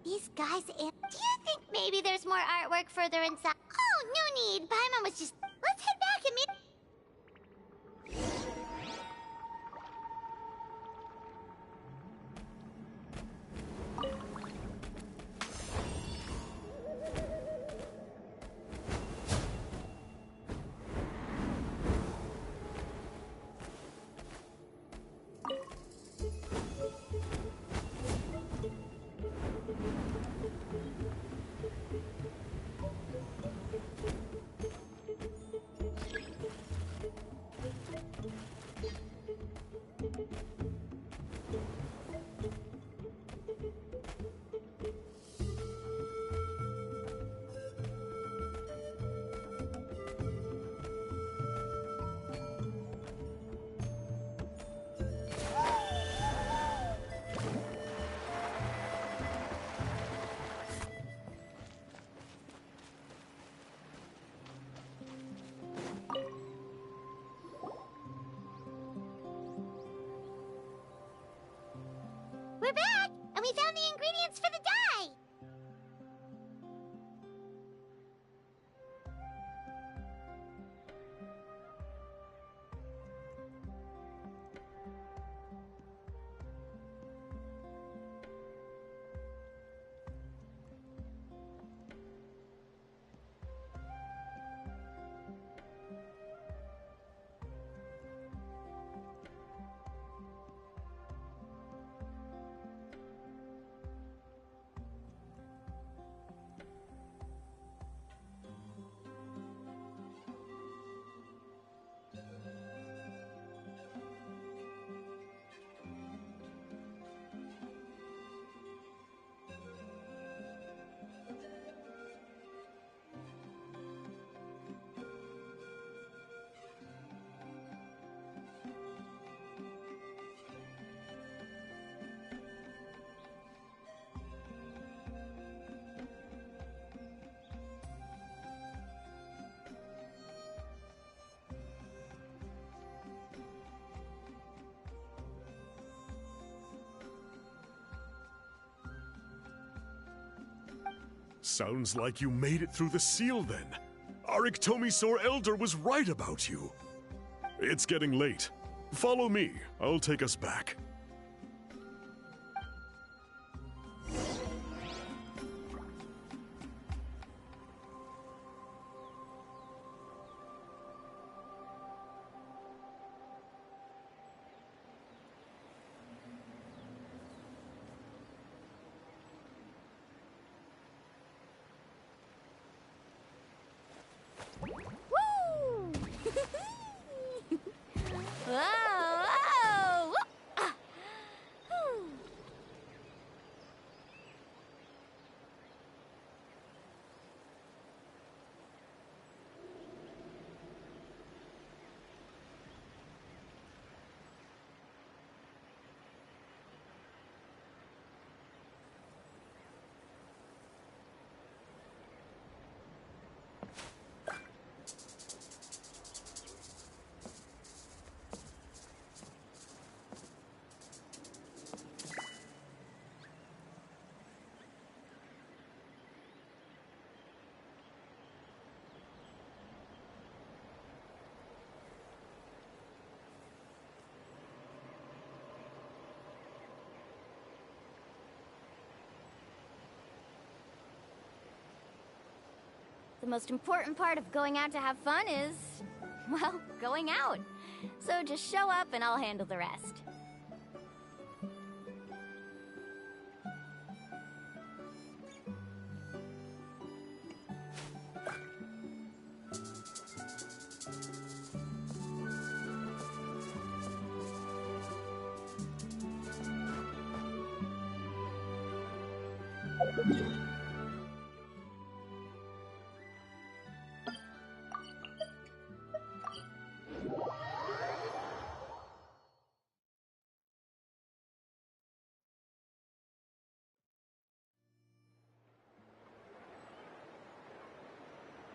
These guys do you think maybe there's more artwork further inside? Oh, no need. Paimon was just... Let's head back and meet... Sounds like you made it through the seal then. Our Iktomi-sor Elder was right about you. It's getting late. Follow me. I'll take us back. Whoa! Ah. Whew. The most important part of going out to have fun is, well, going out. So just show up and I'll handle the rest.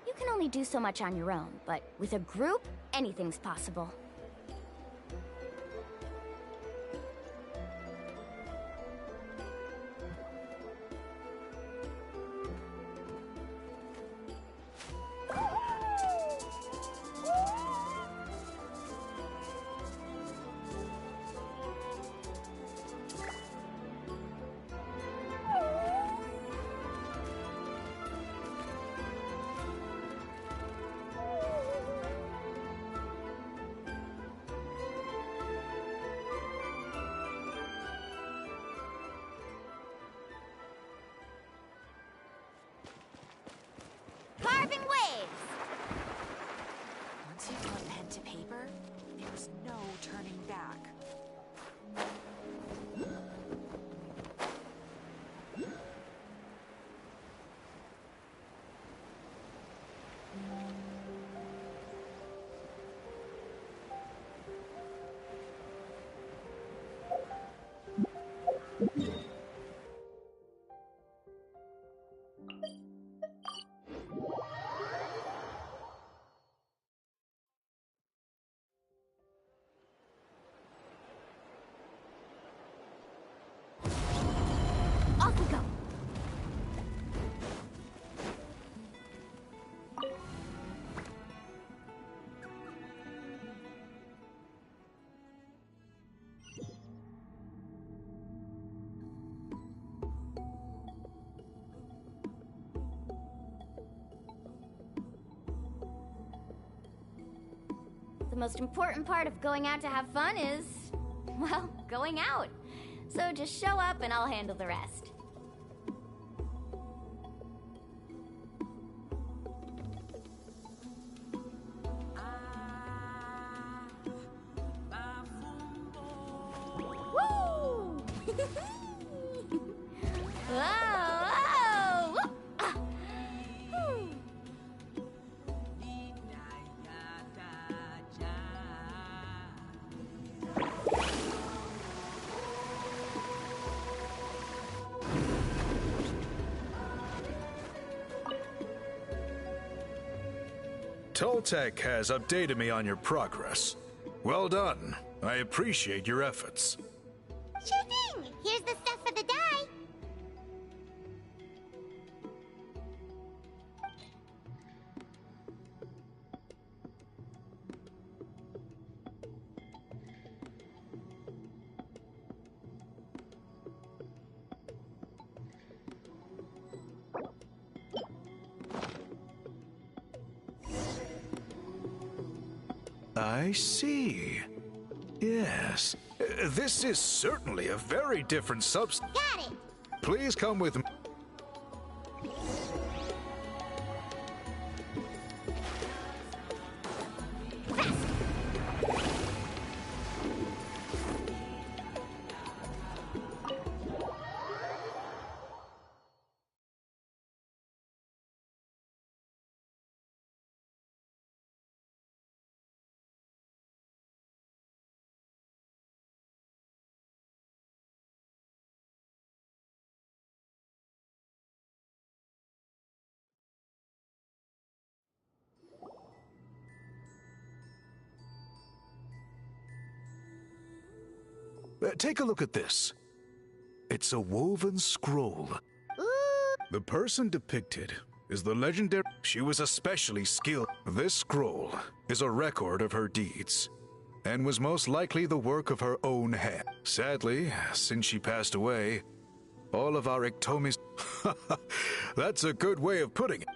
You can only do so much on your own, but with a group, anything's possible. Carving waves! Once you put pen to paper, there's no turning back. Off we go! The most important part of going out to have fun is, well, going out. So just show up and I'll handle the rest. Woo! Whoa! Whoa! Ah! Whew. Toltec has updated me on your progress. Well done. I appreciate your efforts. Sure thing! Here's the stuff for the dye. I see. Yes. This is certainly a very different substance. Got it! Please come with me. Take a look at this. It's a woven scroll. The person depicted is the legendary. She was especially skilled. This scroll is a record of her deeds and was most likely the work of her own hand. Sadly, since she passed away, all of our Iktomis. That's a good way of putting it.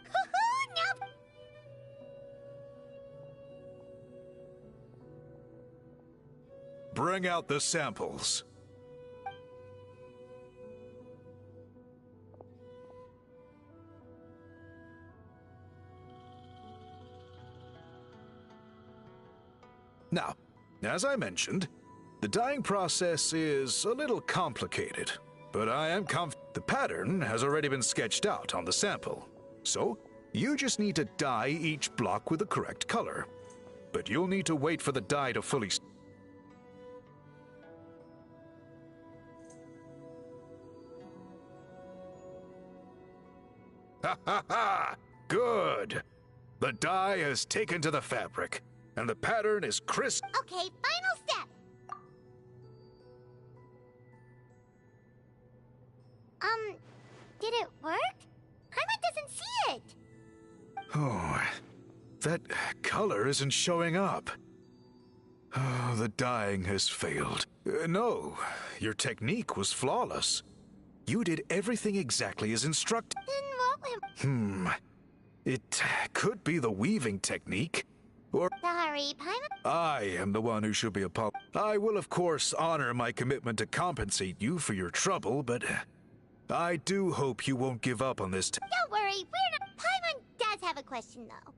Bring out the samples. Now, as I mentioned, the dyeing process is a little complicated, but I am confident the pattern has already been sketched out on the sample. So, you just need to dye each block with the correct color. But you'll need to wait for the dye to fully... Ha ha ha! Good! The dye has taken to the fabric, and the pattern is crisp. Okay, final step! Did it work? Paimon doesn't see it! Oh, that color isn't showing up. Oh, the dyeing has failed. No, your technique was flawless. You did everything exactly as instructed. Then what will... It could be the weaving technique, or... Sorry, Paimon... I am the one who should be apologized. I will, of course, honor my commitment to compensate you for your trouble, but I do hope you won't give up on this. Don't worry, we're not... Paimon does have a question, though.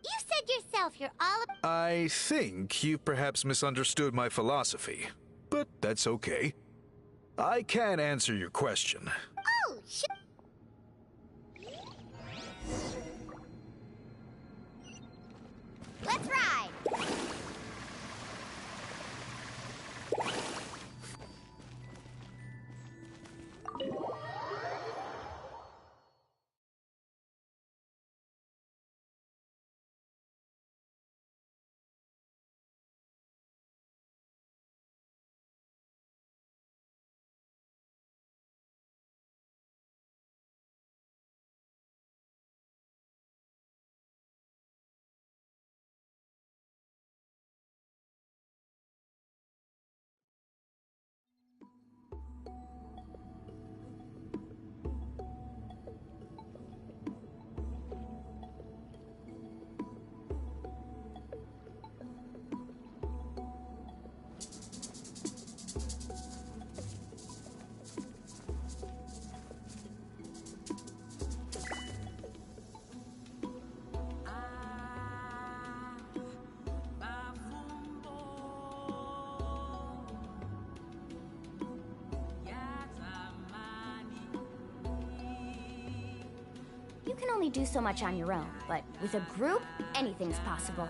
You said yourself you're all... I think you've perhaps misunderstood my philosophy, but that's okay. I can answer your question. Oh, shit! Let's ride! You can only do so much on your own, but with a group, anything's possible.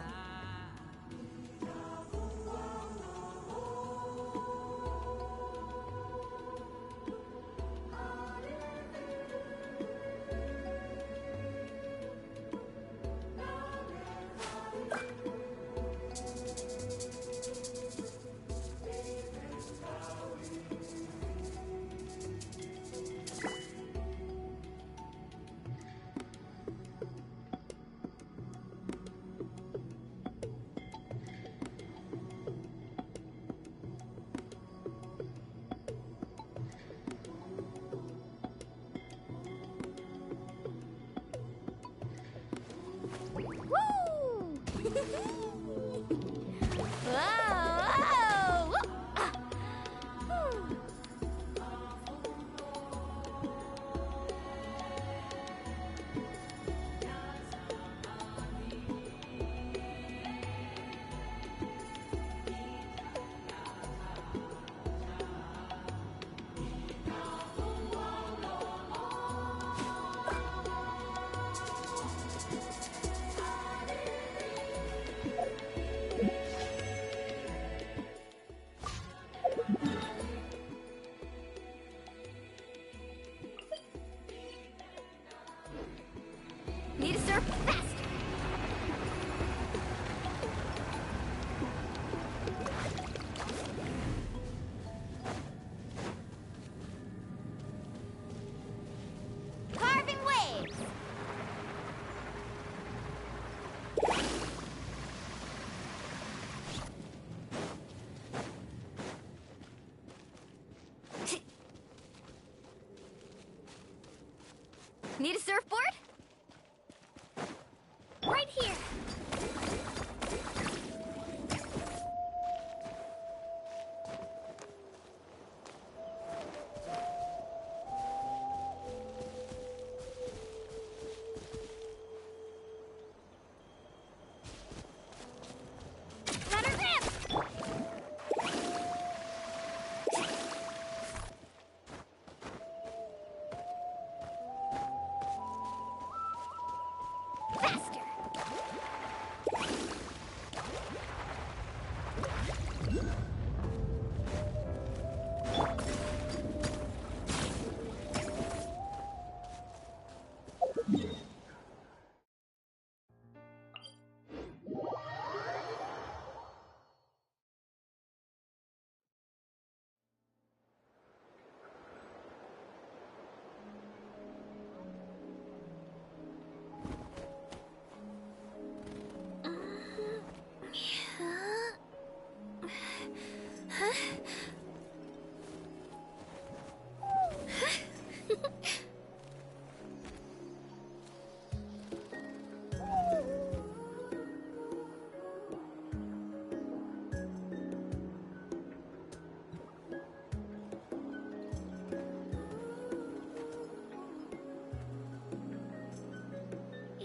Need a surfboard? Right here. Let her rip! Faster!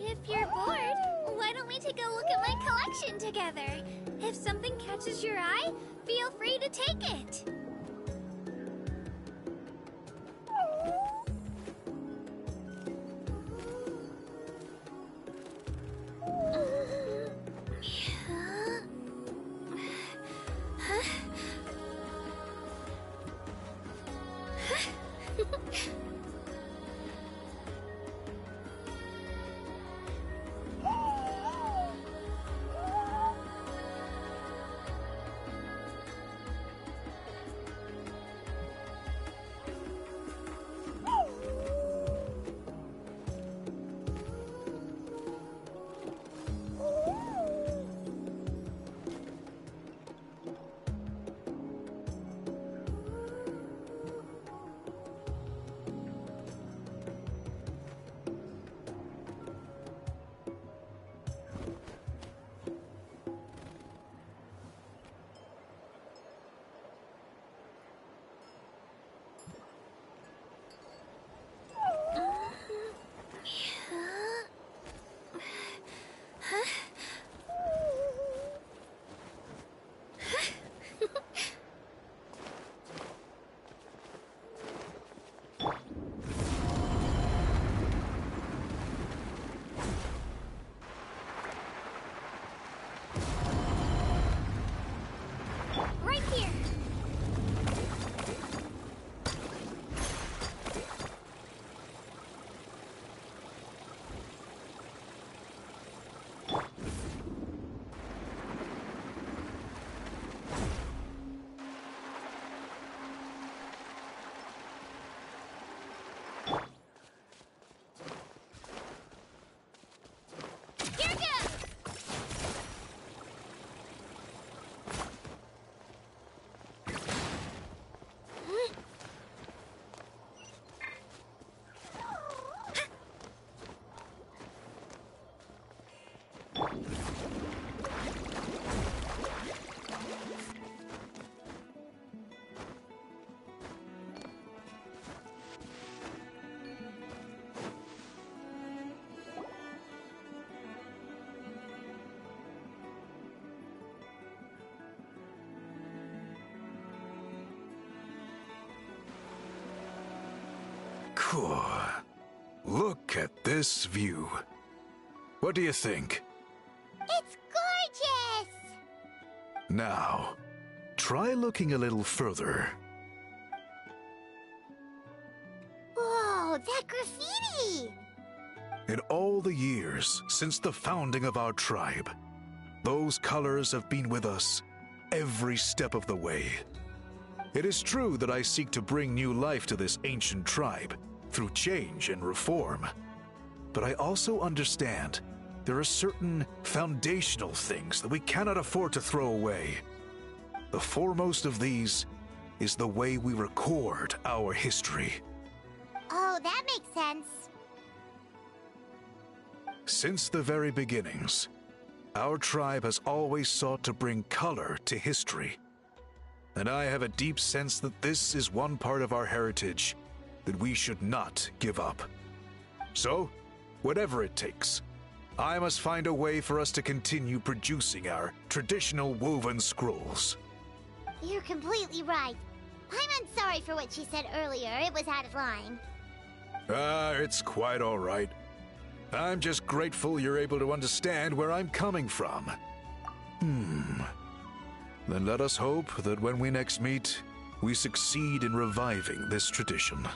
If you're bored, why don't we take a look at my collection together? If something catches your eye, feel free to take it. Right here. Here goes. Cool. Look at this view. What do you think? It's gorgeous! Now, try looking a little further. Whoa, that graffiti! In all the years since the founding of our tribe, those colors have been with us every step of the way. It is true that I seek to bring new life to this ancient tribe through change and reform. But I also understand there are certain foundational things that we cannot afford to throw away. The foremost of these is the way we record our history. Oh, that makes sense. Since the very beginnings, our tribe has always sought to bring color to history. And I have a deep sense that this is one part of our heritage that we should not give up. So, whatever it takes, I must find a way for us to continue producing our traditional woven scrolls. You're completely right. I'm sorry for what she said earlier. It was out of line. It's quite all right. I'm just grateful you're able to understand where I'm coming from. Then let us hope that when we next meet, we succeed in reviving this tradition.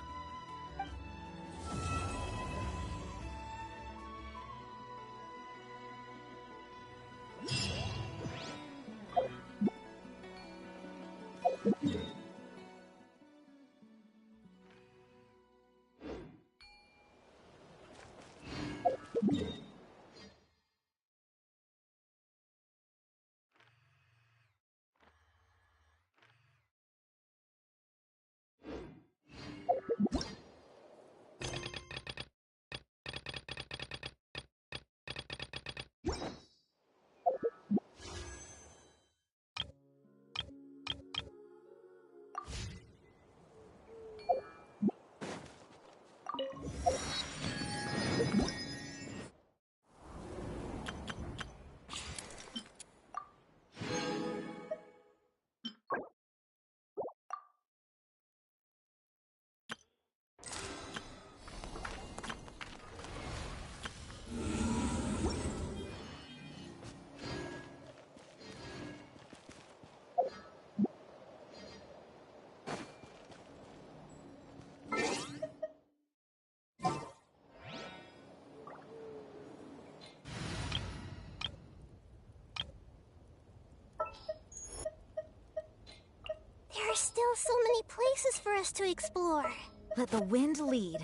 There are still so many places for us to explore. Let the wind lead.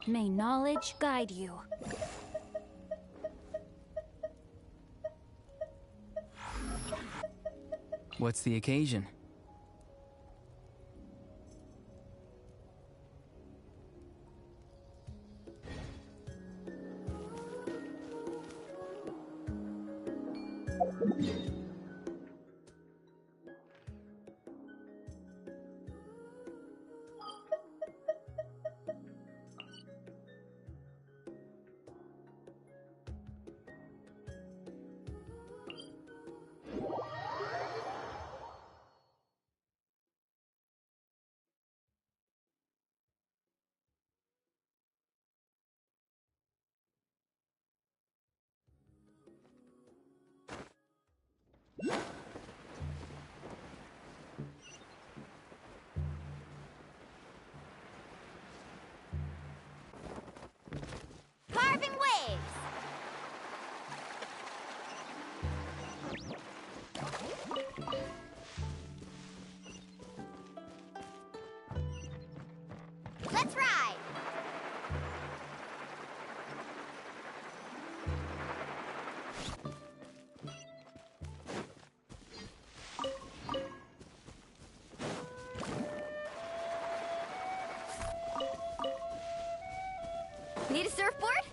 May knowledge guide you. What's the occasion? Carving waves! Let's ride! Need a surfboard?